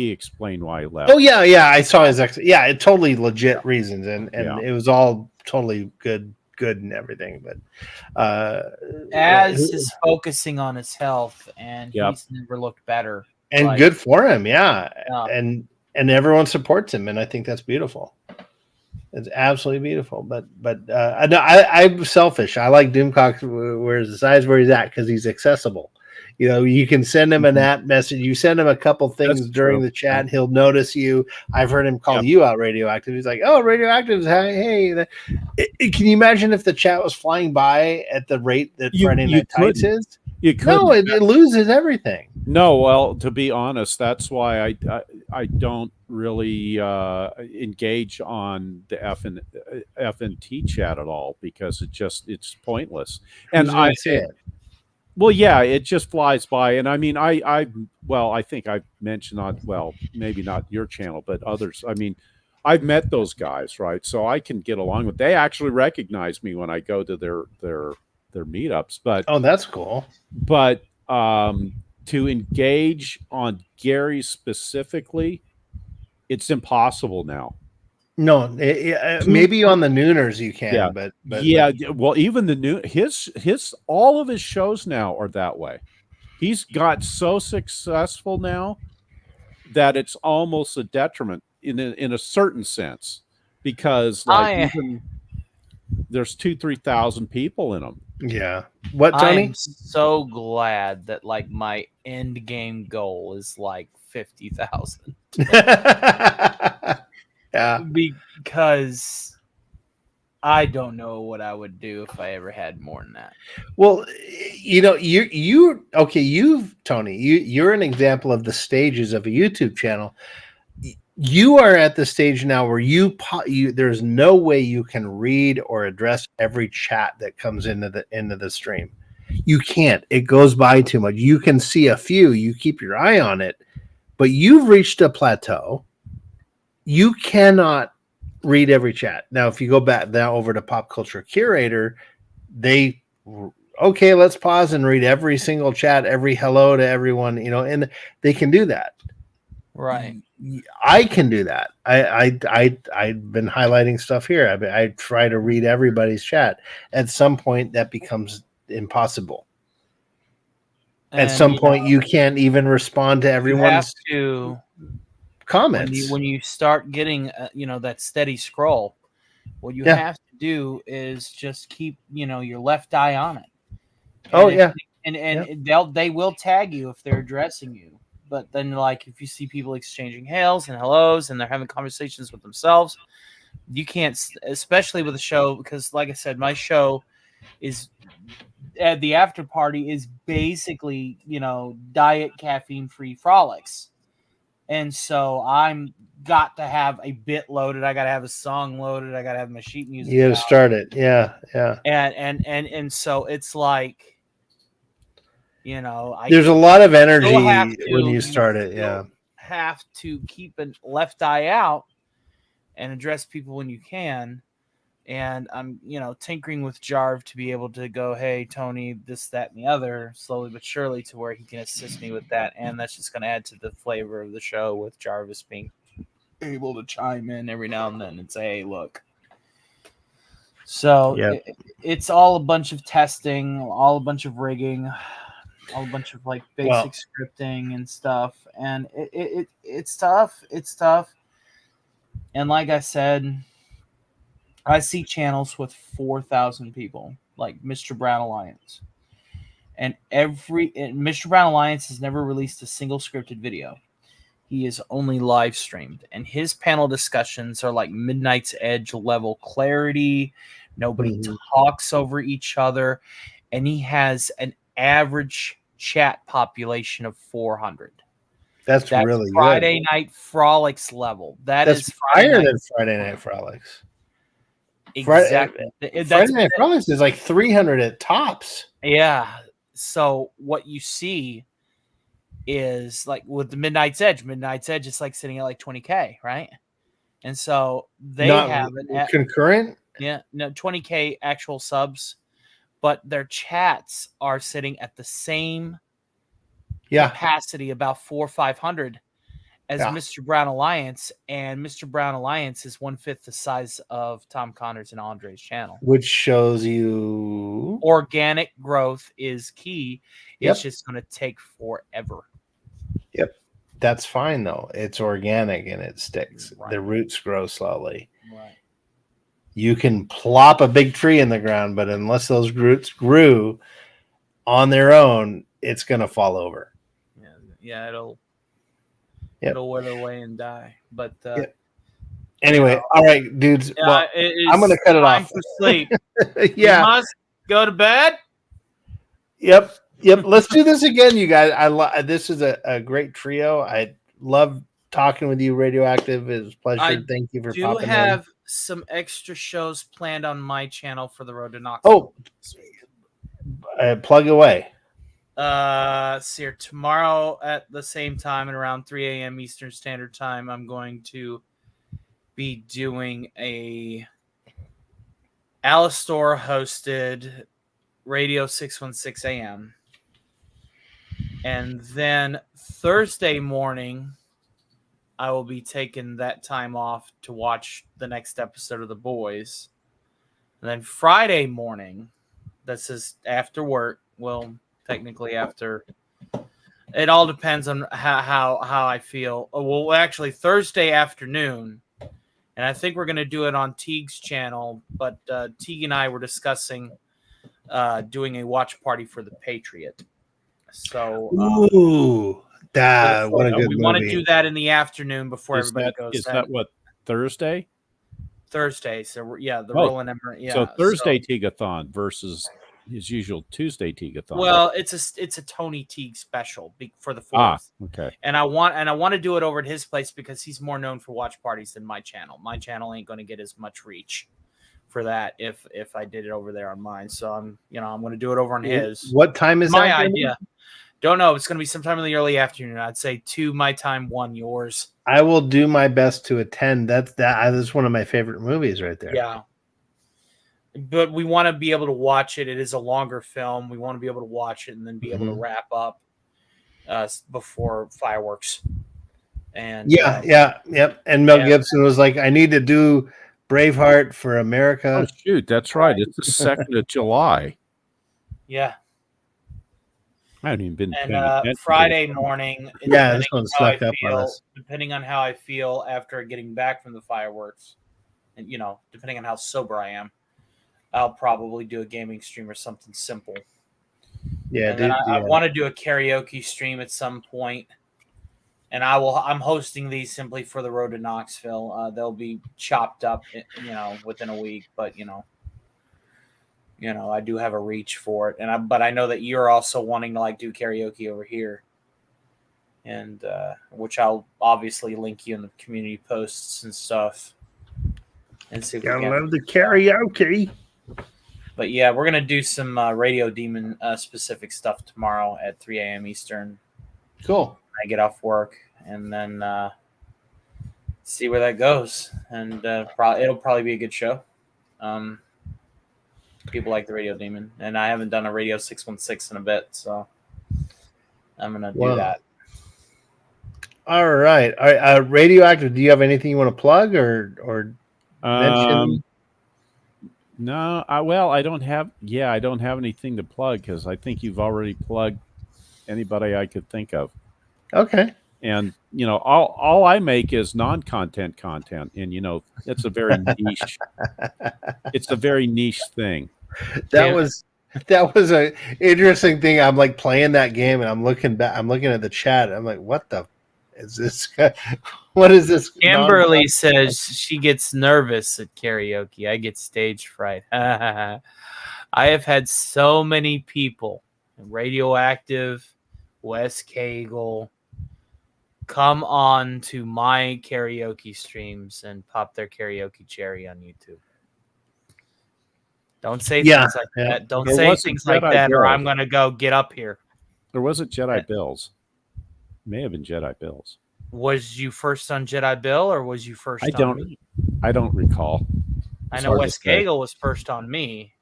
explained why he left. Oh yeah, I saw his it totally legit reasons, and it was all totally good and everything. But Az is focusing on his health, and he's never looked better. And good for him, and everyone supports him, and I think that's beautiful. It's absolutely beautiful. But I'm selfish. I like Doomcock where's the size where he's at because he's accessible. You can send him a nat message. You send him a couple things during the chat, he'll notice you. I've heard him call you out radioactive. He's like, "Oh, radioactive! Hey!" Can you imagine if the chat was flying by at the rate that Friday Night Tights is? You could. No, it loses everything. No, well, to be honest, that's why I don't really engage on the FNT chat at all because it's pointless. And I say it. Well, yeah, it just flies by. And I mean, I think I've mentioned maybe not your channel, but others. I mean, I've met those guys, right? So I can get along with. They actually recognize me when I go to their meetups. But that's cool. But to engage on Gary specifically, it's impossible now. No, maybe on the Nooners you can, but well, even the new his all of his shows now are that way. He's got so successful now that it's almost a detriment in a certain sense because there's 2,000-3,000 people in them. Yeah. What, Tony? I'm so glad that my end game goal is 50,000. Yeah. Because I don't know what I would do if I ever had more than that. Well, Tony, you're an example of the stages of a YouTube channel. You are at the stage now where there's no way you can read or address every chat that comes into the stream. You can't. It goes by too much. You can see a few. You keep your eye on it, but you've reached a plateau. You cannot read every chat. Now, if you go back now over to Pop Culture Curator, let's pause and read every single chat, every hello to everyone, and they can do that. Right. I can do that. I've been highlighting stuff here. I try to read everybody's chat. At some point, that becomes impossible. At some point, you can't even respond to everyone's comments. When you start getting that steady scroll, what you have to do is just keep your left eye on it. And they will tag you if they're addressing you. But then, if you see people exchanging hails and hellos and they're having conversations with themselves, you can't, especially with a show, because, like I said, my show is the after party is basically, diet caffeine-free frolics. And so I'm got to have a bit loaded. I got to have a song loaded. I got to have my sheet music. You got to start it. Yeah. And so it's like, there's a lot of energy when you start it. Yeah. Have to keep a left eye out and address people when you can. And I'm, tinkering with Jarv to be able to go, hey, Tony, this, that, and the other, slowly but surely, to where he can assist me with that. And that's just going to add to the flavor of the show with Jarvis being able to chime in every now and then and say, hey, look. So it's all a bunch of testing, all a bunch of rigging, all a bunch of basic scripting and stuff. And it's tough. It's tough. And like I said, I see channels with 4,000 people, like Mr. Brown Alliance. And Mr. Brown Alliance has never released a single scripted video. He is only live streamed. And his panel discussions are like Midnight's Edge level clarity. Nobody talks over each other. And he has an average chat population of 400. That's really Friday good. Night Frolics level. That's higher than Friday Night Frolics. Exactly. Friday Night Frolics is like 300 at tops. Yeah. So what you see is like with the Midnight's Edge is like sitting at like 20K, right? And so they Not have it at concurrent. Yeah, no 20K actual subs, but their chats are sitting at the same capacity, about 400 or 500 as Mr. Brown Alliance, and Mr. Brown Alliance is 1/5 the size of Tom Connor's and Andre's channel. Which shows you organic growth is key. Yep. It's just going to take forever. Yep. That's fine though. It's organic and it sticks. Right. The roots grow slowly. Right. You can plop a big tree in the ground, but unless those roots grew on their own, it's going to fall over. Yeah, it'll Yep. it'll wither away and die. But Anyway, all right, dudes. yeah, Well, it is I'm going to cut it time off. for sleep. Yeah. We must go to bed. Yep. Let's do this again, you guys. This is a great trio. I love talking with you, Radioactive. It was a pleasure. Thank you for do popping have some extra shows planned on my channel for the Road to Knox. Oh, plug away. See here tomorrow at the same time and around 3 a.m. Eastern Standard Time. I'm going to be doing a Alistor hosted Radio 616 AM. And then Thursday morning, I will be taking that time off to watch the next episode of The Boys. And then Friday morning, this is after work. Well, technically after. It all depends on how I feel. Well, actually, Thursday afternoon, and I think we're going to do it on Teague's channel, but Teague and I were discussing doing a watch party for The Patriot. So, ooh, what a good we movie. want to do that in the afternoon before everybody goes. Is that what, Thursday? Thursday. So yeah, the Roland Emmer. Yeah. So Thursday Teagathon versus his usual Tuesday Teagathon. Well, it's a Tony Teague special for the 4th. Okay. And I want to do it over at his place because he's more known for watch parties than my channel. My channel ain't going to get as much reach for that if I did it over there on mine. So I'm going to do it over on his. What time is my that? idea? Don't know. It's going to be sometime in the early afternoon. I'd say 2 my time, 1 yours. I will do my best to attend. That's one of my favorite movies right there. Yeah. But we want to be able to watch it. It is a longer film. We want to be able to watch it and then be able to wrap up before fireworks. And yep. And Mel Gibson was like, "I need to do Braveheart for America." Oh shoot, that's right. It's the 2nd of July. Yeah. I haven't even been. And Friday morning. This one snuck up on us. Depending on how I feel after getting back from the fireworks, and depending on how sober I am, I'll probably do a gaming stream or something simple. Yeah, and then I want to do a karaoke stream at some point, and I'm hosting these simply for the Road to Knoxville. They'll be chopped up, within a week, but I do have a reach for it, but I know that you're also wanting to do karaoke over here, and which I'll obviously link you in the community posts and stuff. And see if we can. Love the karaoke. But yeah, we're gonna do some Radio Demon specific stuff tomorrow at 3 a.m. Eastern. Cool. I get off work and then see where that goes, and it'll probably be a good show. People like the Radio Demon, and I haven't done a Radio 616 in a bit, so I'm gonna do that. All right. Radioactive, do you have anything you want to plug or mention? No, I don't have. Yeah, I don't have anything to plug because I think you've already plugged anybody I could think of. Okay. And all I make is non-content content, and it's a very niche. It's a very niche thing. That was a interesting thing. I'm like playing that game, and I'm looking back. I'm looking at the chat. I'm like, what the is this? What is this? Amberly says she gets nervous at karaoke. I get stage fright. I have had so many people, Radioactive, Wes Cagle, come on to my karaoke streams and pop their karaoke cherry on YouTube. Don't say Yeah, things like yeah. that. Don't There say was a things like Jedi that, or Bill. I'm gonna go get up here. There wasn't Jedi Bills. May have been Jedi Bills. Was you first on Jedi Bill, or was you first on me? I don't recall. I It's know hard to Wes say. Cagle was first on me.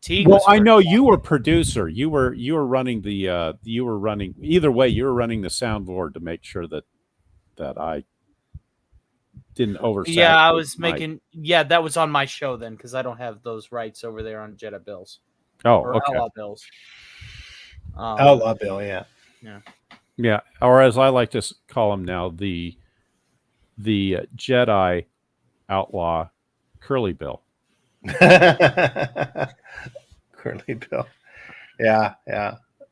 Teague Well, was I first know on you me. were producer. You were running the either way. You were running the soundboard to make sure that I didn't oversaturate. Yeah, I was my- making. Yeah, that was on my show then, because I don't have those rights over there on Jedi Bills. Oh, or okay. Outlaw Bills. Outlaw Bill, yeah. Yeah. Yeah, or as I like to call him now, the Jedi Outlaw Curly Bill. Curly Bill. Yeah.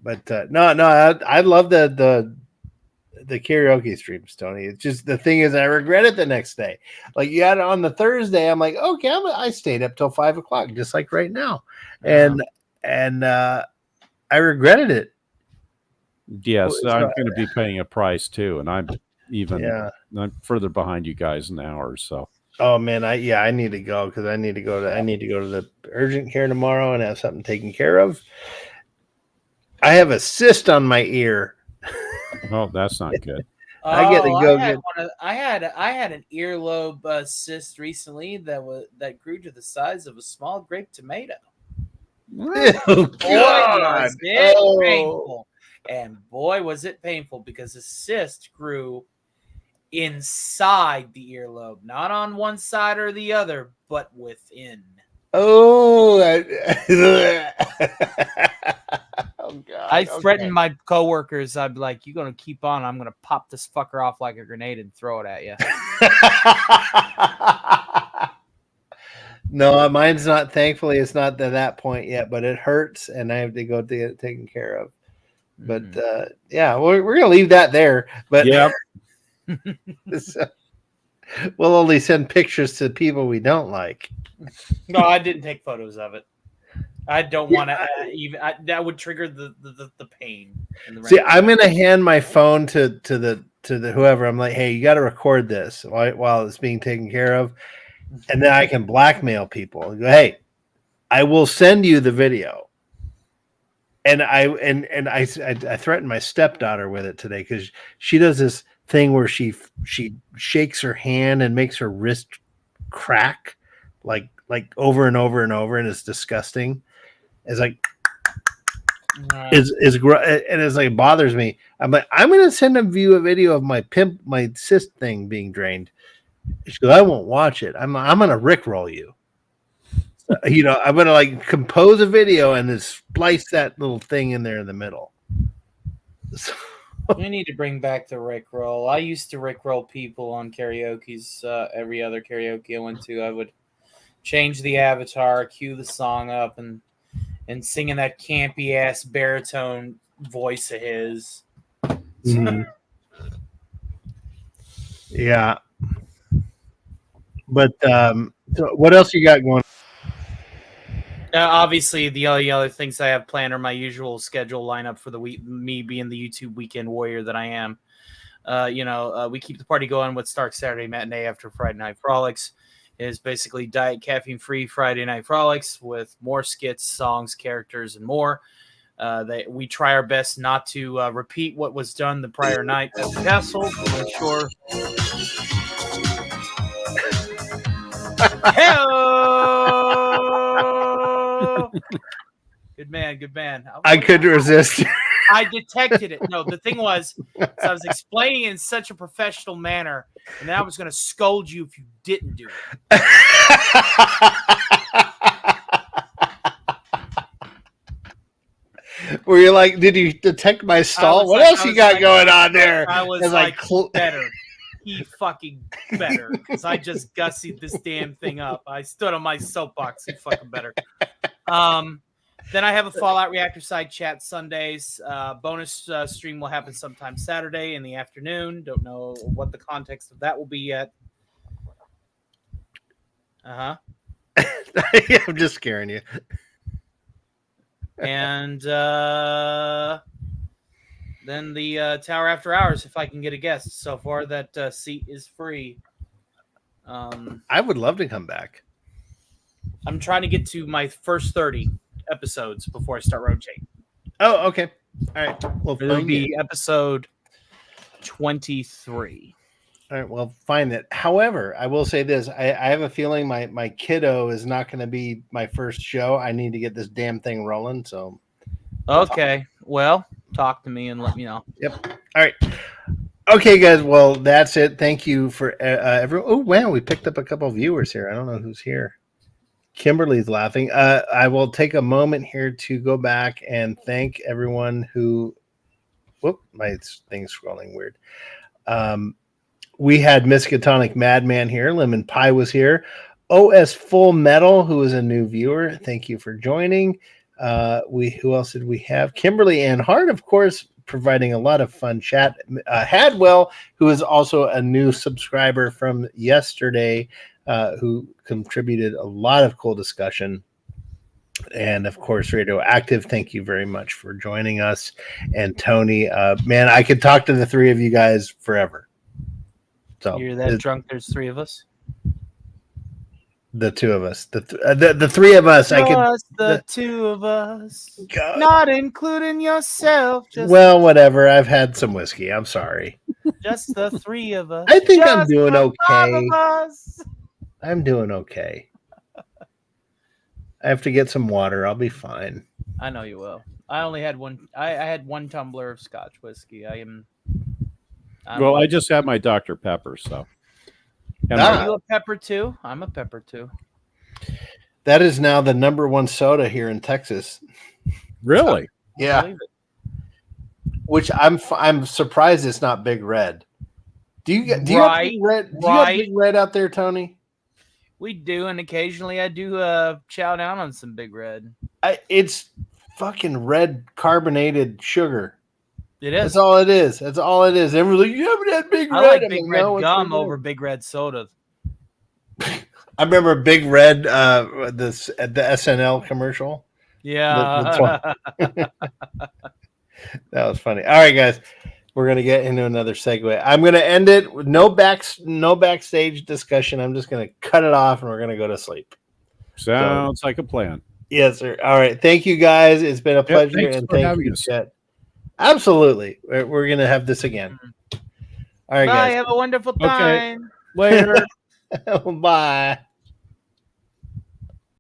But I love the karaoke streams, Tony. It's just the thing is, I regret it the next day. Like you had it on the Thursday, I'm like, okay, I stayed up till 5 o'clock, just like right now, and I regretted it. Yes, So- I'm going to be paying a price too, and I'm Yeah. I'm further behind you guys an hour or so. Oh man, I need to go because I need to go to the urgent care tomorrow and have something taken care of. I have a cyst on my ear. Oh, that's not good. I get to go get. I had an earlobe cyst recently that grew to the size of a small grape tomato. Oh, Boy, God. was it Oh. painful. And boy, was it painful because the cyst grew inside the earlobe, not on one side or the other, but within. Oh, oh God! I threatened my coworkers. I'd be like, "You're gonna keep on. I'm gonna pop this fucker off like a grenade and throw it at you." No, mine's not. Thankfully, it's not to that point yet, but it hurts, and I have to go to get it taken care of. But yeah, we're gonna leave that there. But yeah, we'll only send pictures to people we don't like. No, I didn't take photos of it. I don't want to even. That would trigger the pain. And the See, I'm gonna hand my phone to the whoever. I'm like, hey, you got to record this while it's being taken care of, and then I can blackmail people. And go, hey, I will send you the video. And I threatened my stepdaughter with it today because she does this thing where she shakes her hand and makes her wrist crack like over and over and over, and it's disgusting. It's like and it's like, it bothers me. I'm like, I'm gonna send a video of my cyst thing being drained. She goes, I won't watch it. I'm gonna rickroll you. I'm gonna like compose a video and then splice that little thing in there in the middle. So, We need to bring back the Rickroll. I used to Rickroll people on karaoke's. Every other karaoke I went to, I would change the avatar, cue the song up, and singing that campy ass baritone voice of his. Yeah. But so what else you got going? Obviously, the only other things I have planned are my usual schedule lineup for the week. Me being the YouTube weekend warrior that I am, we keep the party going with Stark Saturday Matinee after Friday Night Frolics. It is basically diet caffeine free Friday Night Frolics with more skits, songs, characters, and more. We try our best not to repeat what was done the prior night at the castle. I'm sure. Good man. I couldn't resist. I detected it. No, the thing was, I was explaining it in such a professional manner, and then I was going to scold you if you didn't do it. Were you like, did you detect my stall? What else you got going on there? I was like, better. He fucking better. Because I just gussied this damn thing up. I stood on my soapbox. He fucking better. Then I have a Fallout Reactor side chat Sundays. Bonus stream will happen sometime Saturday in the afternoon. Don't know what the context of that will be yet. I'm just scaring you. And then the Tower After Hours, if I can get a guest. So far, that seat is free. I would love to come back. I'm trying to get to my first 30 episodes before I start rotating. Oh, okay. All right. Well, It'll find be it. episode 23. All right. Well, find it. However, I will say this: I have a feeling my kiddo is not going to be my first show. I need to get this damn thing rolling. So, Okay. Well, talk to me and let me know. Yep. All right. Okay, guys. Well, that's it. Thank you for everyone. Oh, wow. We picked up a couple of viewers here. I don't know who's here. Kimberly's laughing. I will take a moment here to go back and thank everyone who. Whoop, my thing's scrolling weird. We had Miskatonic Madman here. Lemon Pie was here. OS Full Metal, who is a new viewer. Thank you for joining. Who else did we have? Kimberly Ann Hart, of course, providing a lot of fun chat. Hadwell, who is also a new subscriber from yesterday, who contributed a lot of cool discussion. And of course, Radioactive, thank you very much for joining us. And Tony, man, I could talk to the three of you guys forever. So You're that drunk. There's three of us. The two of us, the three of us. Just the two of us, not including yourself. Just well, whatever. I've had some whiskey. I'm sorry. Just the three of us. I think I'm Just doing the five okay. of us. I'm doing okay. I have to get some water. I'll be fine. I know you will. I only had one. I had one tumbler of Scotch whiskey. I just had my Dr. Pepper, so. Are you a pepper too? I'm a pepper too. That is now the number 1 soda here in Texas. Really? Yeah. Which I'm surprised it's not Big Red. Do you have Big Red? Do you have Big Red out there, Tony? We do, and occasionally I do chow down on some Big Red. It's fucking red carbonated sugar. It is. That's all it is. That's all it is. Everyone's like, you haven't had Big Red. I like Big Red gum over Big Red soda. I remember Big Red, the SNL commercial. Yeah. That was funny. All right, guys. We're going to get into another segue. I'm going to end it with no backstage discussion. I'm just going to cut it off and we're going to go to sleep. Sounds like a plan. Yes, sir. All right. Thank you, guys. It's been a pleasure. And thank you, Chet. Absolutely. We're going to have this again. All right, Bye. guys. Have a wonderful time. Later. Bye.